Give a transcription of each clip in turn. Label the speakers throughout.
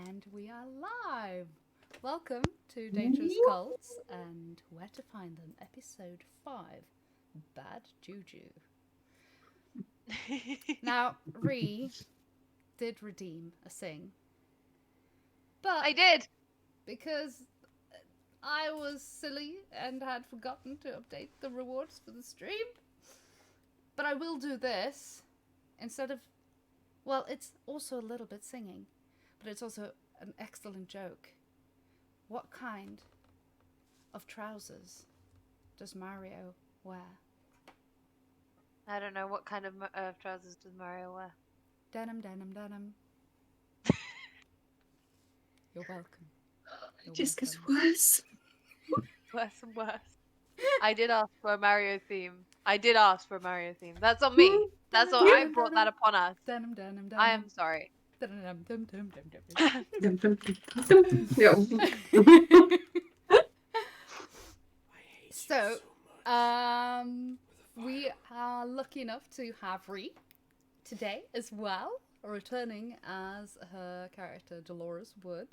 Speaker 1: And we are live! Welcome to Dangerous Cults and Where to Find Them, Episode 5, Bad Juju. Now, Ree did redeem a sing. But
Speaker 2: I did!
Speaker 1: because I was silly and had forgotten to update the rewards for the stream. But I will do this instead of... Well, it's also a little bit singing, but it's also an excellent joke. What kind of trousers does Mario wear?
Speaker 2: I don't know, what kind of trousers does Mario wear?
Speaker 1: Denim, denim, denim. You're welcome.
Speaker 3: It just gets worse.
Speaker 2: Worse and worse. I did ask for a Mario theme. That's on me. That's on. I brought that upon us.
Speaker 1: Denim, denim, denim.
Speaker 2: I am sorry.
Speaker 1: Denim, denim, denim, So, we are lucky enough to have Ree today as well, returning as her character Dolores Wood.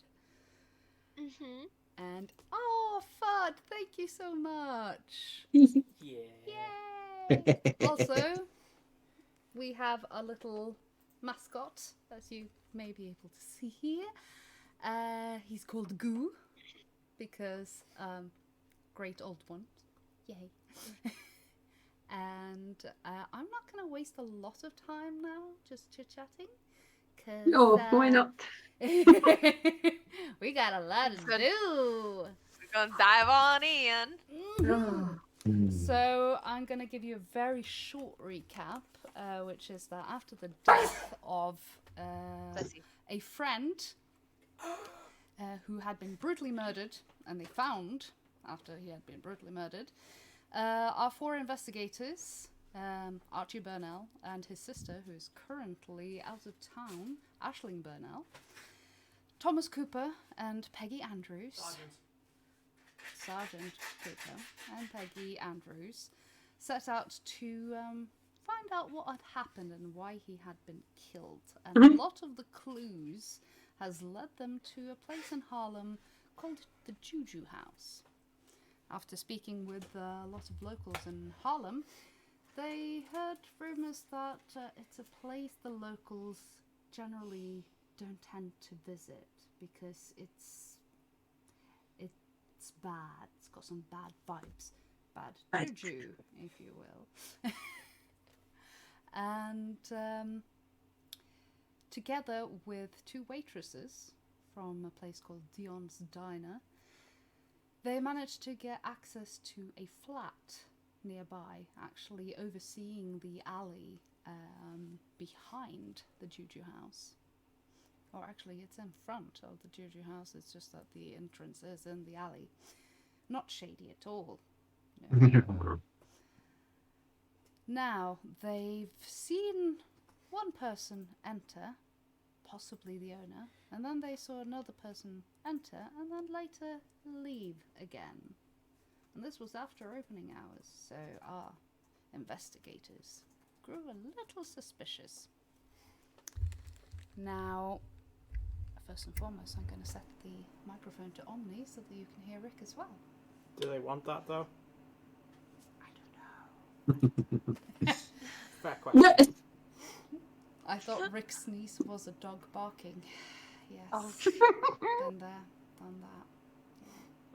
Speaker 1: And Fudd, thank you so much. Yay! Also, we have a little mascot, as you may be able to see here. He's called Goo, because great old ones. Yay. And I'm not going to waste a lot of time now just chit-chatting.
Speaker 3: Oh, why not?
Speaker 1: We got a lot to do.
Speaker 2: We're gonna dive on in.
Speaker 1: So I'm going to give you a very short recap, which is that after the death of a friend who had been brutally murdered, and they found, after he had been brutally murdered, our four investigators, Archie Burnell and his sister, who is currently out of town, Aisling Burnell, Thomas Cooper and Peggy Andrews, Sergeant Cooper and Peggy Andrews, set out to find out what had happened and why he had been killed. And a lot of the clues has led them to a place in Harlem called the Juju House. After speaking with a lot of locals in Harlem, they heard rumours that it's a place the locals generally don't tend to visit because it's bad. It's got some bad vibes. Bad juju, if you will. And together with two waitresses from a place called Dion's Diner, they managed to get access to a flat nearby, actually overseeing the alley behind the Juju House. Or actually, it's in front of the Juju House, it's just that the entrance is in the alley. Not shady at all. No. Now, they've seen one person enter, possibly the owner, and then they saw another person enter, and then later leave again. And this was after opening hours, so our investigators grew a little suspicious. Now, first and foremost, I'm going to set the microphone to Omni so that you can hear Rick as well.
Speaker 4: Do they want that, though?
Speaker 1: I don't know.
Speaker 4: Fair question.
Speaker 1: I thought Rick's sneeze was a dog barking. Yes.
Speaker 2: Oh.
Speaker 1: Been there, done that.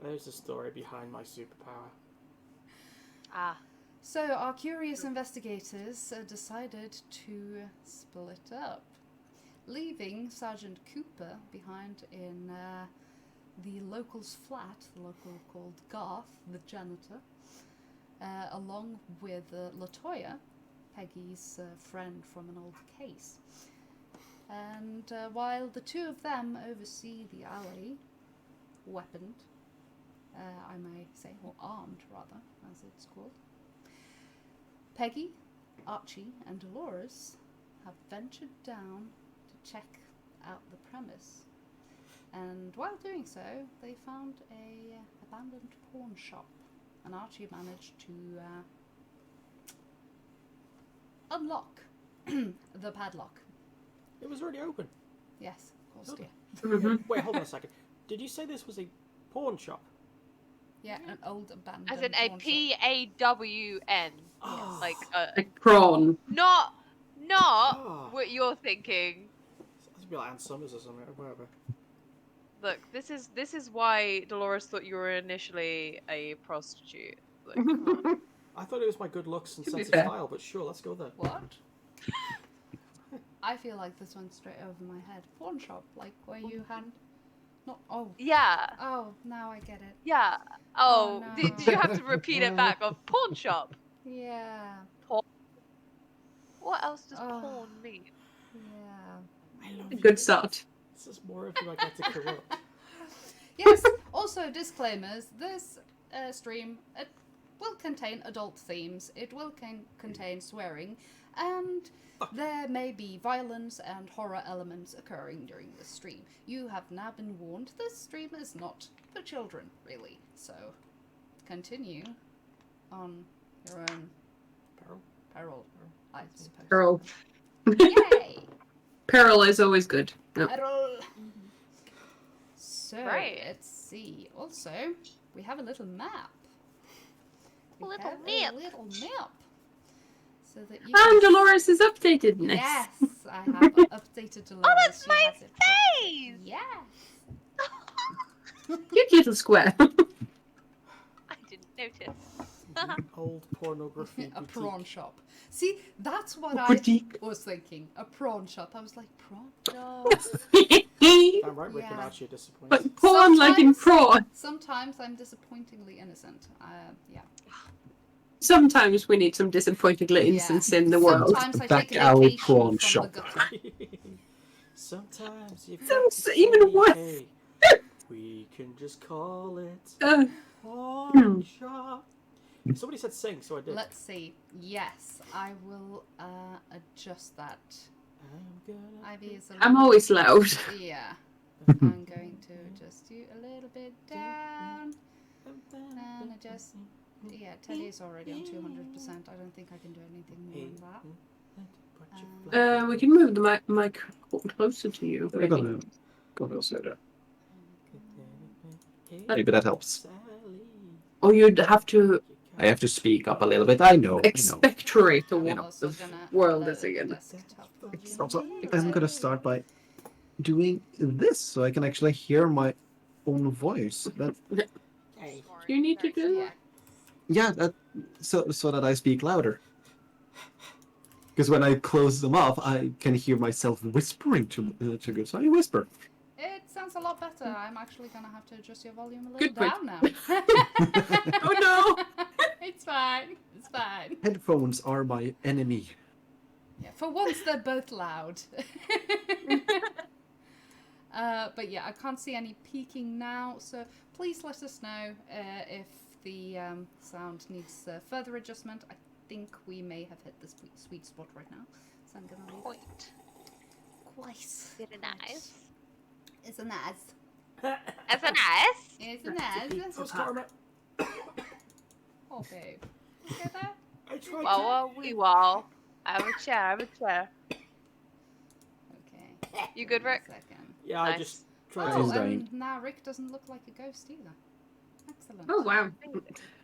Speaker 4: There's a story behind my superpower.
Speaker 1: So our curious investigators decided to split up, leaving Sergeant Cooper behind in the local's flat, the local called Garth, the janitor, along with LaToya, Peggy's friend from an old case. And while the two of them oversee the alley, weaponed, I may say, or armed rather, as it's called, Peggy, Archie and Dolores have ventured down to check out the premise. And while doing so, they found a abandoned pawn shop, and Archie managed to unlock the padlock.
Speaker 4: It was already open.
Speaker 1: Yes, course,
Speaker 4: Hold
Speaker 1: dear.
Speaker 3: Mhm.
Speaker 4: Wait, hold on a second. Did you say this was a pawn shop?
Speaker 1: Yeah, an old abandoned
Speaker 2: As in a
Speaker 1: pawn shop.
Speaker 2: PAWN.
Speaker 4: Oh.
Speaker 2: Like,
Speaker 3: Like prawn.
Speaker 2: not
Speaker 4: Oh.
Speaker 2: what you're thinking.
Speaker 4: It'd be like Ann Summers or something, or whatever.
Speaker 2: Look, this is why Dolores thought you were initially a prostitute. Like, come on.
Speaker 4: I thought it was my good looks and
Speaker 3: To be
Speaker 4: sense of
Speaker 3: fair.
Speaker 4: style, but sure, let's go there.
Speaker 1: What? I feel like this went straight over my head. Pawn shop, like where you hand. Not. Oh.
Speaker 2: Yeah,
Speaker 1: Oh, now I get it.
Speaker 2: yeah.
Speaker 1: Oh,
Speaker 2: Oh,
Speaker 1: no.
Speaker 2: did you have to repeat it back of pawn shop?
Speaker 1: Yeah.
Speaker 2: Pawn. What else does
Speaker 1: Oh.
Speaker 2: pawn mean?
Speaker 1: Yeah.
Speaker 4: I love
Speaker 3: A
Speaker 4: you.
Speaker 3: good start.
Speaker 4: This is more of you I get to corrupt.
Speaker 1: Yes. Also, disclaimers. This stream will contain adult themes. It will contain swearing, and there may be violence and horror elements occurring during the stream. You have now been warned. This stream is not for children, really. So, continue on your own peril, I suppose.
Speaker 3: Peril.
Speaker 1: Yay!
Speaker 3: Peril is always good. No.
Speaker 1: Peril. So,
Speaker 2: Right.
Speaker 1: let's see. Also, we have a little map.
Speaker 2: A little
Speaker 1: have
Speaker 2: map.
Speaker 1: A little map. So that you
Speaker 3: And
Speaker 1: can...
Speaker 3: Dolores is updated. Nice.
Speaker 1: Yes, I have updated Dolores.
Speaker 2: Oh, that's
Speaker 1: She
Speaker 2: my
Speaker 1: has it fixed.
Speaker 2: face!
Speaker 1: Yes.
Speaker 3: Cute little square.
Speaker 2: I didn't notice.
Speaker 4: Old pornography
Speaker 1: A
Speaker 4: boutique.
Speaker 1: prawn shop. See, that's what
Speaker 3: Boutique.
Speaker 1: I was thinking. A prawn shop. I was like, prawn shop?
Speaker 4: Damn right, Rick and
Speaker 1: Yeah.
Speaker 4: Archie are disappointed.
Speaker 3: But prawn like in prawn.
Speaker 1: Sometimes I'm disappointingly innocent. Yeah.
Speaker 3: Sometimes we need some disappointingly innocence in the world.
Speaker 1: Sometimes I
Speaker 5: Back
Speaker 1: take a
Speaker 5: alley
Speaker 1: vacation
Speaker 5: prawn
Speaker 1: from
Speaker 5: shop.
Speaker 1: the gutter.
Speaker 4: Sometimes you
Speaker 3: Sounds
Speaker 4: got to
Speaker 3: even
Speaker 4: say,
Speaker 3: worse.
Speaker 4: hey, we can just call it
Speaker 3: Uh,
Speaker 4: pawn shop. Somebody said sing, so I did.
Speaker 1: Let's see. Yes, I will adjust that.
Speaker 4: I'm gonna
Speaker 1: Ivy is a
Speaker 3: I'm
Speaker 1: little
Speaker 3: always loud.
Speaker 1: Yeah. I'm going to adjust you a little bit down and adjust. Yeah, Teddy is already on 200%. I don't think I can do anything more than that.
Speaker 3: We can move the microphone closer to you.
Speaker 5: We're
Speaker 3: Maybe.
Speaker 5: gonna say that.
Speaker 4: Hey,
Speaker 5: Maybe that helps.
Speaker 4: Sally,
Speaker 3: Or you'd have to
Speaker 5: I have to speak up a little bit. I know.
Speaker 3: expectorate the
Speaker 1: I'm
Speaker 3: what
Speaker 1: also
Speaker 3: the
Speaker 1: gonna
Speaker 3: world
Speaker 1: lower
Speaker 3: is
Speaker 1: the
Speaker 3: again.
Speaker 1: desktop volume
Speaker 5: Also,
Speaker 1: a little
Speaker 5: I'm
Speaker 1: bit.
Speaker 5: gonna start by doing this so I can actually hear my own voice.
Speaker 4: Hey.
Speaker 3: You need to do
Speaker 1: Yeah.
Speaker 5: That so that I speak louder. Because when I close them off, I can hear myself whispering to good. So I whisper.
Speaker 1: It sounds a lot better. I'm actually gonna have to adjust your volume a little
Speaker 3: Good point.
Speaker 1: down now.
Speaker 3: Oh no!
Speaker 1: It's fine. It's fine.
Speaker 5: Headphones are my enemy.
Speaker 1: Yeah, for once they're both loud. But yeah, I can't see any peaking now, so please let us know if the sound needs further adjustment. I think we may have hit the sweet spot right now, so I'm gonna leave it. Quite.
Speaker 2: Very nice.
Speaker 1: It's a nice.
Speaker 2: As a nice.
Speaker 1: It's a nice.
Speaker 4: How's karma?
Speaker 1: Oh, babe. Okay there?
Speaker 4: I tried
Speaker 2: Wow, wee wow. I have a chair.
Speaker 1: Okay.
Speaker 2: You good, Rick?
Speaker 1: Second.
Speaker 4: Yeah, I
Speaker 2: Nice.
Speaker 4: just tried
Speaker 1: Oh,
Speaker 5: He's
Speaker 4: to...
Speaker 5: dying.
Speaker 1: and now Rick doesn't look like a ghost either. Excellent.
Speaker 3: Oh wow.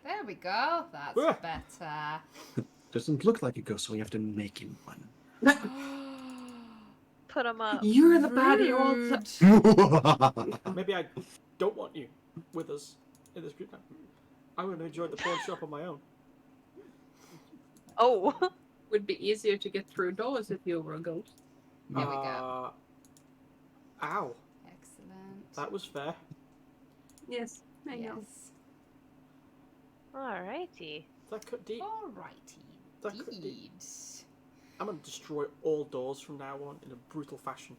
Speaker 1: There we go. That's
Speaker 4: Ah.
Speaker 1: better.
Speaker 5: Doesn't look like a ghost, so we have to make him one.
Speaker 2: Put them up.
Speaker 3: You're the baddie all the
Speaker 1: Rude.
Speaker 4: Maybe I don't want you with us in this group now. I want to enjoy the pawn shop on my own.
Speaker 2: Oh.
Speaker 3: Would be easier to get through doors if you were a ghost.
Speaker 1: There we go.
Speaker 4: Ow.
Speaker 1: Excellent.
Speaker 4: That was fair.
Speaker 3: Yes, I know.
Speaker 1: Yes.
Speaker 2: Alrighty.
Speaker 4: That cut deep.
Speaker 1: Alrighty.
Speaker 4: That could be.
Speaker 1: Indeed.
Speaker 4: I'm going to destroy all doors from now on in a brutal fashion.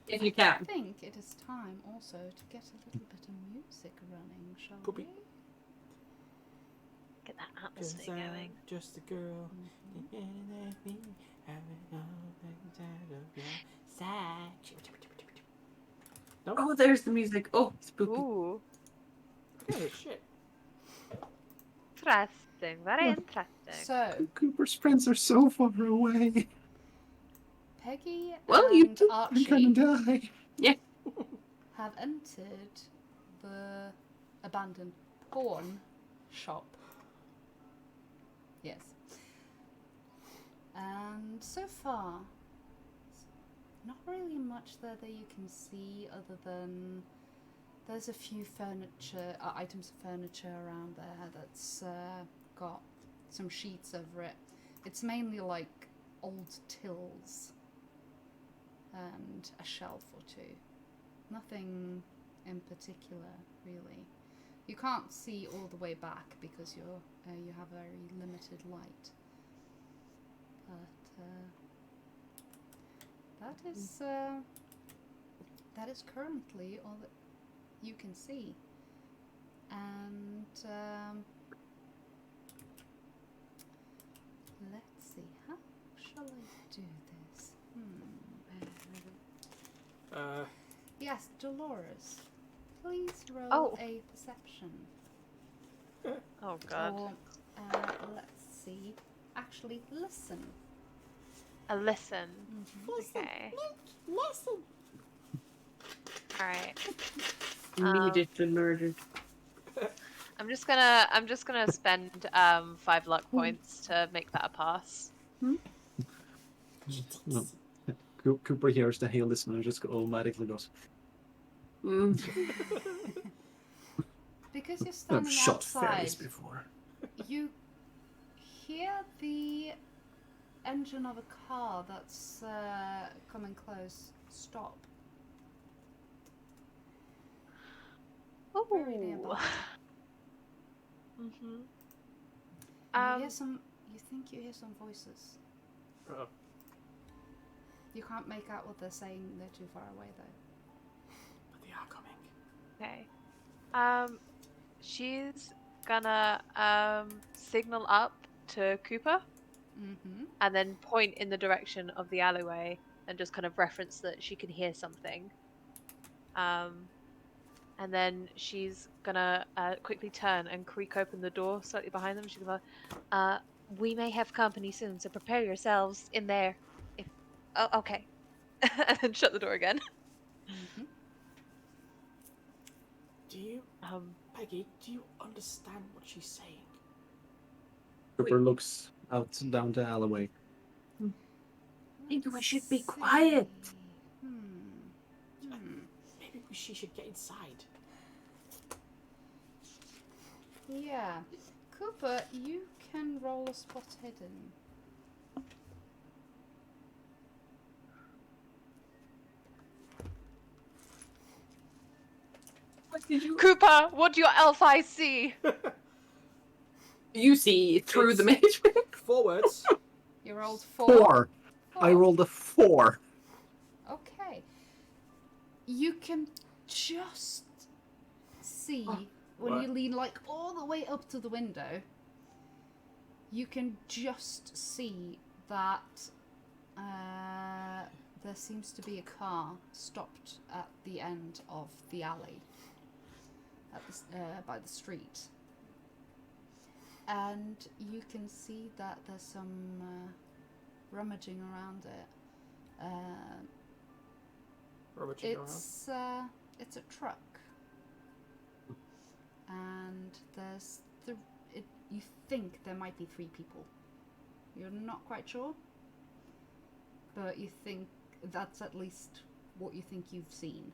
Speaker 3: If you
Speaker 1: I
Speaker 3: can.
Speaker 1: think it is time also to get a little bit of music running, shall
Speaker 4: Could be.
Speaker 1: we?
Speaker 2: Get that
Speaker 4: 'Cause
Speaker 2: atmosphere
Speaker 4: I'm
Speaker 2: going.
Speaker 4: just a girl. No?
Speaker 3: Oh, there's the music. Oh, spooky.
Speaker 2: Ooh.
Speaker 4: Okay, shit.
Speaker 2: Interesting. Very interesting.
Speaker 1: So,
Speaker 5: Cooper's friends are so far away.
Speaker 1: Peggy
Speaker 3: Well,
Speaker 1: and
Speaker 3: I'm
Speaker 1: Archie
Speaker 3: gonna die. Yeah.
Speaker 1: have entered the abandoned pawn shop. Yes. And so far, not really much there that you can see other than there's a few items of furniture around there that's got some sheets over it. It's mainly like old tills and a shelf or two. Nothing in particular, really. You can't see all the way back because you have very limited light. But that is currently all that you can see. And let's see, how shall I do this? Yes, Dolores, please roll a perception.
Speaker 2: Oh god.
Speaker 1: Or let's see. Actually, listen.
Speaker 2: A listen.
Speaker 1: Listen.
Speaker 2: Okay.
Speaker 1: Listen.
Speaker 2: Alright.
Speaker 3: Immediately murdered.
Speaker 2: I'm just gonna spend 5 luck points to make that a pass.
Speaker 5: No. Cooper hears the hail listener and just automatically goes.
Speaker 1: Because you're
Speaker 5: I've
Speaker 1: standing
Speaker 5: shot
Speaker 1: outside,
Speaker 5: fairies before.
Speaker 1: you hear the engine of a car that's coming close stop. Very nearby.
Speaker 2: Mhm.
Speaker 1: And you think you hear some voices.
Speaker 4: Uh-oh.
Speaker 1: You can't make out what they're saying, they're too far away though.
Speaker 4: But they are coming.
Speaker 2: Okay. She's gonna signal up to Cooper
Speaker 1: Mm-hmm.
Speaker 2: and then point in the direction of the alleyway and just kind of reference that she can hear something. And then she's gonna quickly turn and creak open the door slightly behind them. She's gonna we may have company soon, so prepare yourselves in there. Okay. And then shut the door again.
Speaker 1: Mm-hmm.
Speaker 4: Peggy, do you understand what she's saying?
Speaker 5: Cooper looks out down the alleyway.
Speaker 3: I think we should be
Speaker 1: Let's
Speaker 3: quiet.
Speaker 1: see.
Speaker 4: Maybe she should get inside.
Speaker 1: Yeah. Cooper, you can roll a spot hidden.
Speaker 3: What did you?
Speaker 2: Cooper, what do your elf eyes see?
Speaker 3: You see through the matrix.
Speaker 4: 4 words.
Speaker 1: You rolled 4.
Speaker 5: 4. I rolled a 4.
Speaker 1: Okay. You can just see when
Speaker 4: What?
Speaker 1: you lean like all the way up to the window. You can just see that there seems to be a car stopped at the end of the alley, at by the street, and you can see that there's some rummaging around it.
Speaker 4: Rummaging around.
Speaker 1: It's a truck, and there's you think there might be 3 people. You're not quite sure, but you think that's at least what you think you've seen.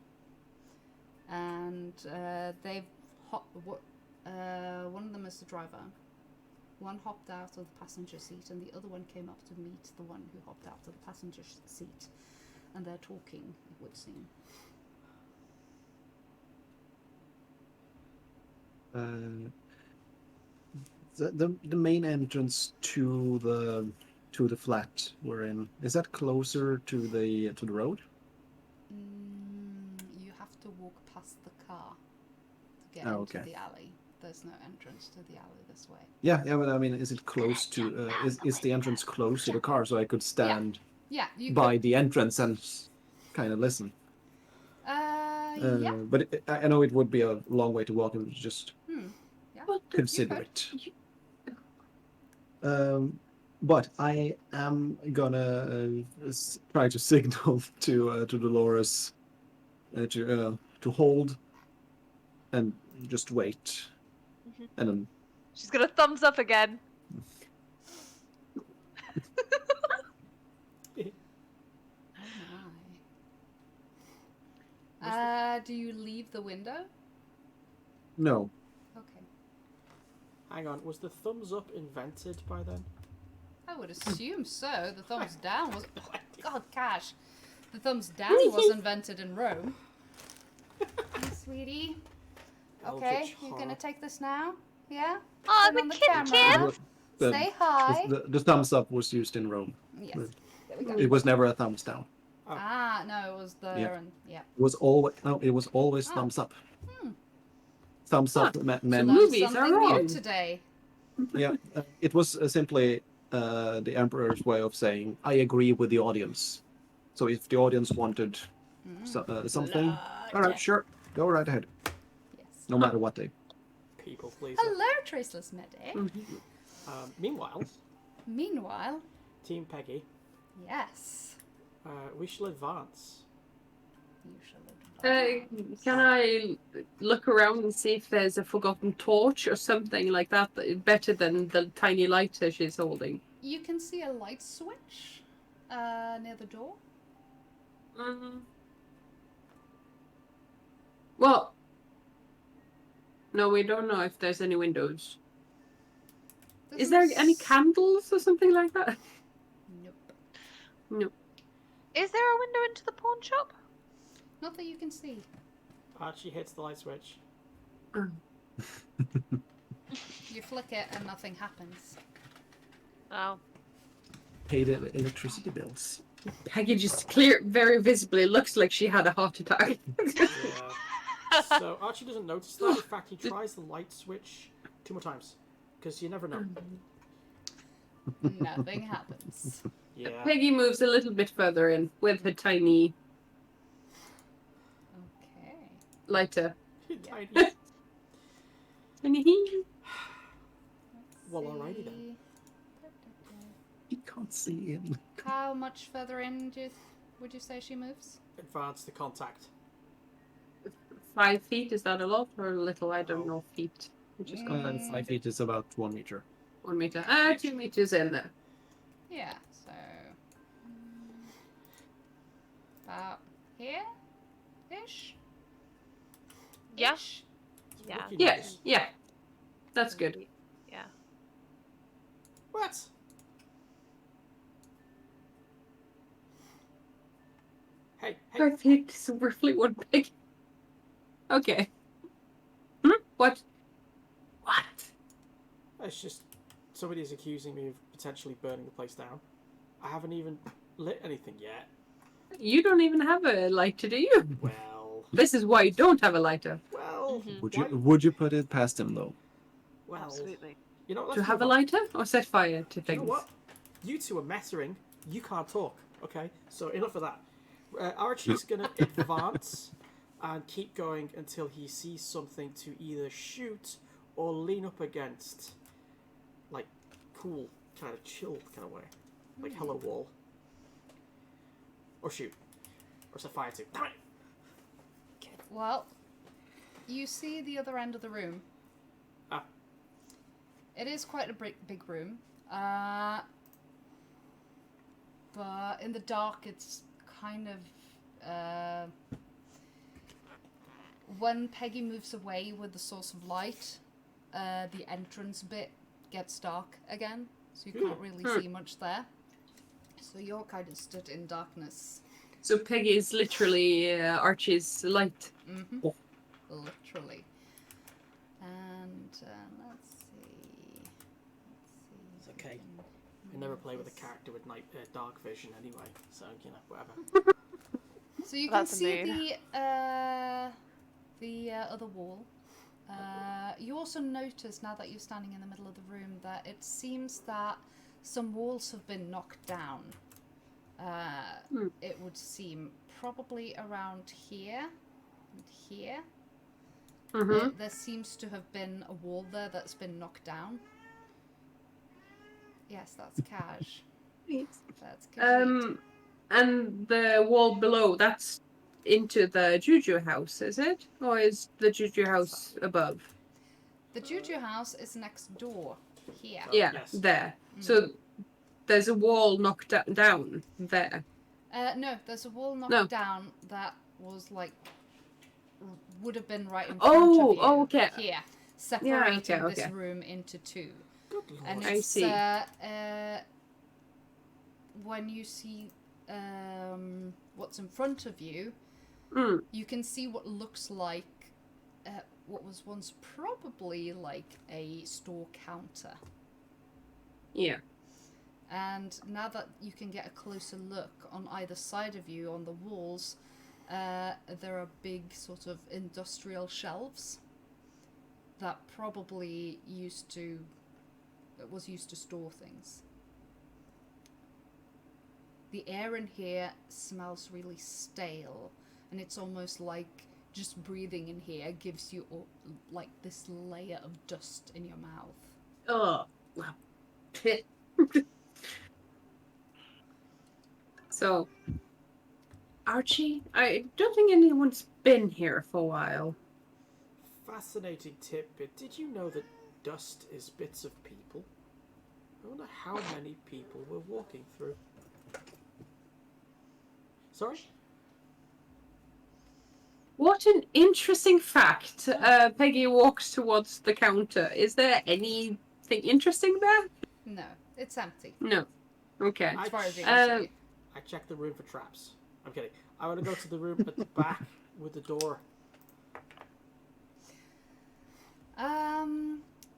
Speaker 1: And one of them is the driver. One hopped out of the passenger seat, and the other one came up to meet the one who hopped out of the passenger seat. And they're talking, it would seem.
Speaker 5: The main entrance to the flat we're in, is that closer to the road?
Speaker 1: You have to walk past the car to get
Speaker 5: Okay.
Speaker 1: into the alley. There's no entrance to the alley this way.
Speaker 5: Yeah, but I mean, is it close to? Is the entrance close to the car, so I could stand
Speaker 1: Yeah, you
Speaker 5: by the entrance and kind of listen?
Speaker 1: Yeah.
Speaker 5: But I know it would be a long way to walk. It was just
Speaker 1: Yeah.
Speaker 5: consider it. But I am gonna try to signal to Dolores to hold and just wait,
Speaker 2: Mhm.
Speaker 5: and then
Speaker 2: She's gonna thumbs up again.
Speaker 1: Oh my. Do you leave the window?
Speaker 5: no.
Speaker 1: Okay.
Speaker 4: Hang on, was the thumbs up invented by then?
Speaker 1: I would assume so. The thumbs down was. Oh, God, Cash. The thumbs down was invented in Rome. Hey, sweetie. Okay,
Speaker 4: Eldritch
Speaker 1: you're
Speaker 4: horror.
Speaker 1: gonna take this now? Yeah?
Speaker 2: Oh,
Speaker 1: Turn
Speaker 2: the
Speaker 1: on the
Speaker 2: kitty
Speaker 1: camera.
Speaker 2: kid.
Speaker 1: Say hi.
Speaker 5: The thumbs up was used in Rome.
Speaker 1: Yes. There we go.
Speaker 5: It was never a thumbs down.
Speaker 1: Ah, no, it was there
Speaker 5: Yeah.
Speaker 1: and yeah.
Speaker 5: It was always It was always
Speaker 1: Oh.
Speaker 5: thumbs up.
Speaker 1: Hmm.
Speaker 5: Thumbs up
Speaker 3: Huh.
Speaker 5: meant
Speaker 1: Learned
Speaker 3: movies are
Speaker 1: something new
Speaker 3: wrong.
Speaker 1: today.
Speaker 5: yeah. It was simply the emperor's way of saying I agree with the audience. So if the audience wanted something, all right, sure, go right ahead,
Speaker 1: Yes.
Speaker 5: no matter what they.
Speaker 4: People pleaser.
Speaker 1: Hello, Traceless Medic.
Speaker 4: Meanwhile,
Speaker 1: Meanwhile,
Speaker 4: Team Peggy,
Speaker 1: yes,
Speaker 4: we shall advance.
Speaker 1: you shall advance.
Speaker 3: Can I look around and see if there's a forgotten torch or something like that, better than the tiny lighter she's holding?
Speaker 1: You can see a light switch near the door.
Speaker 3: Well, no, we don't know if there's any windows. Is there any candles or something like that?
Speaker 1: Nope.
Speaker 3: No.
Speaker 2: Is there a window into the pawn shop?
Speaker 1: Not that you can see.
Speaker 4: Archie hits the light switch.
Speaker 1: You flick it and nothing happens.
Speaker 2: Oh.
Speaker 5: Pay the electricity bills.
Speaker 3: Peggy just very visibly looks like she had a heart attack.
Speaker 4: Yeah. So Archie doesn't notice that. In fact, he tries the light switch 2 more times. Because you never know.
Speaker 1: Nothing happens.
Speaker 4: Yeah.
Speaker 3: Peggy moves a little bit further in with her tiny
Speaker 1: Okay.
Speaker 3: lighter.
Speaker 4: Tiny. Well, alrighty then.
Speaker 5: You can't see in.
Speaker 1: How much further in would you say she moves?
Speaker 4: Advance the contact.
Speaker 3: 5 feet, is that a lot or a little? I don't know feet. We just got
Speaker 5: 5 feet is about 1 meter.
Speaker 3: 1 meter. 2 meters in there.
Speaker 1: Yeah, so about here ish.
Speaker 2: Yeah.
Speaker 1: Ish?
Speaker 2: Yeah.
Speaker 4: Looking
Speaker 3: Yeah,
Speaker 4: nice.
Speaker 3: yeah. That's good.
Speaker 2: Yeah.
Speaker 4: What? Hey, hey.
Speaker 3: 5 feet is roughly 1 peg. Okay. What? What?
Speaker 4: It's just somebody's accusing me of potentially burning the place down. I haven't even lit anything yet.
Speaker 3: You don't even have a lighter, do you?
Speaker 4: Well,
Speaker 3: This is why you don't have a lighter.
Speaker 2: Mhm.
Speaker 5: Would you put it past him though?
Speaker 4: Well,
Speaker 2: Absolutely.
Speaker 4: you know what?
Speaker 3: To
Speaker 4: Let's
Speaker 3: have a
Speaker 4: move on.
Speaker 3: lighter or set fire to
Speaker 4: Do you know
Speaker 3: things?
Speaker 4: what? You two are messering. You can't talk. Okay, so enough of that. Archie's gonna advance and keep going until he sees something to either shoot or lean up against, like cool, kind of chill kind of way, like hello wall, or shoot, or set fire to. Damn it!
Speaker 1: Well, you see the other end of the room.
Speaker 4: Ah.
Speaker 1: It is quite a big room. But in the dark, it's kind of... when Peggy moves away with the source of light, the entrance bit gets dark again. So you can't really see much there. So you're kind of stood in darkness.
Speaker 3: So Peggy is literally Archie's light.
Speaker 1: Mm-hmm.
Speaker 5: Oh.
Speaker 1: Literally. And let's see.
Speaker 4: It's okay. I never play with a character with dark vision anyway, so you know whatever.
Speaker 1: So you
Speaker 2: That's
Speaker 1: can see
Speaker 2: a
Speaker 1: the other wall. You also notice now that you're standing in the middle of the room that it seems that some walls have been knocked down. It would seem probably around here and here.
Speaker 3: Mm-hmm.
Speaker 1: There seems to have been a wall there that's been knocked down. Yes, that's cash.
Speaker 3: Yes.
Speaker 1: That's Khajiit.
Speaker 3: And the wall below, that's into the Juju house, is it? Or is the Juju house above?
Speaker 1: The Juju house is next door. Here.
Speaker 3: Yeah,
Speaker 4: yes.
Speaker 3: there. So there's a wall knocked down there.
Speaker 1: No, there's a wall knocked
Speaker 3: No.
Speaker 1: down that was like would have been right in front of you.
Speaker 3: Oh, okay.
Speaker 1: Here, separating
Speaker 3: okay.
Speaker 1: this room into two.
Speaker 4: Good lord.
Speaker 1: And
Speaker 3: I
Speaker 1: it's
Speaker 3: see.
Speaker 1: when you see what's in front of you, you can see what looks like what was once probably like a store counter.
Speaker 3: Yeah.
Speaker 1: And now that you can get a closer look on either side of you on the walls, there are big sort of industrial shelves that probably was used to store things. The air in here smells really stale, and it's almost like just breathing in here gives you like this layer of dust in your mouth.
Speaker 3: Oh, well. So, Archie, I don't think anyone's been here for a while.
Speaker 4: Fascinating tidbit. Did you know that dust is bits of people? I wonder how many people we're walking through. Sorry?
Speaker 3: What an interesting fact. Peggy walks towards the counter. Is there anything interesting there?
Speaker 1: No, it's empty.
Speaker 3: No. Okay.
Speaker 1: As far as you can see.
Speaker 4: I checked the room for traps. I'm kidding. I want to go to the room at the back with the door.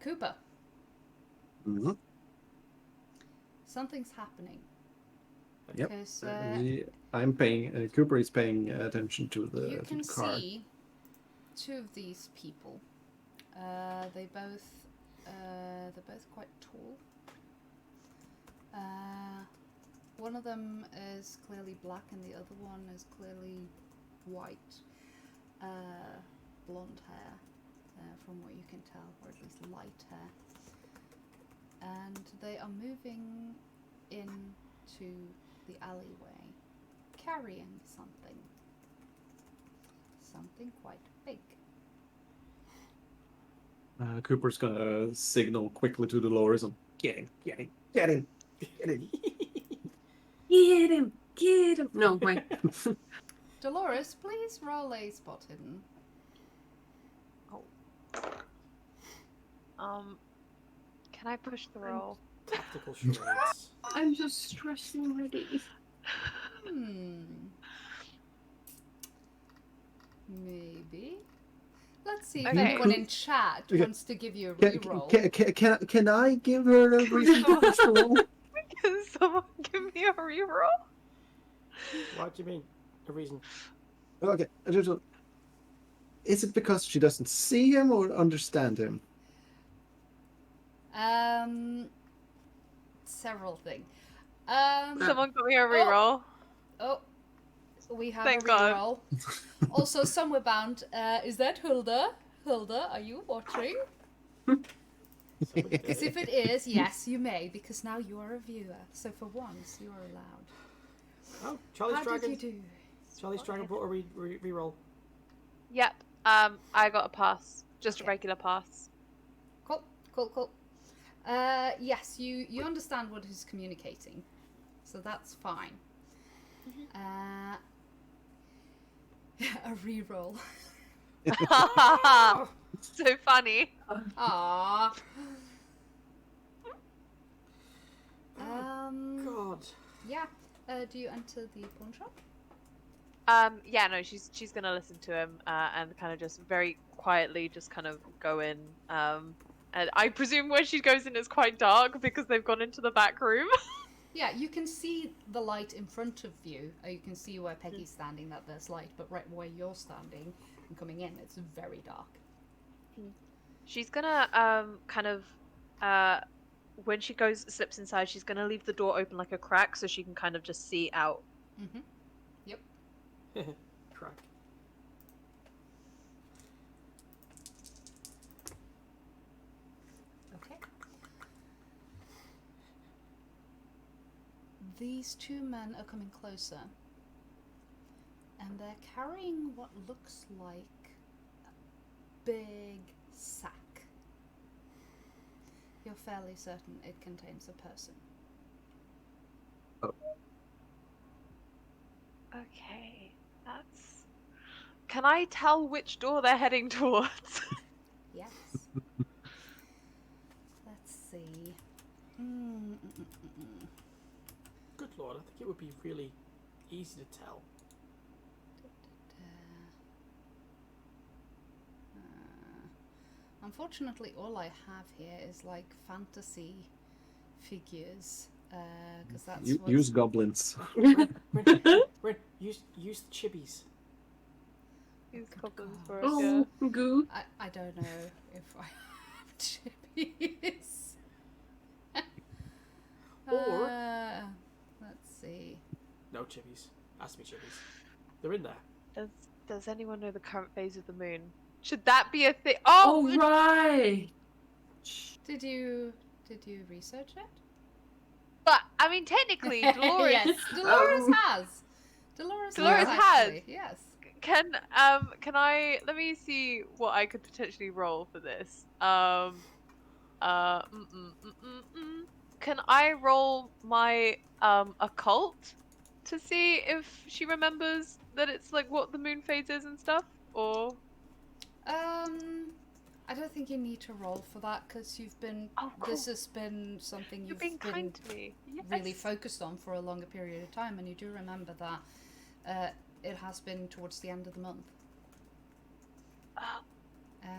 Speaker 1: Cooper,
Speaker 5: Mm-hmm.
Speaker 1: something's happening.
Speaker 5: Yep.
Speaker 1: Because
Speaker 5: I'm paying. Cooper is paying attention to
Speaker 1: you
Speaker 5: the
Speaker 1: can
Speaker 5: car.
Speaker 1: see two of these people. They're both quite tall. One of them is clearly black, and the other one is clearly white. Blonde hair, from what you can tell, or at least light hair. And they are moving into the alleyway, carrying something. Something quite big.
Speaker 5: Cooper's gonna signal quickly to Dolores and get him.
Speaker 3: Get him. No, wait.
Speaker 1: Dolores, please roll a spot hidden.
Speaker 2: Can I push the roll?
Speaker 4: Tactical charades.
Speaker 3: I'm just stressing already.
Speaker 1: Maybe. Let's see if
Speaker 2: Okay.
Speaker 1: anyone in chat wants to give you a reroll.
Speaker 5: Can I give her a reason to push the roll?
Speaker 2: Can someone give me a reroll?
Speaker 4: What do you mean? A reason?
Speaker 5: Okay. Is it because she doesn't see him or understand him?
Speaker 1: Several things.
Speaker 2: Someone give me a reroll.
Speaker 1: Oh, we have
Speaker 2: Thank
Speaker 1: a
Speaker 2: God.
Speaker 1: reroll. Also, somewhere bound. Is that Hilda? Hilda, are you watching?
Speaker 4: Somebody
Speaker 1: Because if it is, yes, you may, because now you are a viewer. So for once, you are allowed.
Speaker 4: Oh, Charlie's
Speaker 1: How
Speaker 4: Dragon.
Speaker 1: did you do?
Speaker 4: Charlie's Dragon brought a reroll.
Speaker 2: Yep. I got a pass. Just
Speaker 1: Okay.
Speaker 2: a regular pass.
Speaker 1: Cool. Yes, you understand what he's communicating, so that's fine. A reroll.
Speaker 2: So funny.
Speaker 1: Aww.
Speaker 4: God.
Speaker 1: Yeah. Do you enter the pawn shop?
Speaker 2: Yeah, no, she's gonna listen to him and kind of just very quietly just kind of go in. And I presume where she goes in is quite dark because they've gone into the back room.
Speaker 1: Yeah, you can see the light in front of you. You can see where Peggy's standing, that there's light, but right where you're standing and coming in, it's very dark.
Speaker 2: She's gonna kind of when she slips inside, she's gonna leave the door open like a crack so she can kind of just see out.
Speaker 1: Mm-hmm. Yep.
Speaker 4: Crack.
Speaker 1: Okay. these two men are coming closer, and they're carrying what looks like a big sack. You're fairly certain it contains a person.
Speaker 2: Okay, that's. Can I tell which door they're heading towards?
Speaker 1: Yes. Let's see.
Speaker 4: Good lord, I think it would be really easy to tell.
Speaker 1: Unfortunately, all I have here is like fantasy figures, because that's what's...
Speaker 5: Use goblins.
Speaker 4: Rin, use the chibis.
Speaker 2: These
Speaker 1: Good
Speaker 2: goblins
Speaker 1: God.
Speaker 2: for us, yeah.
Speaker 3: Oh, goo.
Speaker 1: I don't know if I have chibis.
Speaker 4: Or-
Speaker 1: Let's see.
Speaker 4: No chibis. Has to be chibis. They're in there.
Speaker 2: Does anyone know the current phase of the moon? Should that be a thing? Oh,
Speaker 3: Oh, right.
Speaker 1: Did you research it?
Speaker 2: but I mean, technically, Dolores
Speaker 1: Yes, Dolores has.
Speaker 2: Dolores
Speaker 1: has.
Speaker 2: has.
Speaker 1: Actually, yes.
Speaker 2: can I let me see what I could potentially roll for this. Can I roll my occult to see if she remembers that it's like what the moon phase is and stuff, or?
Speaker 1: I don't think you need to roll for that because you've been.
Speaker 2: Oh, cool.
Speaker 1: This has been something
Speaker 2: You're
Speaker 1: you've
Speaker 2: being
Speaker 1: been
Speaker 2: kind to me.
Speaker 1: really
Speaker 2: Yes.
Speaker 1: focused on for a longer period of time, and you do remember that it has been towards the end of the month.
Speaker 2: Oh.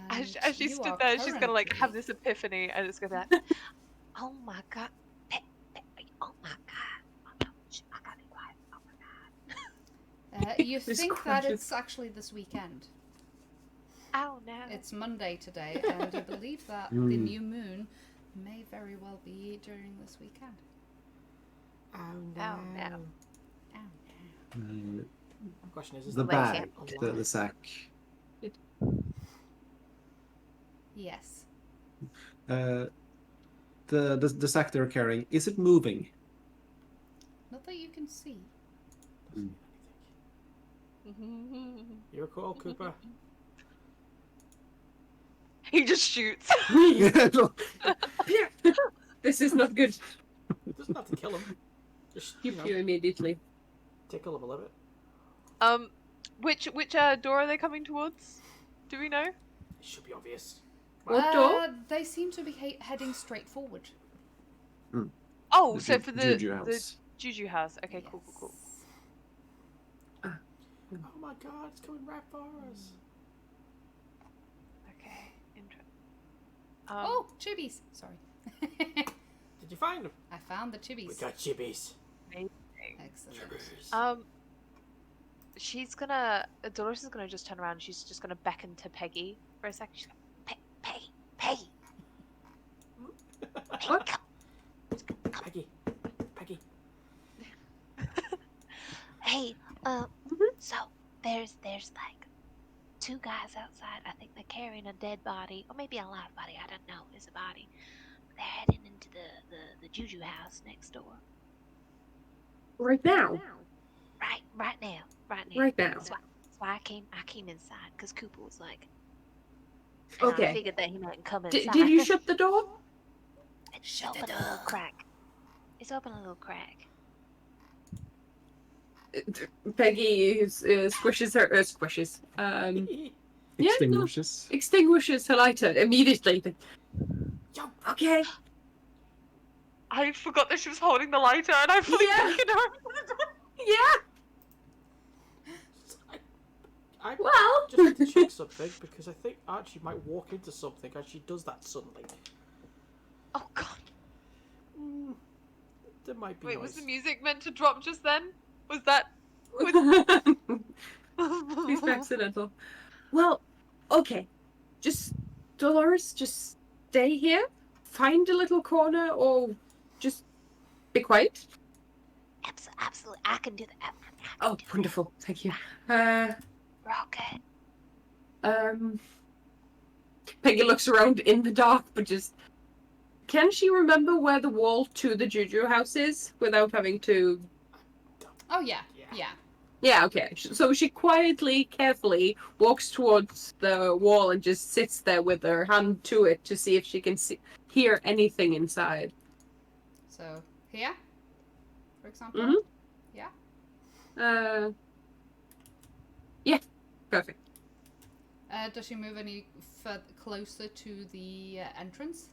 Speaker 1: And
Speaker 2: As she
Speaker 1: you
Speaker 2: stood
Speaker 1: are
Speaker 2: there, she's gonna like
Speaker 1: currently-
Speaker 2: have this epiphany, and it's gonna be like, oh my god, oh my god, I gotta be quiet. Oh my god.
Speaker 1: You
Speaker 3: This
Speaker 1: think that
Speaker 3: crunches.
Speaker 1: it's actually this weekend.
Speaker 2: Oh no.
Speaker 1: It's Monday today, and you believe that the
Speaker 5: Mm.
Speaker 1: new moon may very well be during this weekend.
Speaker 4: Oh
Speaker 2: Oh, no.
Speaker 1: Oh,
Speaker 5: Uh,
Speaker 4: The question is
Speaker 5: the
Speaker 2: Like
Speaker 5: bag,
Speaker 2: him.
Speaker 5: the sack.
Speaker 1: yes.
Speaker 5: The sack they're carrying, is it moving?
Speaker 1: Not that you can see.
Speaker 4: Your call, Cooper.
Speaker 2: He just shoots.
Speaker 3: This is not good.
Speaker 4: Doesn't have to kill him. Just
Speaker 3: Pew pew immediately.
Speaker 4: tickle him a little bit.
Speaker 2: Which door are they coming towards? Do we know?
Speaker 4: It should be obvious.
Speaker 3: What door?
Speaker 1: They seem to be heading straight forward.
Speaker 2: Oh,
Speaker 5: The
Speaker 2: so for the
Speaker 5: Juju
Speaker 2: the
Speaker 5: house.
Speaker 2: Juju house. Okay, cool.
Speaker 4: Oh my god, it's coming right for us.
Speaker 2: Okay, interesting.
Speaker 1: Oh, chibis! Sorry.
Speaker 4: Did you find them?
Speaker 1: I found the
Speaker 4: We
Speaker 1: chibis.
Speaker 4: got chibis.
Speaker 1: Excellent.
Speaker 2: She's gonna Dolores is gonna just turn around. She's just gonna beckon to Peggy for a second. She's like, Peggy.
Speaker 3: What?
Speaker 4: Peggy. Peggy.
Speaker 2: Hey, so there's like two guys outside. I think they're carrying a dead body, or maybe a live body. I don't know. It's a body. They're heading into the Juju house next door.
Speaker 3: Right now.
Speaker 2: Right now.
Speaker 3: Right now.
Speaker 2: That's why I came inside because Cooper was like.
Speaker 3: Okay.
Speaker 2: I figured that he might come inside.
Speaker 3: Did you shut the door?
Speaker 2: It's open a little crack. It's open a little crack.
Speaker 3: Peggy squishes her squishes. Yeah, no,
Speaker 5: Extinguishes.
Speaker 3: extinguishes her lighter immediately.
Speaker 4: Yo.
Speaker 3: Okay.
Speaker 2: I forgot that she was holding the lighter, and I fully
Speaker 3: Yeah.
Speaker 2: taken her over the door.
Speaker 3: Yeah.
Speaker 4: I
Speaker 3: Well.
Speaker 4: just have to check something because I think Archie might walk into something as she does that suddenly.
Speaker 2: Oh god!
Speaker 4: There might be
Speaker 2: Wait,
Speaker 4: noise.
Speaker 2: was the music meant to drop just then? Was that?
Speaker 3: It's accidental. Well, okay. Just Dolores, just stay here. Find a little corner, or just be quiet.
Speaker 2: Absolutely, I can do that.
Speaker 3: Oh, wonderful! Thank you.
Speaker 2: Rocket.
Speaker 3: Peggy looks around in the dark, but just can she remember where the wall to the Juju house is without having to?
Speaker 1: Oh yeah,
Speaker 4: Yeah.
Speaker 1: yeah.
Speaker 3: Yeah, okay. So she quietly, carefully walks towards the wall and just sits there with her hand to it to see if she can hear anything inside.
Speaker 1: So here, for example.
Speaker 3: Mhm.
Speaker 1: Yeah.
Speaker 3: Yeah, perfect.
Speaker 1: Does she move any closer to the entrance?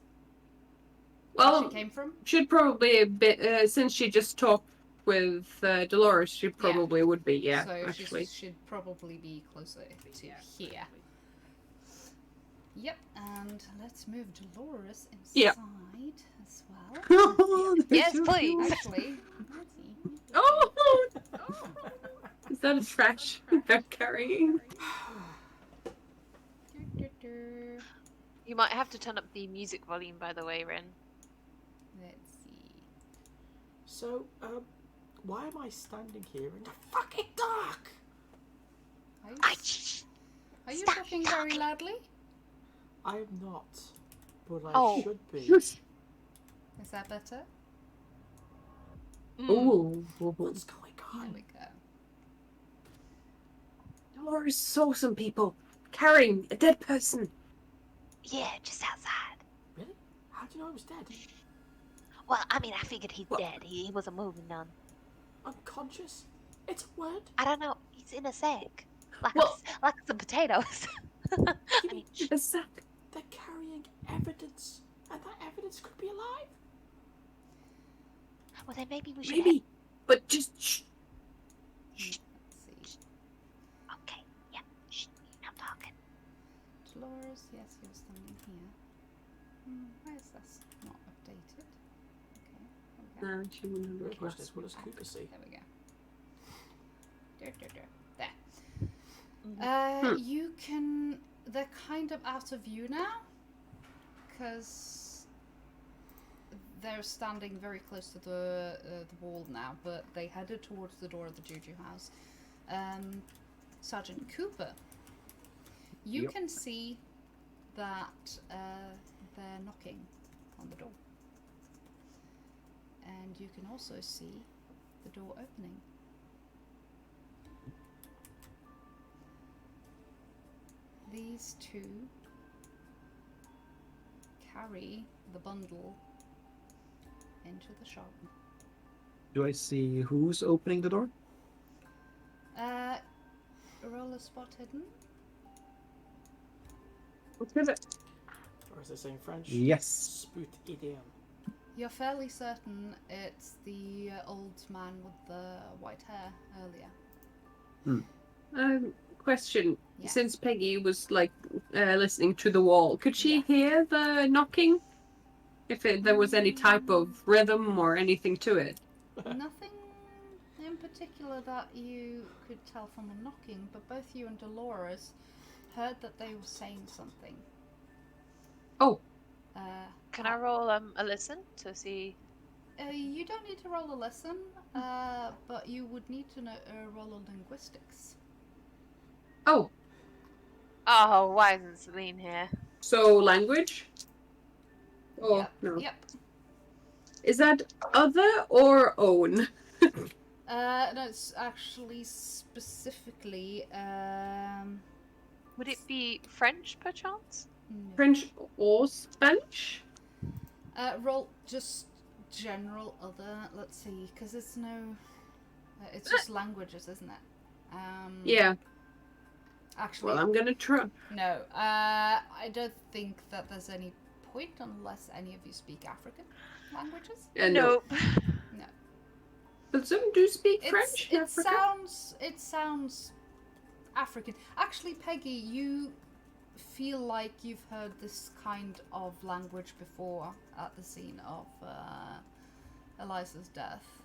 Speaker 3: Well,
Speaker 1: Where she came from?
Speaker 3: she'd probably a bit since she just talked with Dolores. She probably would be. Yeah,
Speaker 1: So
Speaker 3: actually.
Speaker 1: she'd probably be closer to here. Yep, and let's move Dolores inside
Speaker 3: Yep.
Speaker 1: as well.
Speaker 5: Oh, they're
Speaker 2: Yes,
Speaker 5: so
Speaker 2: please.
Speaker 5: cute.
Speaker 1: Actually,
Speaker 3: Oh, is that a trash they're carrying?
Speaker 2: You might have to turn up the music volume, by the way, Rin.
Speaker 1: let's see.
Speaker 4: So, why am I standing here in the fucking dark?
Speaker 1: Are you talking very loudly?
Speaker 4: I am not, but I
Speaker 2: Oh.
Speaker 4: should be.
Speaker 1: Is that better?
Speaker 3: Ooh.
Speaker 4: What's going
Speaker 1: Here
Speaker 4: on?
Speaker 1: we go.
Speaker 3: Dolores saw some people carrying a dead person.
Speaker 2: Yeah, just outside.
Speaker 4: Really? How do you know I was dead?
Speaker 2: Well, I mean, I figured he's
Speaker 3: What?
Speaker 2: dead. He wasn't moving none.
Speaker 4: Unconscious? It's a word.
Speaker 2: I don't know. He's in a sack. Like,
Speaker 3: Well-
Speaker 2: like some potatoes. I mean,
Speaker 3: A sack.
Speaker 4: They're carrying evidence, and that evidence could be alive.
Speaker 2: well, then maybe we should
Speaker 3: Maybe, but just shh.
Speaker 1: Let's see.
Speaker 2: Okay, yeah. Shh, I'm talking.
Speaker 1: Dolores, yes, you're standing here. Why is this not updated? Okay, there we go.
Speaker 3: No, she wouldn't
Speaker 4: The
Speaker 3: have
Speaker 4: question is, what does Cooper see?
Speaker 1: There we go. There.
Speaker 2: Mhm.
Speaker 1: You can. They're kind of out of view now, because they're standing very close to the wall now. But they headed towards the door of the Juju house. Sergeant Cooper, you
Speaker 5: Yep.
Speaker 1: can see that they're knocking on the door, and you can also see the door opening. These two carry the bundle into the shop.
Speaker 5: Do I see who's opening the door?
Speaker 1: Roll a spot hidden.
Speaker 3: What is it?
Speaker 4: Or is this in French?
Speaker 5: Yes.
Speaker 4: Spoot idiom.
Speaker 1: You're fairly certain it's the old man with the white hair earlier.
Speaker 3: Question.
Speaker 1: Yes.
Speaker 3: Since Peggy was like listening to the wall, could she
Speaker 1: Yeah.
Speaker 3: hear the knocking? If there was any type of rhythm or anything to it?
Speaker 1: Nothing in particular that you could tell from the knocking, but both you and Dolores heard that they were saying something.
Speaker 3: Oh.
Speaker 2: Can I roll a listen to see?
Speaker 1: You don't need to roll a lesson, but you would need to roll a linguistics.
Speaker 3: Oh,
Speaker 2: Oh, why isn't Celine here?
Speaker 3: so language? Oh,
Speaker 1: Yep.
Speaker 3: no.
Speaker 1: Yep.
Speaker 3: Is that other or own?
Speaker 1: No, it's actually specifically.
Speaker 2: Would it be French, perchance?
Speaker 1: No.
Speaker 3: French or Spanish?
Speaker 1: Roll just general other. Let's see, because it's no. It's just languages, isn't it?
Speaker 3: Yeah.
Speaker 1: Actually,
Speaker 3: Well, I'm gonna try.
Speaker 1: no. I don't think that there's any point unless any of you speak African languages.
Speaker 3: No.
Speaker 2: Nope.
Speaker 1: No.
Speaker 3: But some do speak French.
Speaker 1: It
Speaker 3: Africa?
Speaker 1: sounds African. Actually, Peggy, you feel like you've heard this kind of language before at the scene of Eliza's death.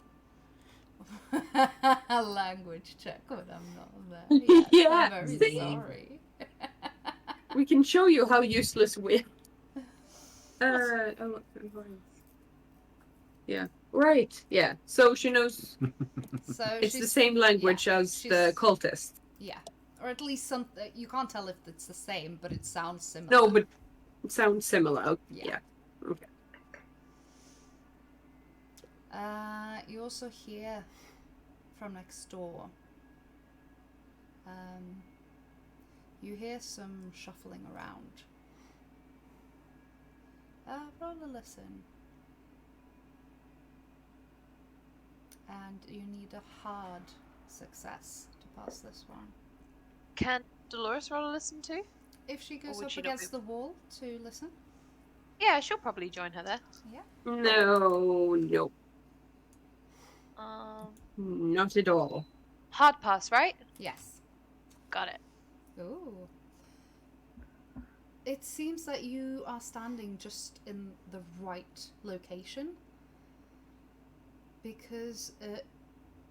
Speaker 1: A language check when I'm not there. Yes,
Speaker 3: Yeah,
Speaker 1: I'm very
Speaker 3: see?
Speaker 1: sorry.
Speaker 3: We can show you how useless we are. Yeah. Right. Yeah. So she knows
Speaker 1: So
Speaker 3: it's the
Speaker 1: she's,
Speaker 3: same language as the
Speaker 1: she's-
Speaker 3: cultist.
Speaker 1: yeah, or at least some. You can't tell if it's the same, but it sounds similar.
Speaker 3: No, but it sounds similar.
Speaker 1: Yeah.
Speaker 3: Yeah. Okay.
Speaker 1: you also hear from next door. You hear some shuffling around. Roll a listen. And you need a hard success to pass this one.
Speaker 2: Can Dolores roll a listen too?
Speaker 1: If she goes
Speaker 2: would
Speaker 1: up
Speaker 2: she not
Speaker 1: against the wall to listen.
Speaker 2: Yeah, she'll probably join her there.
Speaker 1: Yeah.
Speaker 3: No. Not at all.
Speaker 2: Hard pass, right?
Speaker 1: Yes.
Speaker 2: Got it.
Speaker 1: Ooh. It seems that you are standing just in the right location because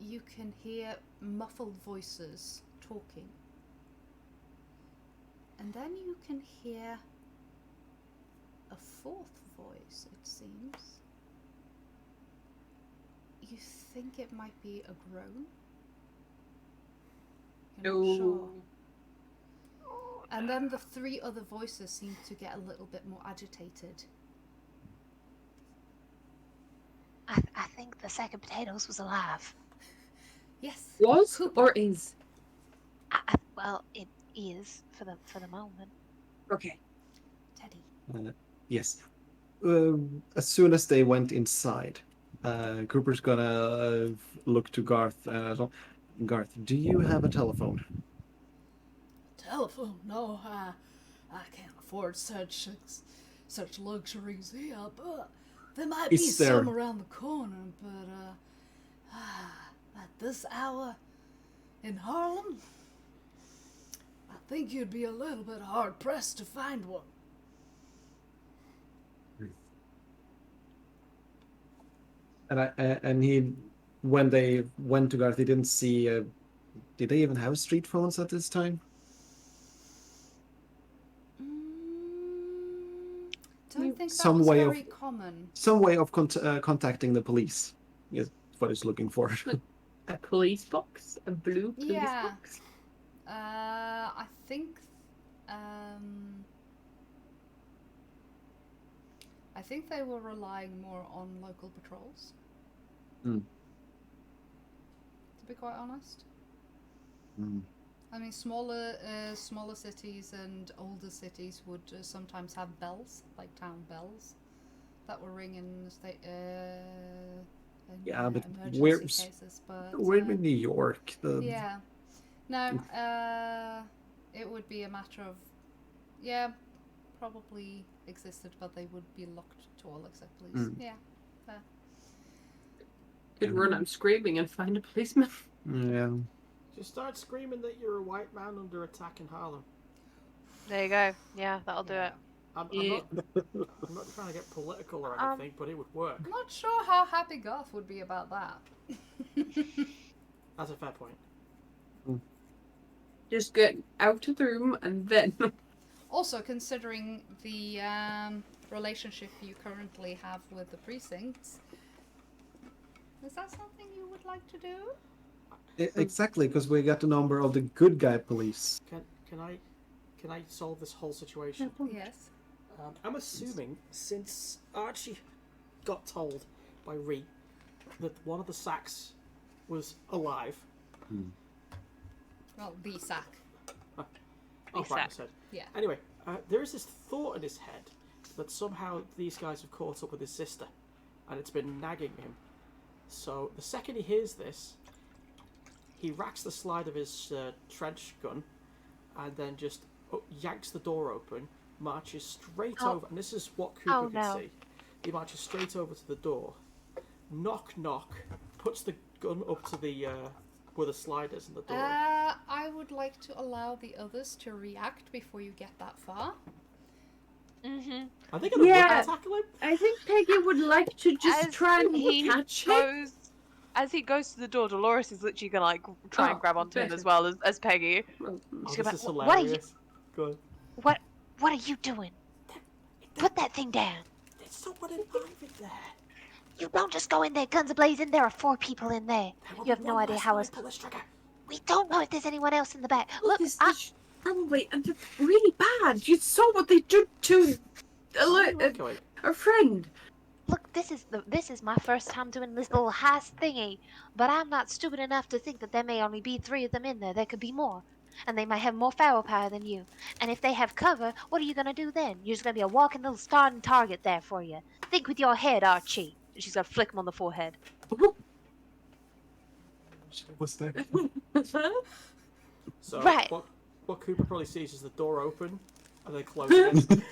Speaker 1: you can hear muffled voices talking. And then you can hear a fourth voice, it seems. You think it might be a groan? You're not sure. And then the three other voices seem to get a little bit more agitated.
Speaker 2: I think the sack of potatoes was alive.
Speaker 1: Yes.
Speaker 3: Was
Speaker 1: Cooper.
Speaker 3: or is?
Speaker 2: Well, it is for the moment.
Speaker 3: Okay.
Speaker 1: Teddy.
Speaker 5: Yes. As soon as they went inside, Cooper's gonna look to Garth. Garth, do you have a telephone?
Speaker 1: Telephone? No, I can't afford such luxuries here, but there might be some around the corner, but at this hour in Harlem, I think you'd be a little bit hard pressed to find one.
Speaker 5: And he, when they went to Garth, they didn't see. Did they even have street phones at this time?
Speaker 1: Don't think that
Speaker 5: Some
Speaker 1: was
Speaker 5: way
Speaker 1: very common.
Speaker 5: Some way of contacting the police is what he's looking for.
Speaker 3: A police box? A blue police
Speaker 1: Yeah.
Speaker 3: box?
Speaker 1: I think they were relying more on local patrols.
Speaker 5: Mm.
Speaker 1: To be quite honest.
Speaker 5: Mm.
Speaker 1: I mean, smaller cities and older cities would sometimes have bells, like town bells, that will ring in
Speaker 5: Yeah, but
Speaker 1: emergency cases. But
Speaker 5: we're in New York.
Speaker 1: yeah, no, it would be a matter of, yeah, probably existed, but they would be locked to all except police. Yeah, fair.
Speaker 3: Could run out screaming and find a policeman.
Speaker 5: Yeah.
Speaker 4: Just start screaming that you're a white man under attack in Harlem.
Speaker 2: There you go. Yeah, that'll do it.
Speaker 4: I'm not trying to get political or anything, but it would work.
Speaker 1: I'm not sure how happy Garth would be about that.
Speaker 4: That's a fair point.
Speaker 3: Just get out of the room and then...
Speaker 1: Also, considering the relationship you currently have with the precincts, is that something you would like to do?
Speaker 5: Exactly, because we got the number of the good guy police.
Speaker 4: Can I solve this whole situation?
Speaker 1: Yes.
Speaker 4: I'm assuming since Archie got told by Ree that one of the sacks was alive.
Speaker 1: Well, the sack.
Speaker 4: Oh, right, I said.
Speaker 1: Yeah.
Speaker 4: Anyway, there is this thought in his head that somehow these guys have caught up with his sister, and it's been nagging him. So the second he hears this, he racks the slide of his trench gun, and then just yanks the door open, marches straight over, and this is what Cooper can see. He marches straight over to the door, knock, puts the gun up to the where the sliders in the door.
Speaker 1: I would like to allow the others to react before you get that far.
Speaker 4: Are they going to run and tackle him?
Speaker 3: I think Peggy would like to just try and catch him.
Speaker 2: As he goes to the door, Dolores is literally gonna try and grab onto him as well as Peggy.
Speaker 4: This is hilarious. Go on.
Speaker 2: What are you doing? Put that thing down.
Speaker 4: There's someone alive in there.
Speaker 2: You don't just go in there guns a-blazing. There are 4 people in there. You have no idea how
Speaker 4: pull this trigger.
Speaker 2: We don't know if there's anyone else in the back.
Speaker 3: Look, this is probably really bad. You saw what they did to a friend.
Speaker 2: Look, this is my first time doing this little heist thingy, but I'm not stupid enough to think that there may only be 3 of them in there. There could be more, and they might have more firepower than you. And if they have cover, what are you gonna do then? You're just gonna be a walking little starting target there for you. Think with your head, Archie. And she's gonna flick him on the forehead.
Speaker 5: What's that?
Speaker 4: So
Speaker 2: Right.
Speaker 4: what Cooper probably sees is the door open and then close again.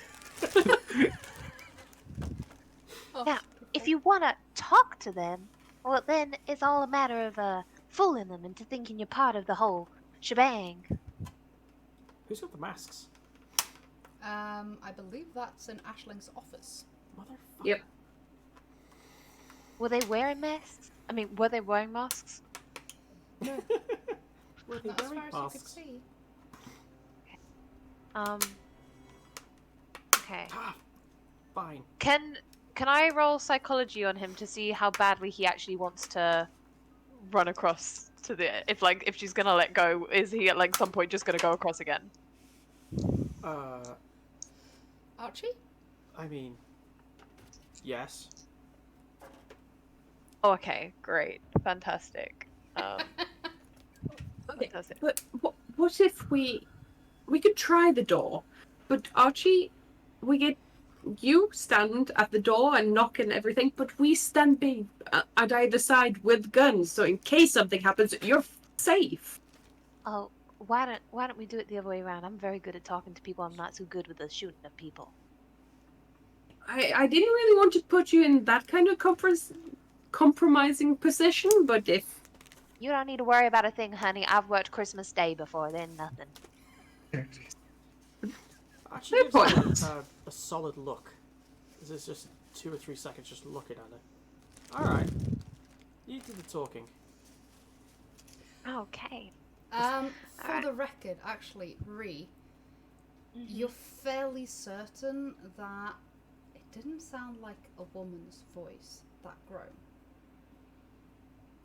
Speaker 2: Now, if you wanna talk to them, well then it's all a matter of fooling them into thinking you're part of the whole shebang.
Speaker 4: Who's got the masks?
Speaker 1: I believe that's in Ashling's office.
Speaker 4: Motherfucker.
Speaker 3: Yep.
Speaker 2: Were they wearing masks? I mean, were they wearing masks?
Speaker 4: Were they
Speaker 1: Not as
Speaker 4: wearing
Speaker 1: far as you could
Speaker 4: masks?
Speaker 1: see.
Speaker 2: Okay.
Speaker 4: Fine.
Speaker 2: Can I roll psychology on him to see how badly he actually wants to run across to the if she's gonna let go, is he at some point just gonna go across again?
Speaker 1: Archie?
Speaker 4: I mean, yes.
Speaker 2: Oh, okay, great, fantastic.
Speaker 3: Okay,
Speaker 2: Fantastic.
Speaker 3: but what if we could try the door, but Archie, we get you stand at the door and knock and everything, but we stand at either side with guns, so in case something happens, you're safe.
Speaker 2: Oh, why don't we do it the other way around? I'm very good at talking to people. I'm not so good with the shooting of people.
Speaker 3: I didn't really want to put you in that kind of compromising position, but if
Speaker 2: You don't need to worry about a thing, honey. I've worked Christmas Day before. Then nothing.
Speaker 4: Actually, gives
Speaker 3: Fair
Speaker 4: her
Speaker 3: point.
Speaker 4: a solid look. This is just 2 or 3 seconds just looking at her. Alright. You do the talking.
Speaker 2: Okay.
Speaker 1: For
Speaker 2: Alright.
Speaker 1: the record, actually, Ree, you're fairly certain that it didn't sound like a woman's voice, that groan.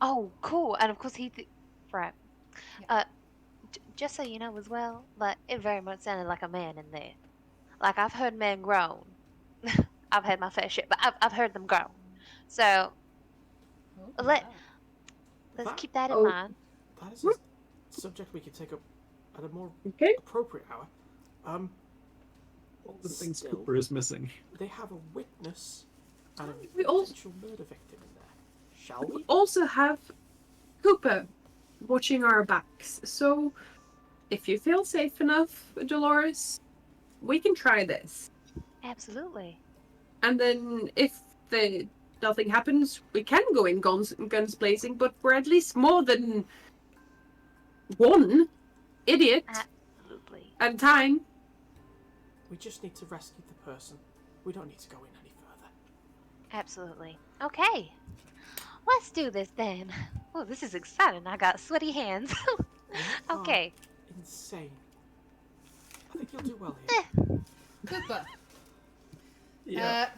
Speaker 2: Oh, cool. And of course right.
Speaker 1: Yeah.
Speaker 2: Just so you know as well, that it very much sounded like a man in there. Like I've heard men groan. I've had my fair share, but I've heard them groan. So
Speaker 1: Oh,
Speaker 2: let's
Speaker 4: That-
Speaker 2: keep that in
Speaker 3: Oh.
Speaker 2: mind.
Speaker 4: That is a subject we could take up at a more
Speaker 3: okay,
Speaker 4: appropriate hour.
Speaker 5: All the things
Speaker 4: Still.
Speaker 5: Cooper is missing.
Speaker 4: They have a witness and a
Speaker 3: We also-
Speaker 4: potential murder victim in there. Shall we?
Speaker 3: we also have Cooper watching our backs, so if you feel safe enough, Dolores, we can try this.
Speaker 2: Absolutely.
Speaker 3: And then if nothing happens, we can go in guns blazing, but we're at least more than one idiot
Speaker 2: Absolutely.
Speaker 3: at a time.
Speaker 4: We just need to rescue the person. We don't need to go in any further.
Speaker 2: Absolutely. Okay. Let's do this then. Oh, this is exciting. I got sweaty hands.
Speaker 4: You are
Speaker 2: Okay.
Speaker 4: Insane. I think you'll do well here.
Speaker 1: Cooper,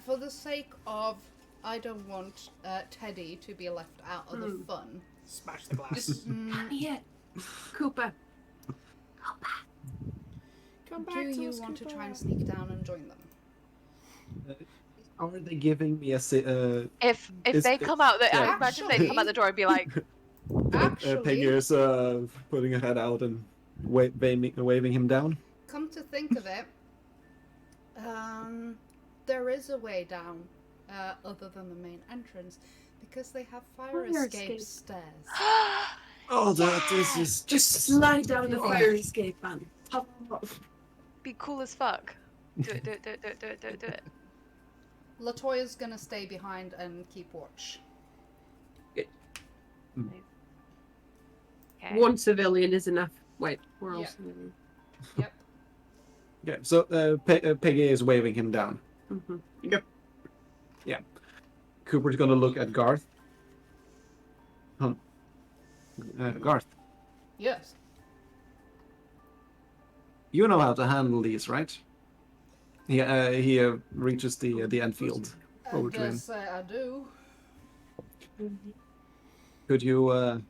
Speaker 1: for the sake of, I don't want Teddy to be left out of the fun.
Speaker 4: Smash the glass.
Speaker 3: Yeah, Cooper.
Speaker 4: Come back
Speaker 1: Do
Speaker 4: to
Speaker 1: you
Speaker 4: us,
Speaker 1: want to
Speaker 4: Cooper.
Speaker 1: try and sneak down and join them?
Speaker 5: Are they giving me a
Speaker 2: If
Speaker 5: Is-
Speaker 2: they come out,
Speaker 5: yeah.
Speaker 2: I imagine they come out the door and be like,
Speaker 1: Actually,
Speaker 5: Peggy is putting her head out and waving him down?
Speaker 1: come to think of it, there is a way down other than the main entrance because they have fire
Speaker 3: Fire
Speaker 1: escape
Speaker 3: escape.
Speaker 1: stairs.
Speaker 5: Oh, that is just
Speaker 3: Just slide down the
Speaker 1: Oh.
Speaker 3: fire escape and pop off.
Speaker 2: be cool as fuck. Do it, do it, do it, do it, do it, do it, do it.
Speaker 1: Latoya's gonna stay behind and keep watch.
Speaker 2: Okay.
Speaker 3: One civilian is enough. Wait, we're all
Speaker 1: Yeah.
Speaker 3: civilian.
Speaker 1: Yep.
Speaker 5: Yeah. So Peggy is waving him down.
Speaker 3: Mm-hmm.
Speaker 5: Yeah. Cooper's gonna look at Garth. Garth,
Speaker 1: Yes.
Speaker 5: you know how to handle these, right? He reaches the Enfield over to him.
Speaker 1: Yes, I do.
Speaker 5: Could you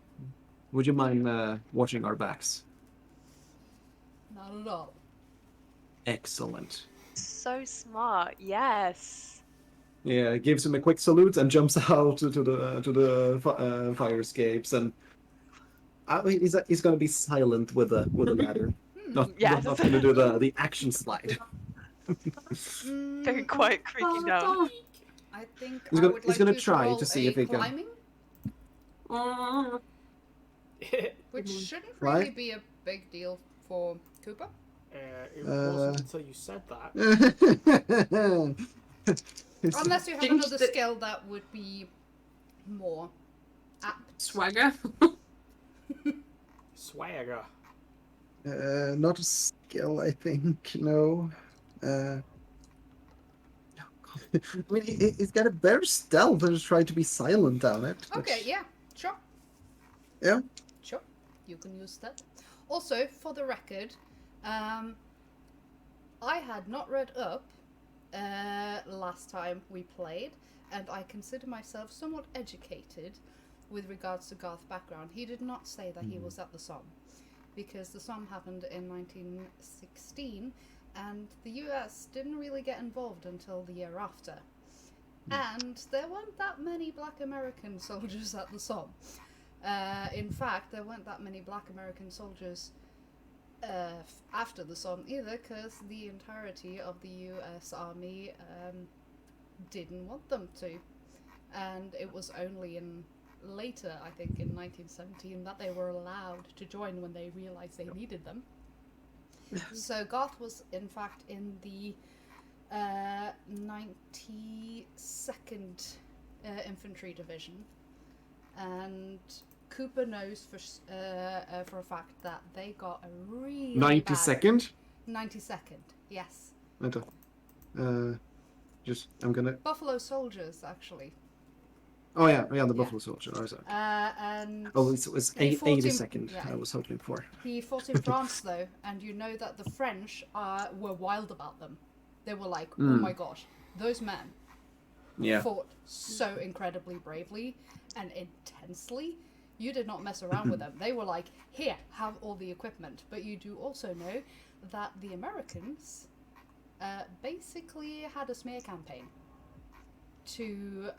Speaker 5: would you mind watching our backs?
Speaker 1: Not at all.
Speaker 5: Excellent.
Speaker 2: So smart. Yes.
Speaker 5: Yeah, gives him a quick salute and jumps out to the fire escapes, and I mean, he's gonna be silent with the ladder. Not
Speaker 2: Yes.
Speaker 5: not gonna do the action slide.
Speaker 2: Very
Speaker 1: Mm,
Speaker 2: quiet creaking down.
Speaker 1: I think
Speaker 5: He's
Speaker 1: I
Speaker 5: gonna
Speaker 1: would
Speaker 5: he's
Speaker 1: like
Speaker 5: gonna
Speaker 1: you to
Speaker 5: try
Speaker 1: roll
Speaker 5: to see
Speaker 1: a
Speaker 5: if he can.
Speaker 1: climbing, which shouldn't
Speaker 5: Right?
Speaker 1: really be a big deal for Cooper.
Speaker 4: It wasn't until you said that.
Speaker 1: Unless you have
Speaker 3: Didn't
Speaker 1: another
Speaker 3: the-
Speaker 1: skill that would be more apt.
Speaker 3: Swagger.
Speaker 4: Swagger.
Speaker 5: Not a skill, I think. No. I mean, he's got a better stealth and just try to be silent on it.
Speaker 1: Okay, yeah, sure.
Speaker 5: Yeah.
Speaker 1: Sure, you can use that. Also, for the record, I had not read up last time we played, and I consider myself somewhat educated with regards to Garth's background. He did not say that he was at the Somme, because the Somme happened in 1916, and the US didn't really get involved until the year after. And there weren't that many black American soldiers at the Somme. In fact, there weren't that many black American soldiers after the Somme either, because the entirety of the US Army didn't want them to. And it was only later, I think in 1917, that they were allowed to join when they realized they needed them. So Garth was in fact in the 92nd Infantry Division, and Cooper knows for a fact that they got a really
Speaker 5: 92nd.
Speaker 1: 92nd, yes.
Speaker 5: I'm gonna.
Speaker 1: Buffalo Soldiers, actually.
Speaker 5: Oh yeah, the
Speaker 1: Yeah.
Speaker 5: Buffalo Soldier. Oh, sorry.
Speaker 1: And
Speaker 5: Oh, it was
Speaker 1: he fought in-
Speaker 5: 82nd.
Speaker 1: yeah.
Speaker 5: I was hoping for.
Speaker 1: he fought in France, though, and you know that the French were wild about them. They were like, oh my gosh, those men
Speaker 5: Yeah.
Speaker 1: fought so incredibly bravely and intensely. You did not mess around with them. They were like, here, have all the equipment. But you do also know that the Americans basically had a smear campaign to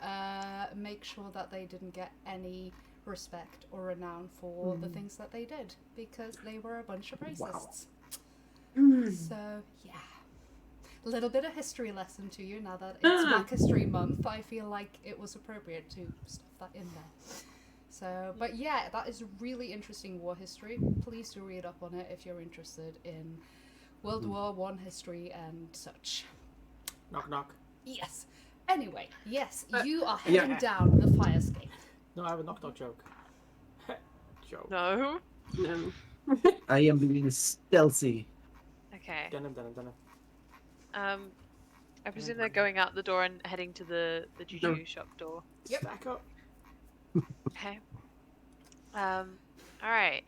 Speaker 1: make sure that they didn't get any respect or renown for the things that they did, because they were a bunch of racists. So, yeah. A little bit of history lesson to you now that it's Black History Month. I feel like it was appropriate to stuff that in there. So, but yeah, that is really interesting war history. Please do read up on it if you're interested in World War I history and such.
Speaker 4: Knock knock.
Speaker 1: Yes. Anyway, yes, you are
Speaker 5: Yeah.
Speaker 1: heading down the fire escape.
Speaker 4: No, I have a knock knock joke. Joke.
Speaker 2: No.
Speaker 3: No.
Speaker 5: I am being stealthy.
Speaker 2: Okay.
Speaker 4: Denim.
Speaker 2: I presume they're going out the door and heading to the juju shop door.
Speaker 1: Yep.
Speaker 4: Stack up.
Speaker 2: Okay. All right.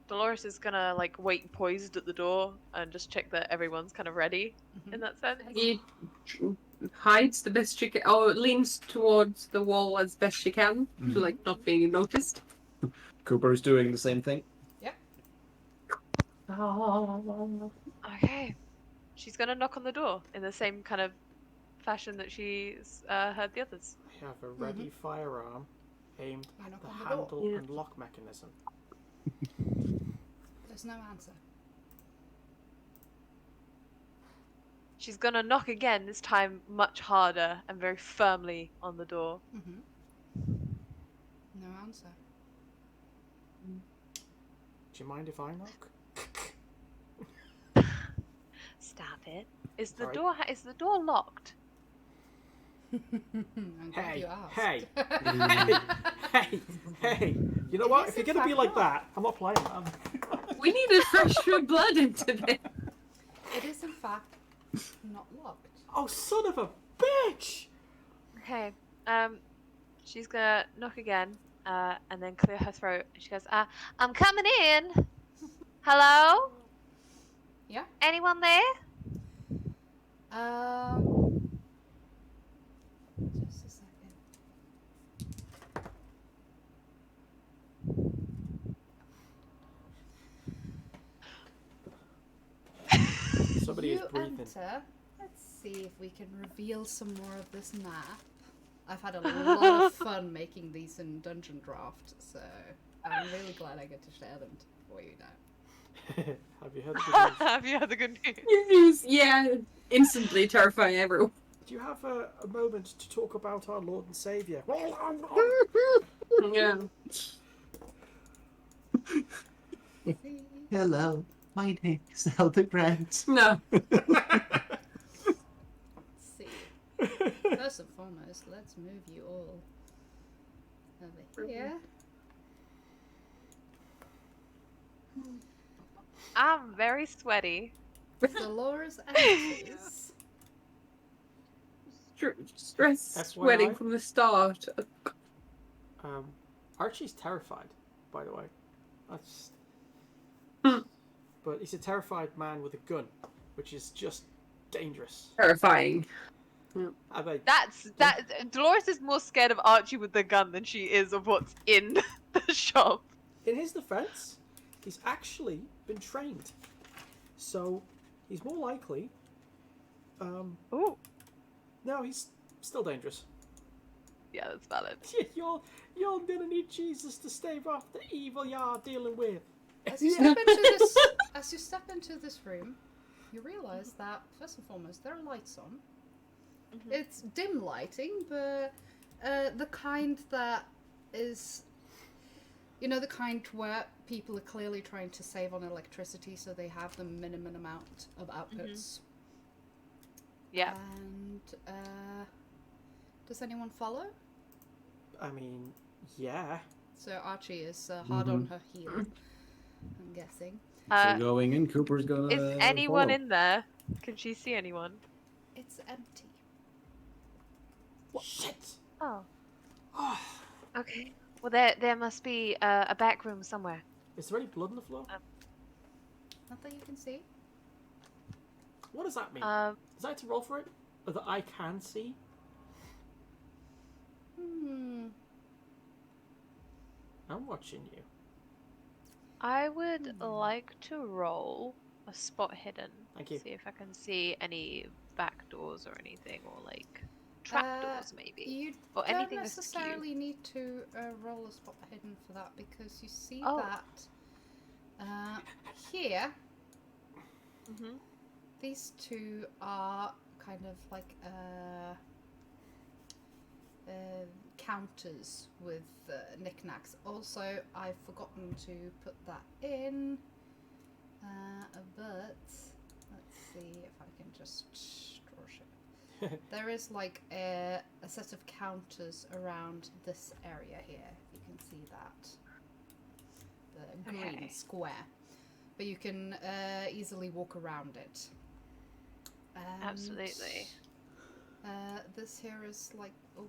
Speaker 2: Dolores is gonna like wait poised at the door and just check that everyone's kind of ready in that sense.
Speaker 3: He hides the best she can, or leans towards the wall as best she can, to like not being noticed.
Speaker 5: Cooper is doing the same thing.
Speaker 2: Okay. She's gonna knock on the door in the same kind of fashion that she's heard the others.
Speaker 4: I have a ready firearm aimed
Speaker 1: You
Speaker 4: at
Speaker 1: knock
Speaker 4: the
Speaker 1: on the door.
Speaker 4: handle
Speaker 3: Yeah.
Speaker 4: and lock mechanism.
Speaker 1: There's no answer.
Speaker 2: She's gonna knock again, this time much harder and very firmly on the door.
Speaker 1: No answer.
Speaker 4: Do you mind if I knock?
Speaker 2: Stop it. Is the
Speaker 4: Sorry.
Speaker 2: door locked?
Speaker 1: I'm glad you asked.
Speaker 4: Hey! You know
Speaker 1: It
Speaker 4: what?
Speaker 1: is
Speaker 4: If you're
Speaker 1: in
Speaker 4: gonna be
Speaker 1: fact
Speaker 4: like that, I'm not playing, man.
Speaker 3: We need a fresh blood into this.
Speaker 1: It is in fact not locked.
Speaker 4: Oh, son of a bitch!
Speaker 2: Okay. She's gonna knock again, and then clear her throat. She goes, I'm coming in. Hello?
Speaker 1: Yeah.
Speaker 2: Anyone there?
Speaker 1: Just a second.
Speaker 4: Somebody is
Speaker 1: You
Speaker 4: breathing.
Speaker 1: enter. Let's see if we can reveal some more of this map. I've had a lot of fun making these in Dungeon Draft, so I'm really glad I get to share them for you now.
Speaker 4: Have you heard the good news?
Speaker 2: Have you had the good news?
Speaker 3: Yeah, instantly terrifying everyone.
Speaker 4: Do you have a moment to talk about our Lord and Saviour?
Speaker 3: Yeah.
Speaker 5: Hello, my name is Elder Grant.
Speaker 3: No.
Speaker 1: Let's see. First and foremost, let's move you all over here.
Speaker 2: I'm very sweaty.
Speaker 1: Dolores enters.
Speaker 3: Stress
Speaker 4: FYI.
Speaker 3: sweating from the start.
Speaker 4: Archie's terrified, by the way. That's.
Speaker 3: Hmm.
Speaker 4: But he's a terrified man with a gun, which is just dangerous.
Speaker 3: Terrifying.
Speaker 4: I mean,
Speaker 2: Dolores is more scared of Archie with the gun than she is of what's in the shop.
Speaker 4: in his defense, he's actually been trained, so he's more likely.
Speaker 2: Ooh.
Speaker 4: No, he's still dangerous.
Speaker 2: Yeah, that's valid.
Speaker 4: You're gonna need Jesus to stave off the evil you're dealing with.
Speaker 1: As you step into this room, you realise that first and foremost there are lights on.
Speaker 2: Mhm.
Speaker 1: It's dim lighting, but the kind that is, the kind where people are clearly trying to save on electricity, so they have the minimum amount of outputs.
Speaker 2: Yeah.
Speaker 1: And does anyone follow?
Speaker 4: I mean, yeah.
Speaker 1: So Archie is hard on her heel, I'm guessing.
Speaker 5: So going in, Cooper's gonna.
Speaker 2: Is anyone
Speaker 5: follow.
Speaker 2: in there? Can she see anyone?
Speaker 1: It's empty.
Speaker 4: Shit.
Speaker 2: Oh.
Speaker 4: Oh,
Speaker 2: Okay. Well, there must be a back room somewhere.
Speaker 4: is there any blood on the floor?
Speaker 1: Not that you can see.
Speaker 4: What does that mean?
Speaker 2: Um.
Speaker 4: Is I have to roll for it? Or that I can see? I'm watching you.
Speaker 2: I would like to roll a spot hidden.
Speaker 4: Thank you.
Speaker 2: See if I can see any back doors or anything, or like trapdoors maybe.
Speaker 1: You
Speaker 2: Or
Speaker 1: don't
Speaker 2: anything askew.
Speaker 1: necessarily need to roll a spot hidden for that, because you see
Speaker 2: Oh.
Speaker 1: that here,
Speaker 2: Mhm.
Speaker 1: these two are kind of like counters with knickknacks. Also, I've forgotten to put that in, but let's see if I can just draw shape. There is like a set of counters around this area here, if you can see that. The green
Speaker 2: Okay.
Speaker 1: square. But you can easily walk around it. And,
Speaker 2: Absolutely.
Speaker 1: this here is like... Oh,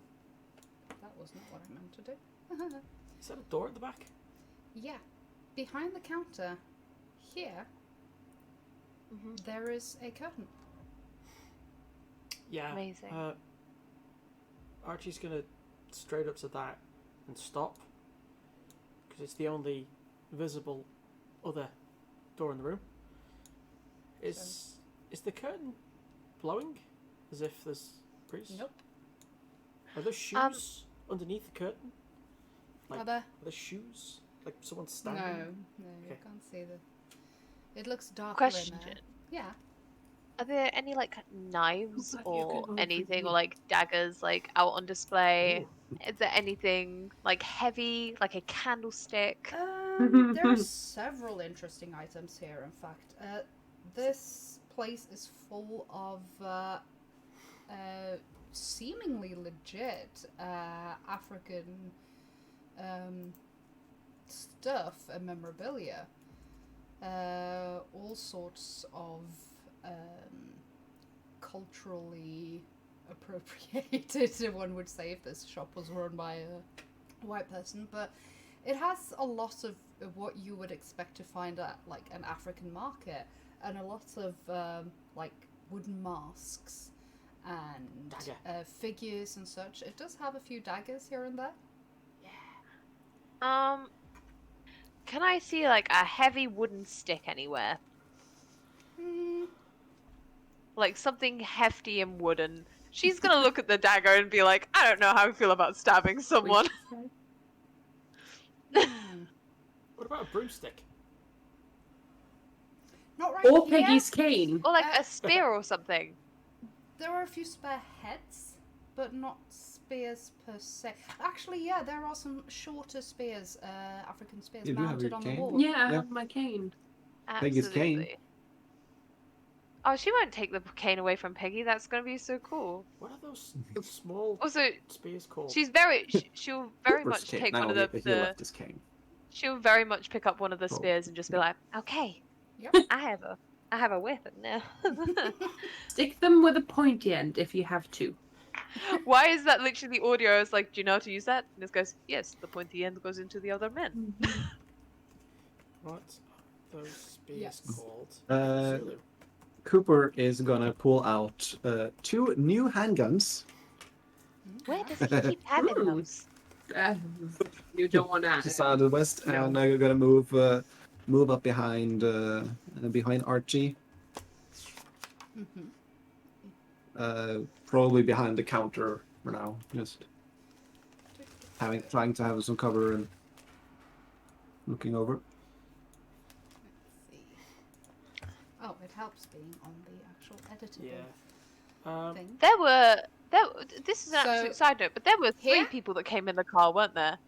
Speaker 1: that was not what I meant to do.
Speaker 4: Is that a door at the back?
Speaker 1: Yeah. Behind the counter, here,
Speaker 2: Mhm.
Speaker 1: there is a curtain.
Speaker 4: Yeah.
Speaker 2: Amazing.
Speaker 4: Archie's gonna straight up to that and stop. Because it's the only visible other door in the room. Is the curtain blowing? As if there's breeze?
Speaker 1: Nope.
Speaker 4: Are there shoes underneath the curtain? Like,
Speaker 1: Are there?
Speaker 4: Are there shoes? Like someone's
Speaker 1: No,
Speaker 4: standing?
Speaker 1: you
Speaker 4: Okay.
Speaker 1: can't see the... It looks darker
Speaker 2: Question.
Speaker 1: in there. Yeah.
Speaker 2: Are there any like knives
Speaker 3: But you
Speaker 2: or
Speaker 3: can
Speaker 2: anything,
Speaker 3: overdo-
Speaker 2: or like daggers like out on display?
Speaker 4: Ooh.
Speaker 2: Is there anything like heavy, like a candlestick?
Speaker 1: There are several interesting items here, in fact. This place is full of seemingly legit African stuff and memorabilia. All sorts of culturally appropriated, one would say, if this shop was run by a white person, but it has a lot of what you would expect to find at like an African market, and a lot of like wooden masks and
Speaker 4: Dagger.
Speaker 1: figures and such. It does have a few daggers here and there.
Speaker 2: Can I see like a heavy wooden stick anywhere? like something hefty and wooden. She's gonna look at the dagger and be like, I don't know how I feel about stabbing someone.
Speaker 1: Hmm.
Speaker 4: What about a broomstick?
Speaker 1: Not right
Speaker 3: Or
Speaker 1: here.
Speaker 3: Peggy's cane.
Speaker 2: Or like
Speaker 1: Uh,
Speaker 2: a spear or something.
Speaker 1: There are a few spare heads, but not spears per se. Actually, yeah, there are some shorter spears, African spears,
Speaker 5: You do have
Speaker 1: mounted
Speaker 5: your
Speaker 1: on the
Speaker 5: cane?
Speaker 1: wall.
Speaker 3: Yeah, I
Speaker 5: Yeah.
Speaker 3: have my cane.
Speaker 5: Peggy's cane.
Speaker 2: Absolutely. Oh, she won't take the cane away from Peggy. That's gonna be so cool.
Speaker 4: What are those small
Speaker 2: Also,
Speaker 4: spears called?
Speaker 2: she'll very
Speaker 5: Cooper's
Speaker 2: much
Speaker 5: cane.
Speaker 2: take
Speaker 5: Now
Speaker 2: one of
Speaker 5: he left his cane.
Speaker 2: she'll very much pick up one of the
Speaker 5: Oh,
Speaker 2: spears and just be
Speaker 5: yeah.
Speaker 2: like, okay,
Speaker 1: Yep.
Speaker 2: I have a weapon now.
Speaker 3: Stick them with a pointy end if you have to.
Speaker 2: Why is that literally the audio? It's like, do you know how to use that? And this goes, yes, the pointy end goes into the other men.
Speaker 4: What are those spears
Speaker 1: Yes.
Speaker 4: called?
Speaker 5: Uh,
Speaker 4: Zulu.
Speaker 5: Cooper is gonna pull out 2 new handguns.
Speaker 2: Where does he keep having
Speaker 3: Ooh.
Speaker 2: those?
Speaker 3: You don't want
Speaker 5: To the
Speaker 3: to.
Speaker 5: side of the west,
Speaker 3: No.
Speaker 5: and I'm gonna move up behind Archie. Probably behind the counter for now. Just trying to have some cover and looking over.
Speaker 1: Let's see. Oh, it helps being on the actual editable
Speaker 4: Yeah.
Speaker 1: thing.
Speaker 2: This is an
Speaker 1: So,
Speaker 2: absolute side note, but there were 3
Speaker 1: here?
Speaker 2: people that came in the car, weren't there?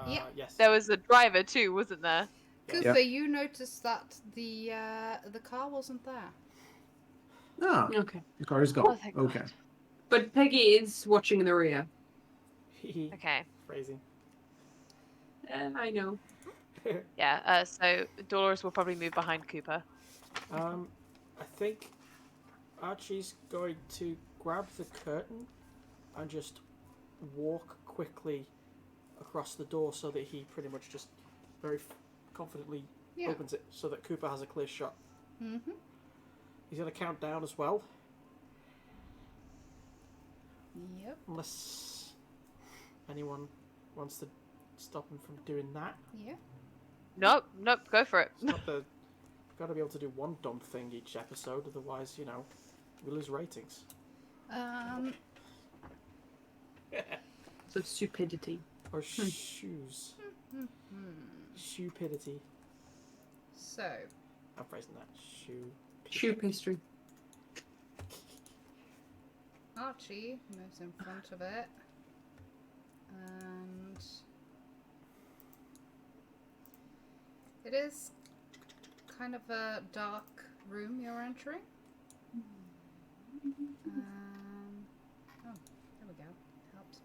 Speaker 1: Yeah.
Speaker 4: Yes.
Speaker 2: There was a driver too, wasn't there?
Speaker 1: Cooper, you noticed that the car wasn't there.
Speaker 5: Ah,
Speaker 3: Okay.
Speaker 5: the car is
Speaker 2: Oh,
Speaker 5: gone.
Speaker 2: thank
Speaker 5: Okay.
Speaker 2: God.
Speaker 3: But Peggy is watching in the rear.
Speaker 2: Okay.
Speaker 4: Phrasing.
Speaker 3: I know.
Speaker 2: Yeah, so Dolores will probably move behind Cooper.
Speaker 4: I think Archie's going to grab the curtain and just walk quickly across the door so that he pretty much just very confidently
Speaker 1: Yeah.
Speaker 4: opens it so that Cooper has a clear shot.
Speaker 1: Mm-hmm.
Speaker 4: He's going to count down as well,
Speaker 1: Yep.
Speaker 4: unless anyone wants to stop him from doing that.
Speaker 1: Yep.
Speaker 2: Nope, go for it.
Speaker 4: It's not the... Got to be able to do one dumb thing each episode, otherwise, you know, we lose ratings.
Speaker 3: So stupidity.
Speaker 4: Or shoes. Stupidity.
Speaker 1: So,
Speaker 4: I'm phrasing that.
Speaker 3: Shoe pastry.
Speaker 1: Archie moves in front of it, and it is kind of a dark room you're entering. Oh, there we go. Helps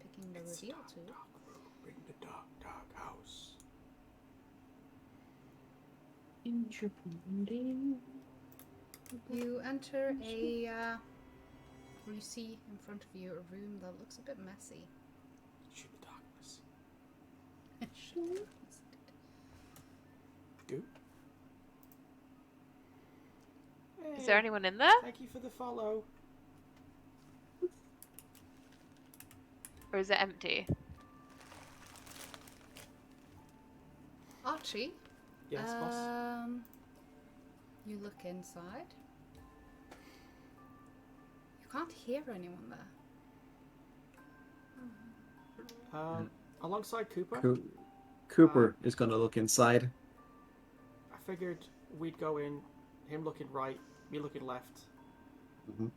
Speaker 1: picking the reveal tool.
Speaker 4: Dark room. Bring the dark, dark house.
Speaker 1: You enter a. You see in front of you a room that looks a bit messy.
Speaker 4: Shoot the darkness. Go.
Speaker 2: Is there anyone in there?
Speaker 4: Thank you for the follow.
Speaker 2: Or is it empty?
Speaker 1: Archie,
Speaker 4: Yes, boss.
Speaker 1: you look inside. You can't hear anyone there.
Speaker 4: Alongside Cooper,
Speaker 5: Cooper is gonna look inside.
Speaker 4: I figured we'd go in, him looking right, me looking left.
Speaker 5: Mm-hmm.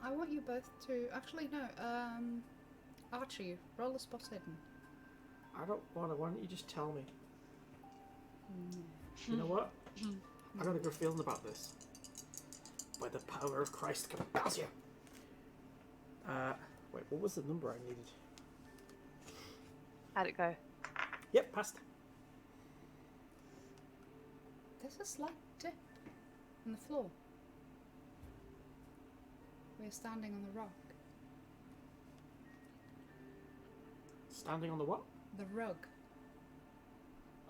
Speaker 1: I want you both to actually no. Archie, roll a spot hidden.
Speaker 4: I don't want to. Why don't you just tell me? You know what? I got a good feeling about this. By the power of Christ compels you. Wait, what was the number I needed?
Speaker 2: How'd it go?
Speaker 4: Yep, passed.
Speaker 1: There's a slight dip in the floor. We're standing on the rock.
Speaker 4: Standing on the what?
Speaker 1: The rug.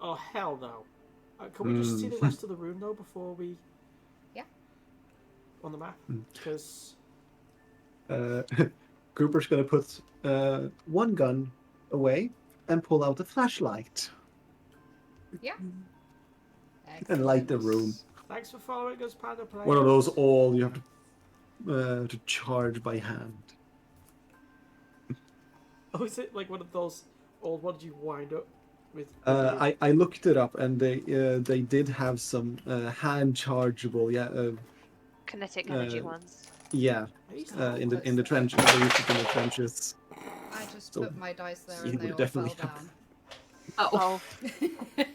Speaker 4: Oh, hell no. Can we just see the rest of the room, though, before we...
Speaker 1: Yeah.
Speaker 4: On the map? Because...
Speaker 5: Cooper's gonna put one gun away and pull out a flashlight
Speaker 1: Yeah.
Speaker 5: and light the room.
Speaker 4: Thanks for following us, Panda Play.
Speaker 5: One of those all you have to charge by hand.
Speaker 4: Oh, is it like one of those old ones you wind up with?
Speaker 5: I looked it up, and they did have some hand chargeable,
Speaker 2: Kinetic energy
Speaker 5: Uh,
Speaker 2: ones.
Speaker 5: yeah,
Speaker 4: I used to have
Speaker 5: in the
Speaker 4: this.
Speaker 5: trenches. They used it in the trenches.
Speaker 1: I just
Speaker 5: So
Speaker 1: put my dice there
Speaker 5: you
Speaker 1: and they
Speaker 5: would
Speaker 1: all
Speaker 5: definitely
Speaker 1: fell
Speaker 5: have
Speaker 1: down.
Speaker 3: Oh,
Speaker 2: Oh,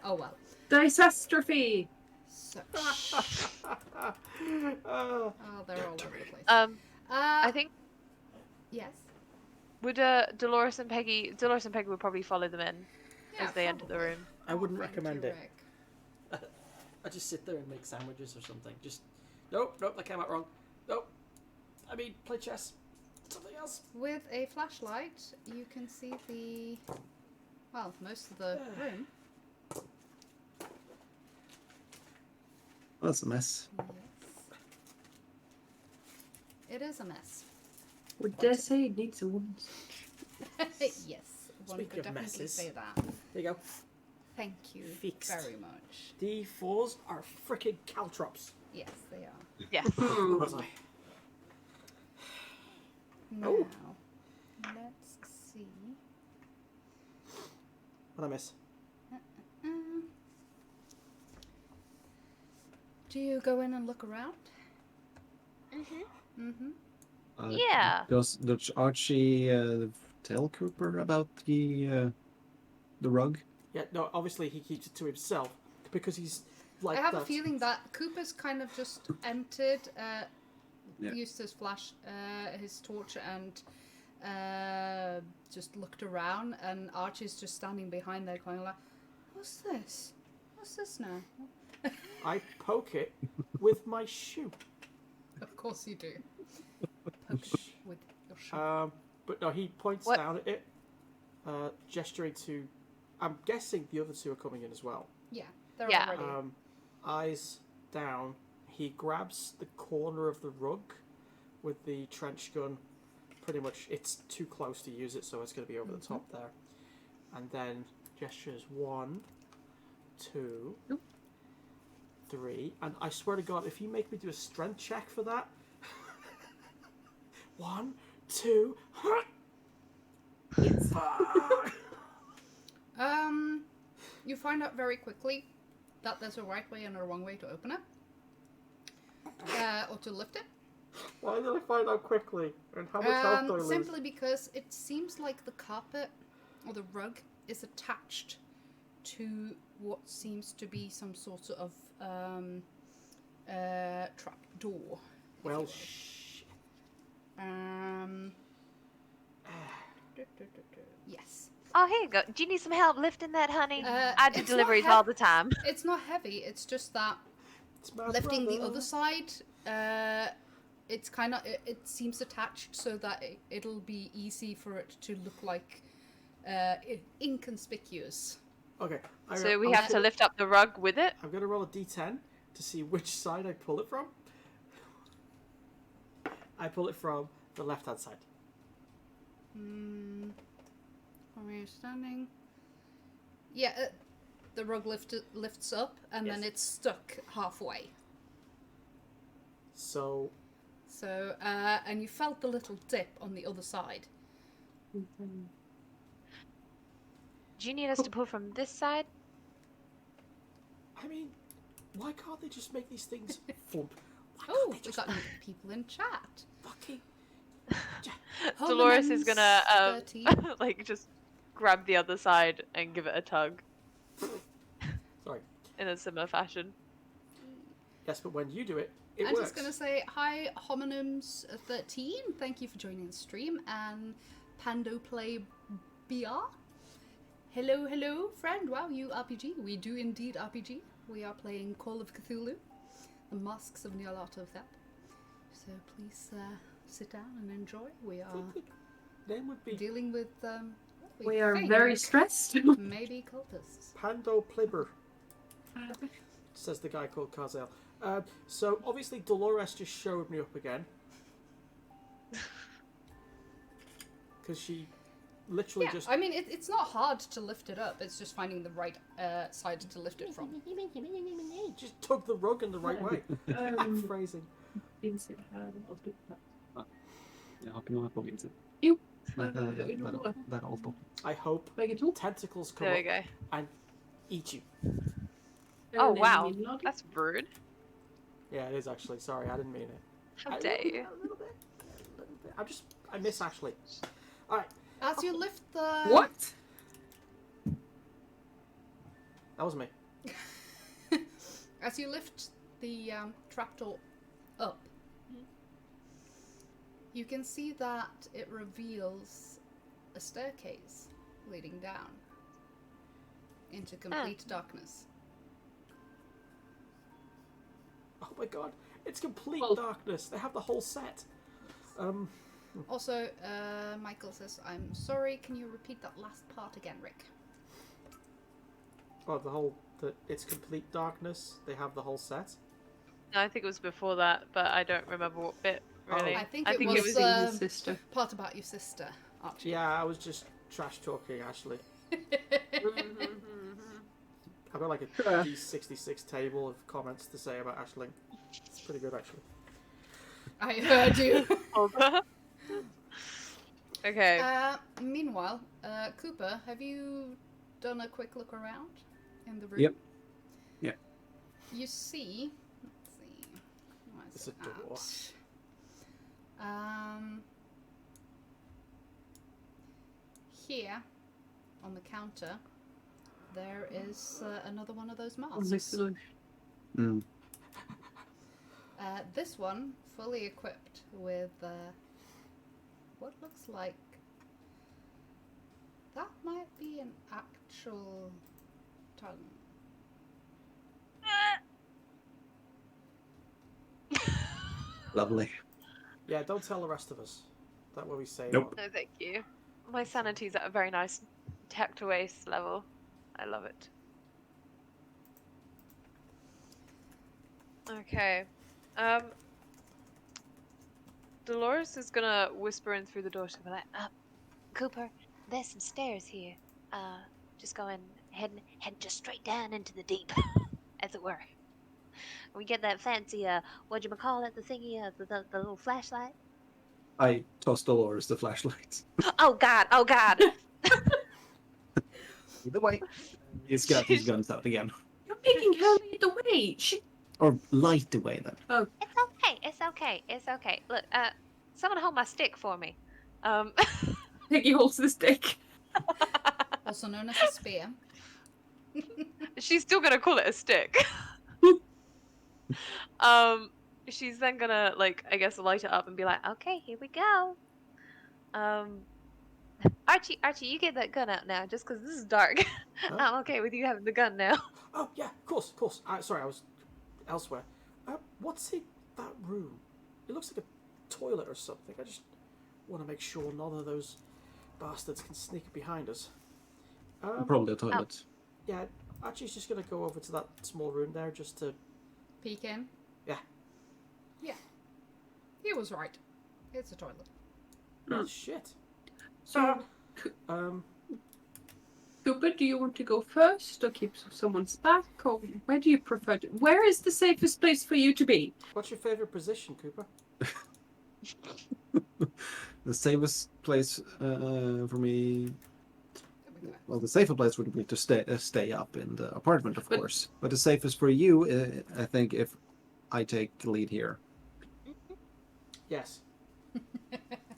Speaker 1: Oh well.
Speaker 3: disastrophe.
Speaker 1: So,
Speaker 4: Oh,
Speaker 1: oh, they're all over the place.
Speaker 2: I think
Speaker 1: Yes.
Speaker 2: would Dolores and Peggy would probably follow them in
Speaker 1: Yeah,
Speaker 2: as they enter the
Speaker 1: probably.
Speaker 2: room.
Speaker 4: I wouldn't
Speaker 1: Friend
Speaker 4: recommend
Speaker 1: to
Speaker 4: it.
Speaker 1: Rick.
Speaker 4: I just sit there and make sandwiches or something. Just nope, that came out wrong. Nope. I mean, play chess. Something else.
Speaker 1: With a flashlight, you can see most of the room.
Speaker 5: That's a mess.
Speaker 1: Yes. It is a mess.
Speaker 3: Would dare say it needs a woman.
Speaker 1: Yes, one
Speaker 4: Speaking
Speaker 1: could
Speaker 4: of
Speaker 1: definitely
Speaker 4: messes.
Speaker 1: say that.
Speaker 4: There you go.
Speaker 1: Thank you
Speaker 4: Fixed.
Speaker 1: very much.
Speaker 4: D4s are freaking caltrops.
Speaker 1: Yes, they are.
Speaker 2: Yes.
Speaker 4: Where was I?
Speaker 1: Now,
Speaker 4: Oh.
Speaker 1: let's see.
Speaker 4: What did I miss?
Speaker 1: Do you go in and look around?
Speaker 2: Mhm.
Speaker 1: Mm-hmm.
Speaker 2: Yeah.
Speaker 5: Does Archie tell Cooper about the rug?
Speaker 4: Yeah, no, obviously he keeps it to himself because he's like
Speaker 1: I have
Speaker 4: that.
Speaker 1: a feeling that Cooper's kind of just entered,
Speaker 5: Yeah.
Speaker 1: used his flash, his torch, and just looked around. And Archie's just standing behind there, kind of like, "What's this? What's this now?"
Speaker 4: I poke it with my shoe.
Speaker 1: Of course you do. Poke with your shoe.
Speaker 4: But no, he points
Speaker 2: What?
Speaker 4: down at it, gesturing to. I'm guessing the other two are coming in as well.
Speaker 1: Yeah, they're
Speaker 2: Yeah.
Speaker 1: already.
Speaker 4: Eyes down, he grabs the corner of the rug with the trench gun. Pretty much, it's too close to use it, so it's going to be over the top there. And then gestures 1, 2, 3. And I swear to God, if you make me do a strength check for that. 1, 2.
Speaker 1: You find out very quickly that there's a right way and a wrong way to open it, or to lift it.
Speaker 4: Why did I find out quickly? And how much health do I lose?
Speaker 1: Simply because it seems like the carpet or the rug is attached to what seems to be some sort of trap door.
Speaker 4: Well,
Speaker 1: Yes.
Speaker 2: Oh, here you go. Do you need some help lifting that, honey? I do
Speaker 1: It's not
Speaker 2: deliveries
Speaker 1: heavy.
Speaker 2: all the time.
Speaker 1: It's not heavy. It's just that
Speaker 4: it's my
Speaker 1: lifting the
Speaker 4: brother.
Speaker 1: other side. It's kind of it seems attached so that it'll be easy for it to look like inconspicuous.
Speaker 4: Okay.
Speaker 2: So we have to lift up the rug with it.
Speaker 4: I'm going to roll a d10 to see which side I pull it from. I pull it from the left-hand side.
Speaker 1: From where you're standing. Yeah, the rug lifts up and then
Speaker 4: Yes.
Speaker 1: it's stuck halfway.
Speaker 4: So,
Speaker 1: So, and you felt the little dip on the other side.
Speaker 2: Do you need us to pull from this side?
Speaker 4: I mean, why can't they just make these things flump? Why can't
Speaker 1: Oh,
Speaker 4: they
Speaker 1: we
Speaker 4: just
Speaker 1: got new people in chat.
Speaker 4: fucking...
Speaker 2: Dolores is gonna
Speaker 1: Homonyms 13.
Speaker 2: like just grab the other side and give it a tug
Speaker 4: Sorry.
Speaker 2: in a similar fashion.
Speaker 4: Yes, but when you do it, it
Speaker 1: I'm
Speaker 4: works.
Speaker 1: just gonna say hi, Homonyms 13. Thank you for joining the stream, and Pando Play BR. Hello, friend. Wow, you RPG. We do indeed RPG. We are playing Call of Cthulhu, the Masks of Nyarlathotep. So please sit down and enjoy. We are
Speaker 4: Name would be
Speaker 1: dealing with.
Speaker 3: We are
Speaker 1: think
Speaker 3: very stressed.
Speaker 1: maybe cultists.
Speaker 4: Pando Plibber, says the guy called Carzel. So obviously Dolores just showed me up again. Because she literally
Speaker 1: Yeah,
Speaker 4: just
Speaker 1: I mean, it's not hard to lift it up. It's just finding the right side to lift it from.
Speaker 4: just tug the rug in the right way. Phrasing.
Speaker 3: Vincent här och titta.
Speaker 5: Jag har kunnat på Vincent.
Speaker 3: Jo.
Speaker 5: Där allt.
Speaker 4: I hope
Speaker 3: Bägge två.
Speaker 4: tentacles come
Speaker 2: There we
Speaker 4: up
Speaker 2: go.
Speaker 4: and eat you.
Speaker 2: Oh wow, that's rude.
Speaker 4: Yeah, it is actually. Sorry, I didn't mean it.
Speaker 2: How dare you?
Speaker 4: A little bit. I miss Ashley. All right,
Speaker 1: As you lift the...
Speaker 3: What?
Speaker 4: that was me.
Speaker 1: As you lift the trapdoor up, you can see that it reveals a staircase leading down into complete darkness.
Speaker 4: Oh my god, it's complete
Speaker 3: Well-
Speaker 4: darkness. They have the whole set.
Speaker 1: Also, Michael says, I'm sorry, can you repeat that last part again, Rick?
Speaker 4: It's complete darkness. They have the whole set.
Speaker 2: No, I think it was before that, but I don't remember what bit really.
Speaker 1: I think
Speaker 2: I
Speaker 1: it
Speaker 2: think
Speaker 1: was,
Speaker 2: it was
Speaker 3: His sister.
Speaker 1: part about your sister, Archie.
Speaker 4: Yeah, I was just trash talking Ashley. I've got like a D66 table of comments to say about Ashley. It's pretty good actually.
Speaker 1: I heard you.
Speaker 2: Okay.
Speaker 1: Meanwhile, Cooper, have you done a quick look around in the room?
Speaker 5: Yep. Yeah.
Speaker 1: You see, let's see, why is
Speaker 4: It's
Speaker 1: it
Speaker 4: a door.
Speaker 1: at? Here, on the counter, there is another one of those masks.
Speaker 5: Mm.
Speaker 1: This one fully equipped with what looks like that might be an actual tongue.
Speaker 5: Lovely.
Speaker 4: Yeah, don't tell the rest of us. That what we say.
Speaker 5: Nope.
Speaker 2: No, thank you. My sanity's at a very nice tech to waste level. I love it. Okay. Dolores is gonna whisper in through the door. She's gonna be like, Cooper, there's some stairs here. Just going head just straight down into the deep, as it were. We get that fancy whatchamacallit, the thingy, the little flashlight.
Speaker 5: I tossed Dolores the flashlight.
Speaker 2: Oh god, oh god.
Speaker 5: Either way, he's got his guns out again.
Speaker 3: You're making her lead the way. She...
Speaker 5: Or light the way then.
Speaker 2: It's okay. Look, someone hold my stick for me.
Speaker 3: Peggy holds the stick.
Speaker 1: Also known as a spear.
Speaker 2: She's still gonna call it a stick. She's then gonna, like, I guess light it up and be like, okay, here we go. Archie, you get that gun out now, just because this is dark.
Speaker 4: Huh?
Speaker 2: I'm okay with you having the gun now.
Speaker 4: Oh yeah, of course. Sorry, I was elsewhere. What's in that room? It looks like a toilet or something. I just want to make sure none of those bastards can sneak behind us.
Speaker 5: Probably a toilet.
Speaker 4: Yeah, Archie's just gonna go over to that small room there just to.
Speaker 1: Peek in.
Speaker 4: Yeah.
Speaker 1: Yeah. He was right. It's a toilet.
Speaker 4: Oh shit.
Speaker 3: So, Cooper, do you want to go first or keep someone's back? Or where do you prefer to... Where is the safest place for you to be?
Speaker 4: What's your favorite position, Cooper?
Speaker 5: The safest place for me.
Speaker 1: There we go.
Speaker 5: Well, the safer place would be to stay up in the apartment, of
Speaker 3: But-
Speaker 5: course. But the safest for you, I think, if I take the lead here.
Speaker 4: Yes.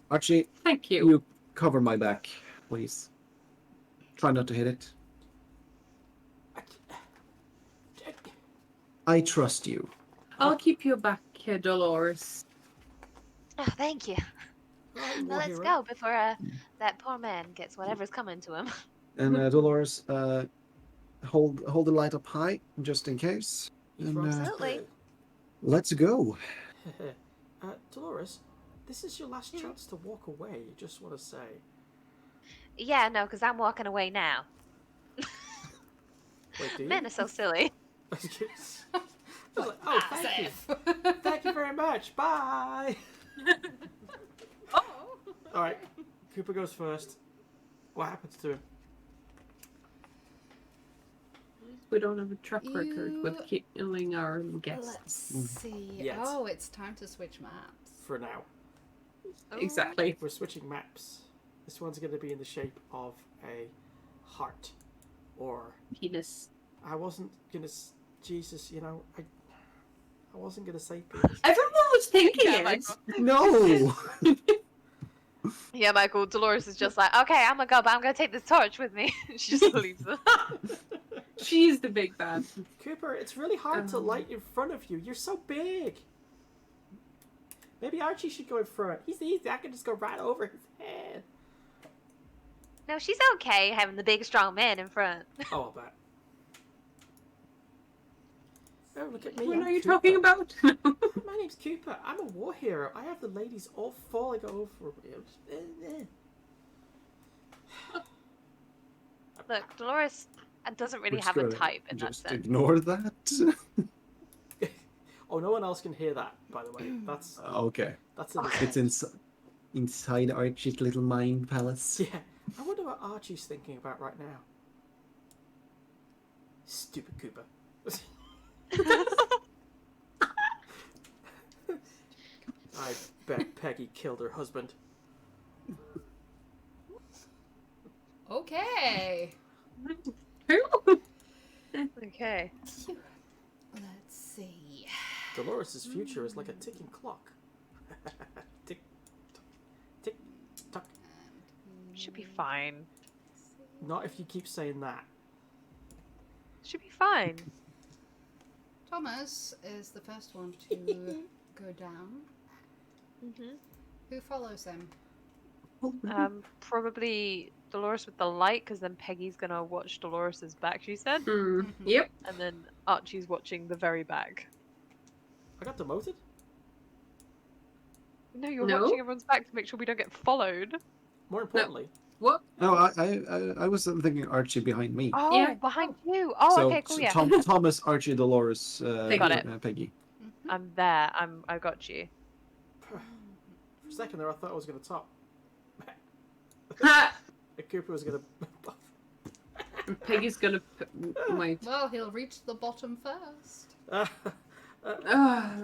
Speaker 5: Archie,
Speaker 3: Thank you.
Speaker 5: you cover my back, please. Try not to hit it. I trust you.
Speaker 3: I'll keep your back here, Dolores.
Speaker 2: Oh, thank you.
Speaker 4: Right,
Speaker 2: Well, let's
Speaker 4: hero.
Speaker 2: go before that poor man gets whatever's coming to him.
Speaker 5: And Dolores, hold the light up high, just in case.
Speaker 4: He
Speaker 5: And,
Speaker 4: throws
Speaker 2: Absolutely.
Speaker 5: Let's go.
Speaker 4: Dolores, this is your last chance to walk away. You just want to say.
Speaker 2: Yeah, no, because I'm walking away now.
Speaker 4: Wait, do you?
Speaker 2: Men are so silly.
Speaker 4: I was like, oh, thank you. Thank you very much. Bye.
Speaker 3: Oh!
Speaker 4: All right, Cooper goes first. What happens to him?
Speaker 3: We don't have a track record with
Speaker 1: You-
Speaker 3: killing our guests.
Speaker 1: Let's see.
Speaker 4: Yet.
Speaker 1: Oh, it's time to switch maps.
Speaker 4: For now.
Speaker 3: Exactly.
Speaker 4: We're switching maps. This one's going to be in the shape of a heart. Or...
Speaker 3: Penis.
Speaker 4: I wasn't going to... Jesus, you know, I wasn't going to say penis.
Speaker 3: Everyone was thinking
Speaker 2: Yeah,
Speaker 3: it.
Speaker 2: Michael.
Speaker 5: No.
Speaker 2: Yeah, Michael. Dolores is just like, okay, I'm gonna go, but I'm gonna take this torch with me. She just leaves it.
Speaker 3: She's the big bad.
Speaker 4: Cooper, it's really hard to light in front of you. You're so big. Maybe Archie should go in front. He's easy. I can just go right over his head.
Speaker 2: No, she's okay having the big, strong man in front.
Speaker 4: Oh, I bet. Oh, look at me.
Speaker 3: What
Speaker 4: I'm
Speaker 3: are you
Speaker 4: Cooper.
Speaker 3: talking about?
Speaker 4: My name's Cooper. I'm a war hero. I have the ladies all falling over me.
Speaker 2: Look, Dolores doesn't really
Speaker 5: We're
Speaker 2: have a
Speaker 5: gonna
Speaker 2: type in that
Speaker 5: just
Speaker 2: sense.
Speaker 5: ignore that.
Speaker 4: Oh, no one else can hear that, by the way. That's
Speaker 5: Okay.
Speaker 4: that's an
Speaker 5: It's inside Archie's little mind palace.
Speaker 4: Yeah. I wonder what Archie's thinking about right now. Stupid Cooper. I bet Peggy killed her husband.
Speaker 1: Okay.
Speaker 2: Okay.
Speaker 1: Let's see.
Speaker 4: Dolores' future is like a ticking clock. Tick, tick, tock.
Speaker 2: Should be fine.
Speaker 4: Not if you keep saying that.
Speaker 2: Should be fine.
Speaker 1: Thomas is the first one to go down.
Speaker 2: Mm-hmm.
Speaker 1: Who follows him?
Speaker 2: Probably Dolores with the light, because then Peggy's gonna watch Dolores's back. She said,
Speaker 3: Yep.
Speaker 2: and then Archie's watching the very back.
Speaker 4: I got demoted?
Speaker 2: No, you're
Speaker 3: No.
Speaker 2: watching everyone's back to make sure we don't get followed.
Speaker 4: More importantly,
Speaker 3: What?
Speaker 5: No, I was thinking Archie behind me.
Speaker 2: Oh,
Speaker 3: Yeah.
Speaker 2: behind you. Oh,
Speaker 5: so,
Speaker 2: okay, cool. Yeah,
Speaker 5: Thomas, Archie, Dolores,
Speaker 2: Got it.
Speaker 5: Peggy.
Speaker 2: I'm there. I got you.
Speaker 4: for a second there I thought I was going to top.
Speaker 3: Ha!
Speaker 4: Cooper was going to...
Speaker 3: Peggy's gonna wait.
Speaker 1: Well, he'll reach the bottom first.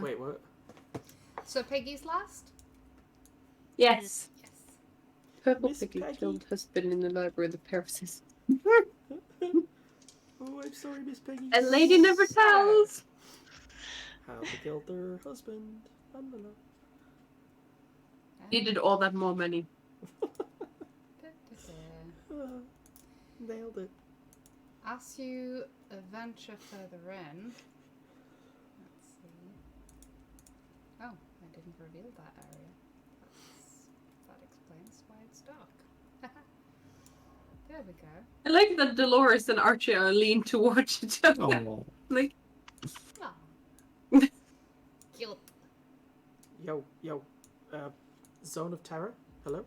Speaker 4: Wait, what?
Speaker 1: So Peggy's last?
Speaker 3: Yes.
Speaker 1: Yes.
Speaker 3: Purple
Speaker 4: Miss
Speaker 3: Piggy
Speaker 4: Peggy.
Speaker 3: killed husband in the library of the Paris.
Speaker 4: Oh, I'm sorry, Miss Peggy.
Speaker 3: A lady never tells.
Speaker 4: How they killed their husband. La, la, la.
Speaker 3: Needed all that more money.
Speaker 4: Nailed it.
Speaker 1: As you venture further in, let's see. Oh, I didn't reveal that area. That explains why it's dark. There we go.
Speaker 3: I like that Dolores and Archie are lean towards each other.
Speaker 5: Oh,
Speaker 3: Like,
Speaker 1: Oh. Cute.
Speaker 4: Yo. Zone of Terror? Hello?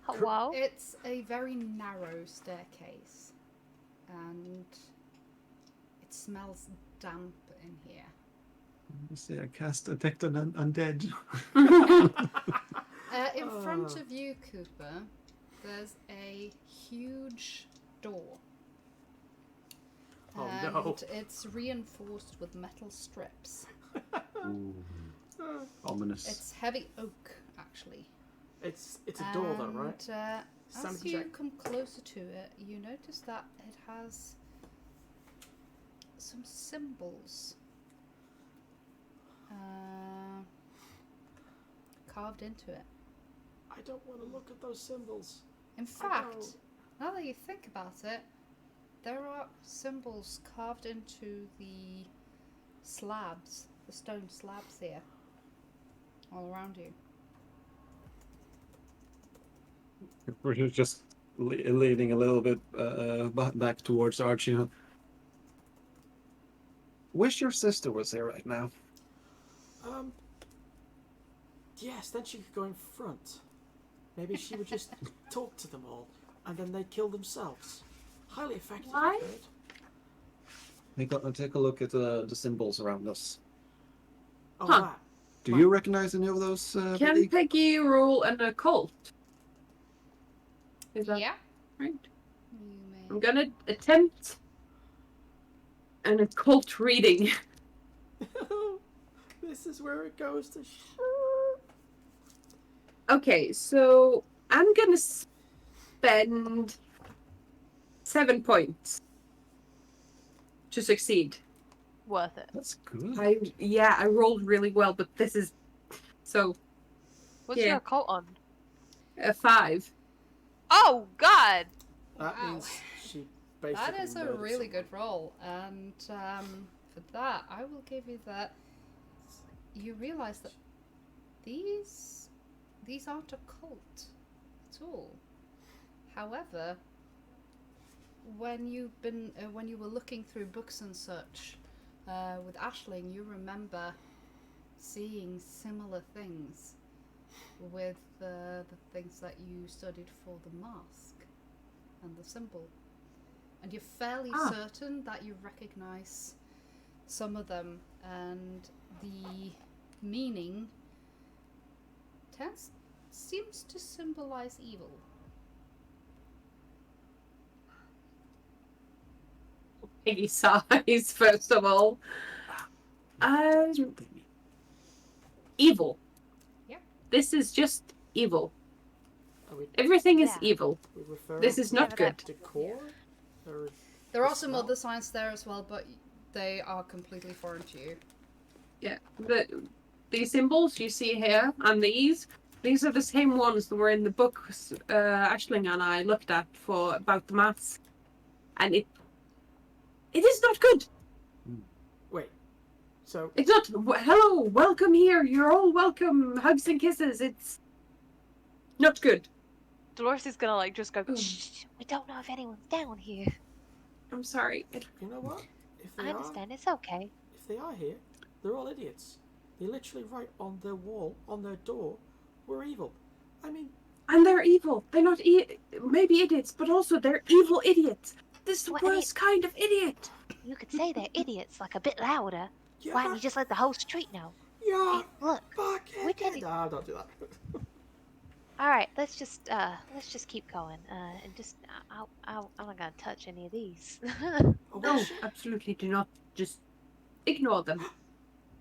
Speaker 2: Hello.
Speaker 1: It's a very narrow staircase, and it smells damp in here.
Speaker 5: you see, I cast Detect an Undead.
Speaker 1: In front of you, Cooper, there's a huge door.
Speaker 4: Oh,
Speaker 1: and
Speaker 4: no.
Speaker 1: it's reinforced with metal strips.
Speaker 5: Ooh, ominous.
Speaker 1: It's heavy oak, actually.
Speaker 4: It's a door though, right?
Speaker 1: And,
Speaker 4: Sound
Speaker 1: as you
Speaker 4: check.
Speaker 1: come closer to it, you notice that it has some symbols carved into it.
Speaker 4: I don't want to look at those symbols.
Speaker 1: In
Speaker 4: I
Speaker 1: fact,
Speaker 4: don't.
Speaker 1: now that you think about it, there are symbols carved into the slabs, the stone slabs here, all around you.
Speaker 5: We're just leaning a little bit back towards Archie. Wish your sister was here right now.
Speaker 4: Yes, then she could go in front. Maybe she would just talk to them all, and then they'd kill themselves. Highly effective.
Speaker 3: Why?
Speaker 4: I've heard.
Speaker 5: Take a look at the symbols around us.
Speaker 4: Oh,
Speaker 3: Huh.
Speaker 4: that.
Speaker 5: Do you recognize any of those?
Speaker 3: can
Speaker 5: Peggy?
Speaker 3: Peggy roll an occult? Is that
Speaker 1: Yeah.
Speaker 3: right?
Speaker 1: You may.
Speaker 3: I'm gonna attempt an occult reading.
Speaker 4: This is where it goes to shit.
Speaker 3: Okay, so I'm gonna spend 7 points to succeed.
Speaker 2: Worth it.
Speaker 5: That's good.
Speaker 3: I rolled really well, but this is so
Speaker 2: What's
Speaker 3: Yeah.
Speaker 2: your occult on?
Speaker 3: a 5.
Speaker 2: Oh God!
Speaker 4: That
Speaker 1: Wow.
Speaker 4: means she basically
Speaker 1: That is a
Speaker 4: murdered
Speaker 1: really
Speaker 4: someone.
Speaker 1: good roll, and for that, I will give you that. You realize that these aren't a cult at all. However, when you were looking through books and such with Aisling, you remember seeing similar things with the things that you studied for the mask and the symbol. And you're fairly certain that you recognize some of them, and the meaning seems to symbolize evil.
Speaker 3: Piggy size, first of all. Evil.
Speaker 1: Yeah.
Speaker 3: This is just evil.
Speaker 4: Are we,
Speaker 3: Everything is
Speaker 2: Yeah.
Speaker 3: evil.
Speaker 4: we referring
Speaker 3: This is
Speaker 4: to
Speaker 3: not
Speaker 2: Yeah,
Speaker 3: good.
Speaker 4: decor? Or
Speaker 1: There
Speaker 4: the
Speaker 1: are some
Speaker 4: smell?
Speaker 1: other signs there as well, but they are completely foreign to you.
Speaker 3: Yeah. These symbols you see here and these are the same ones that were in the books Aisling and I looked at for about the maths. And it is not good.
Speaker 4: Wait. So
Speaker 3: It's not hello, welcome here, you're all welcome, hugs and kisses. It's not good.
Speaker 2: Dolores is gonna like just go. Shh, we don't know if anyone's down here.
Speaker 3: I'm sorry.
Speaker 4: you know what? If
Speaker 2: I
Speaker 4: they are
Speaker 2: understand. It's okay.
Speaker 4: if they are here, they're all idiots. They literally write on their wall, on their door, "We're evil." I mean,
Speaker 3: And they're evil. They're not maybe idiots, but also they're evil idiots. This is the
Speaker 2: Well, I mean-
Speaker 3: worst kind of idiot.
Speaker 2: You could say they're idiots, like a bit louder.
Speaker 4: yeah,
Speaker 2: Why don't you just let the whole street know?
Speaker 4: yeah,
Speaker 2: Hey, look.
Speaker 4: fucking.
Speaker 2: we're getting-
Speaker 4: Nah, don't do that.
Speaker 2: All right, let's just keep going. And just I'm not gonna touch any of these.
Speaker 4: Oh,
Speaker 3: No,
Speaker 4: shit.
Speaker 3: absolutely do not. Just ignore them.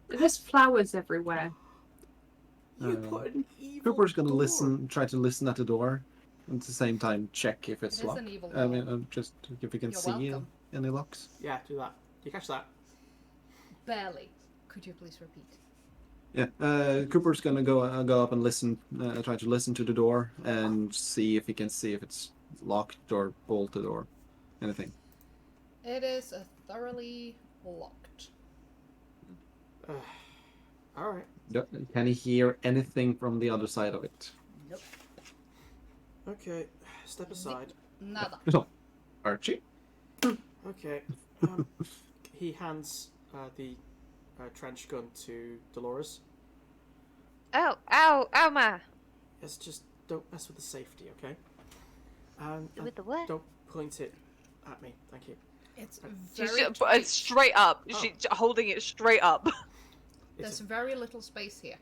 Speaker 3: There's flowers everywhere.
Speaker 4: You put an evil
Speaker 5: Cooper's gonna
Speaker 4: door.
Speaker 5: try to listen at the door, and at the same time check if it's
Speaker 1: It is
Speaker 5: locked.
Speaker 1: an evil
Speaker 5: I
Speaker 1: door.
Speaker 5: mean, just if we can
Speaker 1: You're
Speaker 5: see
Speaker 1: welcome.
Speaker 5: any locks.
Speaker 4: Yeah, do that. You catch that?
Speaker 1: Barely. Could you please repeat?
Speaker 5: Yeah, Cooper's gonna go up and listen, try to listen to the door and see if he can see if it's locked or bolted or anything.
Speaker 1: It is thoroughly locked.
Speaker 4: All right.
Speaker 5: Can he hear anything from the other side of it?
Speaker 1: Nope.
Speaker 4: Okay. Step aside.
Speaker 1: Nada.
Speaker 5: So, Archie.
Speaker 4: Okay. He hands the trench gun to Dolores.
Speaker 2: ow, my!
Speaker 4: Yes, just don't mess with the safety, okay? And
Speaker 2: With the what?
Speaker 4: don't point it at me. Thank you.
Speaker 1: It's
Speaker 2: She's
Speaker 1: very tight.
Speaker 2: straight up.
Speaker 4: Oh.
Speaker 2: She's holding it straight up.
Speaker 1: There's
Speaker 4: It's
Speaker 1: very little space here.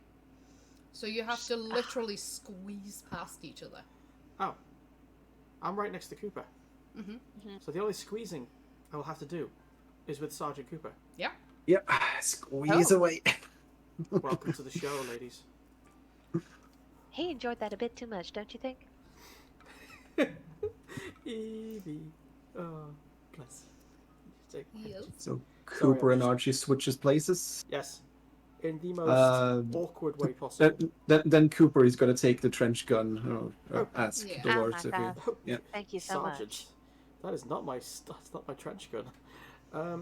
Speaker 1: So you have to literally squeeze past each other.
Speaker 4: oh, I'm right next to Cooper.
Speaker 1: Mm-hmm.
Speaker 4: So the only squeezing I will have to do is with Sergeant Cooper.
Speaker 1: Yeah.
Speaker 5: Yep. Squeeze
Speaker 2: Oh.
Speaker 5: away.
Speaker 4: Welcome to the show, ladies.
Speaker 2: He enjoyed that a bit too much, don't you think?
Speaker 4: Evie. Oh, bless.
Speaker 1: Yes.
Speaker 5: So Cooper
Speaker 4: Sorry,
Speaker 5: and Archie switches places.
Speaker 4: Yes. In the most awkward way possible.
Speaker 5: Then Cooper is gonna take the trench gun or ask
Speaker 1: Yeah.
Speaker 5: Dolores
Speaker 2: Oh
Speaker 5: if
Speaker 2: my
Speaker 5: he.
Speaker 2: God.
Speaker 5: Yeah.
Speaker 2: Thank you so
Speaker 4: Sergeant,
Speaker 2: much.
Speaker 4: that is not that's not my trench gun.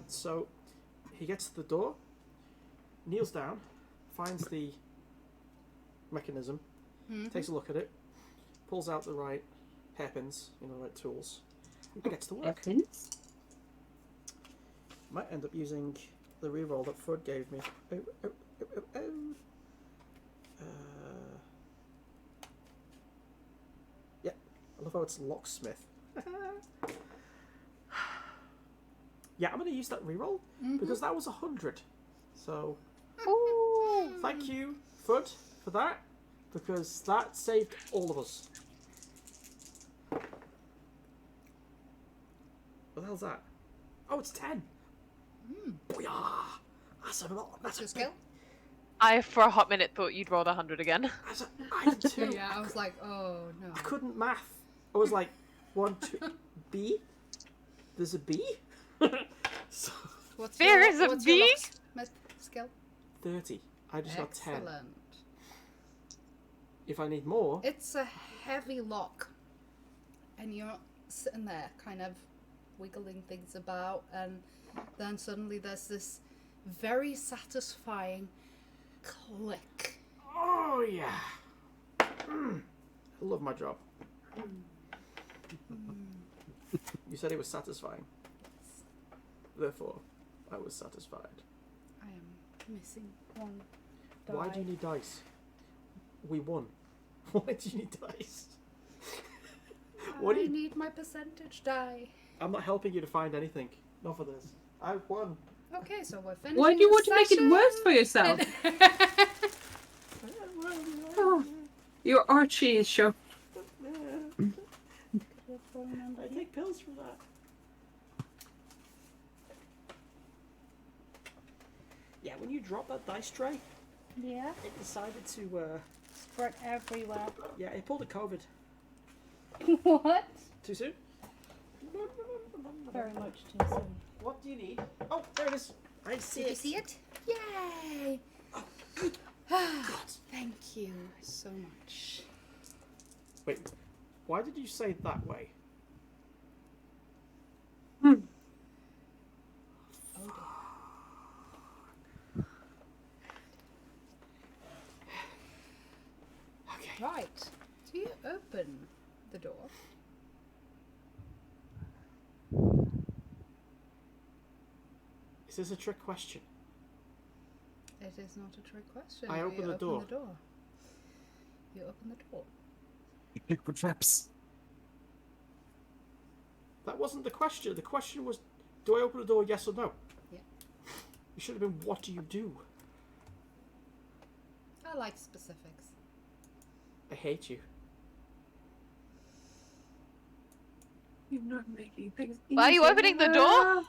Speaker 4: So he gets to the door, kneels down, finds the mechanism, takes a look at it, pulls out the right hairpins, the right tools, and gets to work.
Speaker 3: Weapons?
Speaker 4: Might end up using the reroll that Fud gave me. Yeah, I love how it's locksmith. Yeah, I'm going to use that reroll because that was 100. So,
Speaker 2: Ooh.
Speaker 4: thank you, Fud, for that because that saved all of us. What the hell's that? Oh, it's 10. Booyah! That's a lot.
Speaker 1: What's
Speaker 4: That's
Speaker 1: your
Speaker 4: a
Speaker 1: skill?
Speaker 2: I, for a hot minute, thought you'd rolled 100 again.
Speaker 4: I did too.
Speaker 1: Yeah, I was like, oh no.
Speaker 4: I couldn't math. I was like, 1, 2, B? There's a B? So,
Speaker 1: What's
Speaker 2: There
Speaker 1: your,
Speaker 2: is a
Speaker 1: what's your
Speaker 2: bee?
Speaker 1: locksmith skill?
Speaker 4: 30. I just got 10.
Speaker 1: Excellent.
Speaker 4: If I need more,
Speaker 1: It's a heavy lock, and you're sitting there, kind of wiggling things about, and then suddenly there's this very satisfying click.
Speaker 4: oh yeah. I love my job. You said it was satisfying. Therefore, I was satisfied.
Speaker 1: I am missing one die.
Speaker 4: Why do you need dice? We won. Why do you need dice? What do
Speaker 1: I
Speaker 4: you...
Speaker 1: need my percentage die.
Speaker 4: I'm not helping you to find anything. Not for this. I won.
Speaker 1: Okay, so we're finishing.
Speaker 3: Why do you want to make it
Speaker 1: session.
Speaker 3: worse for yourself? Oh, your Archie is show.
Speaker 4: I take pills for that. Yeah, when you drop that dice tray,
Speaker 1: Yeah,
Speaker 4: it decided to,
Speaker 1: spread everywhere.
Speaker 4: yeah, it pulled a COVID.
Speaker 1: What?
Speaker 4: Too soon?
Speaker 1: Very much too soon.
Speaker 4: What do you need? Oh, there it is. I see
Speaker 1: Did
Speaker 4: it.
Speaker 1: you see it? Yay!
Speaker 4: Oh, good God.
Speaker 1: Thank you so much.
Speaker 4: Wait, why did you say it that way?
Speaker 1: Oh
Speaker 4: Okay.
Speaker 1: dear. Right. Do you open the door?
Speaker 4: Is this a trick question?
Speaker 1: It is not a trick question.
Speaker 4: I
Speaker 1: You
Speaker 4: open the door.
Speaker 1: You open the door.
Speaker 5: Look for traps.
Speaker 4: That wasn't the question. The question was, do I open the door, yes or no?
Speaker 1: Yeah.
Speaker 4: It should have been, what do you do?
Speaker 1: I like specifics.
Speaker 4: I hate you.
Speaker 3: You're not making things.
Speaker 2: Why are you opening the door?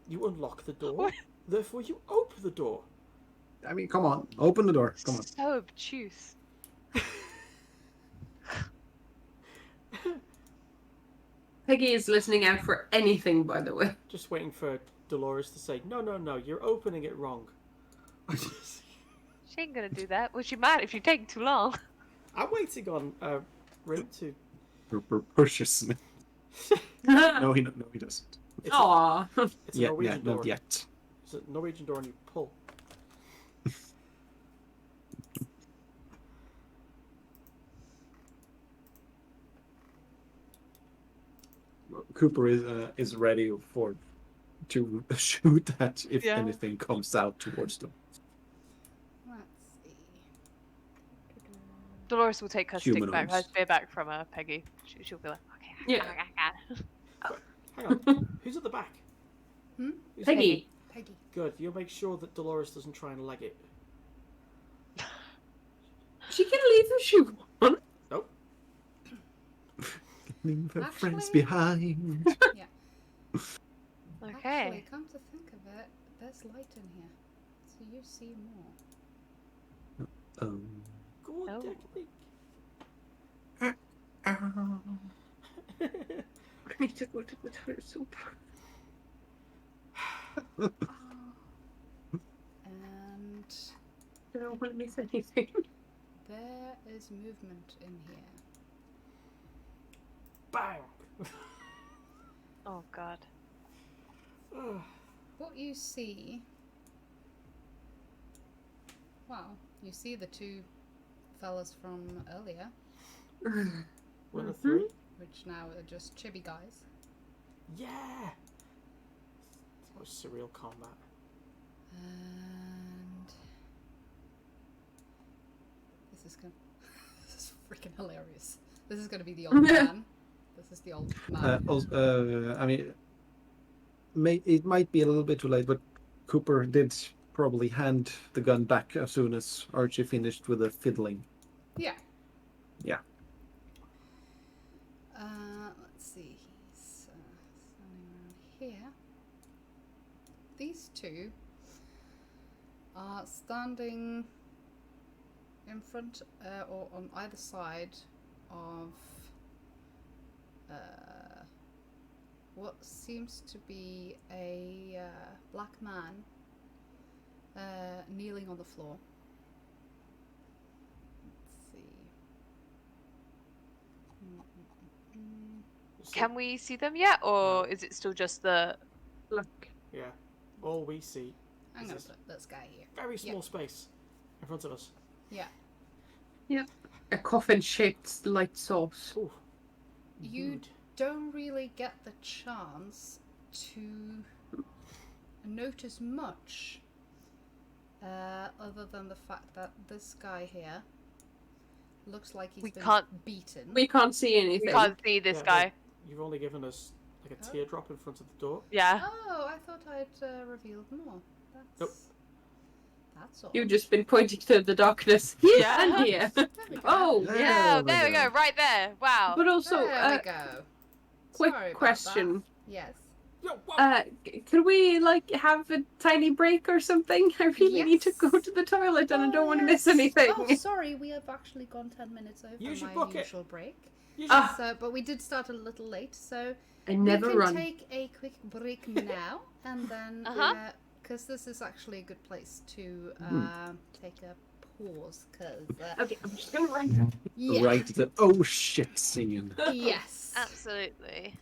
Speaker 4: You unlock the door, therefore you open the door.
Speaker 5: I mean, come on. Open the door. Come on.
Speaker 2: So obtuse.
Speaker 3: Peggy is listening out for anything, by the way.
Speaker 4: Just waiting for Dolores to say, no, no, no, you're opening it wrong.
Speaker 2: She ain't gonna do that. Well, she might if you take too long.
Speaker 4: I'm waiting on Rim to...
Speaker 5: Pushes me. No, he doesn't.
Speaker 4: It's
Speaker 3: Aww.
Speaker 4: it's a
Speaker 5: Yeah,
Speaker 4: Norwegian door.
Speaker 5: not yet.
Speaker 4: It's a Norwegian door and you pull.
Speaker 5: Cooper is ready to shoot at if
Speaker 2: Yeah.
Speaker 5: anything comes out towards them.
Speaker 1: Let's see.
Speaker 2: Dolores will take her stick back, her
Speaker 5: Humanoids.
Speaker 2: spear back from Peggy. She'll be like, okay.
Speaker 3: Yeah.
Speaker 4: Hang on. Who's at the back?
Speaker 1: Hmm?
Speaker 4: Who's
Speaker 3: Peggy.
Speaker 1: Peggy.
Speaker 4: Good. You'll make sure that Dolores doesn't try and leg it.
Speaker 3: She can leave her shoe on.
Speaker 4: Nope.
Speaker 5: Leave her friends
Speaker 1: Actually-
Speaker 5: behind.
Speaker 2: Okay.
Speaker 1: Actually, come to think of it, there's light in here, so you see more.
Speaker 4: Good
Speaker 2: Oh.
Speaker 4: technique.
Speaker 3: I need to go to the toilet soup.
Speaker 1: And
Speaker 3: I don't want to miss anything.
Speaker 1: there is movement in here.
Speaker 4: Bang.
Speaker 2: Oh god.
Speaker 1: What you see... Wow, you see the two fellas from earlier,
Speaker 4: One of three.
Speaker 1: which now are just chibi guys.
Speaker 4: Yeah. It's the most surreal combat.
Speaker 1: And... This is gonna... this is freaking hilarious. This is gonna be the old man. This is the old man.
Speaker 5: I mean, it might be a little bit too late, but Cooper did probably hand the gun back as soon as Archie finished with the fiddling.
Speaker 1: Yeah.
Speaker 5: Yeah.
Speaker 1: Let's see. He's here, these two are standing in front or on either side of what seems to be a black man kneeling on the floor. Let's see.
Speaker 2: Can we see them yet, or is it still just the?
Speaker 3: Look.
Speaker 4: Yeah. All we see
Speaker 1: I'm
Speaker 4: is
Speaker 1: gonna
Speaker 4: this
Speaker 1: put this guy here.
Speaker 4: very small space in front of us.
Speaker 1: Yeah.
Speaker 3: A coffin-shaped light source.
Speaker 4: Ooh.
Speaker 1: You
Speaker 4: Mood.
Speaker 1: don't really get the chance to notice much other than the fact that this guy here looks like he's
Speaker 2: We
Speaker 1: been
Speaker 2: can't-
Speaker 1: beaten.
Speaker 3: We can't see anything.
Speaker 2: We can't see this
Speaker 4: Yeah,
Speaker 2: guy.
Speaker 4: You've only given us like a
Speaker 1: Oh.
Speaker 4: teardrop in front of the door.
Speaker 2: Yeah.
Speaker 1: Oh, I thought I'd revealed more. That's,
Speaker 4: Nope.
Speaker 1: That's all.
Speaker 3: You've just been pointing to the darkness here
Speaker 2: Yeah.
Speaker 3: and here.
Speaker 1: There we go.
Speaker 3: Oh,
Speaker 2: Yeah.
Speaker 5: There
Speaker 2: There we
Speaker 5: we
Speaker 2: go.
Speaker 5: go.
Speaker 2: Right there. Wow.
Speaker 3: but also,
Speaker 1: there we go.
Speaker 3: quick
Speaker 1: Sorry about
Speaker 3: question.
Speaker 1: that. Yes.
Speaker 4: Yo, whoa!
Speaker 3: Could we like have a tiny break or something? I really need to go
Speaker 1: Yes.
Speaker 3: to the toilet and I
Speaker 1: Oh,
Speaker 3: don't want to miss
Speaker 1: yes.
Speaker 3: anything.
Speaker 1: Oh, sorry, we have actually gone 10 minutes over
Speaker 4: Use your
Speaker 1: my
Speaker 4: bucket.
Speaker 1: usual break.
Speaker 4: You
Speaker 3: Ah.
Speaker 1: So, but we did start a little late, so
Speaker 3: I never
Speaker 1: we can
Speaker 3: run.
Speaker 1: take a quick break now, and then
Speaker 2: Uh-huh.
Speaker 1: because this is actually a good place to take a pause. Because
Speaker 3: Okay, I'm just gonna write.
Speaker 1: yeah,
Speaker 5: Right, the oh shit scene.
Speaker 1: yes,
Speaker 2: Absolutely.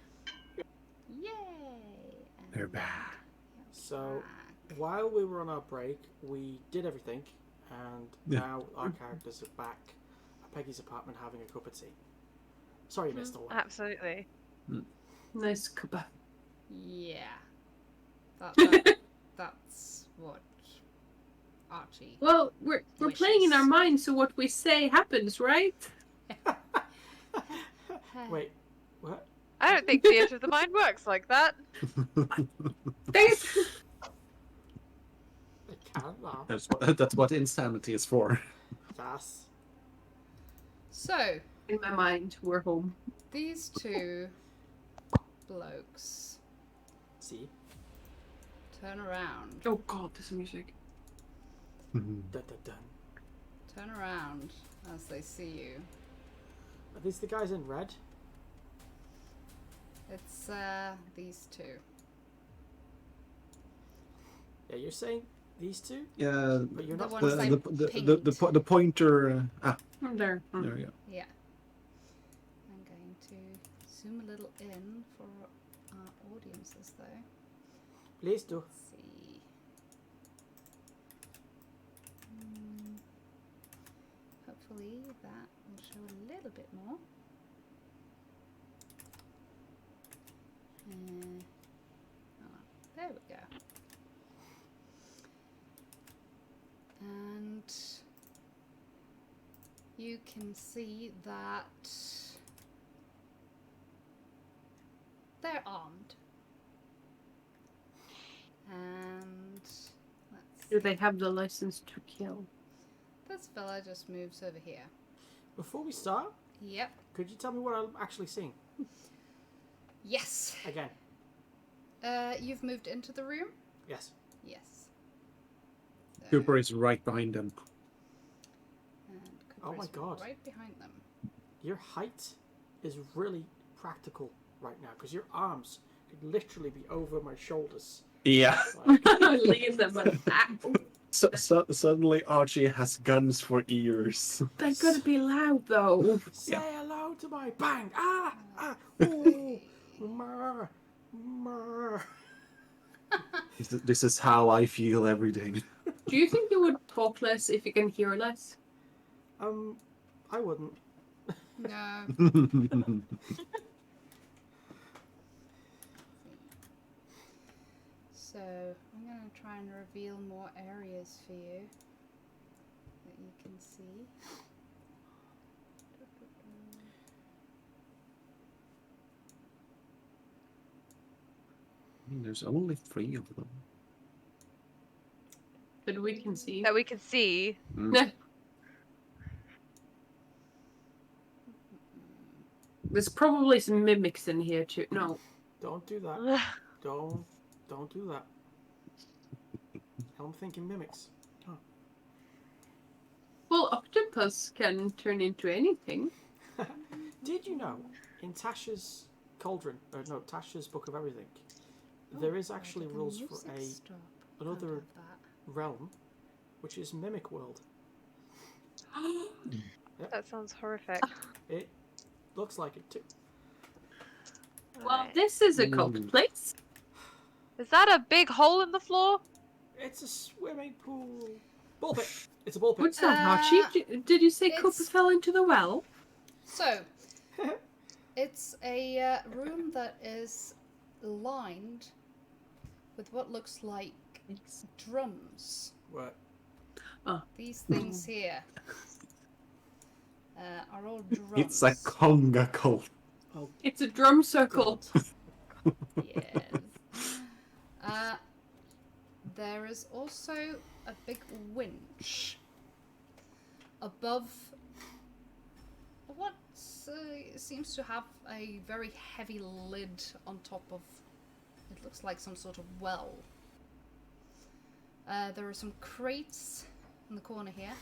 Speaker 1: yay,
Speaker 5: They're
Speaker 1: and
Speaker 5: back.
Speaker 4: So,
Speaker 1: back.
Speaker 4: while we were on our break, we did everything, and
Speaker 5: Yeah.
Speaker 4: now our characters are back at Peggy's apartment having a cup of tea. Sorry you missed all that.
Speaker 2: Absolutely.
Speaker 3: Nice cuppa.
Speaker 1: Yeah, that's what Archie.
Speaker 3: Well, we're playing in our minds, so what we say happens, right?
Speaker 4: Wait, what?
Speaker 2: I don't think theatre of the mind works like that.
Speaker 3: Thanks.
Speaker 4: It can now.
Speaker 5: That's what insanity is for.
Speaker 4: Yes.
Speaker 1: So
Speaker 3: In my mind, we're home.
Speaker 1: these two blokes
Speaker 4: See?
Speaker 1: turn around.
Speaker 3: Oh God, this music.
Speaker 4: Dun, dun, dun.
Speaker 1: Turn around as they see you.
Speaker 4: Are these the guys in red?
Speaker 1: It's these two.
Speaker 4: Yeah, you're saying these two?
Speaker 5: Yeah,
Speaker 4: But you're
Speaker 1: The
Speaker 4: not.
Speaker 1: ones
Speaker 5: the,
Speaker 1: I
Speaker 5: the pointer.
Speaker 3: There.
Speaker 5: There we go.
Speaker 1: Yeah. I'm going to zoom a little in for our audiences though.
Speaker 4: Please do.
Speaker 1: Let's see. Hopefully that will show a little bit more. There we go. And you can see that they're armed. And let's
Speaker 3: Do they have the license to kill?
Speaker 1: this fella just moves over here.
Speaker 4: Before we start,
Speaker 1: Yep.
Speaker 4: could you tell me what I'm actually seeing?
Speaker 1: Yes.
Speaker 4: Again.
Speaker 1: You've moved into the room?
Speaker 4: Yes.
Speaker 1: Yes. So-
Speaker 5: Cooper is right behind them.
Speaker 1: and
Speaker 4: Oh
Speaker 1: Cooper
Speaker 4: my
Speaker 1: is
Speaker 4: God.
Speaker 1: right behind them.
Speaker 4: Your height is really practical right now because your arms could literally be over my shoulders.
Speaker 5: Yeah.
Speaker 4: Like,
Speaker 3: Leave them at that.
Speaker 5: So suddenly Archie has guns for ears.
Speaker 3: They're gonna be loud though.
Speaker 4: say hello to my bang! Ah! Ah! Ooh! Mer! Mer!
Speaker 5: This is how I feel every day.
Speaker 3: Do you think you would talk less if you can hear less?
Speaker 4: I wouldn't.
Speaker 1: No. So I'm going to try and reveal more areas for you that you can see.
Speaker 5: There's only 3 of them.
Speaker 3: That we can see.
Speaker 2: That we can see.
Speaker 3: There's probably some mimics in here too. No.
Speaker 4: Don't do that. Don't do that. I'm thinking mimics. Oh.
Speaker 3: Well, octopus can turn into anything.
Speaker 4: Did you know in Tasha's cauldron, no, Tasha's Book of Everything, there is
Speaker 1: Why
Speaker 4: actually
Speaker 1: did the
Speaker 4: rules for
Speaker 1: music stop? Can't
Speaker 4: another
Speaker 1: have that.
Speaker 4: realm, which is Mimic World.
Speaker 2: That sounds horrific.
Speaker 4: It looks like it too.
Speaker 3: Well,
Speaker 2: Alright.
Speaker 3: this is a cult place.
Speaker 2: Is that a big hole in the floor?
Speaker 4: It's a swimming pool. Ball pit. It's a ball pit.
Speaker 3: What's that, Archie? Did you say Cooper
Speaker 1: it's-
Speaker 3: fell into the well?
Speaker 1: So, it's a room that is lined with what looks like drums.
Speaker 4: What?
Speaker 1: These things here are all drums.
Speaker 5: It's a conga cult.
Speaker 4: Oh,
Speaker 3: It's a drum circle.
Speaker 4: God.
Speaker 1: Yes. There is also a big winch above what seems to have a very heavy lid on top of. It looks like some sort of well. There are some crates in the corner here,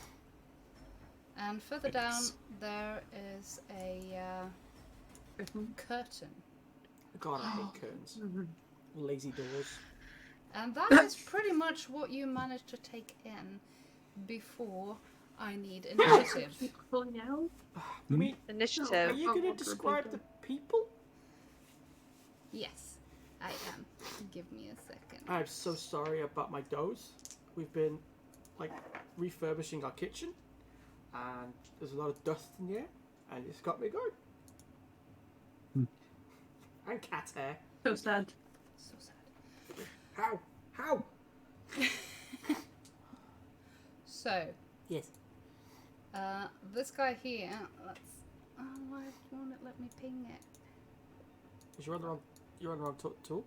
Speaker 1: and further down there is a curtain.
Speaker 4: God, I hate curtains. Lazy doors.
Speaker 1: And that is pretty much what you managed to take in before I need initiative.
Speaker 3: Pulling out?
Speaker 4: You mean, are
Speaker 2: Initiative.
Speaker 4: you going to describe the people?
Speaker 1: Yes, I am. Give me a second.
Speaker 4: I'm so sorry about my doze. We've been, like, refurbishing our kitchen, and there's a lot of dust in here, and it's got me going. And cat hair.
Speaker 3: So sad.
Speaker 1: So sad.
Speaker 4: How?
Speaker 1: So,
Speaker 4: Yes.
Speaker 1: this guy here, let's. Oh, why won't it let me ping it?
Speaker 4: Because you're on the wrong tool.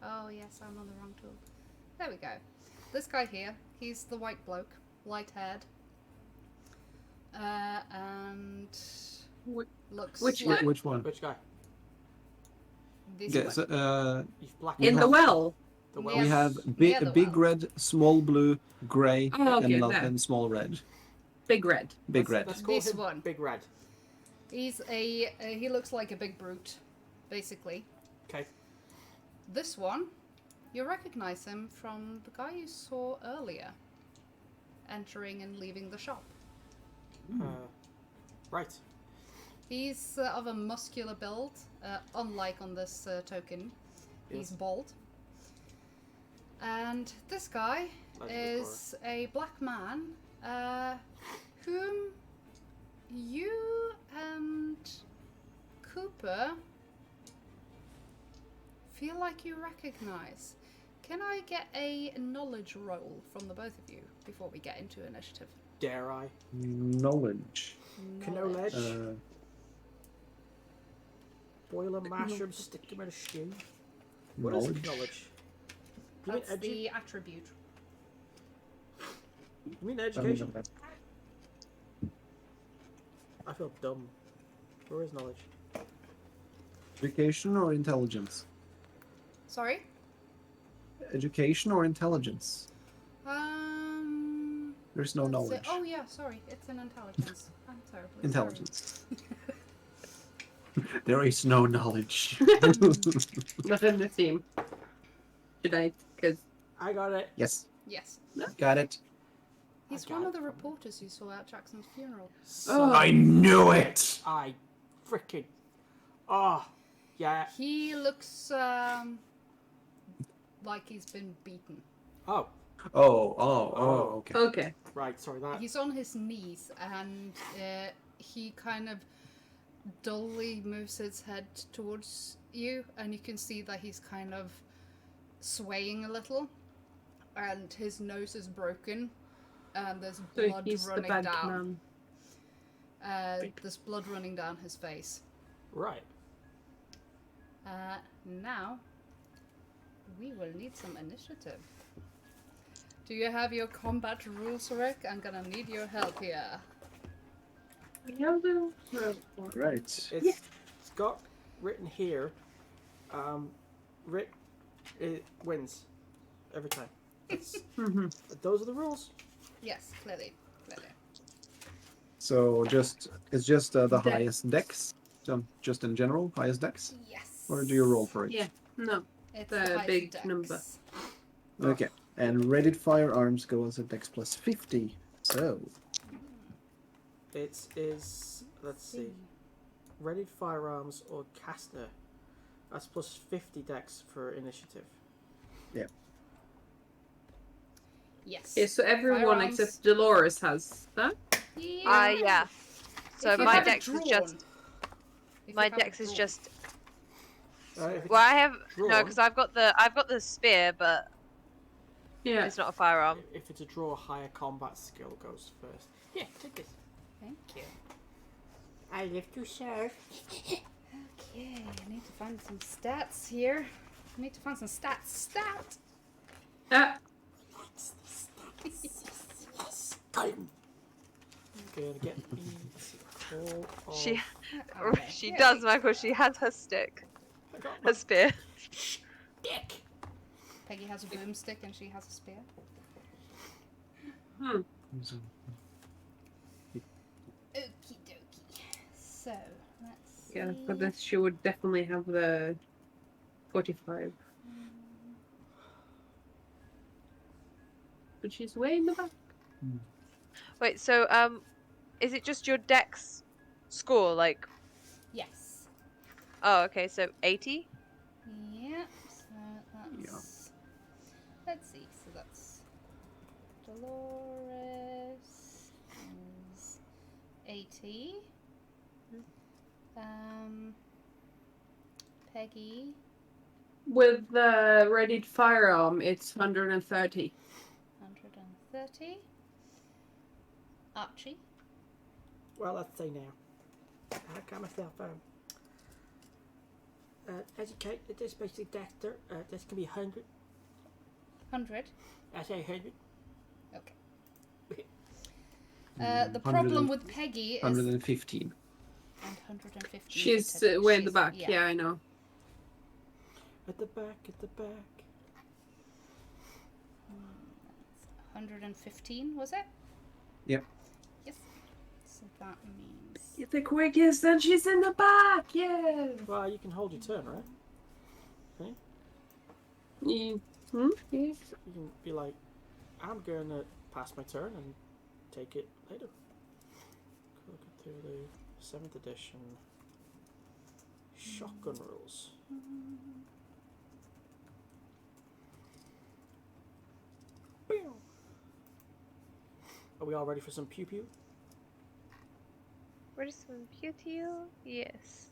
Speaker 1: Oh, yes, I'm on the wrong tool. There we go. This guy here, he's the white bloke, light haired. And looks
Speaker 3: which
Speaker 1: like
Speaker 5: Which one?
Speaker 4: Which guy?
Speaker 1: this
Speaker 5: Yes,
Speaker 1: one.
Speaker 4: He's black.
Speaker 3: In the
Speaker 5: have-
Speaker 3: well.
Speaker 4: The
Speaker 1: Yes.
Speaker 4: well.
Speaker 5: we have
Speaker 1: Yeah, the
Speaker 5: big
Speaker 1: well.
Speaker 5: red, small blue, grey,
Speaker 3: Oh, okay,
Speaker 5: and,
Speaker 3: there.
Speaker 5: and small red.
Speaker 3: Big red.
Speaker 5: Big red.
Speaker 4: Let's call
Speaker 1: This
Speaker 4: him
Speaker 1: one.
Speaker 4: Big Red.
Speaker 1: He's he looks like a big brute, basically.
Speaker 4: Okay.
Speaker 1: This one, you recognize him from the guy you saw earlier, entering and leaving the shop.
Speaker 4: Right.
Speaker 1: He's of a muscular build, unlike on this token. He's
Speaker 4: Yes.
Speaker 1: bald. And this guy
Speaker 4: Legendary
Speaker 1: is a black man, whom you and Cooper feel like you recognize. Can I get a knowledge roll from the both of you before we get into initiative?
Speaker 4: Dare I?
Speaker 5: Knowledge.
Speaker 4: Knowledge.
Speaker 5: Uh,
Speaker 4: Boil a mushroom, stick them in a stew. What is
Speaker 5: knowledge.
Speaker 4: knowledge? You mean,
Speaker 1: That's the attribute.
Speaker 4: you mean education? I feel dumb. Where is knowledge?
Speaker 5: Education or intelligence?
Speaker 1: Sorry?
Speaker 5: Education or intelligence? There's no
Speaker 1: Let's see.
Speaker 5: knowledge.
Speaker 1: Oh yeah, sorry. It's an intelligence. I'm terribly
Speaker 5: Intelligence. There is no knowledge.
Speaker 3: Not in the team. Should I? Because
Speaker 4: I got it.
Speaker 5: Yes,
Speaker 1: Yes.
Speaker 5: got it.
Speaker 1: He's
Speaker 4: I
Speaker 1: one
Speaker 4: got
Speaker 1: of the
Speaker 4: it.
Speaker 1: reporters you saw at Jackson's funeral.
Speaker 4: So
Speaker 5: I knew it.
Speaker 4: I freaking. Oh, yeah.
Speaker 1: He looks like he's been beaten.
Speaker 4: Oh,
Speaker 5: Okay.
Speaker 3: okay.
Speaker 4: right. Sorry, that.
Speaker 1: He's on his knees and he kind of dully moves his head towards you, and you can see that he's kind of swaying a little, and his nose is broken, and there's
Speaker 3: So
Speaker 1: blood
Speaker 3: he's the
Speaker 1: running
Speaker 3: bad
Speaker 1: down.
Speaker 3: man.
Speaker 1: There's blood running down his face.
Speaker 4: Right.
Speaker 1: Now, we will need some initiative. Do you have your combat rules, Rick? I'm gonna need your help here.
Speaker 5: Right.
Speaker 4: It's got written here. Rick it wins every time. It's,
Speaker 3: Mhm.
Speaker 4: those are the rules.
Speaker 1: Yes, clearly.
Speaker 5: So it's just the
Speaker 3: Dex.
Speaker 5: highest dex, just in general, highest dex,
Speaker 1: Yes.
Speaker 5: or do you roll for it?
Speaker 3: Yeah. No.
Speaker 1: It's
Speaker 3: the
Speaker 1: highest
Speaker 3: big
Speaker 1: dex.
Speaker 3: number.
Speaker 5: Okay. And Reddit firearms goes at dex plus 50. So
Speaker 4: It is, let's see, ready firearms or caster. That's plus 50 dex for initiative.
Speaker 1: Yes.
Speaker 3: Yeah, so everyone
Speaker 1: Firearms.
Speaker 3: except Dolores has that.
Speaker 2: Yeah. So
Speaker 1: If you
Speaker 2: my
Speaker 1: have it
Speaker 2: dex is
Speaker 1: drawn.
Speaker 2: just.
Speaker 1: If you
Speaker 2: My
Speaker 1: have it
Speaker 2: dex is
Speaker 1: drawn.
Speaker 2: just.
Speaker 4: If it's
Speaker 2: Well, I have no,
Speaker 4: drawn,
Speaker 2: because I've got the spear, but
Speaker 3: Yeah.
Speaker 2: it's not a firearm.
Speaker 4: if it's a draw, higher combat skill goes first. Yeah, take this.
Speaker 1: Thank you.
Speaker 4: I live to serve.
Speaker 1: Okay, I need to find some stats here. I need to find some stats. Stat!
Speaker 3: Ah,
Speaker 4: Yes, time. Gonna get me all of.
Speaker 2: She
Speaker 1: Okay,
Speaker 2: she
Speaker 1: here
Speaker 2: does,
Speaker 1: we
Speaker 2: Michael. She has her stick,
Speaker 4: I got my
Speaker 2: her spear.
Speaker 4: dick.
Speaker 1: Peggy has a broomstick and she has a spear.
Speaker 3: hmm.
Speaker 1: Okie dokie. So, let's see.
Speaker 3: Yeah, for this she would definitely have the 45. But she's way in the back.
Speaker 2: Wait, so is it just your dex score? Like,
Speaker 1: Yes.
Speaker 2: oh, okay, so 80.
Speaker 1: Yep. So that's. Let's see. So that's Dolores is 80. Peggy.
Speaker 3: With the readied firearm, it's 130.
Speaker 1: 130. Archie.
Speaker 4: Well, let's say now. I got myself educate. This basic Dexter. This can be 100.
Speaker 1: 100.
Speaker 4: I say 100.
Speaker 1: Okay. The problem with Peggy is
Speaker 5: 115.
Speaker 1: and 115.
Speaker 3: She's way in the back. Yeah, I know.
Speaker 4: At the back, at the back.
Speaker 1: 115 was it?
Speaker 5: Yep.
Speaker 1: Yes. So that means
Speaker 3: If the quickest, then she's in the back. Yeah.
Speaker 4: Well, you can hold your turn, right?
Speaker 3: Yeah. Yeah.
Speaker 4: You can be like, I'm going to pass my turn and take it later. Look at the 7th edition shotgun rules. Are we all ready for some pew pew?
Speaker 2: Ready some pew pew? Yes.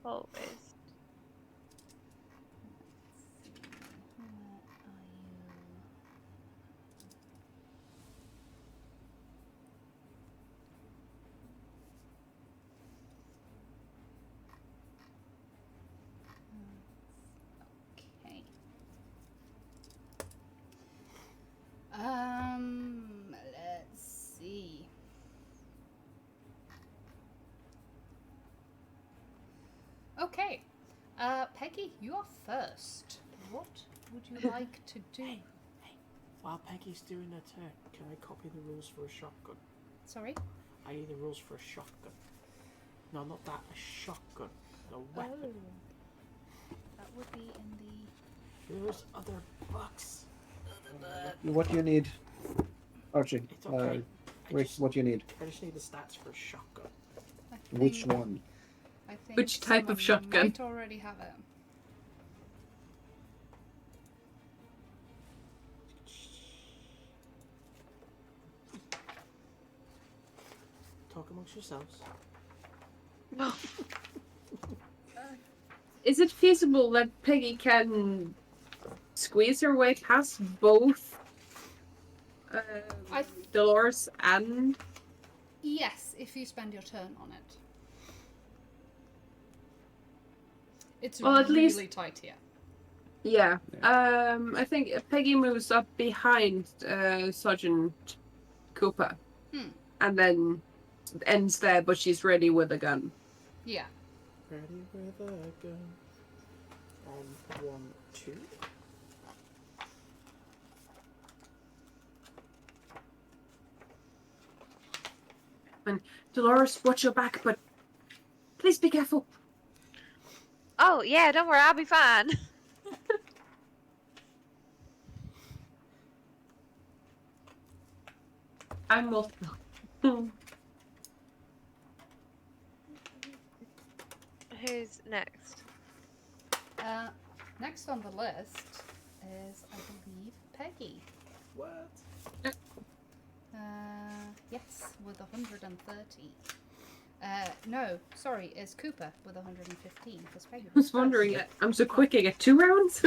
Speaker 2: Always.
Speaker 1: where are you? Okay. Let's see. Okay. Peggy, you are first. What would you like to do?
Speaker 4: While Peggy's doing her turn, can I copy the rules for a shotgun?
Speaker 1: Sorry?
Speaker 4: I need the rules for a shotgun. No, not that, a shotgun. A weapon.
Speaker 1: Oh. That would be in
Speaker 4: There's other books.
Speaker 5: What do you need, Archie?
Speaker 4: It's okay.
Speaker 5: Rick, what do you need?
Speaker 4: I just need the stats for a shotgun.
Speaker 1: the.
Speaker 5: Which one?
Speaker 1: I think
Speaker 3: Which type of
Speaker 1: someone
Speaker 3: shotgun?
Speaker 1: might already have it.
Speaker 4: Talk amongst yourselves.
Speaker 3: Is it feasible that Peggy can squeeze her way past both Dolores and...
Speaker 1: Yes, if you spend your turn on it. It's
Speaker 3: Well, at
Speaker 1: really
Speaker 3: least-
Speaker 1: tight here.
Speaker 3: Yeah. I think Peggy moves up behind Sergeant Cooper. And then ends there, but she's ready with a gun.
Speaker 1: Yeah.
Speaker 4: Ready with a gun. on 1, 2.
Speaker 3: Dolores, watch your back, but please be careful.
Speaker 2: Oh, yeah, don't worry, I'll be fine.
Speaker 3: I'm multiple.
Speaker 2: Who's next?
Speaker 1: Next on the list is, I believe, Peggy.
Speaker 4: What?
Speaker 1: Yes, with 130. No, sorry, it's Cooper with 115. Because Peggy
Speaker 3: I was wondering, I'm so quick, I get 2 rounds?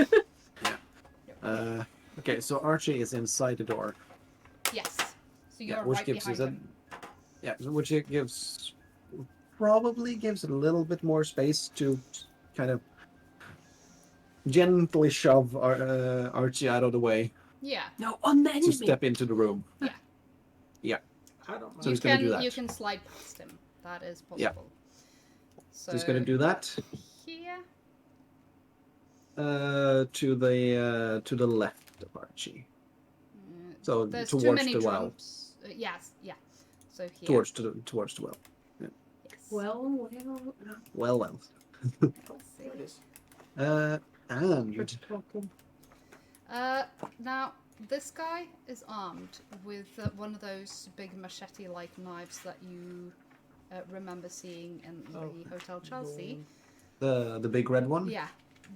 Speaker 5: Okay, so Archie is inside the door.
Speaker 1: Yes. So you're
Speaker 5: which
Speaker 1: right
Speaker 5: gives
Speaker 1: behind
Speaker 5: us
Speaker 1: him.
Speaker 5: which it probably gives a little bit more space to kind of gently shove Archie out of the way
Speaker 1: Yeah.
Speaker 3: No, on the
Speaker 5: to
Speaker 3: enemy.
Speaker 5: step into the room.
Speaker 4: I don't mind.
Speaker 5: So he's gonna do that.
Speaker 1: You can slide past him. That is possible.
Speaker 5: Yeah. So he's gonna do that.
Speaker 1: Here.
Speaker 5: To the left of Archie. So
Speaker 1: There's
Speaker 5: towards
Speaker 1: too many
Speaker 5: the well.
Speaker 1: trumps. Yes, yeah. So here.
Speaker 5: Towards the well.
Speaker 1: Yes.
Speaker 3: Well.
Speaker 5: Well.
Speaker 1: Let's
Speaker 4: There it
Speaker 1: see.
Speaker 4: is.
Speaker 5: And
Speaker 1: Now, this guy is armed with one of those big machete-like knives that you remember seeing in the Hotel Chelsea.
Speaker 5: the big red one.
Speaker 1: Yeah.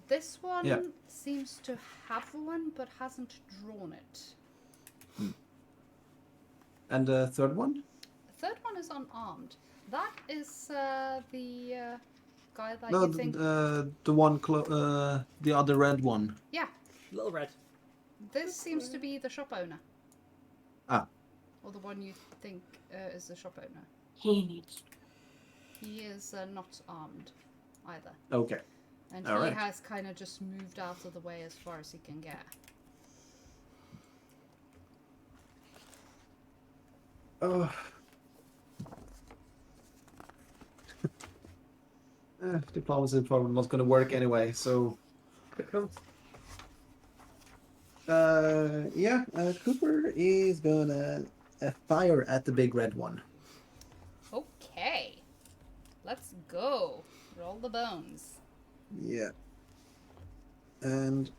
Speaker 1: This one
Speaker 5: Yeah.
Speaker 1: seems to have one, but hasn't drawn it.
Speaker 5: And the third one.
Speaker 1: The third one is unarmed. That is the guy that
Speaker 5: No,
Speaker 1: you think...
Speaker 5: the one the other red one.
Speaker 1: Yeah.
Speaker 4: Little red.
Speaker 1: This seems to be the shop owner.
Speaker 5: Ah.
Speaker 1: Or the one you think is the shop owner.
Speaker 3: He needs.
Speaker 1: He is not armed either.
Speaker 5: Okay.
Speaker 1: And
Speaker 5: All
Speaker 1: he
Speaker 5: right.
Speaker 1: has kind of just moved out of the way as far as he can get.
Speaker 5: Oh. Diplomacy problem was going to work anyway, so. Cooper is gonna fire at the big red one.
Speaker 1: Okay. Let's go. Roll the bones.
Speaker 5: Yeah. And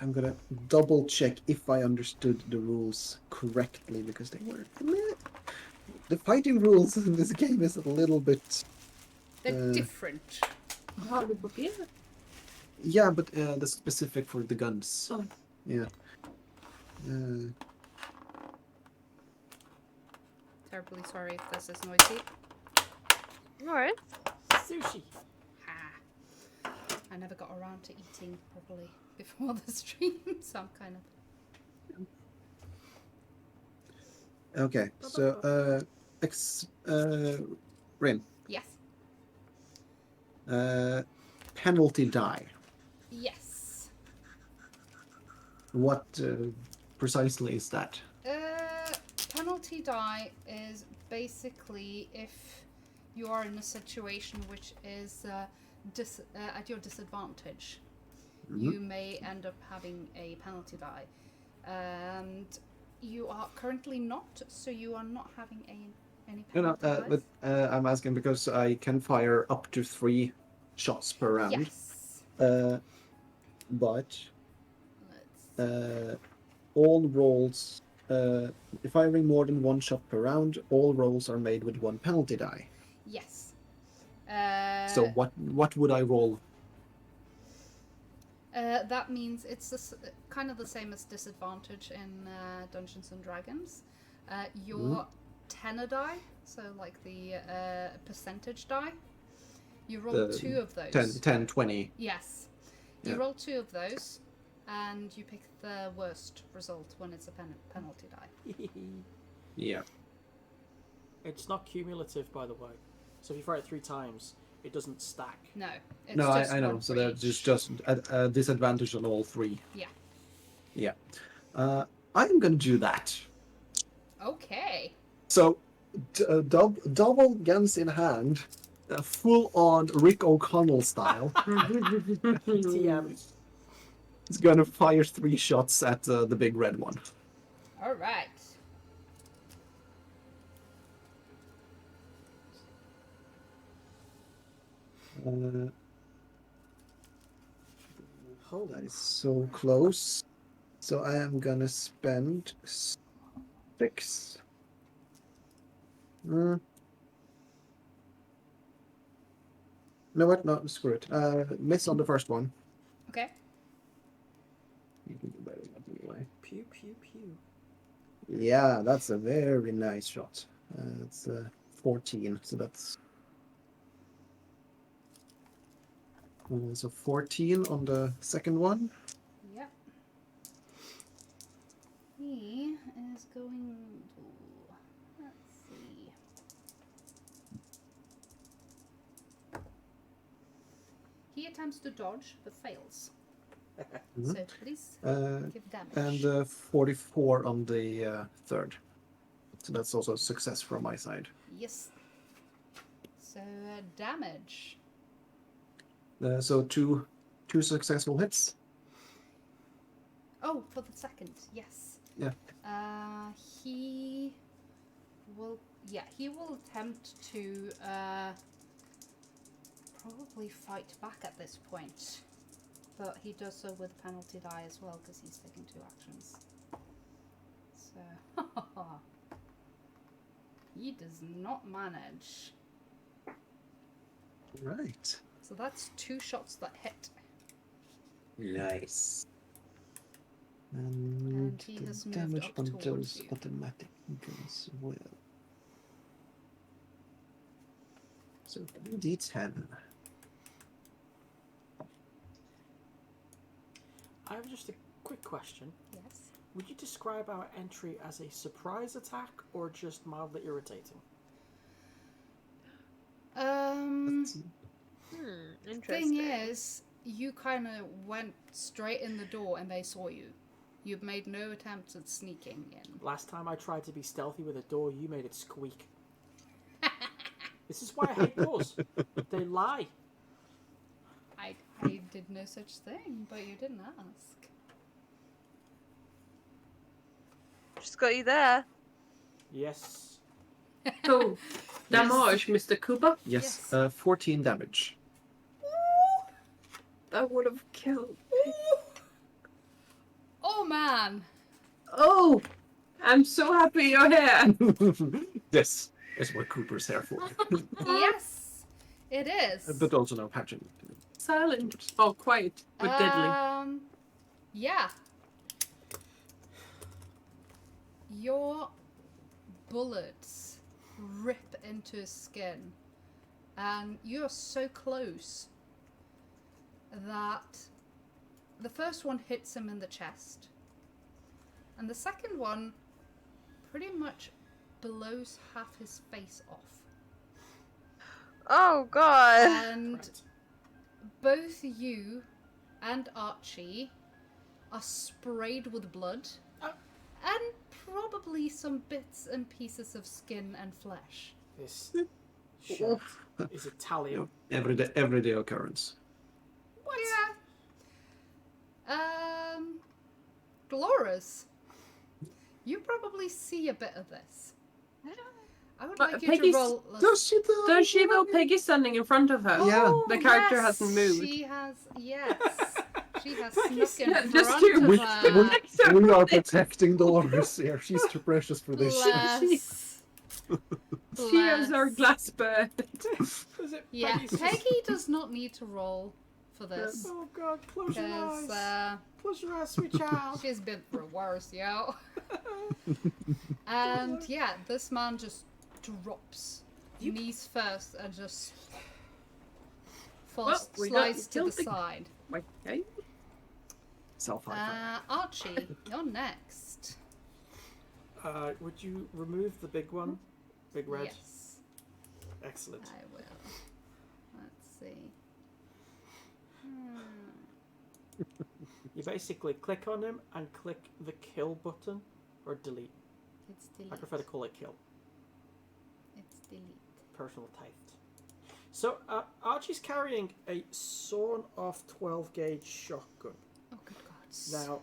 Speaker 5: I'm gonna double check if I understood the rules correctly because they were the fighting rules in this game is a little bit.
Speaker 1: They're different.
Speaker 5: Yeah, but the specific for the guns.
Speaker 3: Oh.
Speaker 5: Yeah.
Speaker 1: Terribly sorry if this is noisy.
Speaker 2: Alright.
Speaker 4: Sushi.
Speaker 1: Ha. I never got around to eating properly before the stream, so I'm kind of...
Speaker 5: Okay, so Rin.
Speaker 1: Yes.
Speaker 5: Penalty die.
Speaker 1: Yes.
Speaker 5: What precisely is that?
Speaker 1: Penalty die is basically if you are in a situation which is at your disadvantage. You may end up having a penalty die. And you are currently not, so you are not having any penalty dies.
Speaker 5: But I'm asking because I can fire up to 3 shots per round.
Speaker 1: Yes.
Speaker 5: But all rolls, firing more than 1 shot per round, all rolls are made with 1 penalty die.
Speaker 1: Yes.
Speaker 5: So what would I roll?
Speaker 1: That means it's kind of the same as disadvantage in Dungeons and Dragons. Your tenor die, so like the percentage die, you roll 2 of those.
Speaker 5: 10, 20.
Speaker 1: Yes. You roll 2 of those, and you pick the worst result when it's a penalty die.
Speaker 5: Yeah.
Speaker 4: It's not cumulative, by the way. So if you fire it 3 times, it doesn't stack.
Speaker 1: No. It's
Speaker 5: No,
Speaker 1: just
Speaker 5: I know.
Speaker 1: one
Speaker 5: So
Speaker 1: for
Speaker 5: there's
Speaker 1: each.
Speaker 5: just a disadvantage on all 3.
Speaker 1: Yeah.
Speaker 5: Yeah. I'm gonna do that.
Speaker 1: Okay.
Speaker 5: So, double guns in hand, full-on Rick O'Connell style.
Speaker 4: TM.
Speaker 5: He's gonna fire 3 shots at the big red one.
Speaker 1: All right.
Speaker 4: Holy
Speaker 5: That is so close. So I am gonna spend 6. No, what? No, screw it. Miss on the first one.
Speaker 1: Okay.
Speaker 5: You can do better than that anyway.
Speaker 4: pew pew pew.
Speaker 5: Yeah, that's a very nice shot. It's 14, so that's... so 14 on the second one.
Speaker 1: Yep. He is going to. Let's see. He attempts to dodge but fails.
Speaker 5: Mhm.
Speaker 1: So please give damage.
Speaker 5: And 44 on the third. So that's also a success from my side.
Speaker 1: Yes. So damage.
Speaker 5: So two successful hits.
Speaker 1: Oh, for the second, yes.
Speaker 5: Yeah.
Speaker 1: He will. Yeah, he will attempt to probably fight back at this point, but he does so with penalty die as well because he's taking 2 actions. So he does not manage.
Speaker 5: Right.
Speaker 1: So that's 2 shots that hit.
Speaker 5: Nice.
Speaker 1: And he
Speaker 5: the
Speaker 1: has moved
Speaker 5: damage
Speaker 1: up
Speaker 5: on
Speaker 1: towards
Speaker 5: those
Speaker 1: you.
Speaker 5: automatic goes well. So 3d10.
Speaker 4: I have just a quick question.
Speaker 1: Yes.
Speaker 4: Would you describe our entry as a surprise attack or just mildly irritating?
Speaker 2: Interesting.
Speaker 1: Thing is, you kind of went straight in the door and they saw you. You've made no attempts at sneaking in.
Speaker 4: Last time I tried to be stealthy with a door, you made it squeak. This is why I hate doors. They lie.
Speaker 1: I did no such thing, but you didn't ask.
Speaker 2: Just got you there.
Speaker 4: Yes.
Speaker 3: So, damage, Mr. Cooper.
Speaker 5: Yes,
Speaker 1: Yes.
Speaker 5: 14 damage.
Speaker 3: That would have killed.
Speaker 1: Oh man!
Speaker 3: Oh, I'm so happy you're here.
Speaker 5: This is what Cooper's here for.
Speaker 1: Yes, it is.
Speaker 5: But also no patching.
Speaker 3: Silent. Oh, quiet, but deadly.
Speaker 1: Yeah. Your bullets rip into his skin, and you're so close that the first one hits him in the chest, and the second one pretty much blows half his face off.
Speaker 2: Oh god.
Speaker 1: And
Speaker 4: Right.
Speaker 1: both you and Archie are sprayed with blood, and probably some bits and pieces of skin and flesh.
Speaker 4: This shit is Italian.
Speaker 5: Everyday occurrence.
Speaker 4: What?
Speaker 1: Yeah. Dolores, you probably see a bit of this. I would
Speaker 3: But
Speaker 1: like you
Speaker 3: Peggy's-
Speaker 1: to roll.
Speaker 5: Does she though?
Speaker 3: Does she though? Peggy's standing in front of her.
Speaker 5: Yeah.
Speaker 1: Oh,
Speaker 3: The character
Speaker 1: yes,
Speaker 3: hasn't moved.
Speaker 1: She has, yes. She has
Speaker 4: Peggy's-
Speaker 1: snuck in
Speaker 3: Yeah,
Speaker 1: front
Speaker 3: just you.
Speaker 1: of
Speaker 5: We,
Speaker 1: her.
Speaker 5: we are protecting Dolores here. She's too precious for this shit.
Speaker 1: Bless.
Speaker 3: She has our
Speaker 1: Bless.
Speaker 3: glass bird.
Speaker 4: Is it
Speaker 1: Yeah,
Speaker 4: Peggy's-
Speaker 1: Peggy does not need to roll for this.
Speaker 4: Oh god, close your
Speaker 1: Because
Speaker 4: eyes. Close your eyes, sweet child.
Speaker 1: she's been through worse, yo. And yeah, this man just drops knees first and just falls,
Speaker 3: Well, we
Speaker 1: slides
Speaker 3: got
Speaker 1: to the
Speaker 3: killed the-
Speaker 1: side.
Speaker 3: Okay.
Speaker 5: Self high
Speaker 1: Archie, you're next.
Speaker 4: Would you remove the big one? Big red?
Speaker 1: Yes,
Speaker 4: Excellent.
Speaker 1: I will. Let's see.
Speaker 4: You basically click on him and click the kill button or delete.
Speaker 1: It's delete.
Speaker 4: I prefer to call it kill.
Speaker 1: It's delete.
Speaker 4: Personal taste. So Archie's carrying a sawn-off 12-gauge shotgun.
Speaker 1: Oh, good gods.
Speaker 4: Now,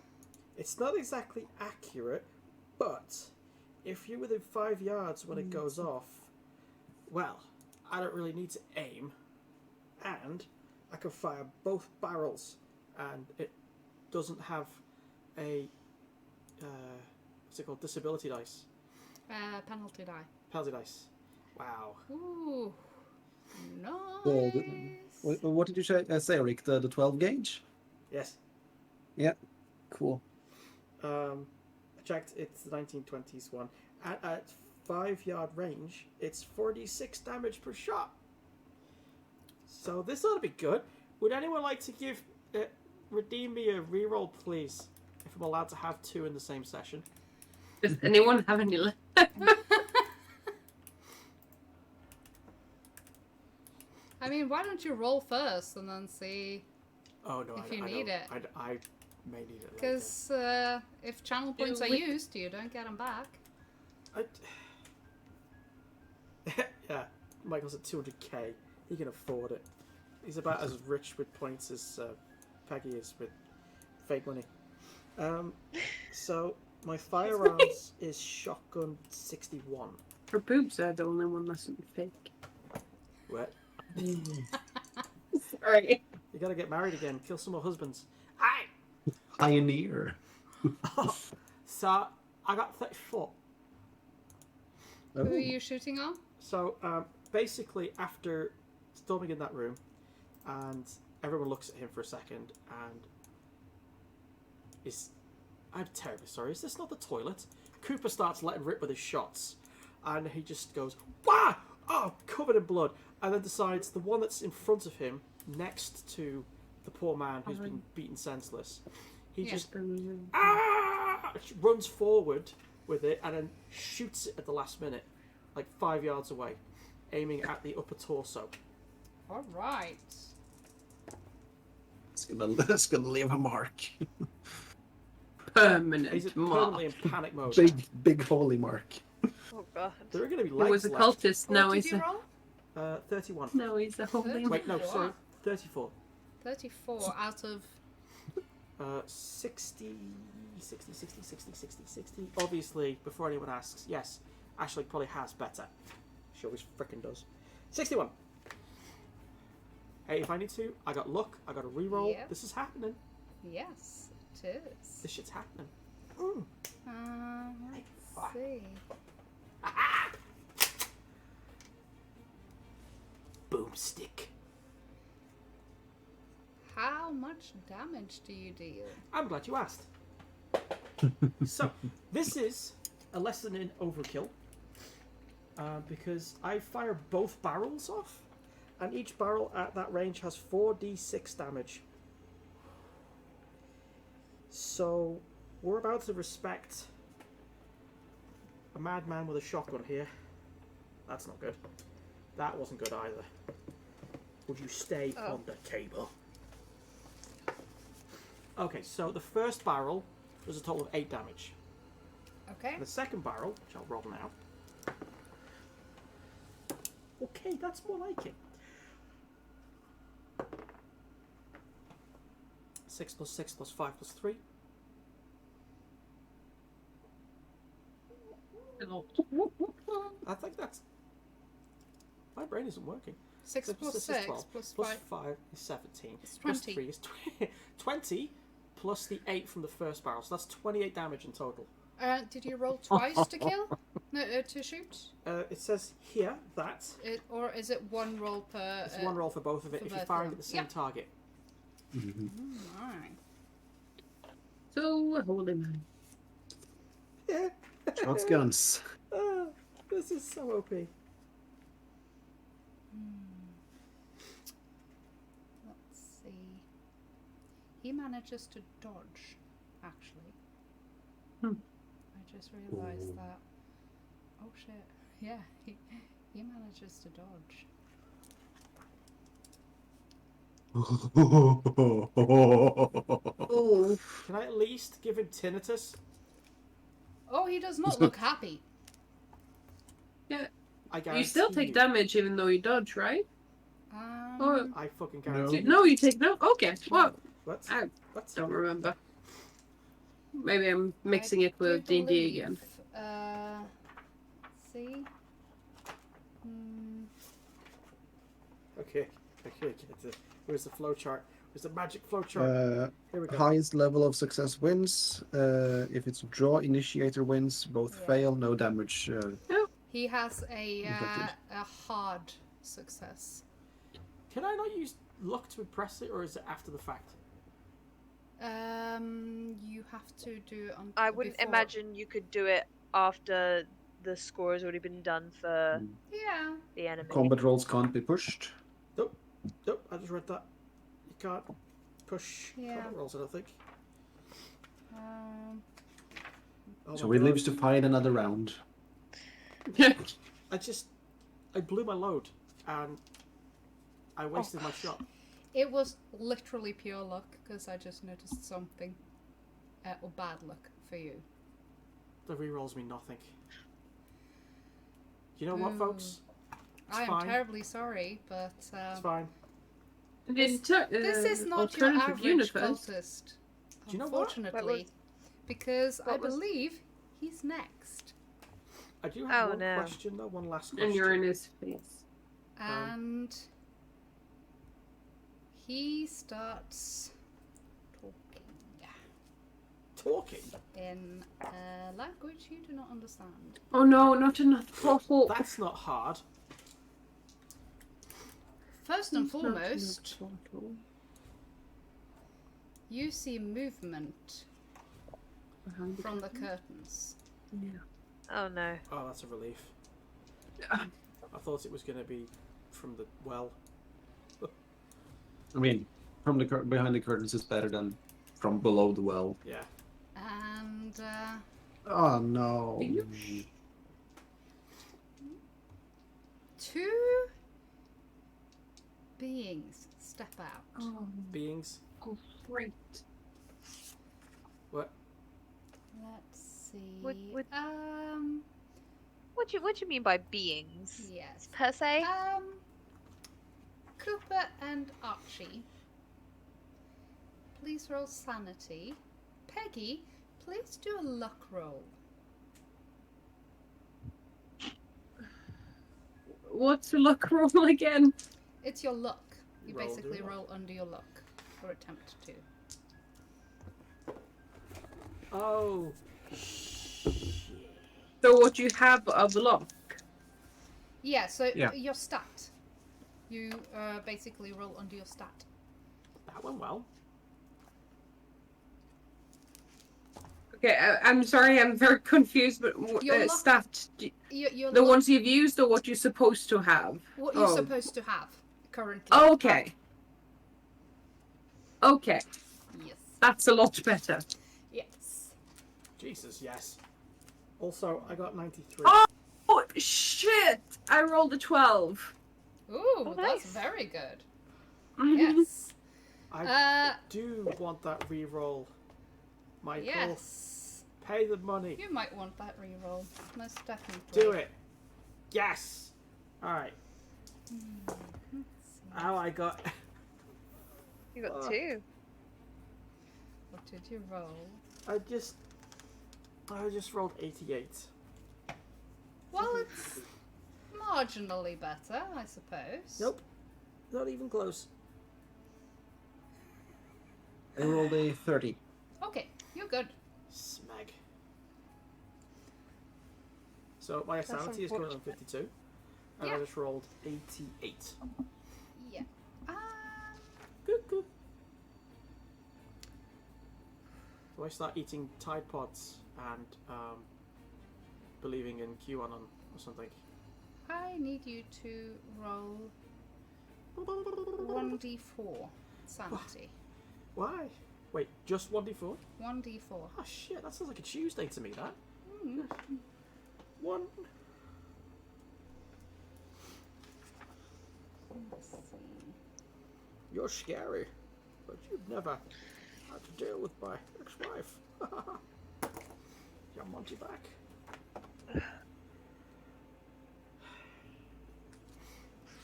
Speaker 4: it's not exactly accurate, but if you're within 5 yards when it goes off, well, I don't really need to aim, and I can fire both barrels, and it doesn't have a what's it called? Disability dice.
Speaker 1: Penalty die.
Speaker 4: Penalty dice. Wow.
Speaker 1: Ooh.
Speaker 5: Well,
Speaker 1: Nice.
Speaker 5: what did you say, Rick? The 12 gauge?
Speaker 4: Yes.
Speaker 5: Cool.
Speaker 4: I checked. It's the 1920s one. At 5-yard range, it's 46 damage per shot. So this ought to be good. Would anyone like to redeem me a reroll, please? If I'm allowed to have 2 in the same session.
Speaker 3: Does anyone have any left?
Speaker 1: I mean, why don't you roll first and then see?
Speaker 4: Oh no,
Speaker 1: If you
Speaker 4: I
Speaker 1: need
Speaker 4: don't.
Speaker 1: it.
Speaker 4: I may need it later.
Speaker 1: Because if channel points are used, you don't get them back.
Speaker 4: Yeah, Michael's at 200k. He can afford it. He's about as rich with points as Peggy is with fake money. So my firearms is shotgun 61.
Speaker 3: Her boobs are the only one that's not fake.
Speaker 4: What?
Speaker 3: Sorry.
Speaker 4: You gotta get married again. Kill some more husbands. Aye.
Speaker 5: Pioneer.
Speaker 4: So I got 34.
Speaker 1: Who are you shooting on?
Speaker 4: So basically, after storming in that room, and everyone looks at him for a second, and I'm terribly sorry. Is this not the toilet? Cooper starts letting rip with his shots, and he just goes, "Wah! Oh, covered in blood," and then decides the one that's in front of him, next to the poor man who's been beaten senseless, he just runs forward with it and then shoots it at the last minute, like 5 yards away, aiming at the upper torso.
Speaker 1: All right.
Speaker 5: It's gonna leave a mark.
Speaker 3: Permanent
Speaker 4: He's
Speaker 3: mark.
Speaker 4: permanently in panic mode.
Speaker 5: Big holy mark.
Speaker 2: Oh god.
Speaker 4: There are going to be
Speaker 3: He
Speaker 4: legs
Speaker 3: was a
Speaker 4: left.
Speaker 3: cultist, now
Speaker 1: What did
Speaker 3: he's
Speaker 1: you
Speaker 3: a...
Speaker 1: roll?
Speaker 4: 31.
Speaker 3: No, he's a holy...
Speaker 4: Wait, no,
Speaker 1: What?
Speaker 4: sorry, 34.
Speaker 1: 34 out of...
Speaker 4: 60. Obviously, before anyone asks, yes, Ashley probably has better. She always frickin' does. 61. Hey, if I need to, I got luck, I got a reroll.
Speaker 1: Yep.
Speaker 4: This is happening.
Speaker 1: Yes, it is.
Speaker 4: This shit's happening.
Speaker 1: Let's see.
Speaker 4: Boomstick.
Speaker 1: How much damage do you deal?
Speaker 4: I'm glad you asked. So, this is a lesson in overkill. Because I fire both barrels off, and each barrel at that range has 4d6 damage. So, we're about to respect a madman with a shotgun here. That's not good. That wasn't good either. Would you stay on the table? Okay, so the first barrel does a total of 8 damage.
Speaker 1: Okay.
Speaker 4: And the second barrel, which I'll roll now. Okay, that's more like it. 6 plus 6 plus 5 plus 3. I think that's... My brain isn't working.
Speaker 1: 6 plus 6 plus 5.
Speaker 4: 5 is 17.
Speaker 1: It's
Speaker 4: Plus
Speaker 1: 20.
Speaker 4: 3 is 20 plus the 8 from the first barrel. So that's 28 damage in total.
Speaker 1: Did you roll twice to kill? No, to shoot?
Speaker 4: It says here that
Speaker 1: Or is it one roll per...
Speaker 4: it's one roll for both of it
Speaker 1: for
Speaker 4: if you're
Speaker 1: both
Speaker 4: firing
Speaker 1: of
Speaker 4: at the
Speaker 1: them.
Speaker 4: same
Speaker 1: Yeah.
Speaker 4: target.
Speaker 1: Alright.
Speaker 3: So, a holy man.
Speaker 4: Yeah.
Speaker 5: Shots guns.
Speaker 4: This is so OP.
Speaker 1: Let's see. He manages to dodge, actually. I just realized that. Oh shit. Yeah, he manages to dodge.
Speaker 3: Oh.
Speaker 4: Can I at least give him tinnitus?
Speaker 1: Oh, he does not look happy.
Speaker 3: Yeah.
Speaker 4: I
Speaker 3: You still
Speaker 4: guarantee
Speaker 3: take damage even though you dodge, right? Oh,
Speaker 4: I fucking
Speaker 5: No.
Speaker 4: guarantee.
Speaker 3: no, you take no. Okay. Well,
Speaker 4: What?
Speaker 3: I
Speaker 4: What?
Speaker 3: don't remember. Maybe I'm mixing
Speaker 1: I
Speaker 3: it with
Speaker 1: do
Speaker 3: D&D again.
Speaker 1: believe, see? Hmm.
Speaker 4: Okay. Where's the flow chart? Where's the magic flow chart? Here we go.
Speaker 5: Highest level of success wins. If it's a draw, initiator wins. Both
Speaker 1: Yeah.
Speaker 5: fail, no damage.
Speaker 1: He has a
Speaker 5: Inflicted.
Speaker 1: hard success.
Speaker 4: Can I not use luck to impress it, or is it after the fact?
Speaker 1: You have to do it on.
Speaker 2: I wouldn't
Speaker 1: before.
Speaker 2: imagine you could do it after the score has already been done for
Speaker 1: Yeah.
Speaker 2: the enemy.
Speaker 5: Combat rolls can't be pushed.
Speaker 4: Nope. I just read that. You can't push combat rolls, I don't think. Oh
Speaker 5: So
Speaker 4: my
Speaker 5: he
Speaker 4: God.
Speaker 5: lives to fight another round.
Speaker 4: I blew my load, and I wasted my shot.
Speaker 1: It was literally pure luck because I just noticed something, or bad luck for you.
Speaker 4: The rerolls mean nothing. You know what,
Speaker 1: Ooh.
Speaker 4: folks?
Speaker 1: I am
Speaker 4: fine.
Speaker 1: terribly sorry, but
Speaker 4: It's fine.
Speaker 1: this is not your
Speaker 3: alternative
Speaker 1: average
Speaker 3: universe.
Speaker 1: cultist.
Speaker 4: Do you know what?
Speaker 1: Unfortunately, because I
Speaker 2: what was-
Speaker 1: believe he's next,
Speaker 4: I do have
Speaker 2: Oh,
Speaker 4: one
Speaker 2: no.
Speaker 4: question, though. One last question.
Speaker 3: And you're in his face.
Speaker 1: and he starts talking
Speaker 4: Talking?
Speaker 1: in a language you do not understand.
Speaker 3: Oh no, not another portal.
Speaker 4: That's not hard.
Speaker 1: First and
Speaker 3: Not another
Speaker 1: foremost,
Speaker 3: portal.
Speaker 1: you see movement
Speaker 3: Behind the
Speaker 1: from the
Speaker 3: curtain.
Speaker 1: curtains.
Speaker 3: Yeah.
Speaker 2: Oh no.
Speaker 4: Oh, that's a relief.
Speaker 3: Ah.
Speaker 4: I thought it was going to be from the well.
Speaker 5: I mean, from the behind the curtains is better than from below the well.
Speaker 4: Yeah.
Speaker 1: And
Speaker 5: Oh no.
Speaker 1: two beings step out.
Speaker 3: Oh,
Speaker 4: Beings.
Speaker 3: great.
Speaker 4: What?
Speaker 1: Let's see.
Speaker 2: What do you mean by beings?
Speaker 1: Yes.
Speaker 2: Per se?
Speaker 1: Cooper and Archie, please roll sanity. Peggy, please do a luck roll.
Speaker 3: What's the luck roll again?
Speaker 1: It's your luck. You
Speaker 4: Roll,
Speaker 1: basically
Speaker 4: do luck.
Speaker 1: roll under your luck, or attempt to.
Speaker 4: Oh.
Speaker 3: So what you have of luck?
Speaker 1: Yeah, so
Speaker 5: Yeah.
Speaker 1: your stat. You basically roll under your stat.
Speaker 4: That went well.
Speaker 3: Okay, I'm sorry, I'm very confused, but
Speaker 1: Your luck-
Speaker 3: stat,
Speaker 1: Your
Speaker 3: the
Speaker 1: luck,
Speaker 3: ones you've used or what you're supposed to have?
Speaker 1: what you're
Speaker 3: Oh.
Speaker 1: supposed to have currently.
Speaker 3: Okay. Okay,
Speaker 1: Yes.
Speaker 3: that's a lot better.
Speaker 1: Yes.
Speaker 4: Jesus, yes. Also, I got 93.
Speaker 3: Oh, shit! I rolled a 12.
Speaker 1: Ooh,
Speaker 2: nice.
Speaker 1: that's very good.
Speaker 3: Mhm.
Speaker 1: Yes.
Speaker 4: I do want that reroll. Michael,
Speaker 1: Yes.
Speaker 4: pay the money.
Speaker 1: You might want that reroll. Most definitely.
Speaker 4: Do it. Yes. Alright.
Speaker 1: Let's see.
Speaker 4: Ow, I got...
Speaker 2: You got two.
Speaker 1: What did you roll?
Speaker 4: I just rolled 88.
Speaker 1: Well, it's marginally better, I suppose.
Speaker 4: Nope. Not even close.
Speaker 5: I rolled a 30.
Speaker 1: Okay, you're good.
Speaker 4: Smeg. So my
Speaker 2: That's
Speaker 4: sanity is currently on
Speaker 2: unfortunate.
Speaker 4: 52. And I
Speaker 1: Yeah.
Speaker 4: just rolled 88.
Speaker 1: Yeah.
Speaker 4: Cuckoo. Do I start eating Tide Pods and believing in QAnon or something?
Speaker 1: I need you to roll 1d4 sanity.
Speaker 4: Why? Wait, just 1d4?
Speaker 1: 1d4.
Speaker 4: Oh shit, that sounds like a Tuesday to me, that.
Speaker 1: Mm.
Speaker 4: One.
Speaker 1: Let's see.
Speaker 4: You're scary, but you've never had to deal with my ex-wife. Your Monty back.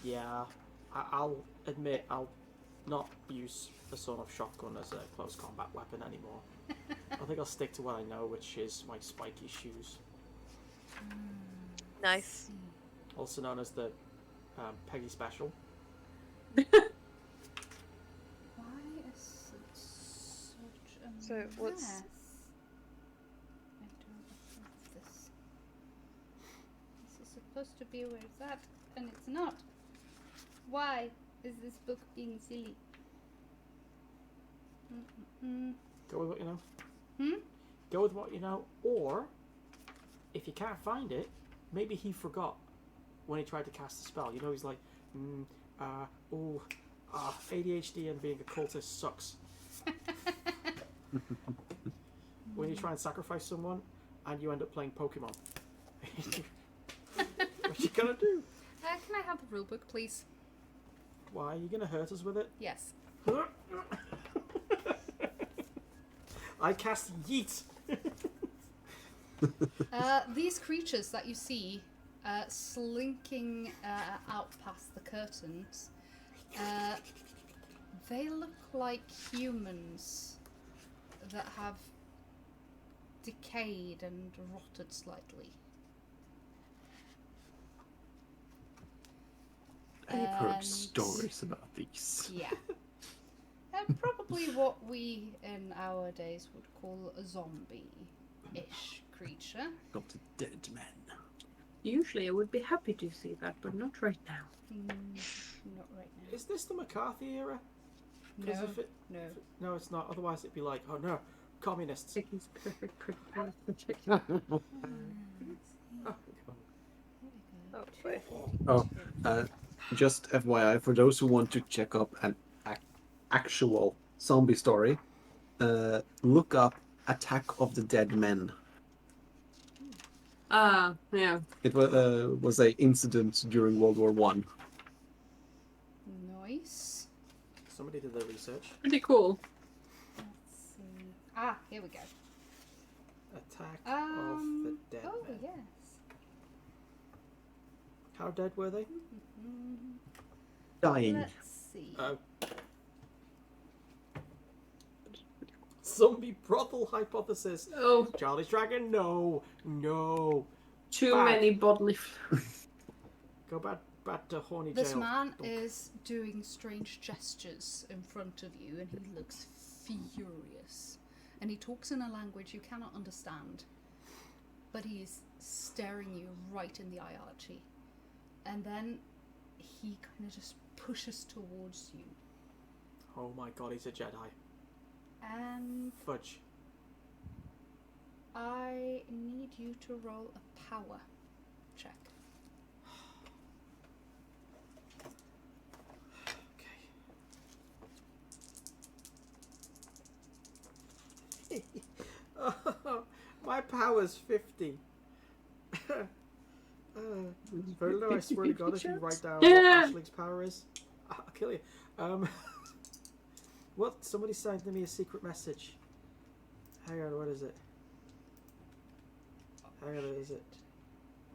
Speaker 4: Yeah, I'll admit I'll not use the sawed-off shotgun as a close combat weapon anymore. I think I'll stick to what I know, which is my spiky shoes,
Speaker 2: Nice.
Speaker 4: also known as the Peggy Special.
Speaker 1: Why is it such a
Speaker 2: So what's-
Speaker 1: mess? I don't approve this. This is supposed to be where it's at, and it's not. Why is this book being silly?
Speaker 4: Go with what you know.
Speaker 1: Hmm?
Speaker 4: Go with what you know, or if you can't find it, maybe he forgot when he tried to cast the spell. You know, he's like, ADHD and being a cultist sucks. When you try and sacrifice someone and you end up playing Pokemon. What you gonna do?
Speaker 1: Can I have the rule book, please?
Speaker 4: Why are you gonna hurt us with it?
Speaker 1: Yes.
Speaker 4: I cast Yeet.
Speaker 1: These creatures that you see slinking out past the curtains, they look like humans that have decayed and rotted slightly.
Speaker 5: I've heard
Speaker 1: And-
Speaker 5: stories about these.
Speaker 1: Yeah. Probably what we in our days would call a zombie-ish creature.
Speaker 5: Got the dead men.
Speaker 3: Usually I would be happy to see that, but not right now.
Speaker 1: Not right now.
Speaker 4: Is this the McCarthy era? 'Cause
Speaker 1: No,
Speaker 4: if it,
Speaker 1: no.
Speaker 4: no, it's not. Otherwise, it'd be like, oh no, communists.
Speaker 3: Piggy's perfect pretty.
Speaker 2: Oh, boy.
Speaker 5: Oh, just FYI, for those who want to check up an actual zombie story, look up Attack of the Dead Men.
Speaker 3: Yeah.
Speaker 5: It was a incident during World War One.
Speaker 1: Nice.
Speaker 4: Somebody did their research.
Speaker 3: Pretty cool.
Speaker 1: Let's see. Ah, here we go.
Speaker 4: Attack of the Dead
Speaker 1: Oh,
Speaker 4: Men.
Speaker 1: yes.
Speaker 4: How dead were they?
Speaker 5: Dying.
Speaker 1: Let's see.
Speaker 4: Zombie brothel hypothesis.
Speaker 3: Oh,
Speaker 4: Charlie's Dragon, no.
Speaker 3: too
Speaker 4: Bad.
Speaker 3: many bodily.
Speaker 4: Go back to horny
Speaker 1: This
Speaker 4: jail.
Speaker 1: man is doing strange gestures in front of you, and he looks furious. And he talks in a language you cannot understand. But he is staring you right in the eye, Archie. And then he kind of just pushes towards you.
Speaker 4: Oh my god, he's a Jedi.
Speaker 1: And
Speaker 4: Fudge.
Speaker 1: I need you to roll a power check.
Speaker 4: Okay. My power's 50. Verlo, I swear to God, if you write down what Ashling's power is, I'll kill you. What? Somebody sent me a secret message. Hang on, what is it? Hang on, is it?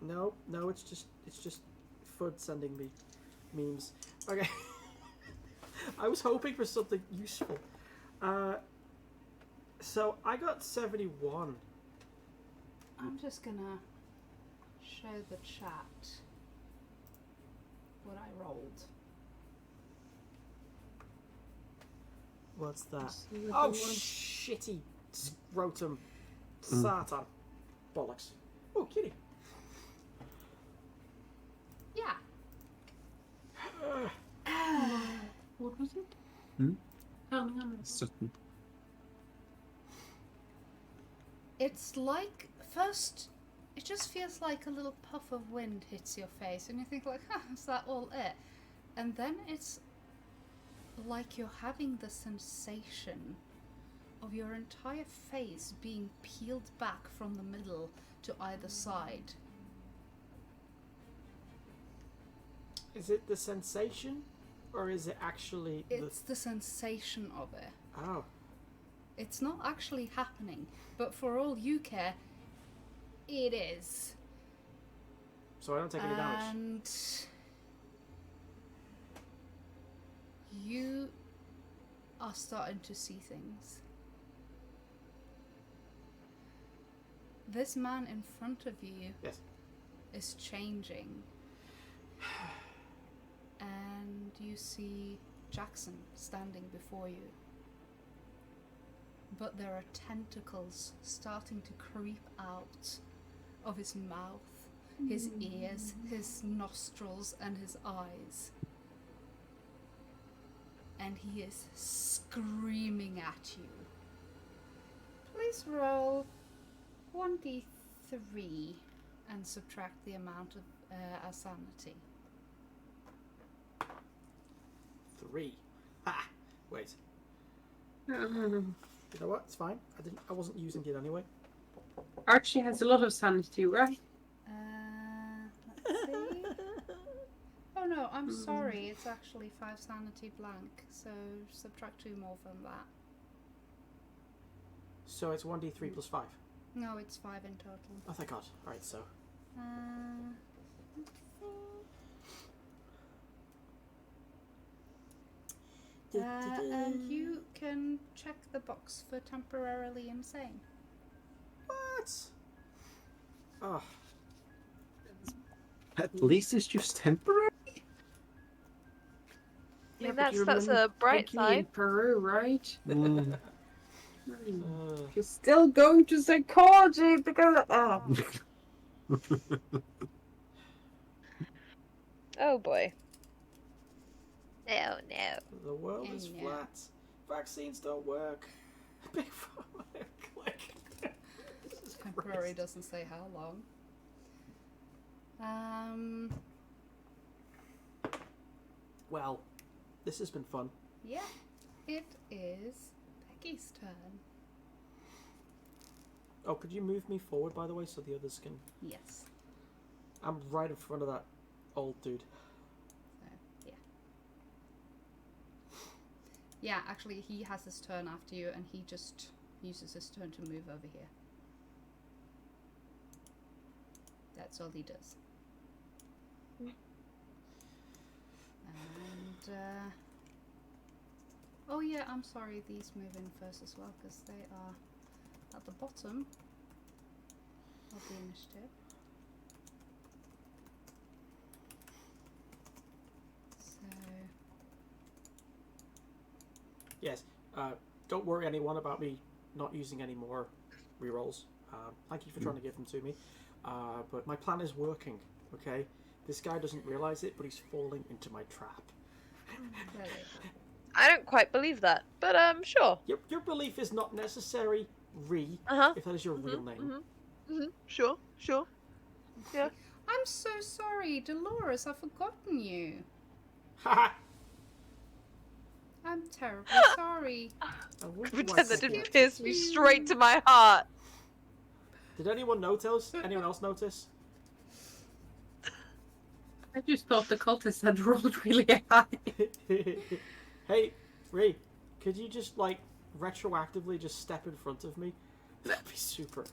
Speaker 4: No, it's just FUD sending me memes. Okay. I was hoping for something useful. So I got 71.
Speaker 1: I'm just gonna show the chat what I rolled.
Speaker 4: What's that? Oh, shitty scrotum. Satan. Bollocks. Oh, kitty.
Speaker 1: Yeah.
Speaker 3: What was it?
Speaker 5: Hmm?
Speaker 3: No.
Speaker 5: Certain.
Speaker 1: It's like, first, it just feels like a little puff of wind hits your face, and you think like, huh, is that all it? And then it's like you're having the sensation of your entire face being peeled back from the middle to either side.
Speaker 4: Is it the sensation? Or is it actually
Speaker 1: It's the sensation of it.
Speaker 4: Oh.
Speaker 1: It's not actually happening, but for all you care, it is.
Speaker 4: So I don't take any damage.
Speaker 1: And are starting to see things. This man in front of you
Speaker 4: Yes.
Speaker 1: is changing. And you see Jackson standing before you. But there are tentacles starting to creep out of his mouth, his ears, his nostrils, and his eyes. And he is screaming at you. Please roll 1d3 and subtract the amount of sanity.
Speaker 4: 3. Ha! Wait.
Speaker 3: Um,
Speaker 4: You know what? It's fine. I wasn't using it anyway.
Speaker 3: Archie has a lot of sanity, right?
Speaker 1: Let's see. Oh no, I'm sorry. It's actually 5 sanity blank, so subtract 2 more from that.
Speaker 4: So it's 1d3 plus 5.
Speaker 1: No, it's 5 in total.
Speaker 4: Oh, thank God. Alright, so.
Speaker 1: Let's see. And you can check the box for temporarily insane.
Speaker 4: What? Oh,
Speaker 5: At least it's just temporary.
Speaker 2: I mean,
Speaker 3: but you
Speaker 2: that's a
Speaker 3: remember
Speaker 2: bright
Speaker 3: Peggy in
Speaker 2: side.
Speaker 3: Peru, right?
Speaker 5: Mm.
Speaker 3: You're still going to psychology because
Speaker 2: Oh boy. Oh no.
Speaker 4: the world is
Speaker 1: Yeah.
Speaker 4: flat. Vaccines don't work. Big Pharma. Click. This is
Speaker 1: Temporary
Speaker 4: crazy.
Speaker 1: doesn't say how long.
Speaker 4: Well, this has been fun.
Speaker 1: Yeah, it is Becky's turn.
Speaker 4: Oh, could you move me forward, by the way, so the others can...
Speaker 1: Yes.
Speaker 4: I'm right in front of that old dude.
Speaker 1: So, yeah. Yeah, actually, he has his turn after you, and he just uses his turn to move over here. That's all he does. And, oh yeah, I'm sorry, these move in first as well, because they are at the bottom of the initiative. So,
Speaker 4: Yes. Don't worry, anyone, about me not using any more rerolls. Thank you for trying to give them to me. But my plan is working, okay? This guy doesn't realise it, but he's falling into my trap.
Speaker 1: there they go.
Speaker 2: I don't quite believe that, but sure.
Speaker 4: Your belief is not necessary, Ree,
Speaker 2: Uh-huh.
Speaker 4: if that is your real name.
Speaker 2: Sure. Yeah.
Speaker 1: I'm so sorry, Dolores, I've forgotten you.
Speaker 4: Haha!
Speaker 1: I'm terribly sorry.
Speaker 4: I wonder why
Speaker 2: Pretend that
Speaker 4: people
Speaker 2: didn't
Speaker 4: are-
Speaker 2: pierce me straight to my heart.
Speaker 4: Did anyone notice? Anyone else notice?
Speaker 3: I just thought the cultists had rolled really high.
Speaker 4: Hey, Ree, could you just, like, retroactively just step in front of me? That'd be super.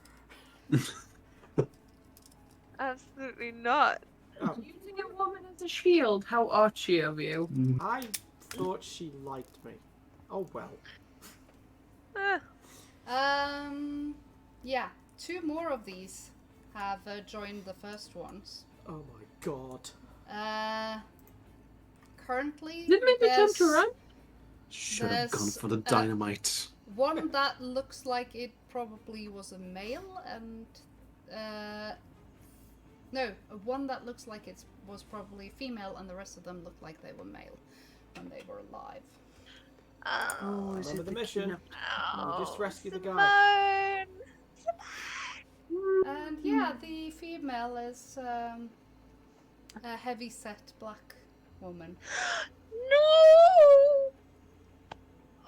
Speaker 2: Absolutely not.
Speaker 4: Oh,
Speaker 3: Using a woman as a shield, how archy of you.
Speaker 4: I thought she liked me. Oh well.
Speaker 1: Yeah, 2 more of these have joined the first ones.
Speaker 4: Oh my god.
Speaker 1: Currently,
Speaker 3: Didn't make the time to
Speaker 1: there's
Speaker 3: run?
Speaker 5: Should have gone
Speaker 1: There's,
Speaker 5: for the dynamite.
Speaker 1: one that looks like it probably was a male, and no, one that looks like it was probably female, and the rest of them looked like they were male when they were alive.
Speaker 2: Oh,
Speaker 3: is
Speaker 4: Remember
Speaker 3: it
Speaker 4: the mission.
Speaker 3: cleanup?
Speaker 4: No, just rescue the guy.
Speaker 2: Simone.
Speaker 1: And yeah, the female is a heavy-set black woman.
Speaker 2: No!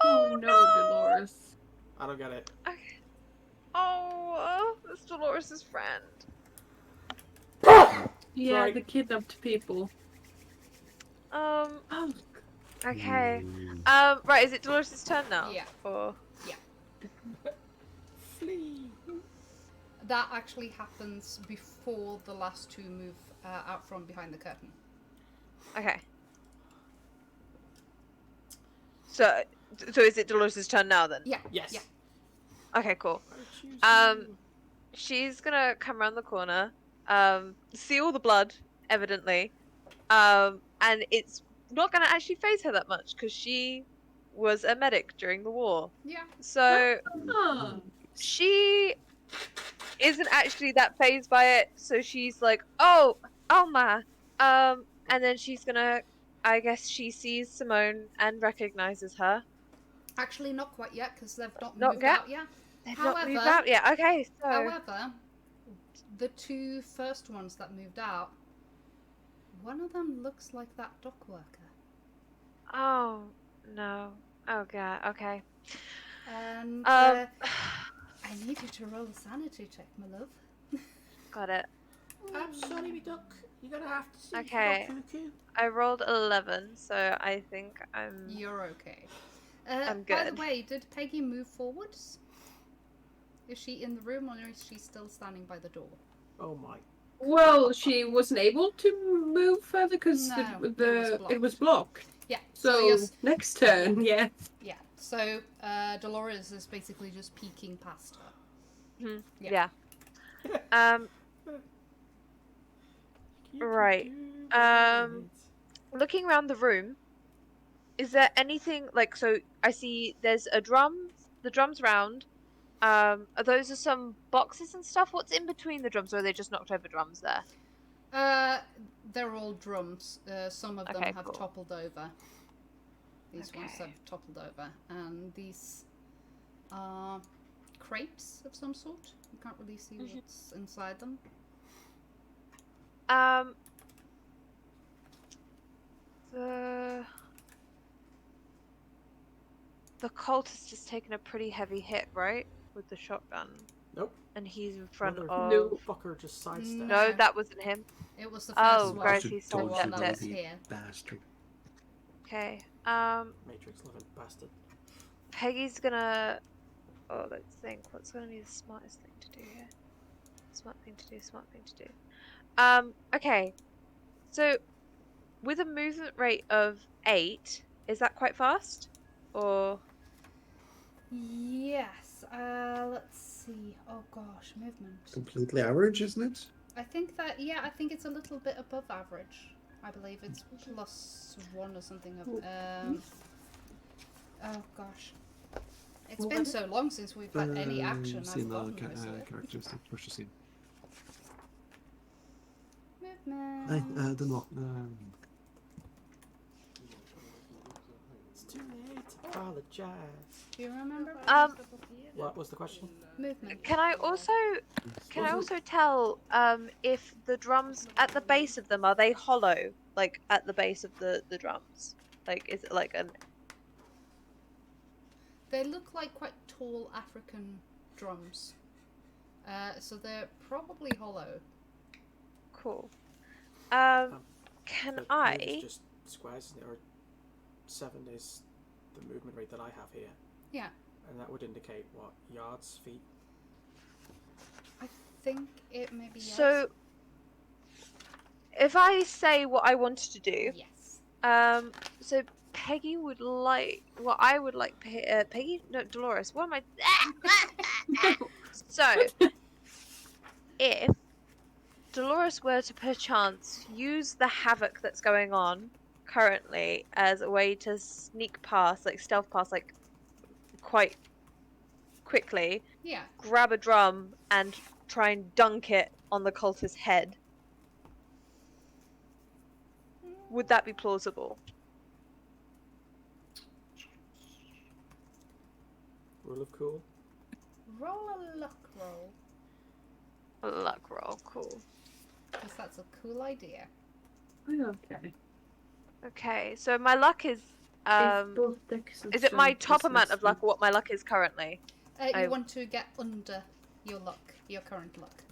Speaker 3: Oh no, Dolores.
Speaker 4: I don't get it.
Speaker 2: Okay. Oh, that's Dolores' friend.
Speaker 3: Yeah,
Speaker 4: Sorry.
Speaker 3: the kidnapped people.
Speaker 2: Oh, okay.
Speaker 5: Mm.
Speaker 2: Right, is it Dolores' turn now?
Speaker 1: Yeah.
Speaker 2: Or...
Speaker 4: Flee.
Speaker 1: That actually happens before the last 2 move out from behind the curtain.
Speaker 2: Okay. So, So is it Dolores' turn now then?
Speaker 1: Yeah.
Speaker 4: Yes.
Speaker 1: Yeah.
Speaker 2: Okay, cool.
Speaker 4: I choose you.
Speaker 2: She's gonna come around the corner, see all the blood, evidently, and it's not gonna actually phase her that much because she was a medic during the war.
Speaker 1: Yeah.
Speaker 2: So
Speaker 3: Ah.
Speaker 2: she isn't actually that phased by it. So she's like, "Oh, my," and then she's gonna. I guess she sees Simone and recognizes her.
Speaker 1: Actually, not quite yet because they've not
Speaker 2: Not
Speaker 1: moved
Speaker 2: yet.
Speaker 1: out yet.
Speaker 2: They've not moved
Speaker 1: However-
Speaker 2: out yet. Okay, so
Speaker 1: However, the two first ones that moved out, one of them looks like that dock worker.
Speaker 2: oh no. Oh god. Okay.
Speaker 1: And
Speaker 2: Um.
Speaker 1: I need you to roll a sanity check, my love.
Speaker 2: Got it.
Speaker 4: I'm sorry, me duck. You're gonna have to see
Speaker 2: Okay.
Speaker 4: cuckoo.
Speaker 2: I rolled 11, so I think I'm.
Speaker 1: You're okay.
Speaker 2: I'm
Speaker 1: By the
Speaker 2: good.
Speaker 1: way, did Peggy move forwards? Is she in the room or is she still standing by the door?
Speaker 4: Oh my.
Speaker 3: Well, she wasn't able to move further because
Speaker 1: No,
Speaker 3: it was blocked.
Speaker 1: Yeah.
Speaker 3: So
Speaker 1: yes,
Speaker 3: next turn, yeah.
Speaker 1: yeah. So Dolores is basically just peeking past her.
Speaker 2: Mhm,
Speaker 1: Yeah.
Speaker 2: Yeah. Right. Looking around the room, is there anything like so? I see there's a drum. The drum's round. Are those some boxes and stuff? What's in between the drums, or are they just knocked over drums there?
Speaker 1: They're all drums. Some of them
Speaker 2: Okay,
Speaker 1: have
Speaker 2: cool.
Speaker 1: toppled over. These ones
Speaker 2: Okay.
Speaker 1: have toppled over, and these are crates of some sort. You can't really see
Speaker 2: Mhm.
Speaker 1: what's inside them.
Speaker 2: The cult has just taken a pretty heavy hit, right, with the shotgun,
Speaker 4: Nope.
Speaker 2: and he's in front
Speaker 4: Mother
Speaker 2: of.
Speaker 3: No.
Speaker 4: fucker just sidestepped.
Speaker 2: No,
Speaker 1: No.
Speaker 2: that wasn't him.
Speaker 1: It was the
Speaker 2: Oh,
Speaker 1: first one.
Speaker 2: gross, he
Speaker 1: The one
Speaker 2: sidestepped
Speaker 1: that
Speaker 2: it.
Speaker 1: was here.
Speaker 5: Bastard.
Speaker 2: Okay.
Speaker 4: Matrix loving bastard.
Speaker 2: Peggy's gonna. Oh, let's think. What's gonna be the smartest thing to do here? Smart thing to do. Smart thing to do. Okay. So, with a movement rate of 8, is that quite fast? Or
Speaker 1: Yes. Let's see. Oh gosh, movement.
Speaker 5: Completely average, isn't it?
Speaker 1: I think that I think it's a little bit above average. I believe it's +1 or something. Oh gosh, it's been so long since we've had any action. I've
Speaker 5: Seen the
Speaker 1: forgotten most of it.
Speaker 5: characteristic. What's she seen?
Speaker 1: Movement.
Speaker 5: Den var
Speaker 4: It's too late to apologize.
Speaker 1: Do you remember?
Speaker 4: What was the question?
Speaker 1: Movement.
Speaker 2: can I also tell if the drums at the base of them, are they hollow? Like at the base of the drums? Like is it like an
Speaker 1: They look like quite tall African drums. So they're probably hollow.
Speaker 2: cool. Can
Speaker 4: The
Speaker 2: I?
Speaker 4: move is just squares, isn't it? Or 7 is the movement rate that I have here.
Speaker 1: Yeah.
Speaker 4: And that would indicate what? Yards, feet?
Speaker 1: I think it may be.
Speaker 2: So if I say what I wanted to do,
Speaker 1: Yes.
Speaker 2: so Peggy would like, well, I would like Peggy, no, Dolores. What am I? So, if Dolores were to perchance use the havoc that's going on currently as a way to sneak past, like stealth past, like quite quickly,
Speaker 1: Yeah.
Speaker 2: grab a drum and try and dunk it on the cultist's head, would that be plausible?
Speaker 4: Rule of cool?
Speaker 1: Roll a luck roll,
Speaker 2: Luck roll, cool.
Speaker 1: because that's a cool idea.
Speaker 3: Okay.
Speaker 2: Okay, so my luck is is it my top amount of luck or what my luck is currently?
Speaker 1: You want to get under your luck, your current luck.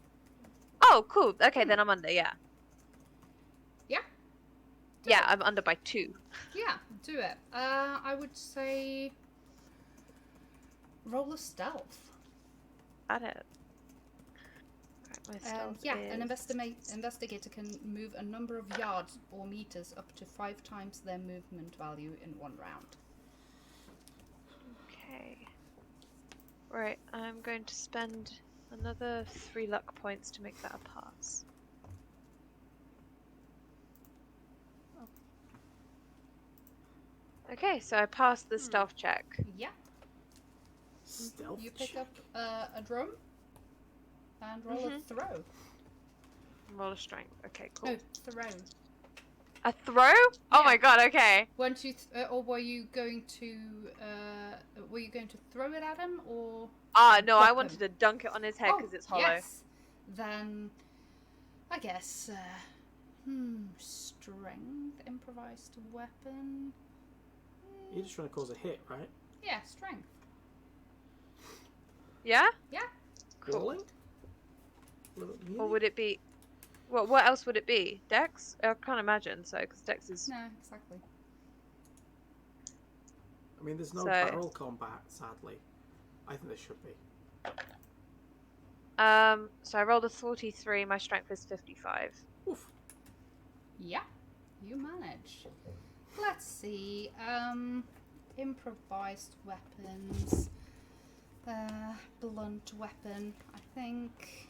Speaker 2: Oh, cool. Okay, then I'm under, yeah.
Speaker 1: Yeah?
Speaker 2: Yeah, I'm under by 2.
Speaker 1: Yeah, do it. I would say roll a stealth.
Speaker 2: Got it. Right, my stealth
Speaker 1: An
Speaker 2: is-
Speaker 1: investigator can move a number of yards or meters up to 5 times their movement value in 1 round.
Speaker 2: Okay. Right, I'm going to spend another 3 luck points to make that a pass. Okay, so I passed the stealth check.
Speaker 1: Yeah.
Speaker 4: Stealth
Speaker 1: You pick
Speaker 4: check.
Speaker 1: up a drum and roll a throw.
Speaker 2: Roll a strength. Okay, cool.
Speaker 1: No, throw.
Speaker 2: A throw? Oh my god, okay.
Speaker 1: Once you or were you going to throw it at him or?
Speaker 2: No, I
Speaker 1: Pop
Speaker 2: wanted
Speaker 1: him.
Speaker 2: to dunk it on his head because it's hollow.
Speaker 1: Yes. Then, I guess. Strength, improvised weapon.
Speaker 4: You're just trying to cause a hit, right?
Speaker 1: Yeah, strength.
Speaker 2: Yeah?
Speaker 1: Yeah.
Speaker 2: Cool.
Speaker 4: Rolling?
Speaker 2: Or would it be... What else would it be? Dex? I can't imagine, so, because Dex is...
Speaker 1: No, exactly.
Speaker 4: I mean, there's no
Speaker 2: So-
Speaker 4: barrel combat, sadly. I think there should be.
Speaker 2: So I rolled a 43, my strength is 55.
Speaker 4: Oof.
Speaker 1: Yeah, you manage. Let's see. Improvised weapons. Blunt weapon. I think.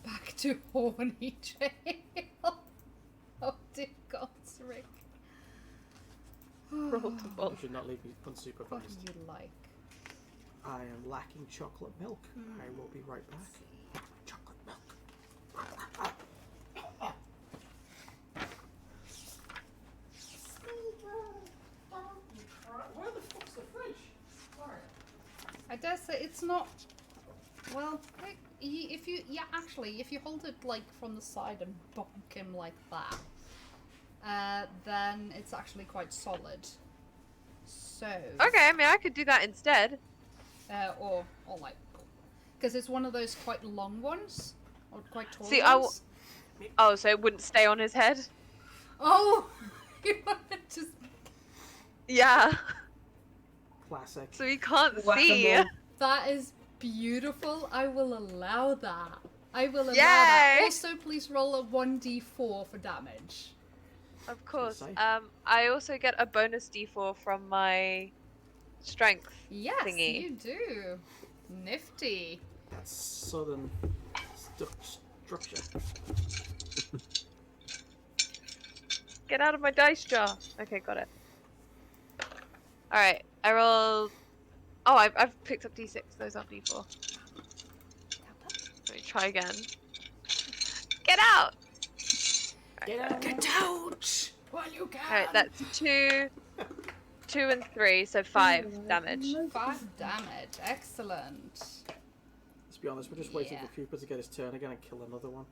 Speaker 1: Back to horny jail. Oh dear God, Rick.
Speaker 2: Roll to
Speaker 4: You
Speaker 2: roll.
Speaker 4: should not leave me
Speaker 1: What
Speaker 4: unsupervised.
Speaker 1: do you like?
Speaker 4: I am lacking chocolate milk. I will be right back. Chocolate milk. Where the fuck's the fridge? Sorry.
Speaker 1: I dare say it's not. Well, if you if you hold it like from the side and bonk him like that, then it's actually quite solid. So.
Speaker 2: Okay, I mean, I could do that instead.
Speaker 1: Or like, because it's one of those quite long ones, or quite tall
Speaker 2: See,
Speaker 1: ones.
Speaker 2: Oh, so it wouldn't stay on his head?
Speaker 1: Oh, you want to just.
Speaker 2: Yeah.
Speaker 4: Classic.
Speaker 2: So he can't see.
Speaker 1: That is beautiful. I will allow that. I will allow that.
Speaker 2: Yay!
Speaker 1: Also, please roll a 1d4 for damage.
Speaker 2: Of course.
Speaker 4: say.
Speaker 2: I also get a bonus d4 from my strength
Speaker 1: Yes,
Speaker 2: thingy.
Speaker 1: you do. Nifty.
Speaker 4: That's southern structure.
Speaker 2: Get out of my dice jar. Okay, got it. Alright, I rolled... Oh, I've picked up d6. Those aren't d4. Let me try again. Get out!
Speaker 4: Get out! Get out! While you can!
Speaker 2: Alright, that's 2 and 3, so 5 damage.
Speaker 1: 5 damage. Excellent.
Speaker 4: Let's be honest, we're just waiting for Cooper to get his turn again and kill another one.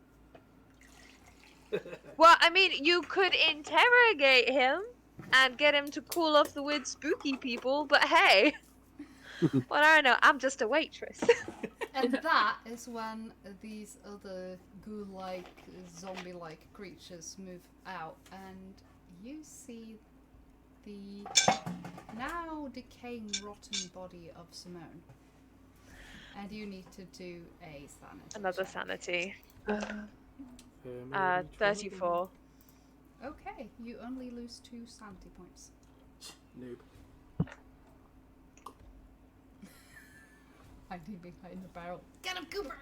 Speaker 2: Well, I mean, you could interrogate him and get him to call off the weird spooky people, but hey, what do I know? I'm just a waitress.
Speaker 1: And that is when these other ghoul-like, zombie-like creatures move out, and you see the now decaying, rotten body of Simone. And you need to do a sanity.
Speaker 2: Another
Speaker 1: check.
Speaker 2: sanity.
Speaker 4: Maybe
Speaker 2: 34.
Speaker 1: Okay, you only lose 2 sanity points.
Speaker 4: Noob.
Speaker 1: Hiding behind the barrel. Get him, Cooper!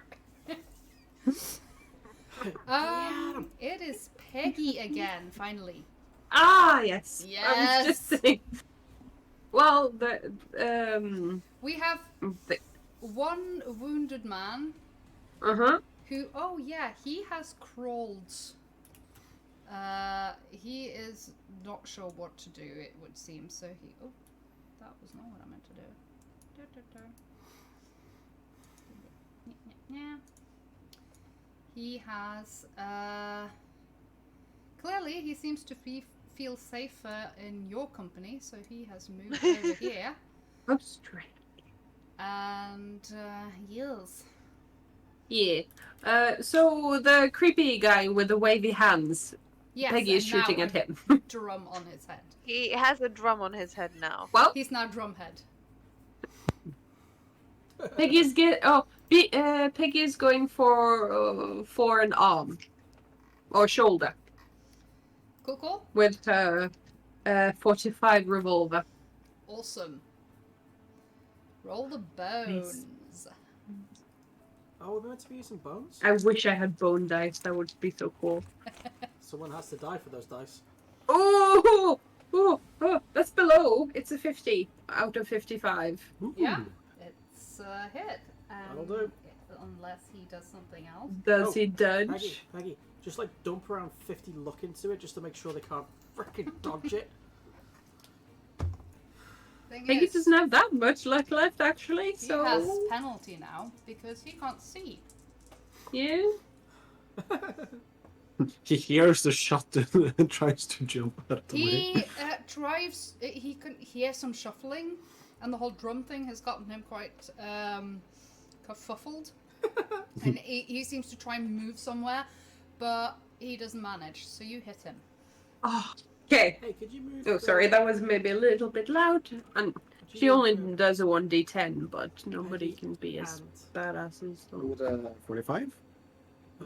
Speaker 1: It is Peggy again, finally.
Speaker 3: Ah, yes. I
Speaker 1: Yes.
Speaker 3: was just saying. Well,
Speaker 1: We have one wounded man who, oh yeah, he has crawled. He is not sure what to do, it would seem, so he, oh, that was not what I meant to do. Yeah. He has, clearly he seems to feel safer in your company, so he has moved over here.
Speaker 3: Oh, strange.
Speaker 1: And, yes.
Speaker 3: Yeah. So the creepy guy with the wavy hands,
Speaker 1: Yes,
Speaker 3: Peggy is
Speaker 1: and now
Speaker 3: shooting
Speaker 1: a
Speaker 3: at him.
Speaker 1: drum on his head.
Speaker 2: He has a drum on his head now.
Speaker 3: Well,
Speaker 1: He's now drumhead.
Speaker 3: Peggy's Peggy's going for an arm or shoulder
Speaker 1: Cool.
Speaker 3: with her 45 revolver.
Speaker 1: Awesome. Roll the bones.
Speaker 4: Oh, we're meant to be using bones?
Speaker 3: I wish I had bone dice. That would be so cool.
Speaker 4: Someone has to die for those dice.
Speaker 3: Oh! Oh, that's below. It's a 50 out of 55.
Speaker 1: Yeah, it's a hit.
Speaker 4: That'll do.
Speaker 1: Unless he does something else.
Speaker 3: Does he
Speaker 4: Peggy,
Speaker 3: dodge?
Speaker 4: Peggy, just like dump around 50 luck into it just to make sure they can't freaking dodge it.
Speaker 1: Thing
Speaker 3: Peggy
Speaker 1: is,
Speaker 3: doesn't have that much luck left, actually.
Speaker 1: he
Speaker 3: So
Speaker 1: has penalty now because he can't see.
Speaker 3: yeah.
Speaker 5: He hears the shot and tries to jump out of the way.
Speaker 1: He drives. He can hear some shuffling, and the whole drum thing has gotten him quite kerfuffled. And he seems to try and move somewhere, but he doesn't manage. So you hit him.
Speaker 3: Oh, okay.
Speaker 4: Hey, could you move?
Speaker 3: Oh, sorry, that was maybe a little bit loud. And she only does a 1d10, but nobody can be as badass as those.
Speaker 5: With 45?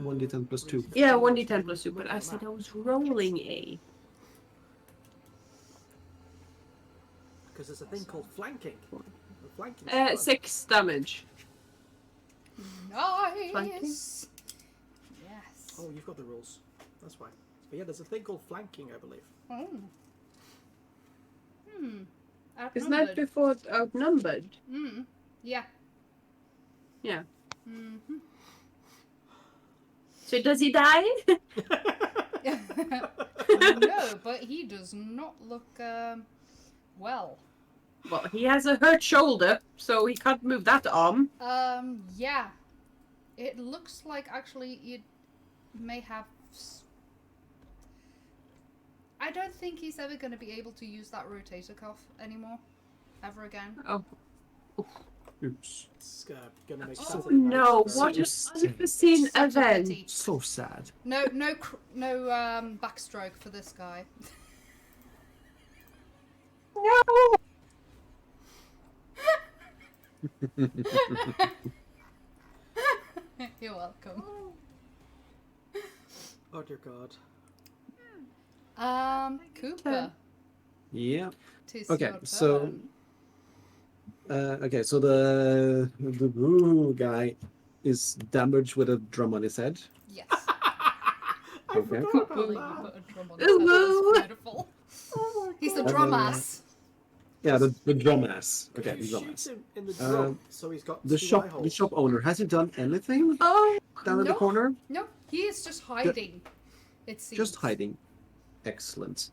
Speaker 5: 1d10 plus 2.
Speaker 3: Yeah, 1d10 plus 2, but I said I was rolling a.
Speaker 4: Because there's a thing called flanking. Flanking.
Speaker 3: 6 damage.
Speaker 1: Nice. Yes.
Speaker 4: Oh, you've got the rules. That's why. But yeah, there's a thing called flanking, I believe.
Speaker 1: Oh.
Speaker 3: Isn't that before outnumbered?
Speaker 1: Yeah.
Speaker 3: Yeah.
Speaker 1: Mm-hmm.
Speaker 3: So does he die?
Speaker 1: No, but he does not look well.
Speaker 3: Well, he has a hurt shoulder, so he can't move that arm.
Speaker 1: Yeah. It looks like actually you may have. I don't think he's ever going to be able to use that rotator cuff anymore, ever again.
Speaker 3: Oh.
Speaker 5: Oops.
Speaker 4: It's gonna make
Speaker 3: Oh
Speaker 4: sense.
Speaker 3: no!
Speaker 5: So
Speaker 3: What an
Speaker 5: sad.
Speaker 3: unforeseen
Speaker 1: Such a
Speaker 3: event!
Speaker 1: pity.
Speaker 5: So sad.
Speaker 1: No backstroke for this guy.
Speaker 3: No!
Speaker 1: You're welcome.
Speaker 4: Oh dear God.
Speaker 1: Cooper.
Speaker 5: Yeah.
Speaker 1: Tis
Speaker 5: Okay,
Speaker 1: your
Speaker 5: so
Speaker 1: turn.
Speaker 5: okay, so the boo guy is damaged with a drum on his head.
Speaker 1: Yes.
Speaker 4: I
Speaker 5: Okay.
Speaker 4: forgot
Speaker 1: Believe
Speaker 4: about
Speaker 1: you
Speaker 4: that.
Speaker 1: put a drum on his head. That's beautiful.
Speaker 4: Oh my
Speaker 1: He's the
Speaker 4: God.
Speaker 1: drum
Speaker 5: Uh,
Speaker 1: ass.
Speaker 5: Yeah, the drum ass. Okay,
Speaker 4: Could
Speaker 5: the
Speaker 4: you
Speaker 5: drum
Speaker 4: shoot
Speaker 5: ass.
Speaker 4: him in the drum so he's got
Speaker 5: The
Speaker 4: two eye
Speaker 5: shop
Speaker 4: holes?
Speaker 5: owner, has he done anything
Speaker 3: Oh!
Speaker 5: down in the
Speaker 1: No.
Speaker 5: corner?
Speaker 1: No, he is just hiding. It seems.
Speaker 5: Just hiding. Excellent.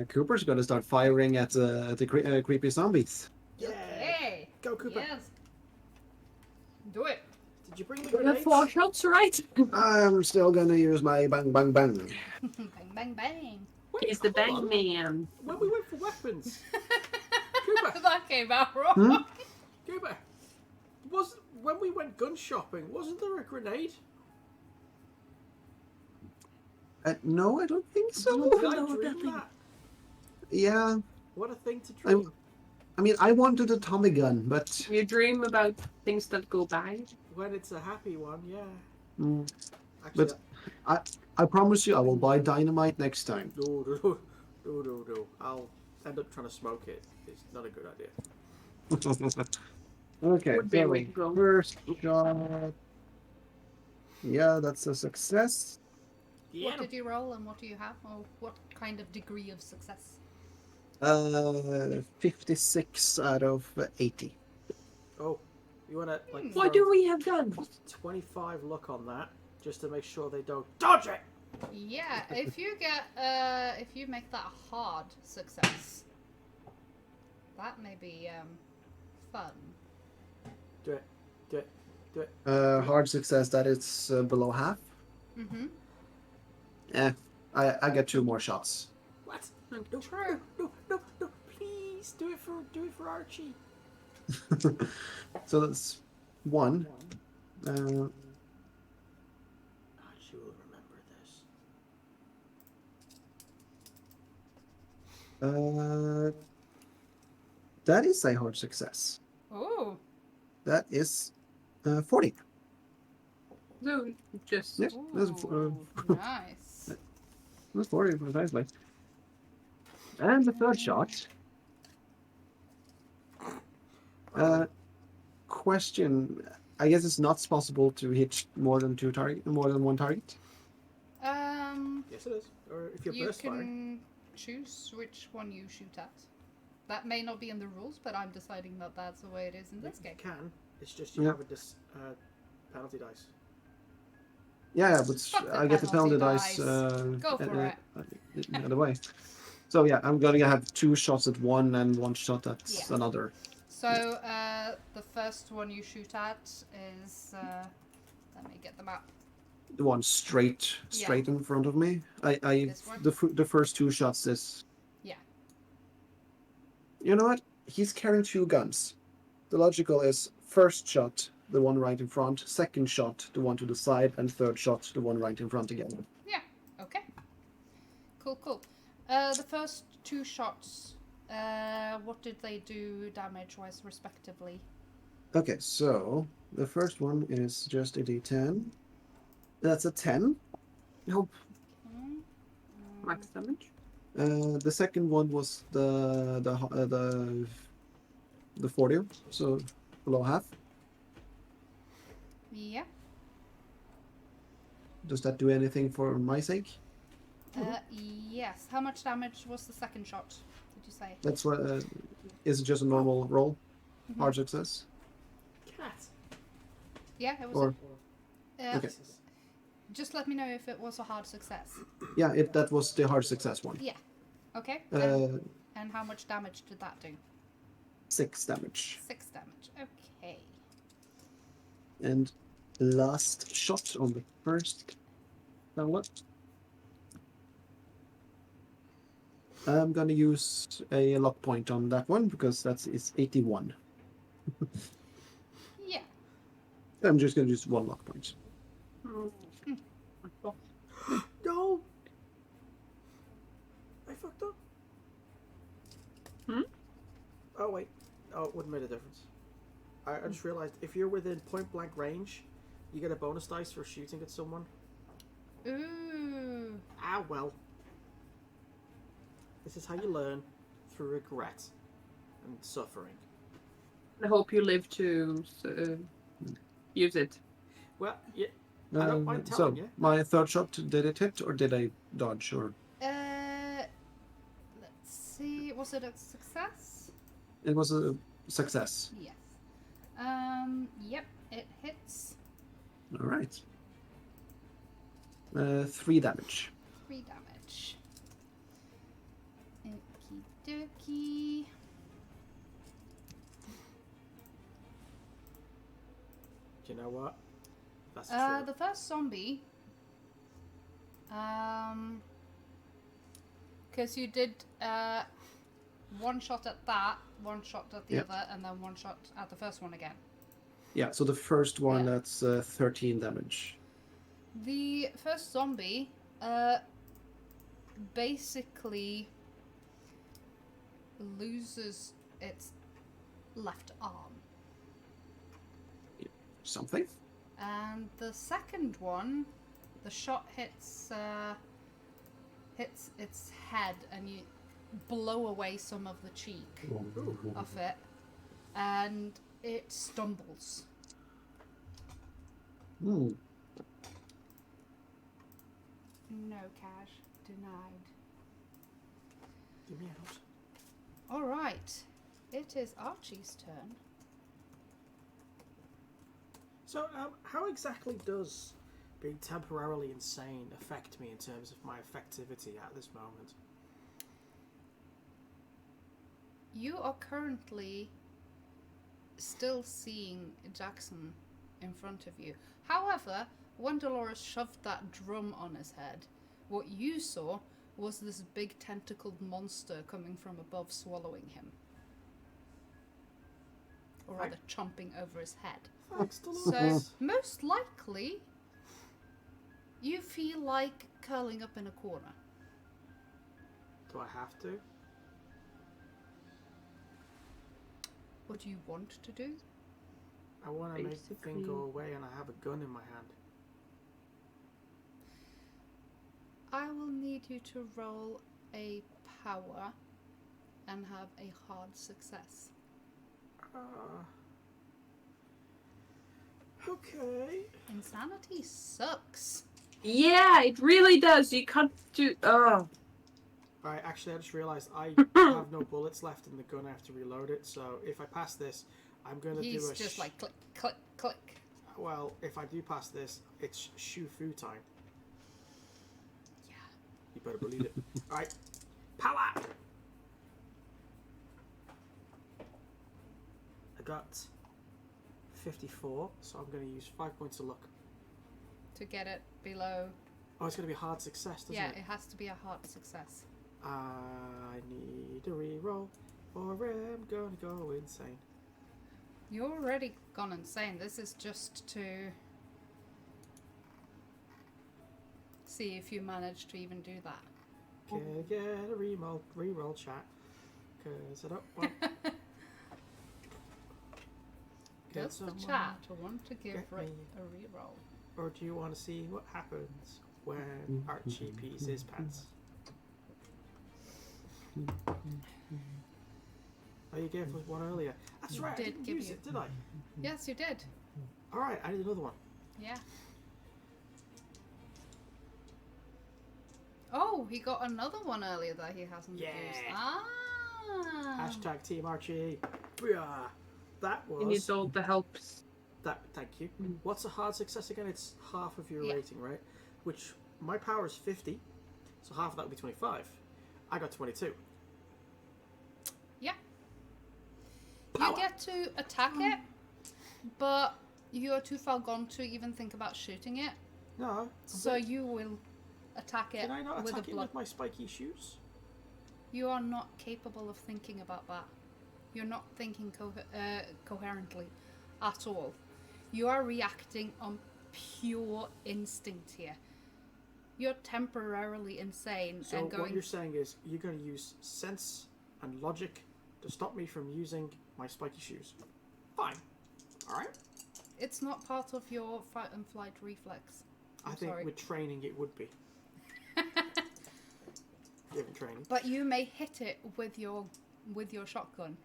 Speaker 5: Cooper's gonna start firing at the creepy zombies.
Speaker 4: Yeah.
Speaker 1: Okay.
Speaker 4: Go, Cooper.
Speaker 1: Yes. Do it.
Speaker 4: Did you bring the
Speaker 3: We have
Speaker 4: grenades?
Speaker 3: 4 shots, right?
Speaker 5: I'm still gonna use my bang bang bang.
Speaker 1: Bang bang bang.
Speaker 4: Wait,
Speaker 3: He's the
Speaker 4: hold
Speaker 3: bang
Speaker 4: on.
Speaker 3: man.
Speaker 4: When we went for weapons, Cooper,
Speaker 1: That came out wrong.
Speaker 4: Cooper, when we went gun shopping, wasn't there a grenade?
Speaker 5: No, I don't think so.
Speaker 4: Did I
Speaker 3: no,
Speaker 4: dream
Speaker 3: nothing.
Speaker 4: that?
Speaker 5: Yeah,
Speaker 4: What a thing to dream.
Speaker 5: I mean, I wanted a Tommy gun, but
Speaker 3: You dream about things that go bad.
Speaker 4: When it's a happy one, yeah.
Speaker 5: mm,
Speaker 4: Actually,
Speaker 5: But- I promise you, I will buy dynamite next time.
Speaker 4: no. I'll end up trying to smoke it. It's not a good idea.
Speaker 5: Okay,
Speaker 3: Would be a
Speaker 5: so
Speaker 3: way to go.
Speaker 5: first shot. Yeah, that's a success.
Speaker 1: What did you roll and what do you have? Or what kind of degree of success?
Speaker 5: 56 out of 80.
Speaker 4: Oh, you want to like
Speaker 3: What
Speaker 4: throw
Speaker 3: do we have done?
Speaker 4: 25 luck on that just to make sure they don't dodge it?
Speaker 1: Yeah, if you get if you make that a hard success, that may be fun.
Speaker 4: Do it.
Speaker 5: Hard success, that is below half.
Speaker 1: Mm-hmm.
Speaker 5: I get 2 more shots.
Speaker 4: What? No,
Speaker 1: True.
Speaker 4: No, please do it for Archie.
Speaker 5: So that's 1.
Speaker 4: Archie will remember this.
Speaker 5: That is a hard success.
Speaker 1: Oh.
Speaker 5: That is 40.
Speaker 3: So, just...
Speaker 5: Yeah, that's,
Speaker 1: Nice.
Speaker 5: that's 40 precisely. And the third shot. Question. I guess it's not possible to hit more than one target.
Speaker 4: Yes, it is. Or if you're
Speaker 1: You
Speaker 4: burst firing.
Speaker 1: can choose which one you shoot at. That may not be in the rules, but I'm deciding that that's the way it is in this game.
Speaker 4: You can. It's just you
Speaker 5: Yeah.
Speaker 4: have a penalty dice.
Speaker 5: Yeah, but
Speaker 1: Fuck the
Speaker 5: I get the penalty
Speaker 1: penalty
Speaker 5: dice.
Speaker 1: dice. Go for it.
Speaker 5: The other way. So yeah, I'm gonna have 2 shots at one and 1 shot at
Speaker 1: Yeah.
Speaker 5: another.
Speaker 1: So the first one you shoot at is let me get the map.
Speaker 5: The one straight in front of me.
Speaker 1: This one?
Speaker 5: The first 2 shots is.
Speaker 1: Yeah.
Speaker 5: You know what? He's carrying 2 guns. The logical is first shot, the one right in front. Second shot, the one to the side, and third shot, the one right in front again.
Speaker 1: Yeah. Okay. Cool. The first 2 shots. What did they do damage-wise, respectively?
Speaker 5: Okay, so the first one is just a D10. That's a 10. Nope.
Speaker 1: Okay.
Speaker 3: Max damage.
Speaker 5: The second one was the 40, so below half.
Speaker 1: Yeah.
Speaker 5: Does that do anything for my sake?
Speaker 1: Yes. How much damage was the second shot? Did you say?
Speaker 5: That's what. Is it just a normal roll?
Speaker 1: Mhm.
Speaker 5: Hard success?
Speaker 4: Cat.
Speaker 1: Yeah, it was.
Speaker 5: Or
Speaker 1: Okay.
Speaker 5: okay.
Speaker 1: Just let me know if it was a hard success.
Speaker 5: Yeah, that was the hard success one.
Speaker 1: Yeah. Okay. And how much damage did that do?
Speaker 5: 6 damage.
Speaker 1: 6 damage. Okay.
Speaker 5: And last shot on the first download. I'm gonna use a lock point on that one because it's 81.
Speaker 1: Yeah.
Speaker 5: I'm just gonna use 1 lock point.
Speaker 4: No! I fucked up.
Speaker 3: Hmm?
Speaker 4: Oh, wait. Oh, it wouldn't make a difference. I just realised if you're within point blank range, you get a bonus dice for shooting at someone.
Speaker 1: Ooh.
Speaker 4: Ah, well. This is how you learn through regret and suffering.
Speaker 3: I hope you live to use it.
Speaker 4: Well, yeah, I don't mind
Speaker 5: So
Speaker 4: telling you.
Speaker 5: my third shot, did it hit or did I dodge or?
Speaker 1: Let's see. Was it a success?
Speaker 5: It was a success.
Speaker 1: Yes. Yep. It hits.
Speaker 5: All right. 3 damage.
Speaker 1: 3 damage. Okie dokie.
Speaker 4: Do you know what? That's true.
Speaker 1: The first zombie. Because you did 1 shot at that, 1 shot at the
Speaker 5: Yep.
Speaker 1: other, and then 1 shot at the first one again.
Speaker 5: Yeah. So the first one,
Speaker 1: Yeah.
Speaker 5: that's 13 damage.
Speaker 1: The first zombie, basically loses its left arm.
Speaker 5: Something.
Speaker 1: And the second one, the shot hits its head, and you blow away some of the cheek of it, and it stumbles.
Speaker 5: Hmm.
Speaker 1: No cash denied.
Speaker 4: Give me out.
Speaker 1: All right, it is Archie's turn.
Speaker 4: So, how exactly does being temporarily insane affect me in terms of my effectivity at this moment?
Speaker 1: You are currently still seeing Jackson in front of you. However, when Dolores shoved that drum on his head, what you saw was this big tentacled monster coming from above, swallowing him. Or rather, chomping over his head.
Speaker 4: Thanks,
Speaker 1: So,
Speaker 4: Dolores.
Speaker 1: most likely, you feel like curling up in a corner.
Speaker 4: Do I have to?
Speaker 1: What do you want to do?
Speaker 4: I want to make the thing
Speaker 3: Basically-
Speaker 4: go away and I have a gun in my hand.
Speaker 1: I will need you to roll a power and have a hard success.
Speaker 4: Okay.
Speaker 1: Insanity sucks.
Speaker 3: Yeah, it really does. You can't do. Oh.
Speaker 4: Alright, actually, I just realised I have no bullets left in the gun. I have to reload it. So if I pass this, I'm going to do
Speaker 1: He's
Speaker 4: a...
Speaker 1: just like click, click, click.
Speaker 4: Well, if I do pass this, it's Shu-Fu time.
Speaker 1: Yeah.
Speaker 4: You better believe it. Alright. Power! I got 54, so I'm going to use 5 points of luck.
Speaker 1: To get it below.
Speaker 4: Oh, it's going to be a hard success, doesn't
Speaker 1: Yeah,
Speaker 4: it?
Speaker 1: it has to be a hard success.
Speaker 4: I need a reroll, or I'm going to go insane.
Speaker 1: You're already gone insane. This is just to see if you manage to even do that.
Speaker 4: Can I get a reroll chat? Because I don't want...
Speaker 1: Does the
Speaker 4: someone
Speaker 1: chat want to give
Speaker 4: get
Speaker 1: Rick
Speaker 4: me.
Speaker 1: a reroll?
Speaker 4: Or do you want to see what happens when Archie pees his pants? Oh, you gave us one earlier. That's
Speaker 1: You
Speaker 4: right, I
Speaker 1: did
Speaker 4: didn't
Speaker 1: give
Speaker 4: use
Speaker 1: you.
Speaker 4: it, did I?
Speaker 1: Yes, you did.
Speaker 4: Alright, I need another one.
Speaker 1: Yeah. Oh, he got another one earlier that he hasn't
Speaker 4: Yeah.
Speaker 1: used. Ah.
Speaker 4: Hashtag Team Archie. Booyah. That
Speaker 3: You need
Speaker 4: was...
Speaker 3: all the helps.
Speaker 4: That, thank you. What's a hard success again? It's half of your
Speaker 1: Yeah.
Speaker 4: rating, right? Which, my power is 50, so half of that would be 25. I got 22.
Speaker 1: Yeah.
Speaker 4: Power.
Speaker 1: You get to attack it, but you're too far gone to even think about shooting it.
Speaker 4: No.
Speaker 1: So you will attack it
Speaker 4: Can I not
Speaker 1: with
Speaker 4: attack
Speaker 1: a
Speaker 4: it
Speaker 1: blood.
Speaker 4: with my spiky shoes?
Speaker 1: You are not capable of thinking about that. You're not thinking coherently at all. You are reacting on pure instinct here. You're temporarily insane
Speaker 4: So
Speaker 1: and
Speaker 4: what
Speaker 1: going.
Speaker 4: you're saying is you're going to use sense and logic to stop me from using my spiky shoes. Fine. Alright.
Speaker 1: It's not part of your fight and flight reflex.
Speaker 4: I
Speaker 1: I'm
Speaker 4: think
Speaker 1: sorry.
Speaker 4: with training it would be. Given training.
Speaker 1: But you may hit it with your shotgun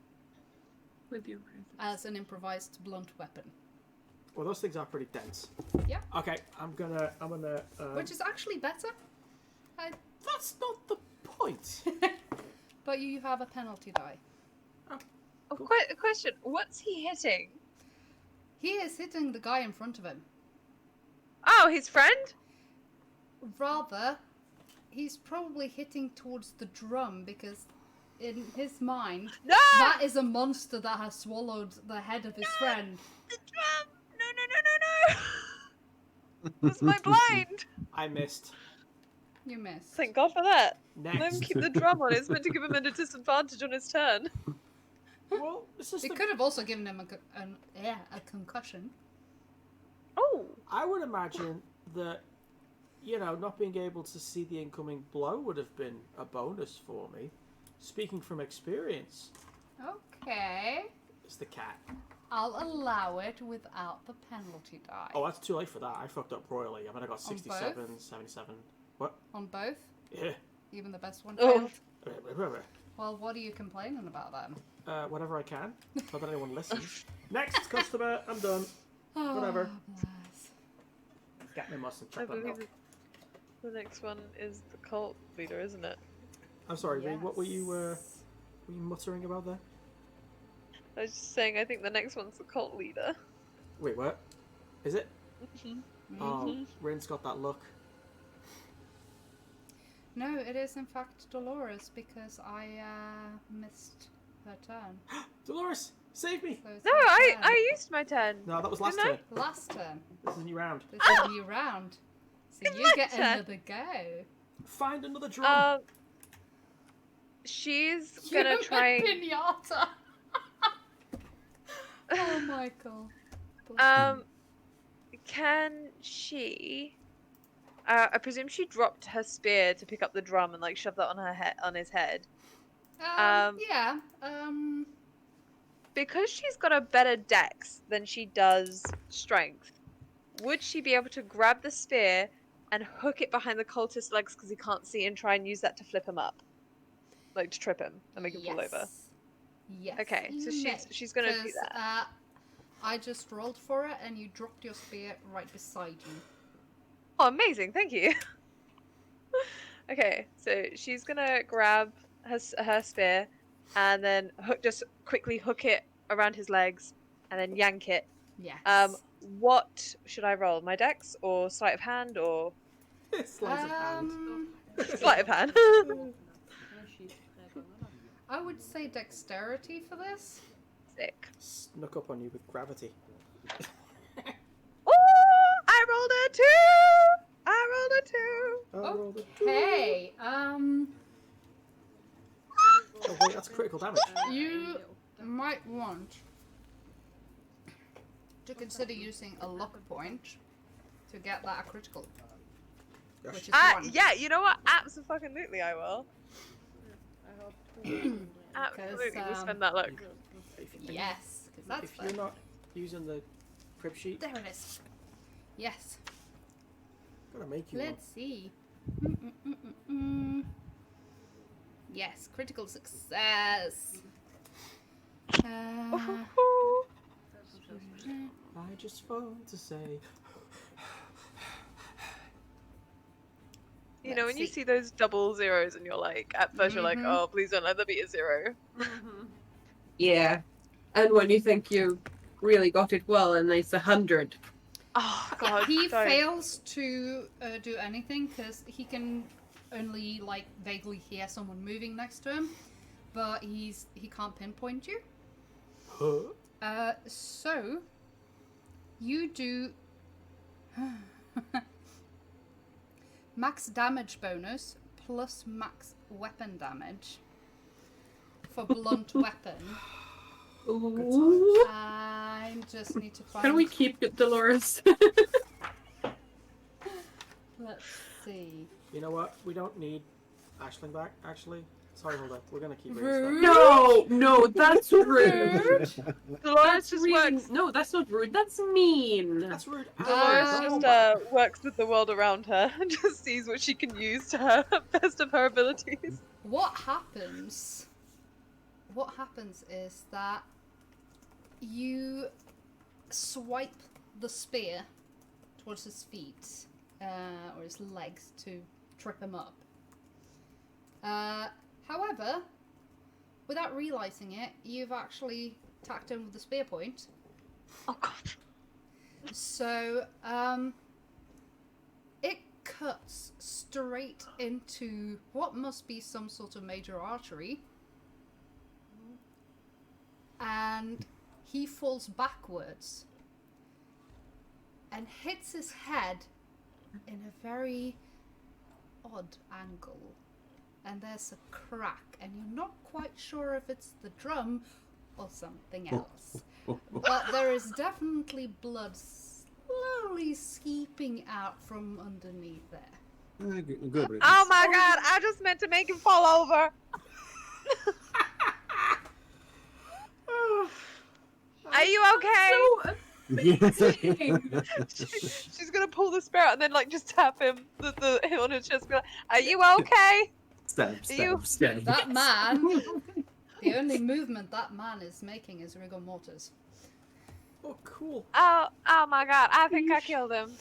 Speaker 3: With your
Speaker 1: as an improvised blunt weapon,
Speaker 4: Well, those things are pretty dense.
Speaker 1: Yeah.
Speaker 4: Okay, I'm gonna.
Speaker 1: which is actually better.
Speaker 4: That's not the point.
Speaker 1: But you have a penalty die.
Speaker 2: Oh, a question. What's he hitting?
Speaker 1: He is hitting the guy in front of him.
Speaker 2: Oh, his friend?
Speaker 1: Rather, he's probably hitting towards the drum because in his mind,
Speaker 2: No!
Speaker 1: that is a monster that has swallowed the head of his friend.
Speaker 2: The drum! No! Was my blind?
Speaker 4: I missed.
Speaker 1: You missed.
Speaker 2: Thank God for that. Let him
Speaker 4: Next.
Speaker 2: keep the drum on. It's meant to give him a disadvantage on his turn.
Speaker 4: Well, it's just.
Speaker 1: It could have also given him a concussion.
Speaker 2: Oh!
Speaker 4: I would imagine that, not being able to see the incoming blow would have been a bonus for me. Speaking from experience,
Speaker 1: Okay.
Speaker 4: it's the cat.
Speaker 1: I'll allow it without the penalty die.
Speaker 4: Oh, that's too late for that. I fucked up royally. I mean, I got
Speaker 1: On
Speaker 4: 67,
Speaker 1: both?
Speaker 4: 77. What?
Speaker 1: On both?
Speaker 4: Yeah.
Speaker 1: Even the best one
Speaker 2: Oh.
Speaker 1: failed? Well, what are you complaining about then?
Speaker 4: Whatever I can. Not that anyone listens. Next customer. I'm done. Whatever.
Speaker 1: Bless.
Speaker 4: Get me mustard
Speaker 2: I
Speaker 4: chocolate
Speaker 2: believe
Speaker 4: milk.
Speaker 2: the next one is the cult leader, isn't it?
Speaker 4: I'm sorry, Ree, what were you
Speaker 1: Yes.
Speaker 4: muttering about there?
Speaker 2: I was just saying, I think the next one's the cult leader.
Speaker 4: Wait, what? Is it?
Speaker 1: Mhm.
Speaker 4: Oh, Rin's got that look.
Speaker 1: No, it is in fact Dolores because I missed her turn.
Speaker 4: Dolores, save me!
Speaker 1: So it's
Speaker 2: No,
Speaker 1: her turn.
Speaker 2: I used my turn.
Speaker 4: No, that was last
Speaker 2: Didn't I?
Speaker 4: turn.
Speaker 1: Last turn.
Speaker 4: This is a new round.
Speaker 1: This is a new round. So
Speaker 2: It's
Speaker 1: you
Speaker 2: my
Speaker 1: get
Speaker 2: turn.
Speaker 1: another go.
Speaker 4: Find another drum.
Speaker 2: She's gonna try and
Speaker 1: Pinata. Oh, Michael.
Speaker 2: can she? I presume she dropped her spear to pick up the drum and like shove that on her head, on his head.
Speaker 1: Yeah.
Speaker 2: Because she's got a better dex than she does strength, would she be able to grab the spear and hook it behind the cultist's legs because he can't see and try and use that to flip him up? Like to trip him and make him fall over?
Speaker 1: Yes.
Speaker 2: Okay, so
Speaker 1: you may,
Speaker 2: she's gonna do
Speaker 1: 'cause,
Speaker 2: that.
Speaker 1: I just rolled for it, and you dropped your spear right beside you.
Speaker 2: Oh, amazing! Thank you. Okay, so she's gonna grab her spear, and then just quickly hook it around his legs, and then yank it.
Speaker 1: Yes.
Speaker 2: What should I roll? My dex or sleight of hand or
Speaker 4: Sleight of hand.
Speaker 2: sleight of hand?
Speaker 1: I would say dexterity for this.
Speaker 2: Sick.
Speaker 4: Snuck up on you with gravity.
Speaker 2: Oh, I rolled a 2. I rolled a 2.
Speaker 4: I rolled a 2.
Speaker 1: Okay.
Speaker 4: Oh wait, that's critical damage.
Speaker 1: You might want to consider using a luck point to get that a critical.
Speaker 4: Gosh.
Speaker 1: Which is 1.
Speaker 2: Yeah, you know what? Absolutely, I will. Absolutely, we'll spend that luck.
Speaker 1: Yes, because that's
Speaker 4: If you're
Speaker 1: fun.
Speaker 4: not using the crib sheet,
Speaker 1: There it is. Yes.
Speaker 4: gotta make you one.
Speaker 1: Let's see. Yes, critical success.
Speaker 4: I just want to say.
Speaker 2: You know, when you
Speaker 1: Let's see.
Speaker 2: see those double zeros and you're like, at 1st you're like, oh, please don't let there be a 0.
Speaker 3: Yeah. And when you think you really got it well, and it's 100.
Speaker 2: Oh, God.
Speaker 1: He
Speaker 2: don't.
Speaker 1: fails to do anything because he can only like vaguely hear someone moving next to him, but he can't pinpoint you.
Speaker 4: Huh?
Speaker 1: So you do max damage bonus plus max weapon damage for blunt weapon.
Speaker 3: Ooh.
Speaker 1: I just need to find.
Speaker 3: Can we keep it, Dolores?
Speaker 1: Let's see.
Speaker 4: You know what? We don't need Aisling back, actually. Sorry, hold up. We're gonna keep it.
Speaker 1: Rude.
Speaker 3: No, that's rude.
Speaker 2: Dolores
Speaker 3: That's
Speaker 2: just
Speaker 3: really,
Speaker 2: works.
Speaker 3: no, that's not rude. That's mean.
Speaker 4: That's rude.
Speaker 2: Dolores
Speaker 1: Um,
Speaker 2: just works with the world around her and just sees what she can use to her best of her abilities.
Speaker 1: What happens is that you swipe the spear towards his feet or his legs to trip him up. However, without realizing it, you've actually tacked him with the spear point.
Speaker 2: Oh, God.
Speaker 1: So, it cuts straight into what must be some sort of major artery. And he falls backwards and hits his head in a very odd angle. And there's a crack, and you're not quite sure if it's the drum or something else. But there is definitely blood slowly seeping out from underneath there.
Speaker 5: Good riddance.
Speaker 2: Oh my God, I just meant to make him fall over. Are you okay? She's gonna pull the spear out and then like just tap him the hit on his chest. And be like, are you okay?
Speaker 5: Stab,
Speaker 2: You-
Speaker 5: stab, stab.
Speaker 1: That man, the only movement that man is making is rigor mortis.
Speaker 4: Oh, cool.
Speaker 2: Oh my God, I think I killed him.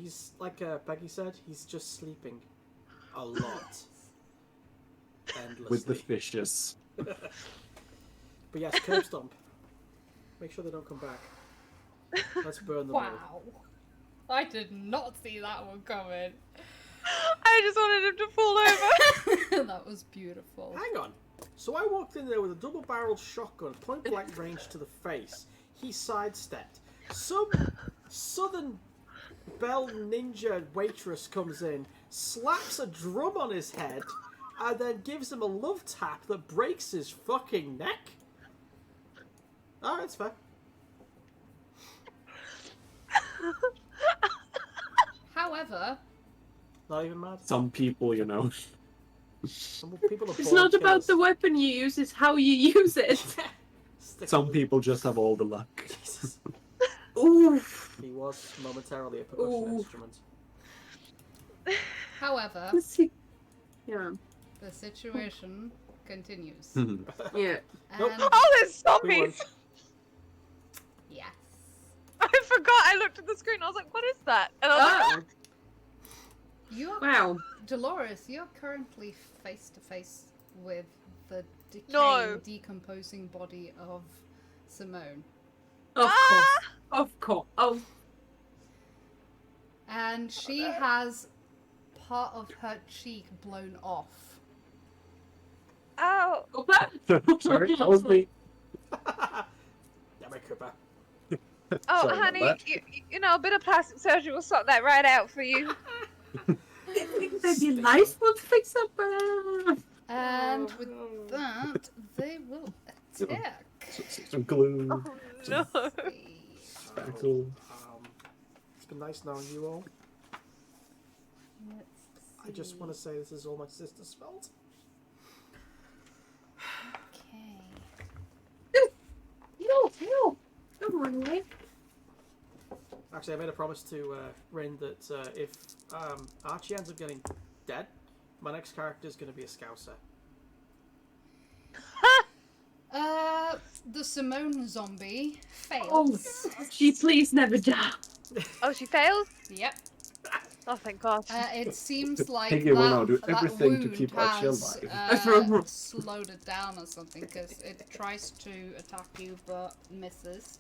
Speaker 4: He's like Becky said. He's just sleeping a lot, endlessly.
Speaker 5: With the fishes.
Speaker 4: But yes, curb stomp. Make sure they don't come back. Let's burn them all.
Speaker 1: Wow. I did not see that one coming.
Speaker 2: I just wanted him to fall over.
Speaker 1: That was beautiful.
Speaker 4: Hang on. So I walked in there with a double-barreled shotgun, point-blank range to the face. He sidestepped. Some Southern Belle Ninja waitress comes in, slaps a drum on his head, and then gives him a love tap that breaks his fucking neck. Alright, that's fair.
Speaker 1: However,
Speaker 4: Not even mad.
Speaker 5: Some people, you know.
Speaker 4: Some people are
Speaker 3: It's
Speaker 4: born
Speaker 3: not about
Speaker 4: killers.
Speaker 3: the weapon you use, it's how you use it.
Speaker 4: Stick
Speaker 5: Some
Speaker 4: with
Speaker 5: people just have all the luck.
Speaker 4: Jesus.
Speaker 3: Oof.
Speaker 4: He was momentarily a percussion
Speaker 3: Ooh.
Speaker 4: instrument.
Speaker 1: however,
Speaker 3: Let's see. Yeah.
Speaker 1: the situation continues.
Speaker 3: Yeah.
Speaker 4: Nope.
Speaker 1: And
Speaker 2: Oh, there's
Speaker 4: We won.
Speaker 2: zombies!
Speaker 1: yes.
Speaker 2: I forgot. I looked at the screen. I was like, "What is that?" And I was like,
Speaker 3: Oh,
Speaker 1: You're
Speaker 3: wow.
Speaker 1: Dolores, you're currently face to face with the decaying,
Speaker 2: No.
Speaker 1: decomposing body of Simone.
Speaker 3: Of
Speaker 2: Ah!
Speaker 3: course. Of course. Oh,
Speaker 1: And she has part of her cheek blown off.
Speaker 2: "Oh,
Speaker 3: go back.
Speaker 5: Sorry, that was me.
Speaker 4: Damn it, Cooper.
Speaker 2: oh,
Speaker 5: Sorry about
Speaker 2: honey,
Speaker 5: that.
Speaker 2: you know, a bit of plastic surgery will sort that right out for you."
Speaker 3: I think maybe life would fix up.
Speaker 1: And with that, they will attack.
Speaker 5: Some glue.
Speaker 2: Oh no!
Speaker 1: Let's see.
Speaker 5: Spackle.
Speaker 4: It's been nice knowing you all.
Speaker 1: Let's
Speaker 4: I just want to say this is all my sister's fault.
Speaker 1: Okay.
Speaker 3: No. Don't run away.
Speaker 4: Actually, I made a promise to Rin that if Archie ends up getting dead, my next character is going to be a Scouser.
Speaker 1: The Simone zombie
Speaker 3: Oh,
Speaker 1: fails.
Speaker 3: she please never die.
Speaker 2: Oh, she fails.
Speaker 1: Yep.
Speaker 2: Oh, thank God.
Speaker 1: It seems like
Speaker 5: Piggy will now do
Speaker 1: that
Speaker 5: everything to
Speaker 1: wound
Speaker 5: keep Archie
Speaker 1: has
Speaker 5: alive.
Speaker 1: slowed it down or something because it tries to attack you but misses.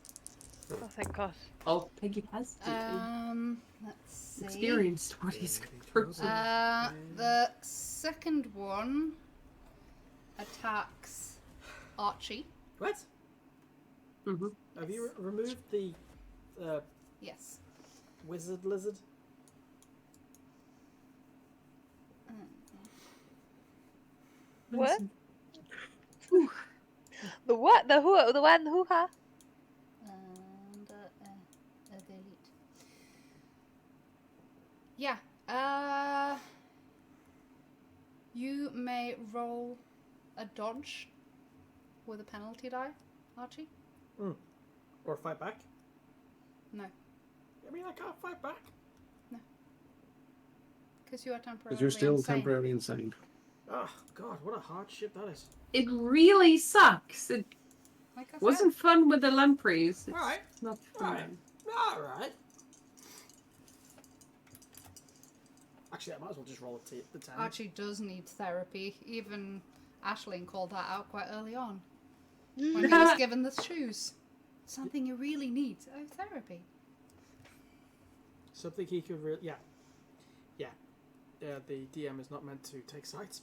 Speaker 2: Oh, thank God.
Speaker 3: Oh, Peggy has
Speaker 1: Let's see.
Speaker 3: experienced what he's through.
Speaker 1: The second one attacks Archie.
Speaker 4: What?
Speaker 3: Mm-hmm.
Speaker 4: Have you removed the
Speaker 1: Yes.
Speaker 4: wizard lizard?
Speaker 2: What? The what? The who? The one? Who? Ha?
Speaker 1: And delete. Yeah. You may roll a dodge with a penalty die, Archie.
Speaker 4: Or fight back?
Speaker 1: No,
Speaker 4: I mean, I can't fight back.
Speaker 1: because you are temporarily
Speaker 5: Because you're still
Speaker 1: insane.
Speaker 5: temporarily insane.
Speaker 4: Oh, God, what a hardship that is.
Speaker 3: It really sucks. It
Speaker 1: Like I said.
Speaker 3: wasn't fun with the lampreys. It's
Speaker 4: Alright.
Speaker 3: not
Speaker 4: Alright.
Speaker 3: fun.
Speaker 4: Alright. Actually, I might as well just roll the 10.
Speaker 1: Archie does need therapy. Even Aisling called that out quite early on when he was given the shoes. Something you really need. Oh, therapy.
Speaker 4: Something he could really... Yeah. The DM is not meant to take sides.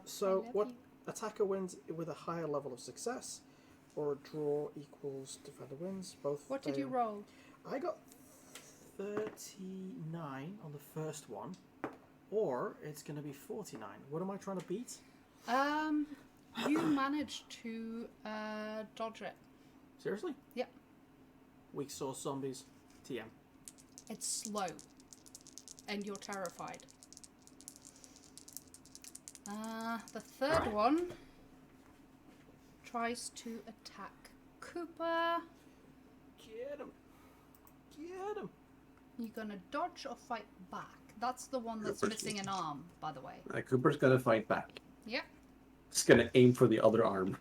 Speaker 4: So,
Speaker 1: love
Speaker 4: what
Speaker 1: you.
Speaker 4: attacker wins with a higher level of success, or a draw equals defender wins. Both.
Speaker 1: What did you
Speaker 4: fail.
Speaker 1: roll?
Speaker 4: I got 39 on the first one, or it's going to be 49. What am I trying to beat?
Speaker 1: You managed to dodge it.
Speaker 4: Seriously?
Speaker 1: Yep.
Speaker 4: Weak source zombies. TM.
Speaker 1: It's slow, and you're terrified. The third one tries to attack Cooper.
Speaker 4: Get him. Get him.
Speaker 1: You gonna dodge or fight back? That's the one that's
Speaker 5: Cooper's
Speaker 1: missing an arm, by the way.
Speaker 5: Cooper's gonna fight back.
Speaker 1: Yep.
Speaker 5: He's gonna aim for the other arm.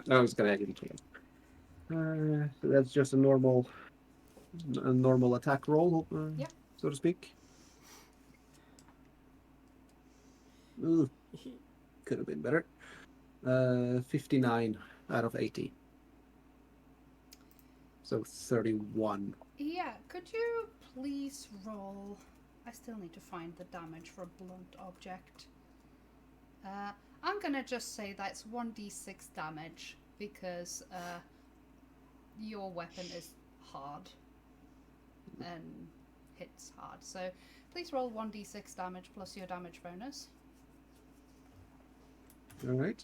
Speaker 5: No, he's gonna aim to him. So that's just a normal attack roll,
Speaker 1: Yep.
Speaker 5: so to speak. Ooh, could have been better. 59 out of 80. So 31.
Speaker 1: Yeah, could you please roll... I still need to find the damage for a blunt object. I'm gonna just say that's 1d6 damage, because your weapon is hard and hits hard. So please roll 1d6 damage plus your damage bonus.
Speaker 5: All right.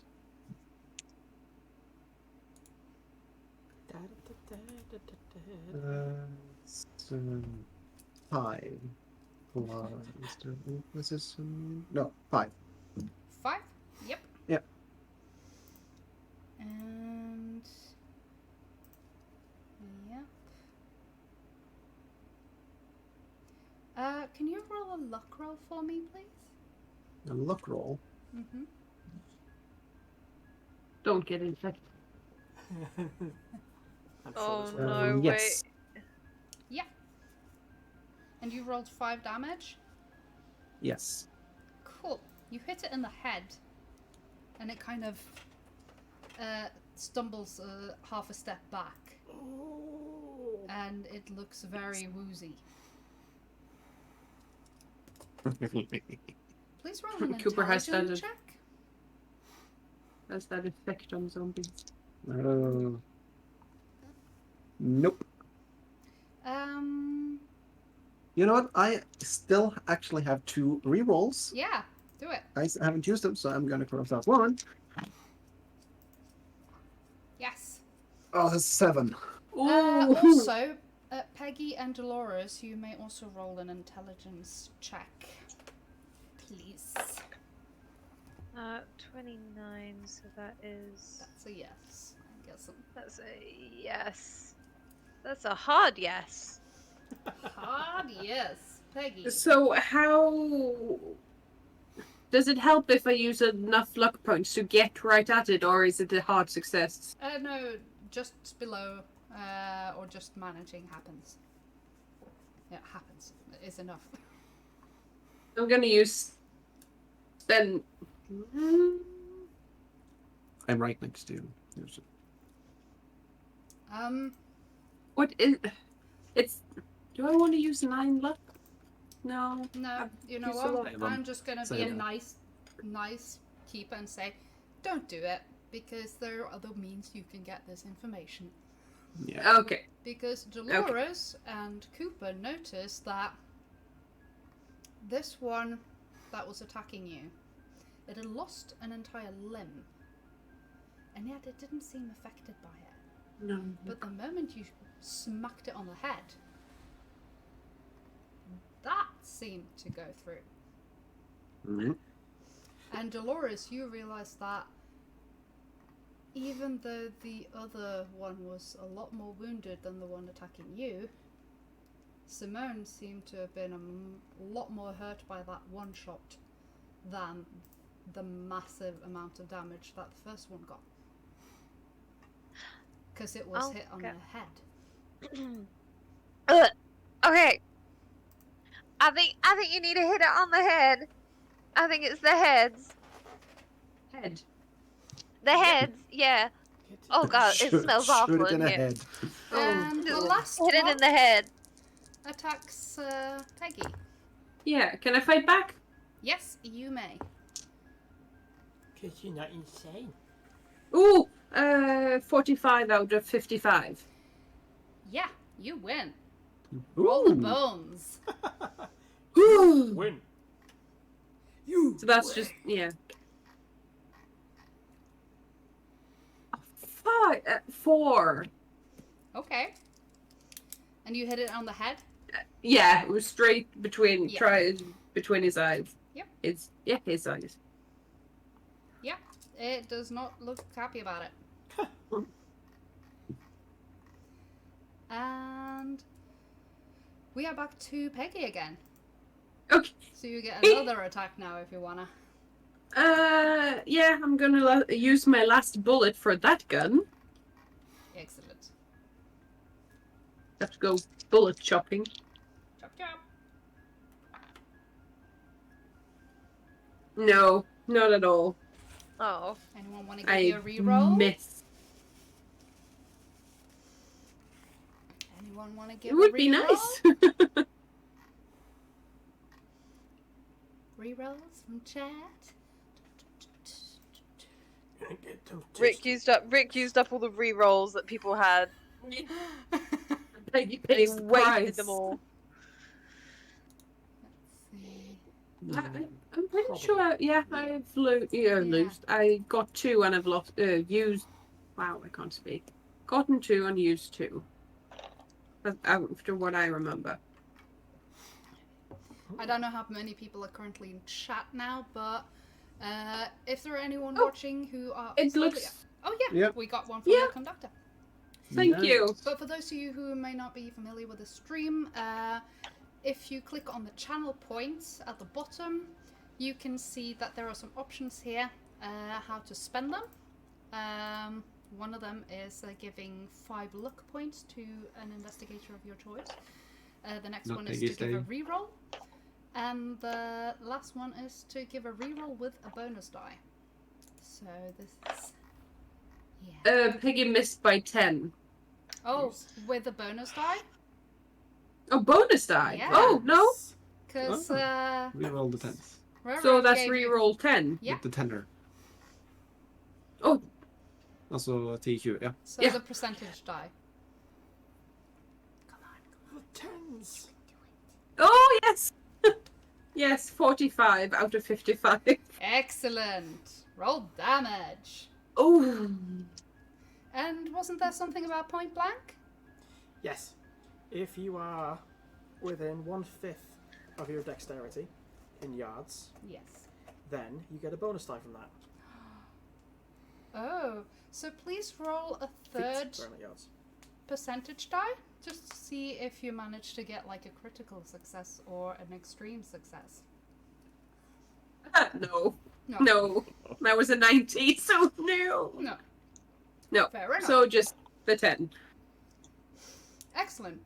Speaker 5: So 5. Was this? No, 5.
Speaker 1: 5? Yep.
Speaker 5: Yep.
Speaker 1: And... Yep. Can you roll a luck roll for me, please?
Speaker 5: A luck roll.
Speaker 1: Mm-hmm.
Speaker 3: don't get infected.
Speaker 4: I'm
Speaker 2: Oh
Speaker 4: this
Speaker 2: no,
Speaker 4: will.
Speaker 5: Yes.
Speaker 1: Yeah. And you rolled 5 damage?
Speaker 5: Yes.
Speaker 1: Cool. You hit it in the head, and it kind of stumbles half a step back,
Speaker 4: Oh.
Speaker 1: and it looks very woozy. Please roll an
Speaker 3: Cooper has
Speaker 1: intelligence
Speaker 3: started-
Speaker 1: check.
Speaker 3: Has that effect on zombies?
Speaker 5: Nope. You know what? I still actually have 2 rerolls.
Speaker 1: Yeah, do it.
Speaker 5: I haven't used them, so I'm gonna cross that one.
Speaker 1: Yes.
Speaker 5: Oh, that's 7.
Speaker 3: Ooh.
Speaker 1: Also, Peggy and Dolores, you may also roll an intelligence check. Please.
Speaker 2: 29, so that is...
Speaker 1: That's a yes. I'm guessing.
Speaker 2: That's a yes. That's a hard yes.
Speaker 1: Hard yes. Peggy.
Speaker 3: So how does it help if I use enough luck points to get right at it, or is it a hard success?
Speaker 1: No, just below, or just managing happens. Yeah, happens. It is enough.
Speaker 3: I'm gonna use then.
Speaker 5: I'm right next to you.
Speaker 3: What is? It's. Do I want to use 9 luck? No.
Speaker 1: No, you know
Speaker 3: used a
Speaker 1: what?
Speaker 3: lot
Speaker 5: of them.
Speaker 1: I'm just gonna
Speaker 5: Say
Speaker 1: be a
Speaker 5: that.
Speaker 1: nice keeper and say, don't do it, because there are other means you can get this information.
Speaker 5: Yeah.
Speaker 3: Okay.
Speaker 1: Because Dolores and Cooper noticed that this one that was attacking you, it had lost an entire limb, and yet it didn't seem affected by it.
Speaker 3: No.
Speaker 1: But the moment you smacked it on the head, that seemed to go through.
Speaker 5: Mhm.
Speaker 1: And Dolores, you realised that even though the other one was a lot more wounded than the one attacking you, Simone seemed to have been a lot more hurt by that one shot than the massive amount of damage that the first one got. Because it was hit on the head.
Speaker 2: Okay. I think you need to hit it on the head. I think it's the heads.
Speaker 3: Head.
Speaker 2: The heads, yeah. Oh god, it smells awful
Speaker 5: Shoot it in
Speaker 2: in
Speaker 5: the
Speaker 2: here.
Speaker 5: head.
Speaker 1: And the last
Speaker 2: Hit it
Speaker 1: one
Speaker 2: in the head.
Speaker 1: attacks Peggy.
Speaker 3: Yeah. Can I fight back?
Speaker 1: Yes, you may.
Speaker 4: Because you're not insane.
Speaker 3: Ooh. 45 out of 55.
Speaker 1: Yeah, you win. Roll the
Speaker 5: Ooh.
Speaker 1: bones.
Speaker 3: Ooh.
Speaker 4: Win. You.
Speaker 3: So that's just yeah. 4.
Speaker 1: Okay. And you hit it on the head?
Speaker 3: Yeah, it was straight between
Speaker 1: Yeah.
Speaker 3: between his eyes.
Speaker 1: Yep.
Speaker 3: His eyes.
Speaker 1: Yeah. It does not look happy about it. And we are back to Peggy again.
Speaker 3: Okay.
Speaker 1: So you get another attack now if you wanna.
Speaker 3: Yeah, I'm gonna use my last bullet for that gun.
Speaker 1: Excellent.
Speaker 3: Have to go bullet chopping.
Speaker 1: Chop chop.
Speaker 3: No, not at all.
Speaker 2: Oh.
Speaker 1: Anyone want to give
Speaker 3: I
Speaker 1: you a reroll?
Speaker 3: miss.
Speaker 1: Anyone want to give
Speaker 3: It would
Speaker 1: a
Speaker 3: be
Speaker 1: reroll?
Speaker 3: nice.
Speaker 1: Rerolls from chat.
Speaker 2: Rick used up all the re-rolls that people had.
Speaker 3: Peggy
Speaker 2: And he
Speaker 3: pays the
Speaker 2: wasted
Speaker 3: price.
Speaker 2: them all.
Speaker 1: Let's see.
Speaker 3: I'm pretty sure. Yeah, I've lost. I got 2 and I've lost. Used. Wow, I can't speak. Gotten 2 and used 2. After what I remember.
Speaker 1: I don't know how many people are currently in chat now, but if there are anyone watching who are...
Speaker 3: It
Speaker 1: slightly-
Speaker 3: looks.
Speaker 1: Oh yeah,
Speaker 5: Yep.
Speaker 1: we got one from
Speaker 3: Yeah.
Speaker 1: the conductor.
Speaker 3: Thank
Speaker 5: Nice.
Speaker 3: you.
Speaker 1: But for those of you who may not be familiar with the stream, if you click on the channel points at the bottom, you can see that there are some options here how to spend them. One of them is giving 5 luck points to an investigator of your choice. The next
Speaker 5: Not
Speaker 1: one is
Speaker 5: Peggy's
Speaker 1: to give a
Speaker 5: day.
Speaker 1: reroll. And the last one is to give a reroll with a bonus die. So this is... Yeah.
Speaker 3: Peggy missed by 10.
Speaker 1: Oh,
Speaker 4: Yes.
Speaker 1: with a bonus die?
Speaker 3: Oh, bonus die.
Speaker 1: Yeah.
Speaker 3: Oh no.
Speaker 1: Because
Speaker 5: Reroll the 10s.
Speaker 3: So that's
Speaker 1: gave you...
Speaker 3: reroll 10.
Speaker 1: Yeah.
Speaker 5: With the tenor.
Speaker 3: Oh,
Speaker 5: Also TQ, yeah.
Speaker 1: So
Speaker 3: Yeah.
Speaker 1: the percentage die.
Speaker 4: The tens.
Speaker 3: oh yes. Yes, 45 out of 55.
Speaker 1: Excellent. Roll damage.
Speaker 3: Oh.
Speaker 1: And wasn't there something about point blank?
Speaker 4: Yes. If you are within 1/5 of your dexterity in yards,
Speaker 1: Yes.
Speaker 4: then you get a bonus die from that.
Speaker 1: Oh, so please roll a
Speaker 4: Feet,
Speaker 1: third
Speaker 4: sorry, not yards.
Speaker 1: percentage die, just to see if you manage to get like a critical success or an extreme success.
Speaker 3: No.
Speaker 1: No.
Speaker 3: No. That was a 90, so no.
Speaker 1: No.
Speaker 3: No.
Speaker 1: Fair enough.
Speaker 3: So just the 10.
Speaker 1: Excellent.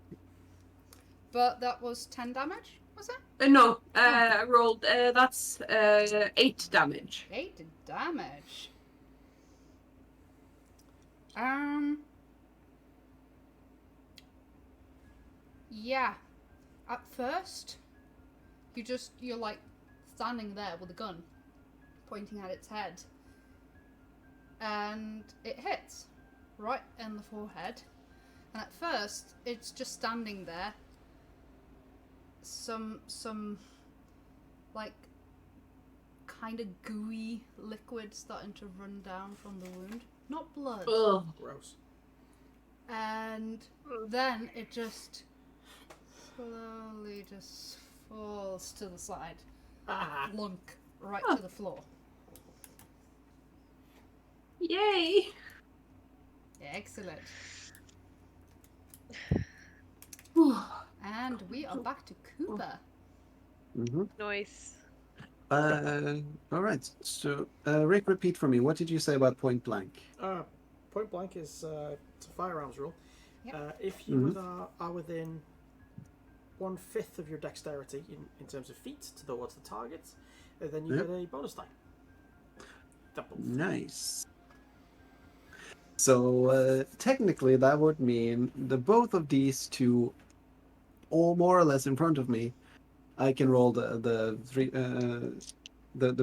Speaker 1: But that was 10 damage, was it?
Speaker 3: No, I rolled, that's 8 damage.
Speaker 1: 8 damage. Yeah. At first, you're like standing there with a gun, pointing at its head. And it hits right in the forehead. And at first, it's just standing there. Some like kind of gooey liquid starting to run down from the wound. Not blood.
Speaker 3: Ugh.
Speaker 4: Gross.
Speaker 1: And then it just slowly just falls to the side.
Speaker 4: Ah.
Speaker 1: Plunk right to the floor.
Speaker 3: Yay.
Speaker 1: Excellent. And we are back to Cooper.
Speaker 5: Mm-hmm.
Speaker 2: Nice.
Speaker 5: Alright, so Rick, repeat for me. What did you say about point blank?
Speaker 4: Point blank is it's a firearms rule.
Speaker 1: Yep.
Speaker 4: If you are within 1/5 of your dexterity in terms of feet towards the target, then you
Speaker 5: Yep.
Speaker 4: get a bonus die. Double.
Speaker 5: Nice. So technically that would mean the both of these two, all more or less in front of me, I can roll the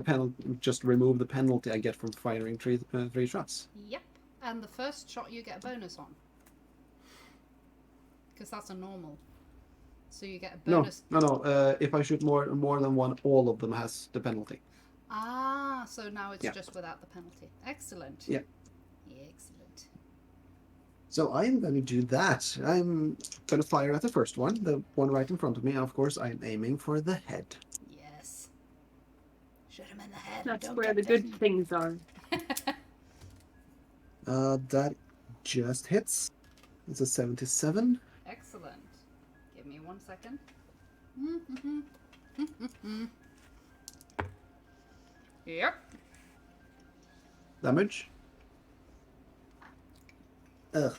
Speaker 5: penalty, just remove the penalty I get from firing three shots.
Speaker 1: Yep. And the first shot you get a bonus on. Because that's a normal. So you get a bonus.
Speaker 5: No. If I shoot more than one, all of them has the penalty.
Speaker 1: Ah, so now it's
Speaker 5: Yeah.
Speaker 1: just without the penalty. Excellent.
Speaker 5: Yeah.
Speaker 1: Excellent.
Speaker 5: So I'm going to do that. I'm going to fire at the first one, the one right in front of me. And of course, I'm aiming for the head.
Speaker 1: Yes. Shoot him in the head.
Speaker 3: That's
Speaker 1: don't
Speaker 3: where the
Speaker 1: get
Speaker 3: good
Speaker 1: bitten.
Speaker 3: things are.
Speaker 5: That just hits. It's a 77.
Speaker 1: Excellent. Give me 1 second. Yep.
Speaker 5: Damage. That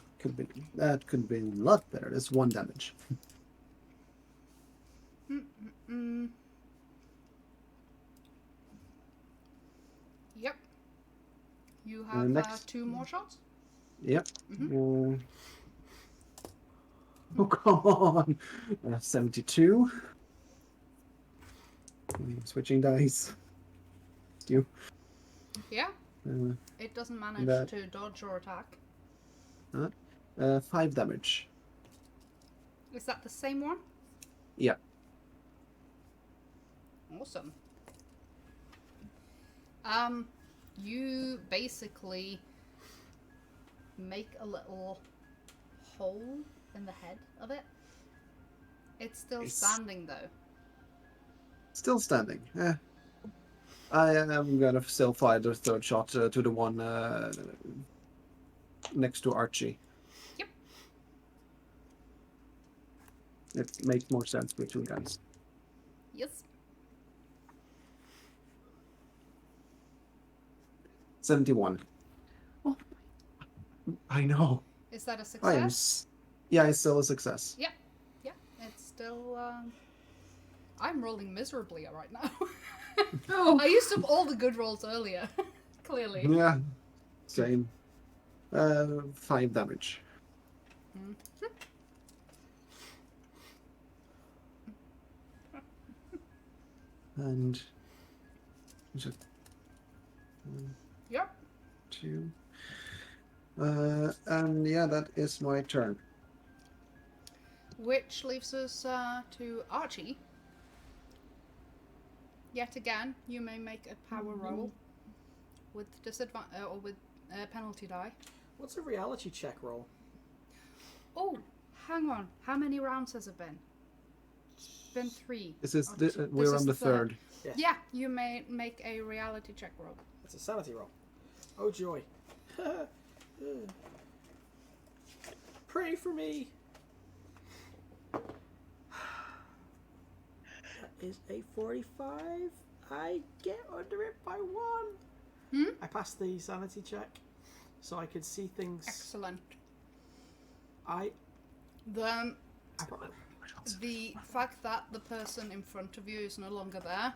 Speaker 5: could be a lot better. That's 1 damage.
Speaker 1: Yep. You have
Speaker 5: next.
Speaker 1: 2 more shots.
Speaker 5: Yep. Oh, come on. 72. Switching dice. You.
Speaker 1: Yeah.
Speaker 5: Uh,
Speaker 1: It doesn't manage
Speaker 5: that-
Speaker 1: to dodge or attack.
Speaker 5: 5 damage.
Speaker 1: Is that the same one?
Speaker 5: Yeah.
Speaker 1: Awesome. You basically make a little hole in the head of it. It's still
Speaker 5: Nice.
Speaker 1: standing though.
Speaker 5: Still standing. I am gonna still fire the third shot to the one next to Archie.
Speaker 1: Yep.
Speaker 5: It makes more sense with 2 guns.
Speaker 1: Yes.
Speaker 5: 71.
Speaker 3: Oh,
Speaker 5: I know.
Speaker 1: Is that a
Speaker 5: I am.
Speaker 1: success?
Speaker 5: Yeah, it's still a success.
Speaker 1: Yeah, it's still. I'm rolling miserably right now.
Speaker 3: Oh,
Speaker 1: I used up all the good rolls earlier. Clearly.
Speaker 5: Yeah. Same. 5 damage.
Speaker 1: Mm.
Speaker 5: And just
Speaker 1: Yep.
Speaker 5: 2. And yeah, that is my turn.
Speaker 1: Which leaves us to Archie. Yet again, you may make a power roll with disadvantage or with penalty die.
Speaker 4: What's a reality check roll?
Speaker 1: Oh, hang on. How many rounds has it been? It's been 3.
Speaker 5: This is
Speaker 1: This
Speaker 5: we're
Speaker 1: is
Speaker 5: on
Speaker 1: the
Speaker 5: the third.
Speaker 1: Yeah, you may make a reality check roll.
Speaker 4: It's a sanity roll. Oh joy. Pray for me. That is a 45. I get under it by 1. I passed the sanity check, so I could see things.
Speaker 1: Excellent.
Speaker 4: I
Speaker 1: The
Speaker 4: brought-
Speaker 1: The fact that the person in front of you is no longer there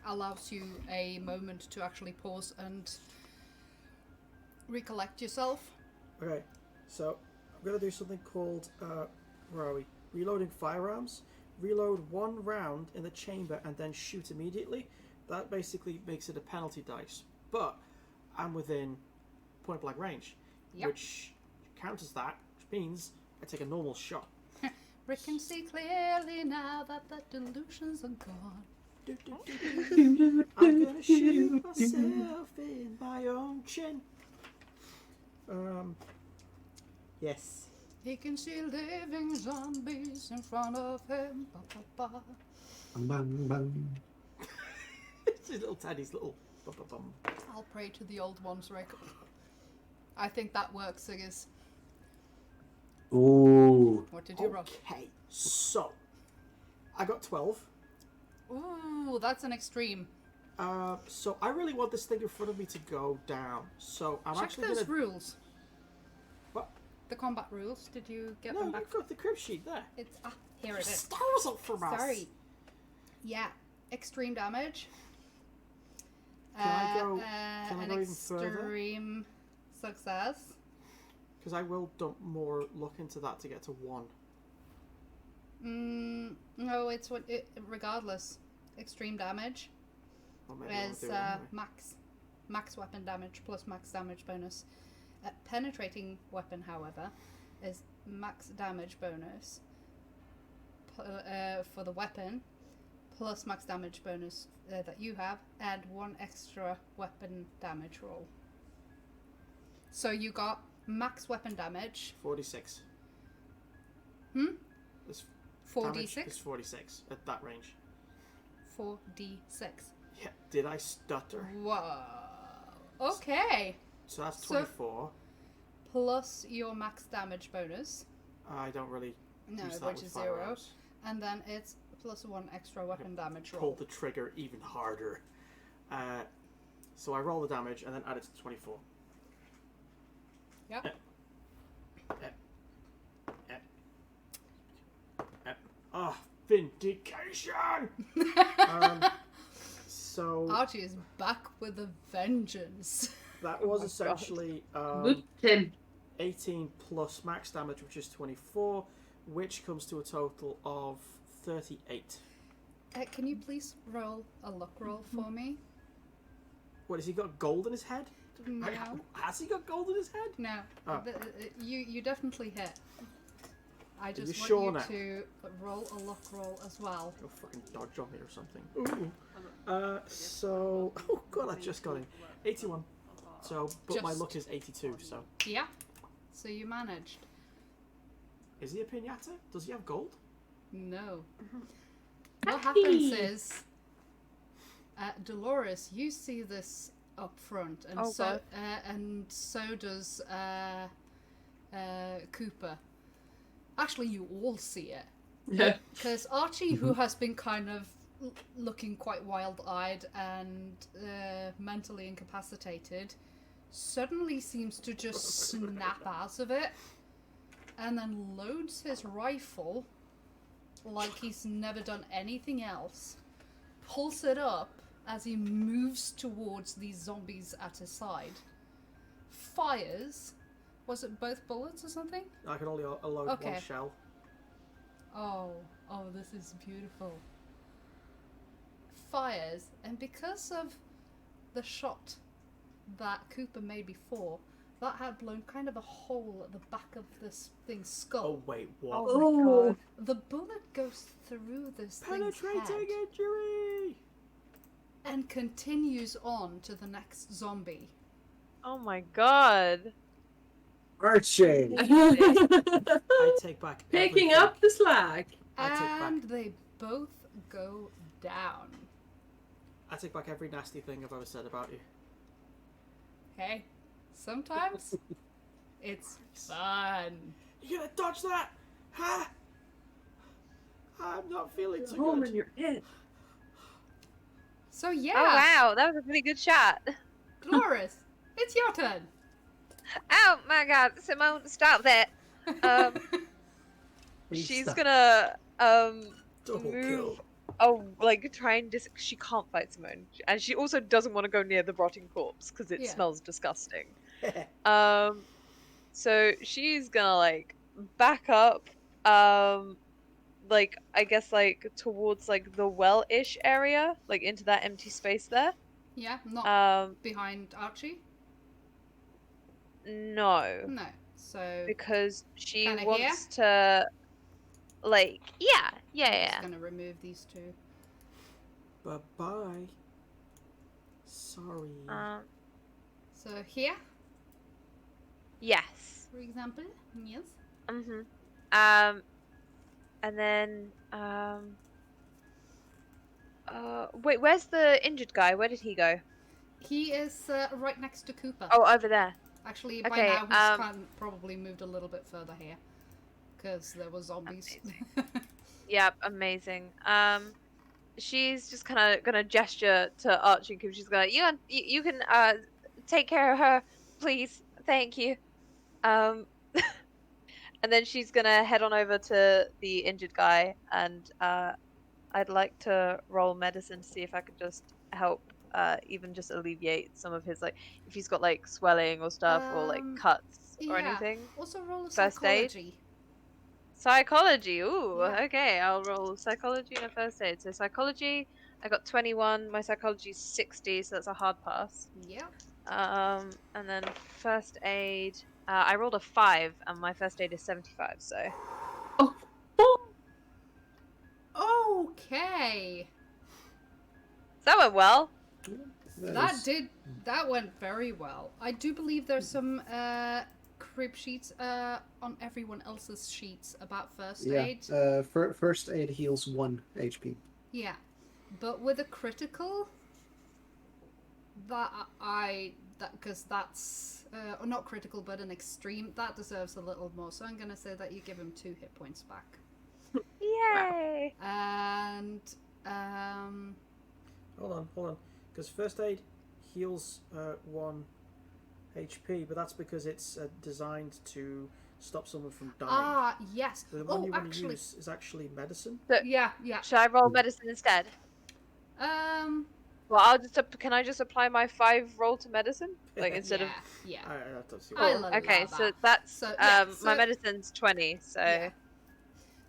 Speaker 1: allows you a moment to actually pause and recollect yourself.
Speaker 4: Okay, so I'm gonna do something called where are we? Reloading firearms. Reload 1 round in the chamber and then shoot immediately. That basically makes it a penalty dice, but I'm within point blank range,
Speaker 1: Yep.
Speaker 4: which counters that, which means I take a normal shot.
Speaker 1: Rick can see clearly now that the delusions are gone.
Speaker 4: I'm gonna shoot myself in my own chin. Yes.
Speaker 1: He can see living zombies in front of him. Ba, ba, ba.
Speaker 5: Bang, bang, bang.
Speaker 4: It's his little Teddy's little bum.
Speaker 1: I'll pray to the old ones, Rick. I think that works, Siggers.
Speaker 5: Ooh.
Speaker 1: What did you roll?
Speaker 4: Okay, so I got 12.
Speaker 1: Ooh, that's an extreme.
Speaker 4: So I really want this thing in front of me to go down. So I'm
Speaker 1: Check
Speaker 4: actually
Speaker 1: those
Speaker 4: gonna.
Speaker 1: rules.
Speaker 4: What?
Speaker 1: The combat rules. Did you get
Speaker 4: No,
Speaker 1: them back?
Speaker 4: you've got the crib sheet there.
Speaker 1: It's here it is.
Speaker 4: Stars up from us.
Speaker 1: Sorry. Yeah, extreme damage.
Speaker 4: Can I go
Speaker 1: an
Speaker 4: even further?
Speaker 1: extreme success.
Speaker 4: Because I will dump more luck into that to get to 1.
Speaker 1: No, it's what it regardless. Extreme damage
Speaker 4: Or maybe I won't
Speaker 1: is
Speaker 4: do it anyway.
Speaker 1: max weapon damage plus max damage bonus. Penetrating weapon, however, is max damage bonus for the weapon plus max damage bonus that you have, and 1 extra weapon damage roll. So you got max weapon damage.
Speaker 4: 46. This
Speaker 1: 4d6?
Speaker 4: damage is 46 at that range.
Speaker 1: 4d6.
Speaker 4: Yeah, did I stutter?
Speaker 1: Whoa. Okay.
Speaker 4: So that's
Speaker 1: So-
Speaker 4: 24.
Speaker 1: Plus your max damage bonus.
Speaker 4: I don't really
Speaker 1: No,
Speaker 4: use that
Speaker 1: which
Speaker 4: with
Speaker 1: is 0.
Speaker 4: firearms.
Speaker 1: And then it's plus 1 extra weapon damage
Speaker 4: Pull
Speaker 1: roll.
Speaker 4: the trigger even harder. So I roll the damage and then add it to 24.
Speaker 1: Yep.
Speaker 4: Ah, vindication! So
Speaker 1: Archie is back with a vengeance.
Speaker 4: that was essentially
Speaker 3: good Tim.
Speaker 4: 18 plus max damage, which is 24, which comes to a total of 38.
Speaker 1: Can you please roll a luck roll for me?
Speaker 4: What, has he got gold in his head?
Speaker 1: No.
Speaker 4: Has he got gold in his head?
Speaker 1: No.
Speaker 4: Oh.
Speaker 1: You definitely hit. I just
Speaker 4: you
Speaker 1: want
Speaker 4: sure
Speaker 1: you
Speaker 4: now?
Speaker 1: to roll a luck roll as well.
Speaker 4: Go fucking dodge on me or something. Ooh. So, oh god, I just got him. 81. So, but my
Speaker 1: Just.
Speaker 4: luck is 82. So,
Speaker 1: Yeah. So you managed.
Speaker 4: is he a pinata? Does he have gold?
Speaker 1: No. What happens is, Dolores, you see this up front, and
Speaker 2: Oh, God.
Speaker 1: so does Cooper. Actually, you all see it.
Speaker 3: Yeah.
Speaker 1: Because Archie, who has been kind of looking quite wild-eyed and mentally incapacitated, suddenly seems to just snap out of it and then loads his rifle like he's never done anything else, pulls it up as he moves towards these zombies at his side, fires. Was it both bullets or something?
Speaker 4: I can only load
Speaker 1: Okay.
Speaker 4: one shell.
Speaker 1: Oh, this is beautiful. Fires, and because of the shot that Cooper made before, that had blown kind of a hole at the back of this thing's skull.
Speaker 4: Oh wait, what?
Speaker 2: Oh my god.
Speaker 1: The bullet goes through this thing's
Speaker 4: Penetrating
Speaker 1: head
Speaker 4: injury.
Speaker 1: and continues on to the next zombie.
Speaker 2: Oh my god.
Speaker 5: Archie!
Speaker 4: I take back
Speaker 3: Picking
Speaker 4: everything.
Speaker 3: up the slack.
Speaker 4: I take back-
Speaker 1: And they both go down.
Speaker 4: I take back every nasty thing I've ever said about you.
Speaker 1: Hey, sometimes it's fun.
Speaker 4: You gonna dodge that? Huh? I'm not feeling too
Speaker 3: Home
Speaker 4: good.
Speaker 3: in your head.
Speaker 1: So yeah,
Speaker 2: Oh wow, that was a pretty good shot.
Speaker 1: Dolores, it's your turn.
Speaker 2: Oh my god, Simone, stop that.
Speaker 5: Please
Speaker 2: She's
Speaker 5: stop.
Speaker 2: gonna
Speaker 4: Double
Speaker 2: move.
Speaker 4: kill.
Speaker 2: Oh, like try and she can't fight Simone, and she also doesn't want to go near the rotting corpse because it
Speaker 1: Yeah.
Speaker 2: smells disgusting. So she's gonna like back up, like I guess like towards like the well-ish area, like into that empty space there.
Speaker 1: Yeah, not behind Archie.
Speaker 2: No,
Speaker 1: No. So
Speaker 2: because she
Speaker 1: Kinda
Speaker 2: wants to, like, yeah,
Speaker 1: I'm
Speaker 2: yeah.
Speaker 1: just gonna remove these two.
Speaker 4: Bye bye. Sorry.
Speaker 1: So here,
Speaker 2: Yes.
Speaker 1: for example, yes.
Speaker 2: Mhm. And then wait, where's the injured guy? Where did he go?
Speaker 1: He is right next to Cooper.
Speaker 2: Oh, over there.
Speaker 1: Actually, by
Speaker 2: okay,
Speaker 1: now he's probably moved a little bit further here, because there were zombies.
Speaker 2: Yep, amazing. She's just kind of gonna gesture to Archie because she's gonna, you can take care of her, please, thank you. And then she's gonna head on over to the injured guy, and I'd like to roll medicine to see if I could just help, even just alleviate some of his, like, if he's got like swelling or stuff or like cuts or
Speaker 1: yeah.
Speaker 2: anything.
Speaker 1: Also roll a
Speaker 2: First aid?
Speaker 1: psychology.
Speaker 2: Psychology, ooh,
Speaker 1: Yeah.
Speaker 2: okay, I'll roll psychology and a first aid. So psychology, I got 21, my psychology's 60, so that's a hard pass.
Speaker 1: Yep.
Speaker 2: And then first aid, I rolled a 5, and my first aid is 75, so.
Speaker 1: Okay.
Speaker 2: So that went well.
Speaker 1: That went very well. I do believe there's some crib sheets on everyone else's sheets about first aid.
Speaker 5: First aid heals 1 HP.
Speaker 1: Yeah, but with a critical, because that's or not critical, but an extreme, that deserves a little more. So I'm gonna say that you give him 2 hit points back.
Speaker 2: Yay!
Speaker 1: And
Speaker 4: Hold on. Because first aid heals 1 HP, but that's because it's designed to stop someone from dying.
Speaker 1: yes.
Speaker 4: The one you want to
Speaker 1: actually,
Speaker 4: use is actually medicine.
Speaker 1: yeah.
Speaker 2: Should I roll medicine instead? Well, can I just apply my 5 roll to medicine? Like, instead of...
Speaker 1: yeah.
Speaker 4: I don't see
Speaker 1: I'll
Speaker 4: why.
Speaker 1: allow
Speaker 2: Okay, so
Speaker 1: that.
Speaker 2: that's,
Speaker 1: So, yeah,
Speaker 2: my
Speaker 1: so-
Speaker 2: medicine's 20, so...
Speaker 1: Yeah.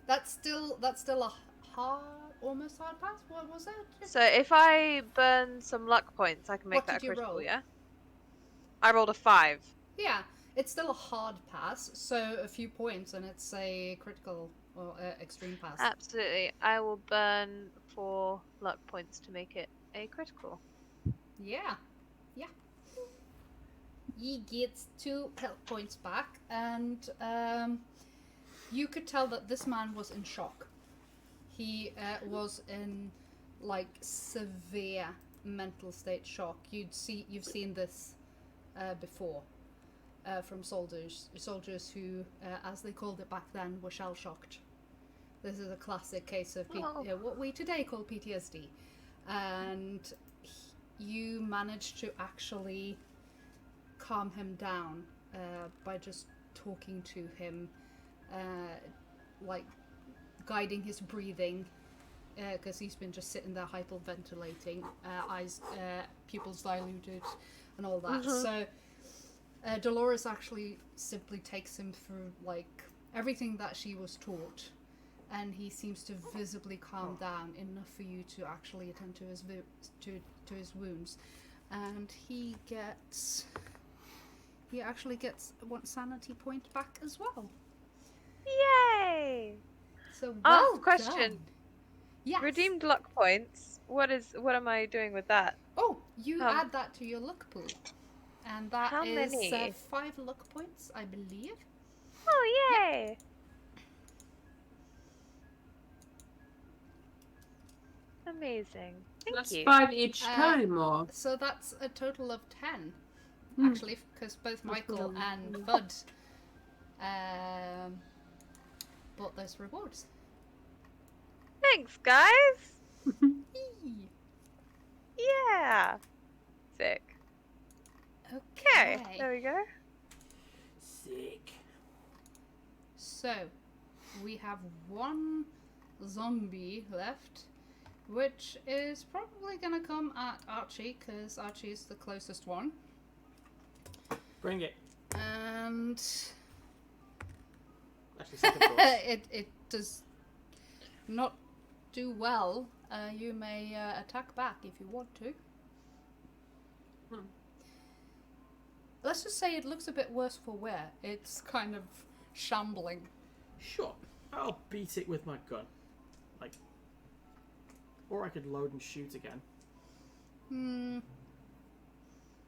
Speaker 1: That's still a almost hard pass. What was that?
Speaker 2: So if I burn some luck points, I can make
Speaker 1: What
Speaker 2: that a
Speaker 1: did you
Speaker 2: critical,
Speaker 1: roll?
Speaker 2: yeah? I rolled a 5.
Speaker 1: Yeah, it's still a hard pass, so a few points and it's a critical or extreme pass.
Speaker 2: Absolutely. I will burn 4 luck points to make it a critical.
Speaker 1: Yeah. He gets 2 health points back, and you could tell that this man was in shock. He was in like severe mental state shock. You've seen this before from soldiers who, as they called it back then, were shell shocked. This is a classic case of what we today call PTSD, and you managed to actually calm him down by just talking to him, like guiding his breathing, because he's been just sitting there hyperventilating, eyes, pupils diluted, and all that. So Dolores actually simply takes him through like everything that she was taught, and he seems to visibly calm down enough for you to actually attend to his to his wounds, and he actually gets 1 sanity point back as well.
Speaker 2: Yay!
Speaker 1: So well
Speaker 2: question.
Speaker 1: done. Yes.
Speaker 2: Redeemed luck points. What am I doing with that?
Speaker 1: Oh, you add that to your luck pool, and that
Speaker 2: How
Speaker 1: is
Speaker 2: many?
Speaker 1: 5 luck points, I believe.
Speaker 2: Oh, yay! Amazing. Thank
Speaker 3: That's
Speaker 2: you.
Speaker 3: 5 each time, or?
Speaker 1: So that's a total of 10,
Speaker 3: Hmm.
Speaker 1: actually, because both Michael and Bud bought those rewards.
Speaker 2: Thanks, guys.
Speaker 1: Eee.
Speaker 2: Yeah. Sick. Okay, there we go.
Speaker 4: Sick.
Speaker 1: So, we have 1 zombie left, which is probably going to come at Archie, because Archie is the closest one.
Speaker 4: Bring it.
Speaker 1: And
Speaker 4: Actually, second thoughts.
Speaker 1: it does not do well. You may attack back if you want to. Let's just say it looks a bit worse for wear. It's kind of shambling.
Speaker 4: Sure. I'll beat it with my gun. Like, or I could load and shoot again.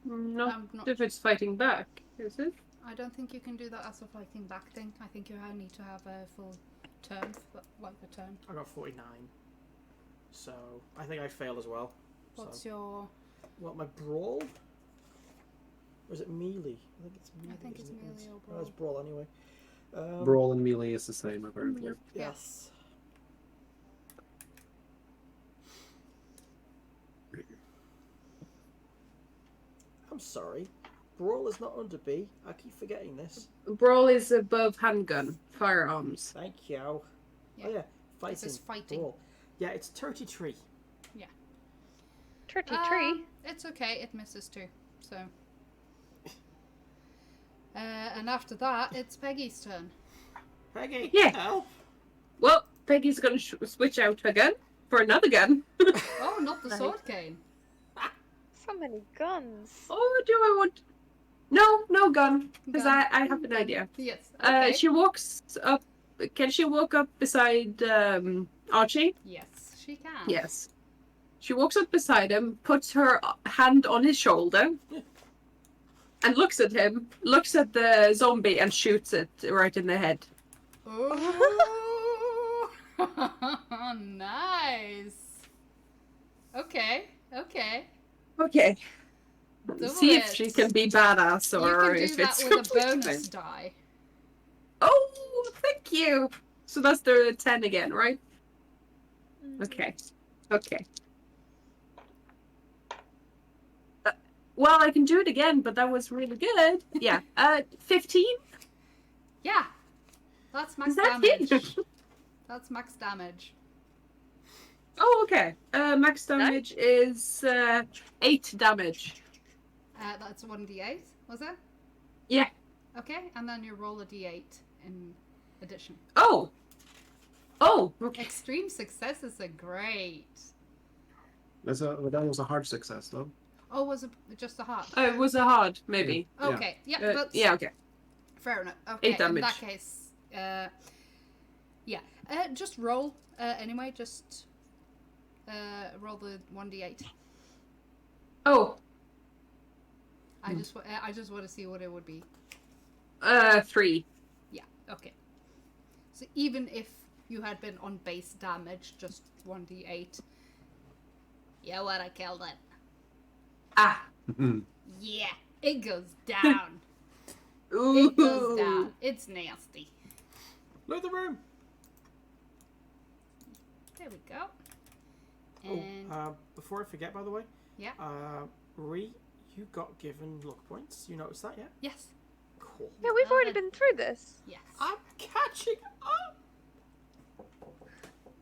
Speaker 3: Not
Speaker 1: I'm not
Speaker 3: if it's fighting back, is it?
Speaker 1: I don't think you can do that as a fighting back thing. I think you need to have a full turn, like a turn.
Speaker 4: I got 49. So, I think I fail as well.
Speaker 1: What's
Speaker 4: So,
Speaker 1: your...
Speaker 4: what, my brawl? Or is it melee? I think it's melee.
Speaker 1: I think it's
Speaker 4: isn't it?
Speaker 1: melee or
Speaker 4: Oh, it's brawl anyway.
Speaker 5: Brawl and melee is the same, apparently.
Speaker 4: Yes. I'm sorry. Brawl is not under B. I keep forgetting this.
Speaker 3: Brawl is above handgun, firearms.
Speaker 4: Thank you.
Speaker 1: Yeah.
Speaker 4: Oh yeah, fighting.
Speaker 1: This is fighting.
Speaker 4: Brawl. Yeah, it's 33.
Speaker 2: Turkey tree.
Speaker 1: It's okay, it misses too. So... and after that, it's Peggy's turn.
Speaker 4: Peggy,
Speaker 3: Yeah.
Speaker 4: help!
Speaker 3: Well, Peggy's gonna switch out her gun for another gun.
Speaker 1: Oh, not the
Speaker 2: Nice.
Speaker 1: sword cane.
Speaker 2: So many guns.
Speaker 3: Oh, do I want? No gun, because
Speaker 1: Gun.
Speaker 3: I have an idea.
Speaker 1: Yes. Okay.
Speaker 3: She walks up. Can she walk up beside Archie?
Speaker 1: Yes, she can.
Speaker 3: Yes. She walks up beside him, puts her hand on his shoulder, and looks at him, looks at the zombie, and shoots it right in the head.
Speaker 1: Oh, nice. Okay.
Speaker 3: Okay.
Speaker 1: Double
Speaker 3: See if
Speaker 1: it.
Speaker 3: she can be badass
Speaker 1: You
Speaker 3: or
Speaker 1: can do
Speaker 3: if
Speaker 1: that
Speaker 3: it's
Speaker 1: with a
Speaker 3: completely
Speaker 1: bonus
Speaker 3: fine.
Speaker 1: die.
Speaker 3: Oh, thank you. So that's the 10 again, right? Okay. Well, I can do it again, but that was really good. Yeah. 15?
Speaker 1: Yeah. That's max
Speaker 3: Is that
Speaker 1: damage.
Speaker 3: it?
Speaker 1: That's max damage.
Speaker 3: Oh, okay. Max damage is 8 damage.
Speaker 1: That's 1d8, was it?
Speaker 3: Yeah.
Speaker 1: Okay, and then you roll a d8 in addition.
Speaker 3: Oh, okay.
Speaker 1: Extreme successes are great.
Speaker 5: That was a hard success, though.
Speaker 1: Oh, was it just a heart?
Speaker 3: It was a hard, maybe.
Speaker 1: Okay, yeah, that's
Speaker 3: Yeah, okay.
Speaker 1: fair enough. Okay,
Speaker 3: 8 damage.
Speaker 1: in that case, yeah. Just roll anyway. Just roll the 1d8.
Speaker 3: Oh,
Speaker 1: I just want to see what it would be.
Speaker 3: 3.
Speaker 1: Yeah. Okay. So even if you had been on base damage, just 1d8. Yeah, what I killed it.
Speaker 3: Ah.
Speaker 1: Yeah, it goes down.
Speaker 3: Ooh.
Speaker 1: It goes down. It's nasty.
Speaker 4: Load the room!
Speaker 1: There we go. And
Speaker 4: Oh, before I forget, by the way.
Speaker 1: yeah.
Speaker 4: Ree, You got given luck points. You noticed that yet?
Speaker 1: Yes.
Speaker 4: Cool.
Speaker 2: Yeah, we've already been through this.
Speaker 1: Yes.
Speaker 4: I'm catching up.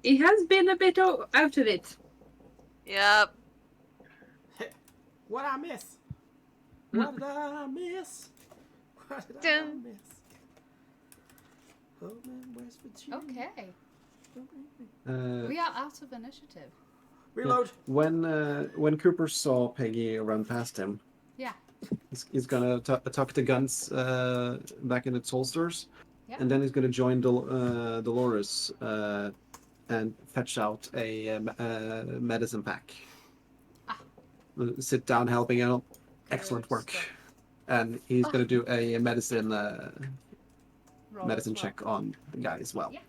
Speaker 3: He has been a bit out of it.
Speaker 2: Yep.
Speaker 4: What I miss? What did I miss? What did I
Speaker 2: Dun.
Speaker 4: miss? Home in West Virginia.
Speaker 1: Okay. We are out of initiative.
Speaker 4: Reload.
Speaker 5: When Cooper saw Peggy run past him,
Speaker 1: Yeah.
Speaker 5: he's gonna tuck the guns back in its holsters,
Speaker 1: Yeah.
Speaker 5: and then he's gonna join Dolores and fetch out a medicine pack. Sit down, helping out. Excellent
Speaker 1: Good
Speaker 5: work.
Speaker 1: stuff.
Speaker 5: And he's gonna do a medicine
Speaker 1: Roll as well.
Speaker 5: check on the guy as well.
Speaker 1: Yeah.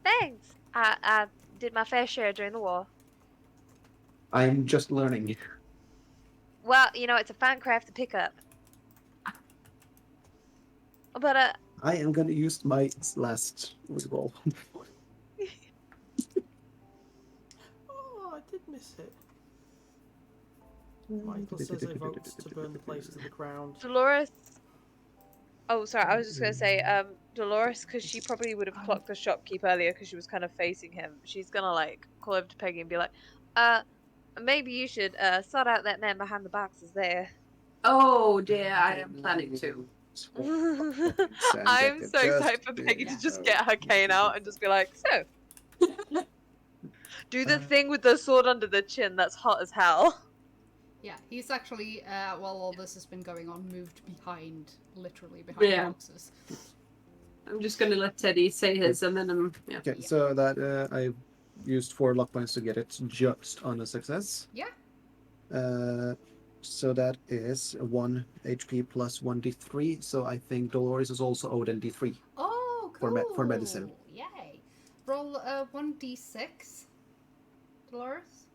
Speaker 2: Thanks. I did my fair share during the war.
Speaker 5: I'm just learning.
Speaker 2: Well, it's a fine craft to pick up. But
Speaker 5: I am gonna use my last roll.
Speaker 4: Oh, I did miss it. Michael says I vote to burn the place to the ground.
Speaker 2: Dolores. Oh, sorry. I was just gonna say, Dolores, because she probably would have clocked the shopkeep earlier because she was kind of facing him. She's gonna call over to Peggy and be like, maybe you should sort out that man behind the boxes there.
Speaker 3: Oh dear, I am planning to.
Speaker 2: I'm so excited for Peggy to just get her cane out and just be like, so. Do the thing with the sword under the chin that's hot as hell.
Speaker 1: Yeah, he's actually, while all this has been going on, moved literally behind boxes.
Speaker 3: I'm just gonna let Teddy say his, and then yeah.
Speaker 5: Okay, so that I used 4 luck points to get it just on a success.
Speaker 1: Yeah.
Speaker 5: So that is 1 HP plus 1d3. So I think Dolores is also owed a d3.
Speaker 1: Oh, cool.
Speaker 5: For medicine.
Speaker 1: Yay. Roll 1d6, Dolores.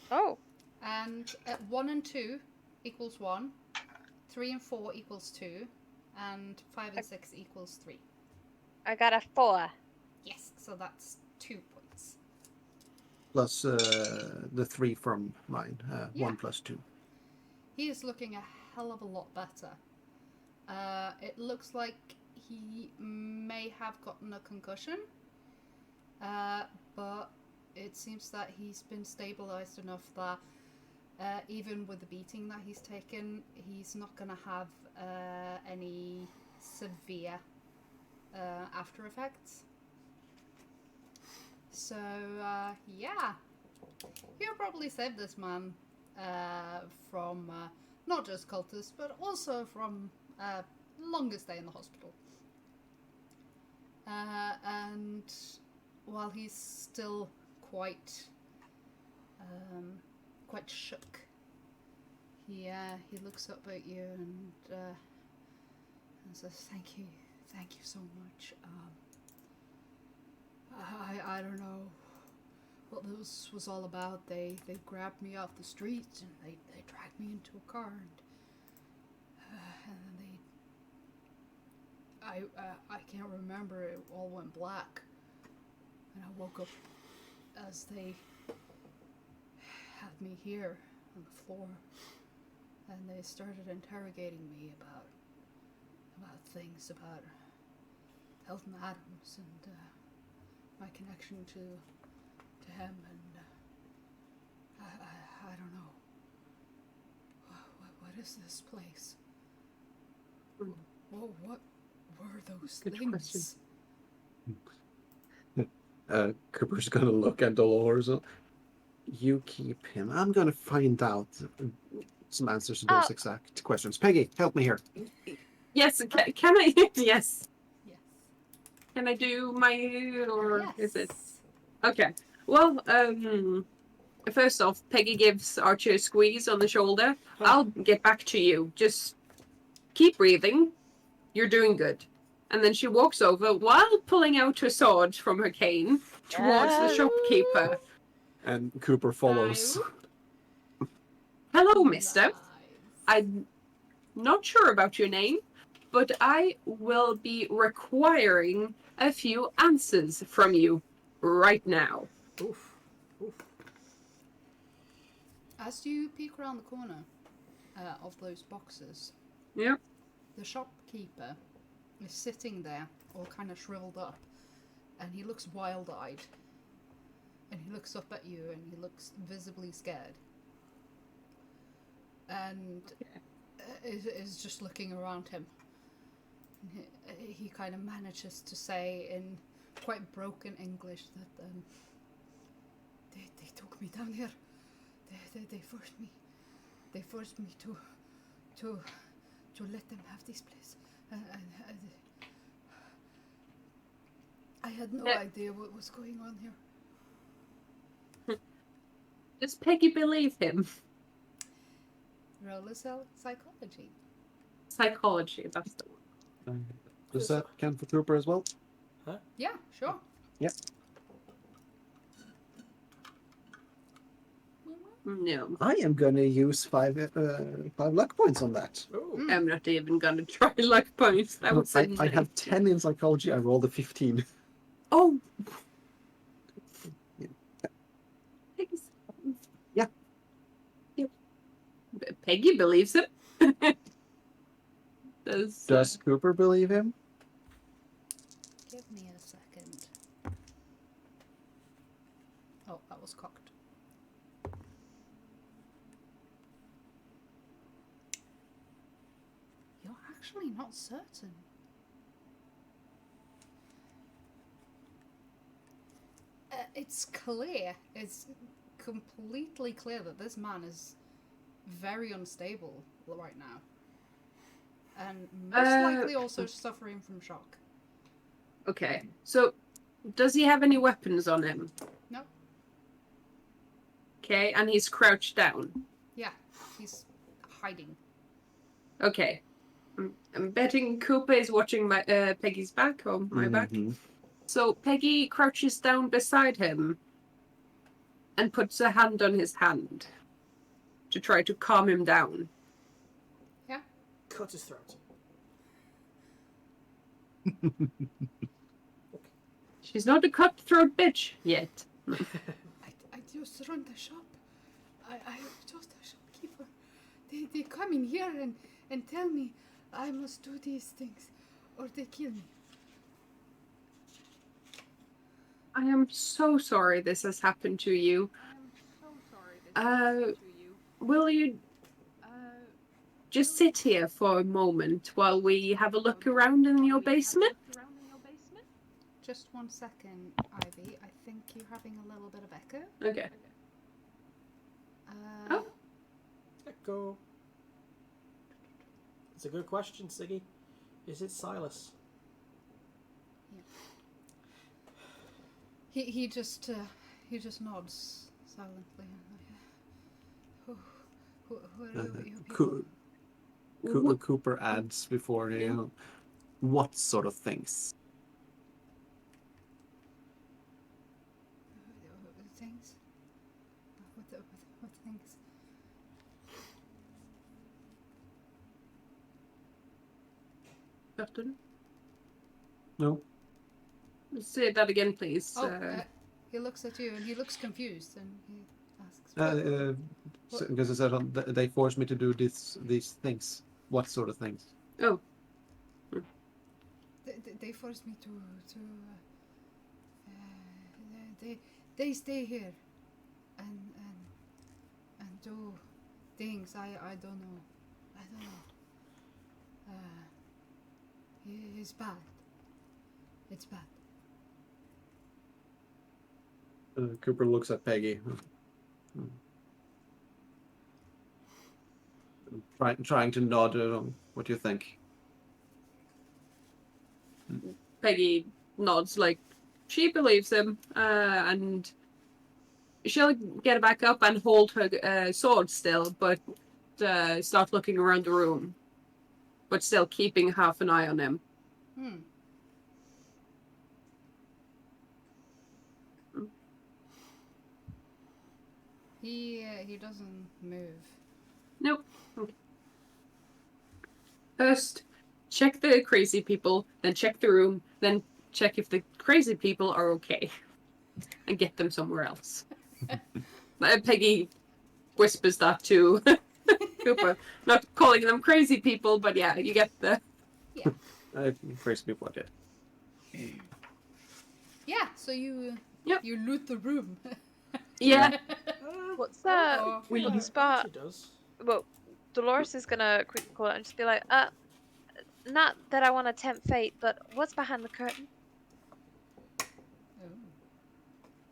Speaker 2: Oh.
Speaker 1: And 1 and 2 equals 1. 3 and 4 equals 2. And 5 and 6 equals 3.
Speaker 2: I got a 4.
Speaker 1: Yes, so that's 2 points.
Speaker 5: Plus the 3 from mine. 1 plus 2.
Speaker 1: He is looking a hell of a lot better. It looks like he may have gotten a concussion. But it seems that he's been stabilized enough that even with the beating that he's taken, he's not going to have any severe after effects. So, yeah. He'll probably save this man from not just cultists, but also from longer stay in the hospital. And while he's still quite shook, he looks up at you and says, "Thank you so much. I don't know what this was all about. They grabbed me off the street and they dragged me into a car and then I can't remember, it all went black and I woke up as they had me here on the floor and they started interrogating me about things about Elton Adams and my connection to him, and I don't know. What is this place? Whoa, what were those
Speaker 3: Good
Speaker 1: things?
Speaker 3: question.
Speaker 5: Cooper's gonna look at Dolores. You keep him. I'm gonna find out some answers to those exact questions. Peggy, help me here.
Speaker 3: Yes, can I? Yes.
Speaker 1: Yes.
Speaker 3: Can I do my, or
Speaker 1: Yes.
Speaker 3: is it? Okay. Well, first off, Peggy gives Archie a squeeze on the shoulder. I'll get back to you. Just keep breathing. You're doing good. And then she walks over while pulling out her sword from her cane towards the shopkeeper.
Speaker 5: And Cooper follows.
Speaker 3: Hello, mister.
Speaker 1: Nice.
Speaker 3: I'm not sure about your name, but I will be requiring a few answers from you right now.
Speaker 4: Oof. Oof.
Speaker 1: As you peek around the corner of those boxes,
Speaker 3: Yeah.
Speaker 1: the shopkeeper is sitting there, all kind of shriveled up, and he looks wild-eyed. And he looks up at you, and he looks visibly scared. And is just looking around him. He kind of manages to say in quite broken English that they took me down here. They forced me to let them have this place. I had no idea what was going on here.
Speaker 3: Does Peggy believe him?
Speaker 1: Roll a psychology.
Speaker 3: Psychology, that's the one.
Speaker 5: Does that count for Cooper as well?
Speaker 1: Yeah, sure.
Speaker 5: Yep.
Speaker 3: No.
Speaker 5: I am gonna use five luck points on that.
Speaker 4: Ooh.
Speaker 3: I'm not even gonna try luck points. That would
Speaker 5: I have 10 in psychology. I rolled a 15.
Speaker 3: Oh.
Speaker 5: Yeah.
Speaker 3: Yep. Peggy believes him.
Speaker 5: Does Cooper believe him?
Speaker 1: Give me a second. Oh, that was cocked. You're actually not certain. It's clear. It's completely clear that this man is very unstable right now. And most likely also suffering from shock.
Speaker 3: Okay, so does he have any weapons on him?
Speaker 1: No.
Speaker 3: Okay, and he's crouched down.
Speaker 1: Yeah, he's hiding.
Speaker 3: Okay. I'm betting Cooper is watching my Peggy's back or my back. So Peggy crouches down beside him and puts a hand on his hand to try to calm him down.
Speaker 1: Yeah.
Speaker 4: Cut his throat.
Speaker 3: She's not a cutthroat bitch yet.
Speaker 1: I just run the shop. I'm just a shopkeeper. They come in here and tell me I must do these things or they kill me.
Speaker 3: I am so sorry this has happened to you. Will you just sit here for a moment while we have a look around in your basement?
Speaker 1: Just 1 second, Ivy. I think you're having a little bit of echo.
Speaker 3: Okay. Oh.
Speaker 4: Echo. It's a good question, Siggy. Is it Silas?
Speaker 1: Yeah. He just nods silently. Who are you people?
Speaker 5: Cooper adds before what sort of things?
Speaker 1: Things? What things?
Speaker 3: Captain?
Speaker 5: No.
Speaker 3: Say that again, please.
Speaker 1: He looks at you and he looks confused and he asks.
Speaker 5: Because it said they forced me to do these things. What sort of things?
Speaker 3: Oh.
Speaker 1: They forced me to they stay here and do things I don't know. It's bad. It's bad.
Speaker 5: Cooper looks at Peggy. Trying to nod. What do you think?
Speaker 3: Peggy nods like she believes him, and she'll get back up and hold her sword still, but start looking around the room, but still keeping half an eye on him.
Speaker 1: He doesn't move.
Speaker 3: Nope. Okay. First, check the crazy people, then check the room, then check if the crazy people are okay, and get them somewhere else. Peggy whispers that to Cooper. Not calling them crazy people, but yeah, you get the...
Speaker 5: Crazy people are dead.
Speaker 1: Yeah, so you
Speaker 3: Yep.
Speaker 1: you loot the room.
Speaker 3: Yeah.
Speaker 2: What's
Speaker 4: I
Speaker 2: that?
Speaker 4: don't
Speaker 3: we-
Speaker 4: think
Speaker 2: spot-
Speaker 4: Archie does.
Speaker 2: Well, Dolores is gonna quickly call out and just be like, not that I want to tempt fate, but what's behind the curtain?
Speaker 1: Oh.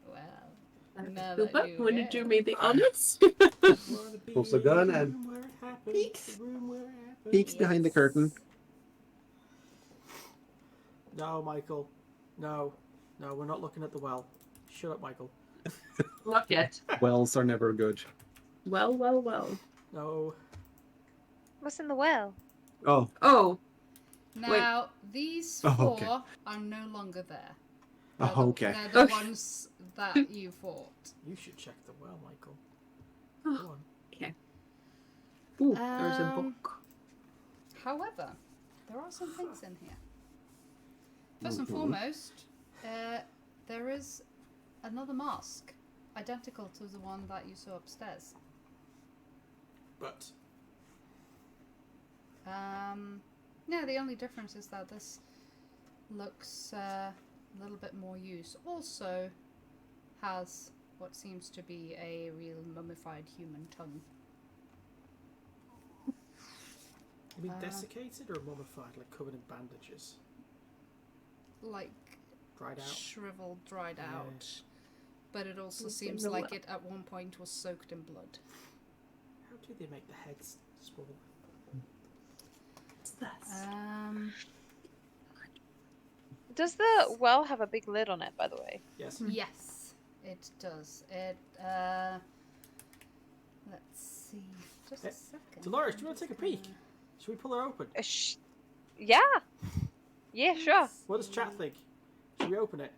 Speaker 1: Wow. Now that
Speaker 3: Cooper,
Speaker 1: you
Speaker 3: want to
Speaker 1: have.
Speaker 3: do me the honors?
Speaker 4: Wanna be
Speaker 5: Pulls a gun
Speaker 4: in the
Speaker 5: and
Speaker 4: room where it happens,
Speaker 5: peeks.
Speaker 4: the room where it happens.
Speaker 5: Peeks behind the curtain.
Speaker 4: No, Michael. No. No, we're not looking at the well. Shut up, Michael.
Speaker 3: Not yet.
Speaker 5: Wells are never good.
Speaker 3: Well, well, well.
Speaker 4: No.
Speaker 2: What's in the well?
Speaker 5: Oh,
Speaker 3: Oh,
Speaker 1: Now, these
Speaker 5: Oh,
Speaker 1: four
Speaker 5: okay.
Speaker 1: are no longer there.
Speaker 5: oh, okay.
Speaker 1: They're the
Speaker 3: Okay.
Speaker 1: ones that you fought.
Speaker 4: You should check the well, Michael. Go on.
Speaker 3: ooh, there's a
Speaker 1: Um,
Speaker 3: book.
Speaker 1: However, there are some things in here. First and
Speaker 5: Mhm.
Speaker 1: foremost, there is another mask, identical to the one that you saw upstairs.
Speaker 4: But
Speaker 1: Yeah, the only difference is that this looks a little bit more used. Also has what seems to be a real mummified human tongue.
Speaker 4: I mean, desiccated or mummified, like covered in bandages,
Speaker 1: Like
Speaker 4: dried out.
Speaker 1: shriveled, dried
Speaker 4: Yeah.
Speaker 1: out. But it also
Speaker 3: What's in
Speaker 1: seems
Speaker 3: the
Speaker 1: like
Speaker 3: well?
Speaker 1: it at one point was soaked in blood.
Speaker 4: How do they make the heads small?
Speaker 3: What's this?
Speaker 2: Does the well have a big lid on it, by the way?
Speaker 4: Yes.
Speaker 1: Yes, it does. Let's see. Just a second.
Speaker 4: Dolores, do you want to take a peek? Should we pull her open?
Speaker 2: Yeah. Yeah, sure.
Speaker 4: What does Chat think? Should we open it?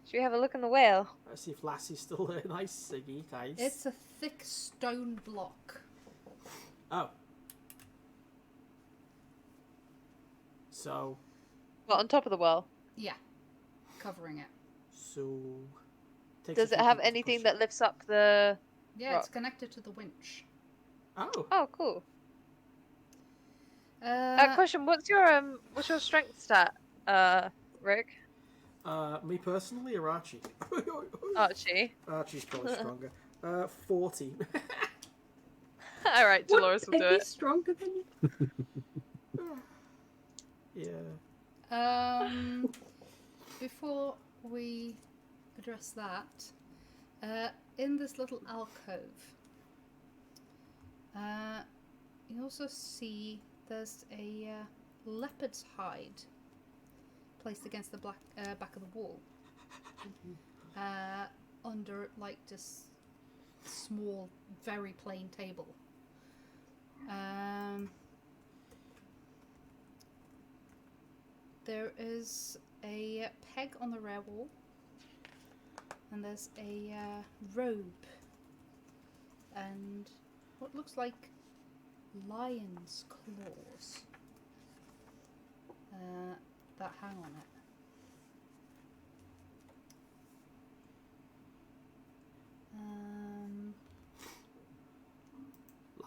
Speaker 2: Should we have a look in the well?
Speaker 4: Let's see if Lassie's still there. Nice, Siggy. Nice.
Speaker 1: It's a thick stone block.
Speaker 4: Oh. So.
Speaker 2: Well, on top of the well.
Speaker 1: Yeah, covering it.
Speaker 4: So. Takes
Speaker 2: Does
Speaker 4: a
Speaker 2: it
Speaker 4: few
Speaker 2: have
Speaker 4: people to
Speaker 2: anything
Speaker 4: push
Speaker 2: that lifts up the...
Speaker 1: Yeah, it's
Speaker 2: Rock.
Speaker 1: connected to the winch.
Speaker 4: Oh.
Speaker 2: Oh, cool. Question: what's your strength stat, Rick?
Speaker 4: Me personally or Archie?
Speaker 2: Archie.
Speaker 4: Archie's probably stronger. 40.
Speaker 2: All right, Dolores will do
Speaker 3: He's
Speaker 2: it.
Speaker 3: stronger than you.
Speaker 4: Yeah.
Speaker 1: Before we address that, in this little alcove, you also see there's a leopard's hide placed against the back of the wall, under like this small, very plain table. There is a peg on the rear wall, and there's a robe, and what looks like lion's claws that hang on it.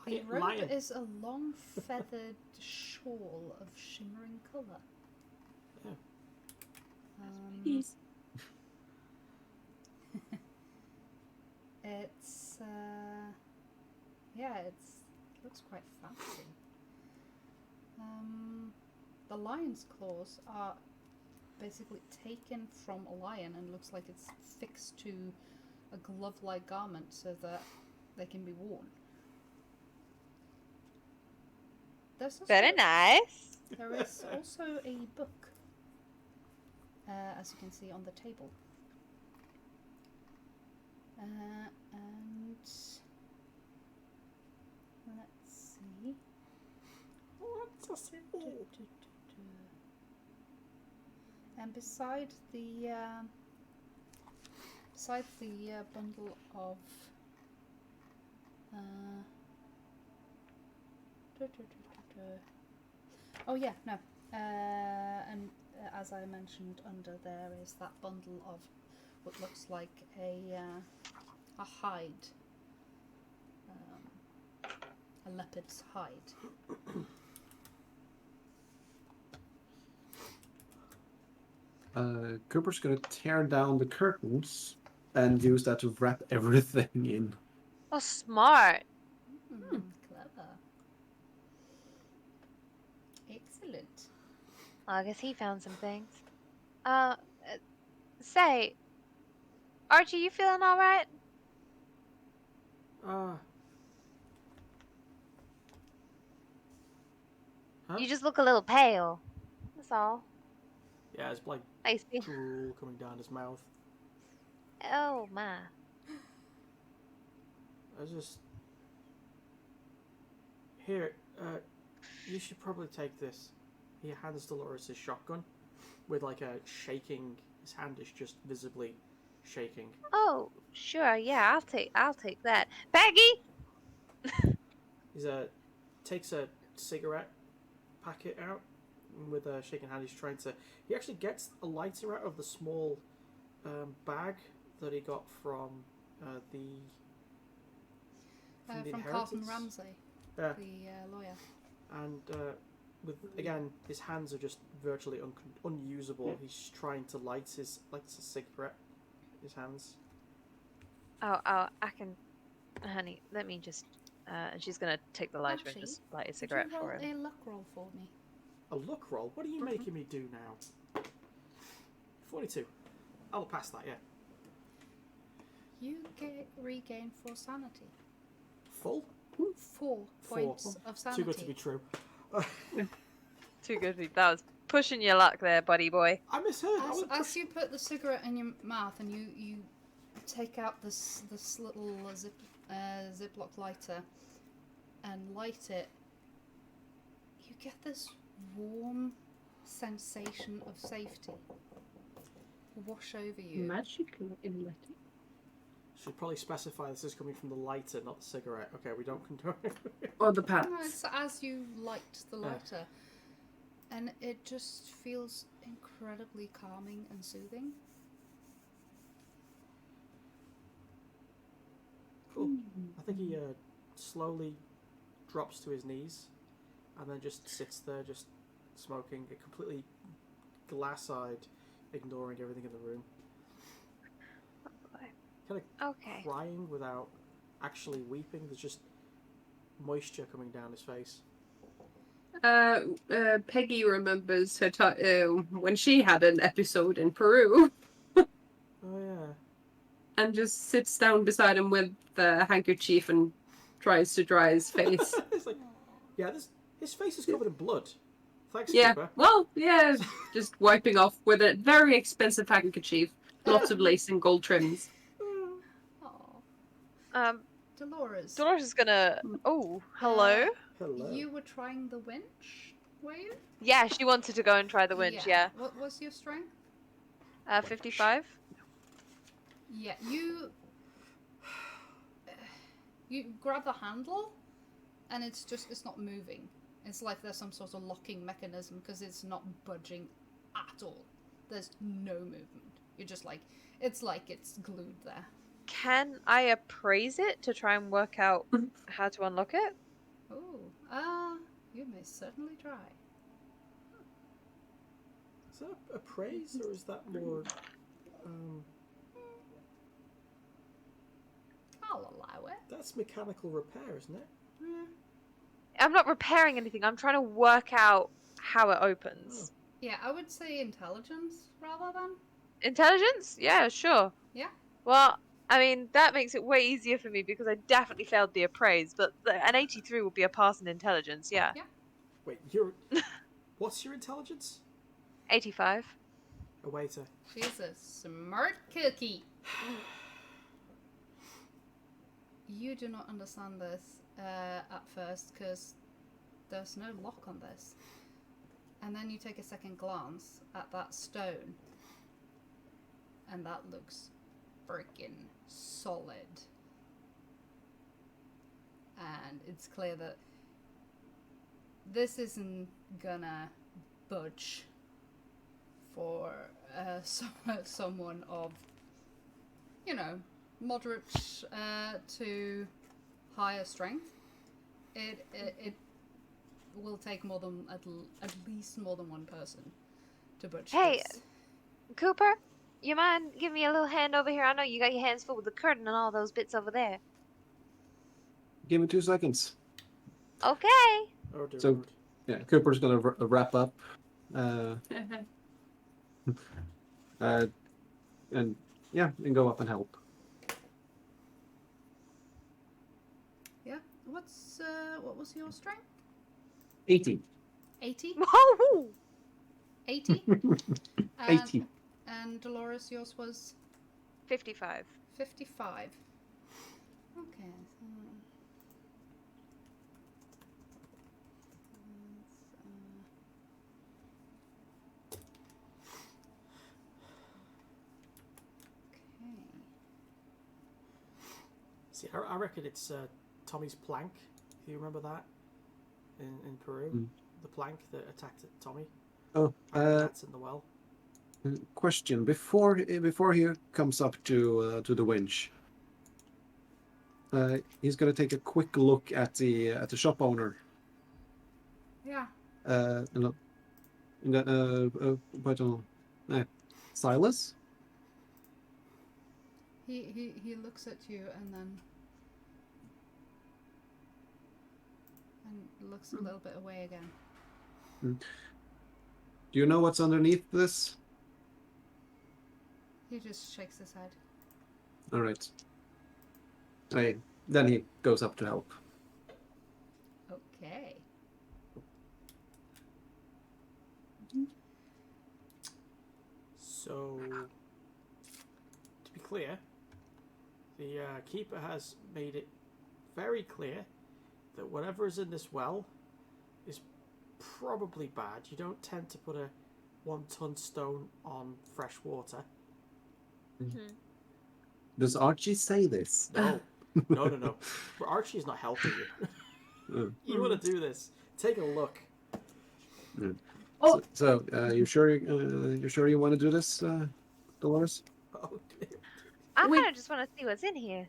Speaker 1: The robe
Speaker 4: Lion.
Speaker 1: is a long feathered shawl of shimmering colour.
Speaker 4: Oh.
Speaker 3: He's
Speaker 1: It's looks quite fancy. The lion's claws are basically taken from a lion and looks like it's fixed to a glove-like garment so that they can be worn. There's also,
Speaker 2: Very nice.
Speaker 1: there is also a book, as you can see on the table. And let's see.
Speaker 4: What's a symbol?
Speaker 1: And beside the bundle of oh yeah, no. And as I mentioned, under there is that bundle of what looks like a hide a leopard's hide.
Speaker 5: Cooper's gonna tear down the curtains and use that to wrap everything in.
Speaker 2: Oh, smart.
Speaker 1: Clever. Excellent.
Speaker 2: Well, I guess he found some things. Say, Archie, you feeling all right?
Speaker 4: Huh?
Speaker 2: You just look a little pale. That's all.
Speaker 4: Yeah, there's like
Speaker 2: I see.
Speaker 4: drool coming down his mouth.
Speaker 2: Oh my.
Speaker 4: I just... Here, you should probably take this. He hands Dolores his shotgun with like a shaking... His hand is just visibly shaking.
Speaker 2: Oh, sure. Yeah, I'll take that. Peggy.
Speaker 4: He's takes a cigarette packet out with a shaking hand. He's trying to... He actually gets a lighter out of the small bag that he got from the
Speaker 1: From Carlton
Speaker 4: inheritance.
Speaker 1: Ramsay,
Speaker 4: Yeah.
Speaker 1: the lawyer.
Speaker 4: And with again, his hands are just virtually unusable. He's trying to light a cigarette. His hands.
Speaker 2: Oh, I can. Honey, let me just. And she's gonna take the lighter and
Speaker 1: Actually,
Speaker 2: just light a
Speaker 1: Could
Speaker 2: cigarette
Speaker 1: you roll
Speaker 2: for him.
Speaker 1: a luck roll for me?
Speaker 4: A luck roll. What are you making me do now? 42. I'll pass that. Yeah.
Speaker 1: You regain 4 sanity.
Speaker 4: Full.
Speaker 1: 4 points of sanity.
Speaker 4: Too good to be true.
Speaker 2: Too good. That was pushing your luck there, buddy boy.
Speaker 4: I misheard.
Speaker 1: As you put the cigarette in your mouth and you take out this little Ziploc lighter and light it, you get this warm sensation of safety wash over you.
Speaker 3: Magical inlet.
Speaker 4: Should probably specify this is coming from the lighter, not the cigarette. Okay, we don't condone it.
Speaker 3: Or the pants.
Speaker 1: No, it's as you light the lighter, and it just feels incredibly calming and soothing.
Speaker 4: Cool. I think he slowly drops to his knees and then just sits there, just smoking, completely glass-eyed, ignoring everything in the room. Kind of
Speaker 2: Okay.
Speaker 4: crying without actually weeping. There's just moisture coming down his face.
Speaker 3: Peggy remembers her when she had an episode in Peru,
Speaker 4: Oh yeah.
Speaker 3: and just sits down beside him with the handkerchief and tries to dry his face.
Speaker 4: It's like, yeah, his face is covered in blood. Thanks,
Speaker 3: Yeah,
Speaker 4: Cooper.
Speaker 3: well, yeah, just wiping off with a very expensive handkerchief, lots of lace and gold trims.
Speaker 1: Oh, Dolores,
Speaker 2: Dolores is gonna. Oh, hello.
Speaker 4: Hello.
Speaker 1: you were trying the winch, were you?
Speaker 2: Yeah, she wanted to go and try the winch. Yeah.
Speaker 1: What was your strength?
Speaker 2: 55.
Speaker 1: Yeah, you grab the handle, and it's not moving. It's like there's some sort of locking mechanism because it's not budging at all. There's no movement. You're just like it's glued there.
Speaker 2: Can I appraise it to try and work out how to unlock it?
Speaker 1: Oh, you may certainly try.
Speaker 4: Is that a praise or is that more?
Speaker 1: I'll allow it.
Speaker 4: That's mechanical repair, isn't it?
Speaker 1: Yeah.
Speaker 2: I'm not repairing anything. I'm trying to work out how it opens.
Speaker 1: Yeah, I would say intelligence rather than.
Speaker 2: Intelligence? Yeah, sure.
Speaker 1: Yeah.
Speaker 2: Well, I mean, that makes it way easier for me because I definitely failed the appraise, but an 83 would be a pass in intelligence, yeah.
Speaker 1: Yeah.
Speaker 4: Wait, what's your intelligence?
Speaker 2: 85.
Speaker 4: A waiter.
Speaker 1: She's a smart cookie. You do not understand this at first because there's no lock on this. And then you take a second glance at that stone, and that looks freaking solid. And it's clear that this isn't gonna budge for someone of, moderate to higher strength. it will take more than at least more than one person to butch
Speaker 2: Hey,
Speaker 1: this.
Speaker 2: Cooper, you mind giving me a little hand over here? I know you got your hands full with the curtain and all those bits over there.
Speaker 5: Give me 2 seconds.
Speaker 2: Okay.
Speaker 4: Oh dear
Speaker 5: So-
Speaker 4: lord.
Speaker 5: Yeah, Cooper's gonna wrap up. And yeah, and go up and help.
Speaker 1: Yeah. What was your strength?
Speaker 5: 80.
Speaker 1: 80?
Speaker 2: Whoa!
Speaker 1: 80?
Speaker 5: 80.
Speaker 1: And Dolores, yours was
Speaker 2: 55.
Speaker 1: 55. Okay.
Speaker 4: See, I reckon it's Tommy's plank. Do you remember that in Peru?
Speaker 5: Mm.
Speaker 4: The plank that attacked Tommy.
Speaker 5: Oh,
Speaker 4: I reckon that's in the well.
Speaker 5: question. Before he comes up to the winch, he's gonna take a quick look at the shop owner.
Speaker 1: Yeah.
Speaker 5: And but Silas.
Speaker 1: He looks at you and looks a little bit away again.
Speaker 5: Do you know what's underneath this?
Speaker 1: He just shakes his head.
Speaker 5: All right. Then he goes up to help.
Speaker 1: Okay.
Speaker 4: So, to be clear, the keeper has made it very clear that whatever is in this well is probably bad. You don't tend to put a 1-ton stone on fresh water.
Speaker 5: Does Archie say this?
Speaker 4: No, no. But Archie is not helping you. You want to do this? Take a look.
Speaker 3: Oh.
Speaker 5: So you sure you want to do this, Dolores?
Speaker 4: Oh,
Speaker 2: I
Speaker 3: We-
Speaker 2: kind of just want to see what's in here.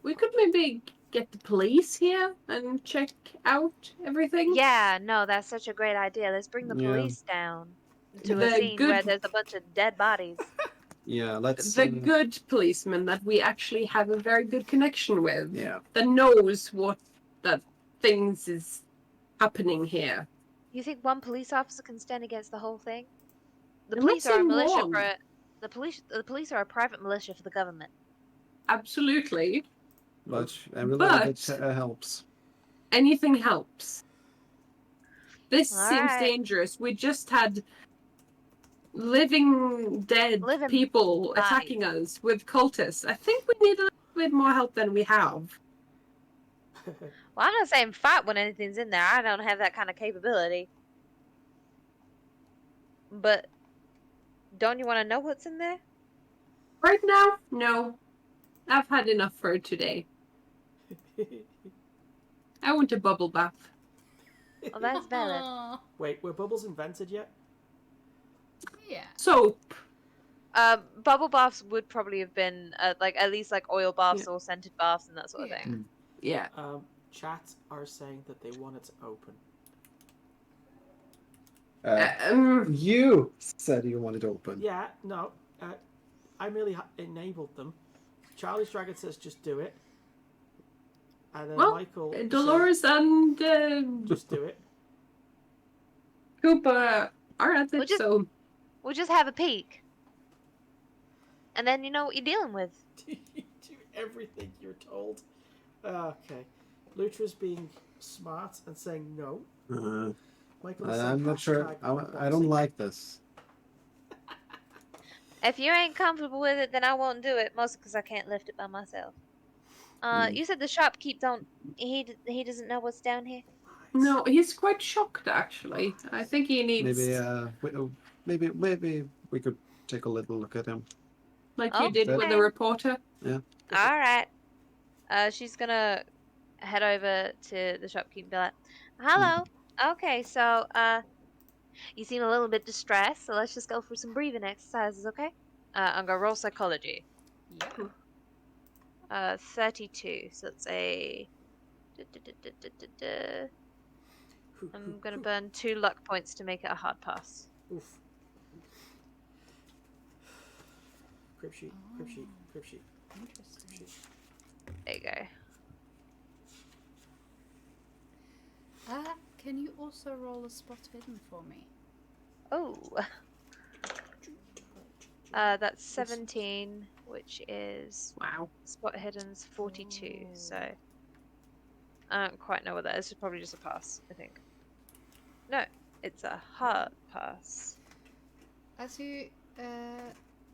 Speaker 3: We could maybe get the police here and check out everything.
Speaker 2: Yeah, no, that's such a great idea. Let's bring the
Speaker 5: Yeah.
Speaker 2: police down to a
Speaker 3: The
Speaker 2: scene
Speaker 3: good-
Speaker 2: where there's a bunch of dead bodies.
Speaker 5: Yeah, let's.
Speaker 3: The good policeman that we actually have a very good connection with.
Speaker 5: Yeah.
Speaker 3: That knows what that things is happening here.
Speaker 2: You think one police officer can stand against the whole thing? The
Speaker 3: I'm
Speaker 2: police
Speaker 3: not
Speaker 2: are a
Speaker 3: saying
Speaker 2: militia
Speaker 3: one.
Speaker 2: for the police are a private militia for the government.
Speaker 3: Absolutely.
Speaker 5: But every little bit
Speaker 3: But-
Speaker 5: helps.
Speaker 3: Anything helps. This
Speaker 2: All
Speaker 3: seems
Speaker 2: right.
Speaker 3: dangerous. We just had living dead
Speaker 2: Living
Speaker 3: people
Speaker 2: bodies.
Speaker 3: attacking us with cultists. I think we need a little bit more help than we have.
Speaker 2: Well, I'm not saying fight when anything's in there. I don't have that kind of capability. But don't you want to know what's in there?
Speaker 3: Right now, no. I've had enough for today. I want a bubble bath.
Speaker 2: Well, that's valid.
Speaker 1: Aw.
Speaker 4: Wait, were bubbles invented yet?
Speaker 1: Yeah.
Speaker 3: Soap.
Speaker 2: Bubble baths would probably have been like at least like oil baths or scented baths and that sort of
Speaker 1: Yeah.
Speaker 2: thing.
Speaker 3: Yeah.
Speaker 4: Chat are saying that they want it to open.
Speaker 5: You said you wanted to open.
Speaker 4: Yeah, no. I merely enabled them. Charlie's Dragon says just do it. And then
Speaker 3: Well,
Speaker 4: Michael said,
Speaker 3: Dolores and
Speaker 4: just do it.
Speaker 3: Koopa are at
Speaker 2: We'll
Speaker 3: it,
Speaker 2: just-
Speaker 3: so
Speaker 2: We'll just have a peek. And then you know what you're dealing with.
Speaker 4: Do everything you're told. Okay. Lutra's being smart and saying no. Michael is saying
Speaker 5: I'm not sure.
Speaker 4: hashtag
Speaker 5: I don't
Speaker 4: unboxing.
Speaker 5: like this.
Speaker 2: If you ain't comfortable with it, then I won't do it. Mostly because I can't lift it by myself. You said the shopkeep don't. He doesn't know what's down here.
Speaker 3: no, he's quite shocked actually. I think he needs
Speaker 5: Maybe we could take a little look at him.
Speaker 3: like you did with
Speaker 2: Okay.
Speaker 3: the reporter.
Speaker 2: All right. She's gonna head over to the shopkeep and be like, "Hello. Okay, so you seem a little bit distressed, so let's just go for some breathing exercises, okay? I'm gonna roll psychology.
Speaker 1: Yeah.
Speaker 2: 32. So it's a I'm gonna burn 2 luck points to make it a hard pass.
Speaker 4: Oof. Crib sheet, crib sheet, crib sheet,
Speaker 1: Interesting.
Speaker 4: crib sheet.
Speaker 2: There you go.
Speaker 1: Can you also roll a spot hidden for me?
Speaker 2: Oh. That's 17, which is
Speaker 3: Wow.
Speaker 2: spot hidden's 42. So I don't quite know what that is. It's probably just a pass, I think. No, it's a hard pass.
Speaker 1: As you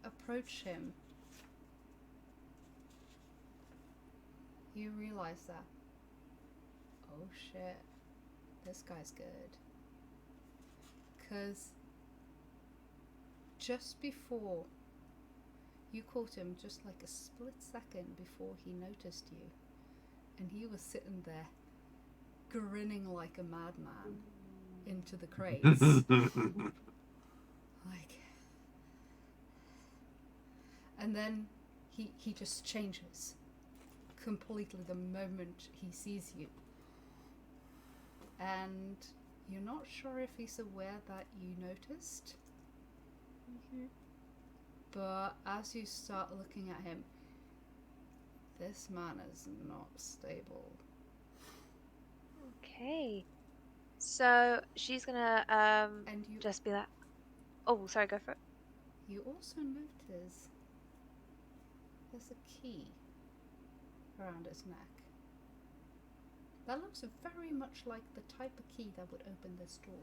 Speaker 1: approach him, you realize that, oh shit, this guy's good. Because just before, you caught him just like a split second before he noticed you. And he was sitting there, grinning like a madman into the crates. Like, and then he just changes completely the moment he sees you. And you're not sure if he's aware that you noticed. But as you start looking at him, this man is not stable.
Speaker 2: Okay. So she's gonna
Speaker 1: And you
Speaker 2: just be like, oh, sorry, go for it.
Speaker 1: you also notice there's a key around his neck. That looks very much like the type of key that would open this door.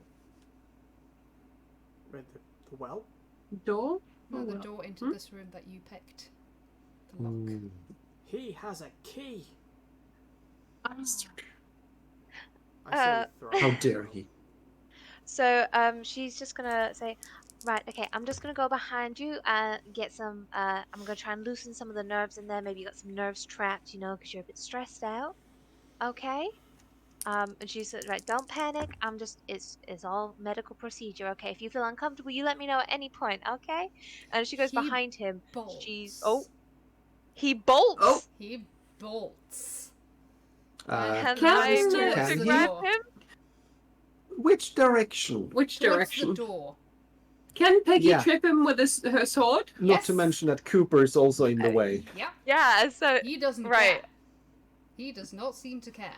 Speaker 4: Wait, the well?
Speaker 3: Door?
Speaker 1: No,
Speaker 3: Oh,
Speaker 1: the
Speaker 3: well.
Speaker 1: door into this room that you picked. The lock.
Speaker 4: He has a key.
Speaker 3: Bastard.
Speaker 4: I say we throw
Speaker 5: How
Speaker 4: it.
Speaker 5: dare he?
Speaker 2: So she's just gonna say, right, okay, I'm just gonna go behind you and get some. I'm gonna try and loosen some of the nerves in there. Maybe you got some nerves trapped, you know, because you're a bit stressed out. Okay. And she said, right, don't panic. It's all medical procedure. Okay. If you feel uncomfortable, you let me know at any point. Okay. And she goes
Speaker 1: He
Speaker 2: behind him.
Speaker 1: bolts.
Speaker 2: He bolts.
Speaker 3: Oh.
Speaker 1: He bolts.
Speaker 2: And
Speaker 3: Can-
Speaker 2: I move
Speaker 3: can
Speaker 2: to
Speaker 1: he-
Speaker 2: grab him.
Speaker 5: Which direction?
Speaker 3: Which
Speaker 1: Towards
Speaker 3: direction?
Speaker 1: the door.
Speaker 3: Can Peggy
Speaker 5: Yeah.
Speaker 3: trip him with her sword?
Speaker 5: Not
Speaker 1: Yes.
Speaker 5: to mention that Cooper is also in the way.
Speaker 1: Yep.
Speaker 2: Yeah. So
Speaker 1: He doesn't
Speaker 2: Right.
Speaker 1: care. He does not seem to care.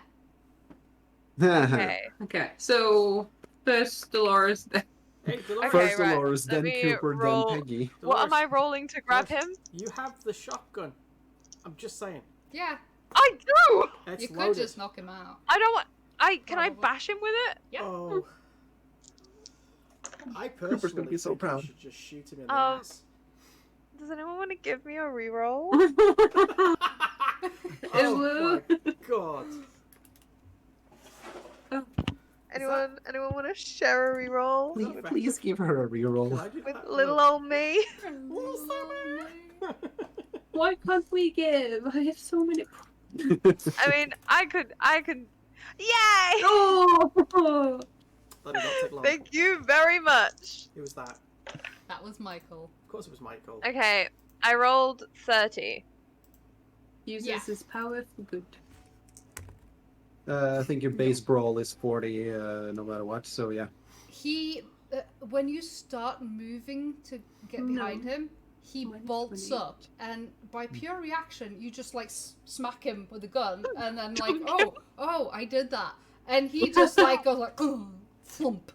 Speaker 2: okay.
Speaker 3: Okay, so first Dolores, then
Speaker 4: Hey, Dolores.
Speaker 2: Okay,
Speaker 5: First
Speaker 2: right.
Speaker 5: Dolores,
Speaker 2: Let
Speaker 5: then
Speaker 2: me
Speaker 5: Cooper,
Speaker 2: roll-
Speaker 5: then Peggy.
Speaker 2: What am I
Speaker 4: Dolores,
Speaker 2: rolling to grab
Speaker 4: Dolores,
Speaker 2: him?
Speaker 4: You have the shotgun. I'm just saying.
Speaker 1: Yeah.
Speaker 2: I do.
Speaker 4: It's
Speaker 1: You could
Speaker 4: loaded.
Speaker 1: just knock him out.
Speaker 2: I don't want. Can I
Speaker 1: Probably.
Speaker 2: bash him with it?
Speaker 1: Yeah.
Speaker 4: Oh. I personally
Speaker 5: gonna be so
Speaker 4: think
Speaker 5: proud.
Speaker 4: you should just shoot him in the
Speaker 2: Um,
Speaker 4: ass.
Speaker 2: Does anyone want to give me a reroll?
Speaker 4: Oh my god.
Speaker 2: Anyone want to share a reroll
Speaker 5: Please give her a
Speaker 4: Can
Speaker 5: reroll.
Speaker 4: I do
Speaker 2: with
Speaker 4: that?
Speaker 2: little
Speaker 4: Look.
Speaker 2: old me?
Speaker 3: why can't we give? I have so many.
Speaker 2: I mean, I could. Yay!
Speaker 3: Oh,
Speaker 4: That did not take long.
Speaker 2: Thank you very much.
Speaker 4: It was that.
Speaker 1: That was Michael.
Speaker 4: Of course it was Michael.
Speaker 2: Okay, I rolled 30.
Speaker 3: uses
Speaker 1: Yeah.
Speaker 3: his power for good.
Speaker 5: I think your base brawl is 40 no matter what, so yeah.
Speaker 1: He, when you start moving to get
Speaker 3: No.
Speaker 1: behind him, he
Speaker 3: Minus
Speaker 1: bolts
Speaker 3: 28.
Speaker 1: up, and by pure reaction, you just like smack him with a gun, and then like, oh, I did that, and he just like goes like, thump,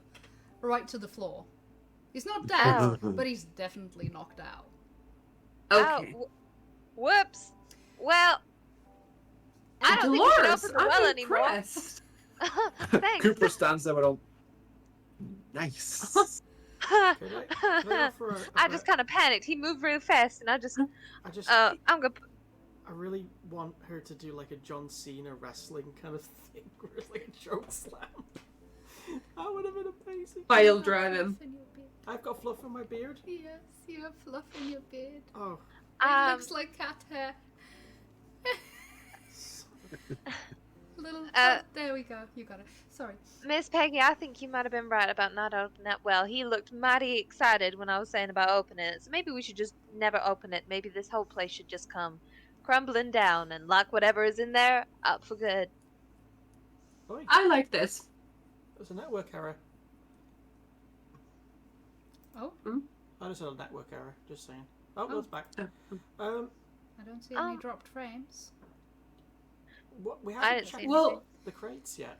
Speaker 1: right to the floor. He's not dead,
Speaker 2: Ow.
Speaker 1: but he's definitely knocked out.
Speaker 3: Okay.
Speaker 2: Ow, whoops. Well, I don't think we can
Speaker 3: Dolores,
Speaker 2: open the well
Speaker 3: I'm
Speaker 2: anymore.
Speaker 3: impressed.
Speaker 2: Thanks.
Speaker 5: Cooper stands there with all. Nice.
Speaker 4: Can I offer a
Speaker 2: I just kind of panicked. He moved really fast, and I just, I'm gonna.
Speaker 4: I really want her to do like a John Cena wrestling kind of thing, where it's like a choke slam. That would have been amazing.
Speaker 3: I'll drive him.
Speaker 1: Fluff in your beard.
Speaker 4: I've got fluff in my beard.
Speaker 1: Yes, you have fluff in your beard.
Speaker 4: Oh,
Speaker 1: It looks like cat hair. Little. There we go. You got it. Sorry.
Speaker 2: Miss Peggy, I think you might have been right about not opening that well. He looked mighty excited when I was saying about opening it. So maybe we should just never open it. Maybe this whole place should just come crumbling down and lock whatever is in there up for good.
Speaker 4: Oi,
Speaker 3: I like this.
Speaker 4: there's a network error.
Speaker 1: Oh,
Speaker 4: I just had a network error. Just saying. Oh,
Speaker 1: Oh.
Speaker 4: it's back.
Speaker 3: Oh.
Speaker 1: I don't see any
Speaker 2: Um,
Speaker 1: dropped frames.
Speaker 4: What we
Speaker 2: I
Speaker 4: haven't
Speaker 2: didn't see
Speaker 4: checked
Speaker 2: anything.
Speaker 3: Well,
Speaker 4: the crates yet.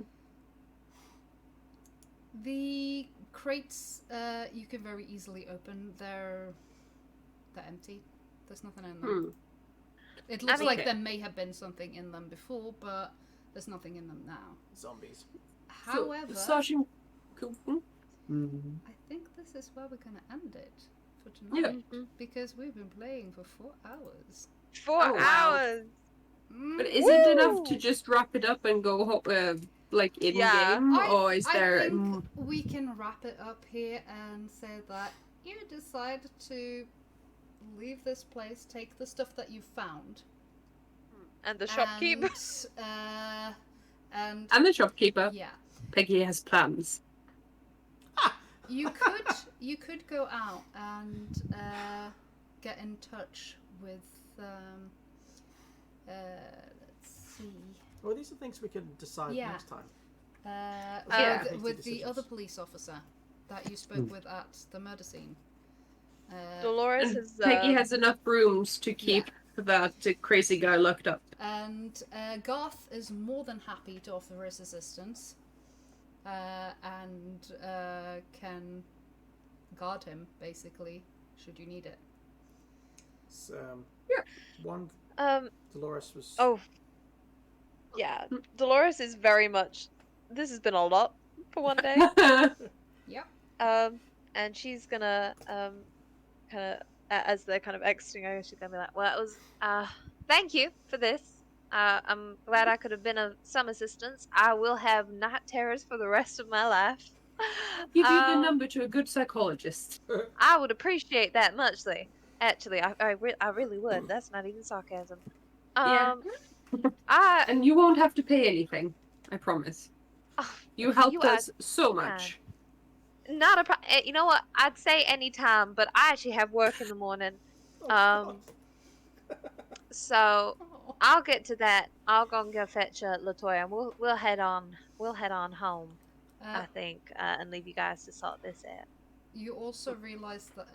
Speaker 1: The crates you can very easily open. They're empty. There's nothing in them. It looks
Speaker 2: mean-
Speaker 1: like there may have been something in them before, but there's nothing in them now.
Speaker 4: Zombies.
Speaker 1: However,
Speaker 3: Sergeant Cooper.
Speaker 1: I think this is where we're going to end it for
Speaker 3: Yeah.
Speaker 1: tonight because we've been playing for 4 hours.
Speaker 2: 4
Speaker 3: Oh, wow.
Speaker 2: hours.
Speaker 3: But is it enough to
Speaker 2: Woo!
Speaker 3: just wrap it up and go like in
Speaker 2: Yeah.
Speaker 3: game, or is there?
Speaker 1: I think we can wrap it up here and say that you decide to leave this place, take the stuff that you found,
Speaker 2: And the shopkeep.
Speaker 1: And
Speaker 3: And the shopkeeper.
Speaker 1: yeah,
Speaker 3: Peggy has plans.
Speaker 1: you could go out and get in touch with let's see.
Speaker 4: Well, these are things we can decide
Speaker 1: Yeah.
Speaker 4: next time.
Speaker 2: Yeah.
Speaker 1: With the
Speaker 4: Decisions.
Speaker 1: other police officer that you spoke with at the murder scene.
Speaker 2: Dolores
Speaker 3: And
Speaker 2: is.
Speaker 3: Peggy has enough rooms to keep that crazy guy locked up.
Speaker 1: And Garth is more than happy to offer his assistance and can guard him, basically, should you need it.
Speaker 4: So,
Speaker 3: Yeah.
Speaker 4: one Dolores was.
Speaker 2: Oh. Yeah. Dolores is very much. This has been a lot for one day.
Speaker 1: Yep.
Speaker 2: And she's gonna kind of as they're kind of exiting, I guess she's gonna be like, "Well, it was thank you for this. I'm glad I could have been of some assistance. I will have night terrors for the rest of my life.
Speaker 3: Give you the number to a good psychologist.
Speaker 2: I would appreciate that muchly. Actually, I really would. That's not even sarcasm.
Speaker 3: Yeah.
Speaker 2: I
Speaker 3: And you won't have to pay anything. I promise. You helped
Speaker 2: you are
Speaker 3: us so much.
Speaker 2: not a you know what? I'd say any time, but I actually have work in the morning.
Speaker 4: Oh, God.
Speaker 2: So
Speaker 1: Oh.
Speaker 2: I'll get to that. I'll go and go fetch Latoya, and we'll head on. We'll head on home, I think, and leave you guys to sort this out.
Speaker 1: You also realise that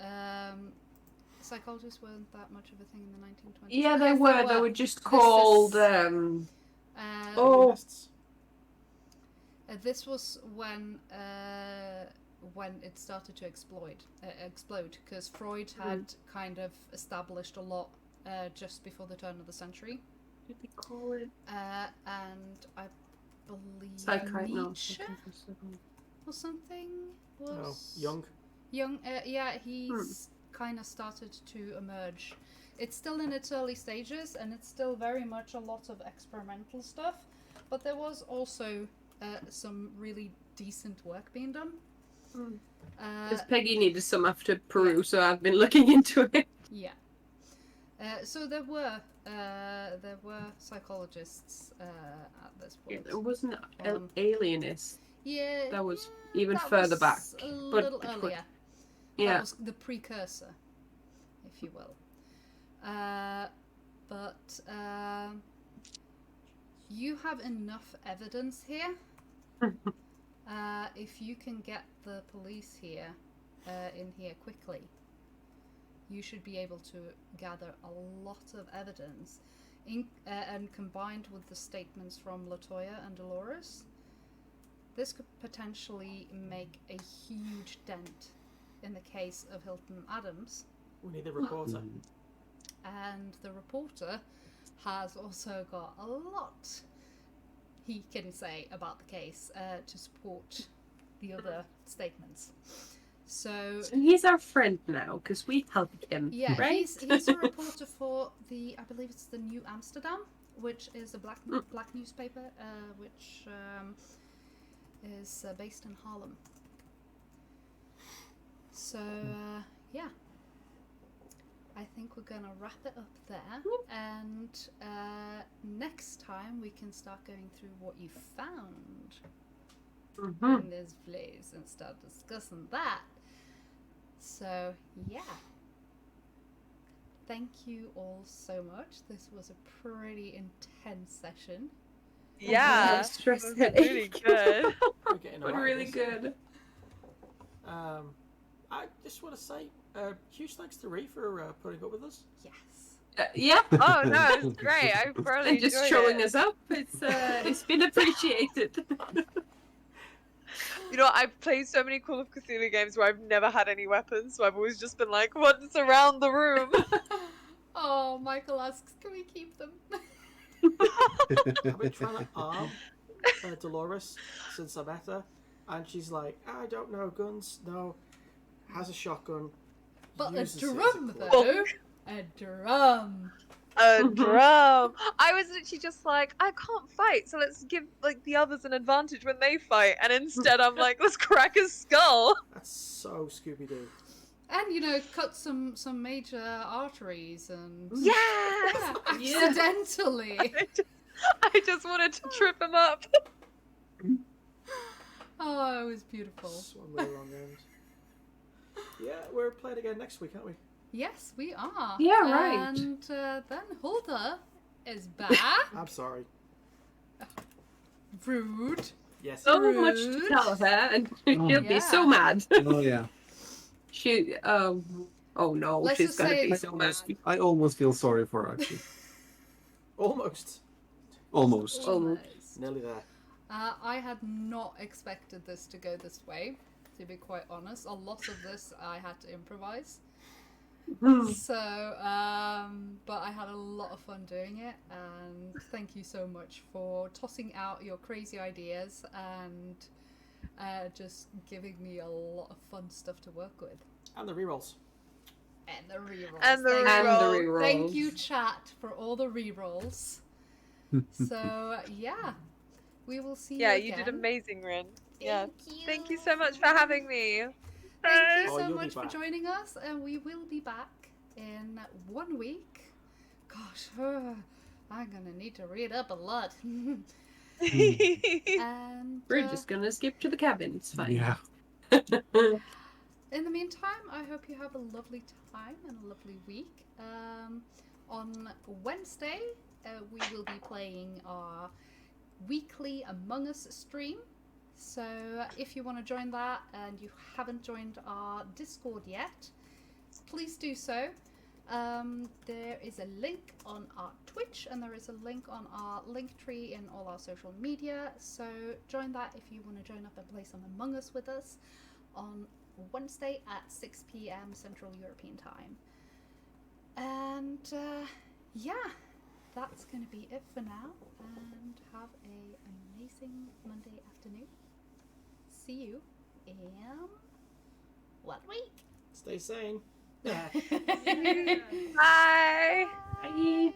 Speaker 1: psychologists weren't that much of a thing in the 1920s.
Speaker 3: Yeah, they
Speaker 1: Yes,
Speaker 3: were. They were just
Speaker 1: This
Speaker 3: called.
Speaker 1: is-
Speaker 3: Oh.
Speaker 4: Feminists.
Speaker 1: This was when it started to explode, because Freud had kind of established a lot just before the turn of the century,
Speaker 3: What did they call it?
Speaker 1: and I believe
Speaker 3: Psychiatry. No.
Speaker 1: Nietzsche or something was
Speaker 4: Young.
Speaker 1: Young. Yeah, he's kind of started to emerge. It's still in its early stages, and it's still very much a lot of experimental stuff, but there was also some really decent work being done.
Speaker 3: Because Peggy needed some after Peru, so I've been looking into it.
Speaker 1: Yeah. So there were psychologists at this
Speaker 3: Yeah,
Speaker 1: point.
Speaker 3: there wasn't an
Speaker 1: Um,
Speaker 3: alienist.
Speaker 1: Yeah.
Speaker 3: That was
Speaker 1: yeah,
Speaker 3: even
Speaker 1: that
Speaker 3: further
Speaker 1: was
Speaker 3: back.
Speaker 1: A
Speaker 3: But
Speaker 1: little
Speaker 3: it was-
Speaker 1: earlier. That
Speaker 3: Yeah.
Speaker 1: was the precursor, if you will. But you have enough evidence here. If you can get the police here, in here quickly, you should be able to gather a lot of evidence, and combined with the statements from Latoya and Dolores, this could potentially make a huge dent in the case of Hilton Adams.
Speaker 4: We need a reporter.
Speaker 1: And the reporter has also got a lot he can say about the case to support the other statements. So
Speaker 3: He's our friend now, because we helped him,
Speaker 1: yeah,
Speaker 3: right?
Speaker 1: he's a reporter for I believe it's the New Amsterdam, which is a black newspaper, which is based in Harlem. So yeah, I think we're gonna wrap it up there, and next time we can start going through what you found in this place and start discussing that. So yeah, thank you all so much. This was a pretty intense session.
Speaker 2: Yeah,
Speaker 3: Stress
Speaker 2: it was
Speaker 3: headache.
Speaker 2: really good.
Speaker 4: We're getting
Speaker 3: But
Speaker 4: alright
Speaker 3: really
Speaker 4: with this.
Speaker 3: good.
Speaker 4: I just want to say, huge thanks to Ree for putting up with us.
Speaker 1: Yes.
Speaker 3: Yeah,
Speaker 2: Oh no, it's great. I thoroughly
Speaker 3: and just
Speaker 2: enjoyed
Speaker 3: showing
Speaker 2: it.
Speaker 3: us up. It's been appreciated.
Speaker 2: You know, I've played so many Call of Cthulhu games where I've never had any weapons, so I've always just been like, what's around the room?
Speaker 1: Oh, Michael asks, can we keep them?
Speaker 4: I've been trying to arm Dolores since I met her, and she's like, I don't know, guns. No, has a shotgun.
Speaker 1: But a
Speaker 4: uses it as
Speaker 1: drum,
Speaker 4: club.
Speaker 1: though. A drum.
Speaker 2: A drum. I was literally just like, I can't fight, so let's give like the others an advantage when they fight. And instead, I'm like, let's crack his skull.
Speaker 4: That's so Scooby Doo.
Speaker 1: And, you know, cut some major arteries and...
Speaker 2: Yes.
Speaker 1: Yeah, accidentally.
Speaker 2: I just wanted to trip him up.
Speaker 1: Oh, it was beautiful.
Speaker 4: Swung way wrong end. Yeah, we're playing again next week, aren't we?
Speaker 1: Yes, we are.
Speaker 3: Yeah, right.
Speaker 1: And then Hulda is back.
Speaker 4: I'm sorry.
Speaker 1: Rude.
Speaker 4: Yes.
Speaker 3: So much to tell her, and she'll be so
Speaker 1: Yeah.
Speaker 3: mad.
Speaker 5: Oh yeah.
Speaker 3: She, oh no,
Speaker 1: Let's
Speaker 3: she's
Speaker 1: just
Speaker 3: gonna
Speaker 1: say
Speaker 3: be
Speaker 1: it's
Speaker 3: so mad.
Speaker 1: bad.
Speaker 5: I almost feel sorry for her, actually.
Speaker 4: Almost.
Speaker 5: Almost.
Speaker 1: Almost.
Speaker 4: Nearly there.
Speaker 1: I had not expected this to go this way, to be quite honest. A lot of this I had to improvise. So, but I had a lot of fun doing it, and thank you so much for tossing out your crazy ideas and just giving me a lot of fun stuff to work with.
Speaker 4: And the rerolls.
Speaker 1: And the rerolls.
Speaker 2: And the
Speaker 1: Thank
Speaker 3: And the
Speaker 2: reroll.
Speaker 3: rerolls.
Speaker 1: Thank you, chat, for all the rerolls. So, yeah. We will see
Speaker 2: Yeah,
Speaker 1: you
Speaker 2: you
Speaker 1: again.
Speaker 2: did amazing, Rin. Yeah.
Speaker 1: Thank you.
Speaker 2: Thank you so much for having me.
Speaker 1: Thank you
Speaker 4: Oh,
Speaker 1: so
Speaker 4: you'll be
Speaker 1: much for
Speaker 4: back.
Speaker 1: joining us, and we will be back in 1 week. Gosh, I'm gonna need to read up a lot. And
Speaker 3: We're just gonna skip to the cabin. It's fine.
Speaker 5: Yeah.
Speaker 1: in the meantime, I hope you have a lovely time and a lovely week. On Wednesday, we will be playing our weekly Among Us stream. So if you want to join that and you haven't joined our Discord yet, please do so. There is a link on our Twitch and there is a link on our Linktree in all our social media. So join that if you want to join up and play some Among Us with us on Wednesday at 6 p.m. Central European Time. And yeah, that's going to be it for now. And have an amazing Monday afternoon. See you in 1 week.
Speaker 4: Stay sane.
Speaker 2: Bye.
Speaker 3: Bye.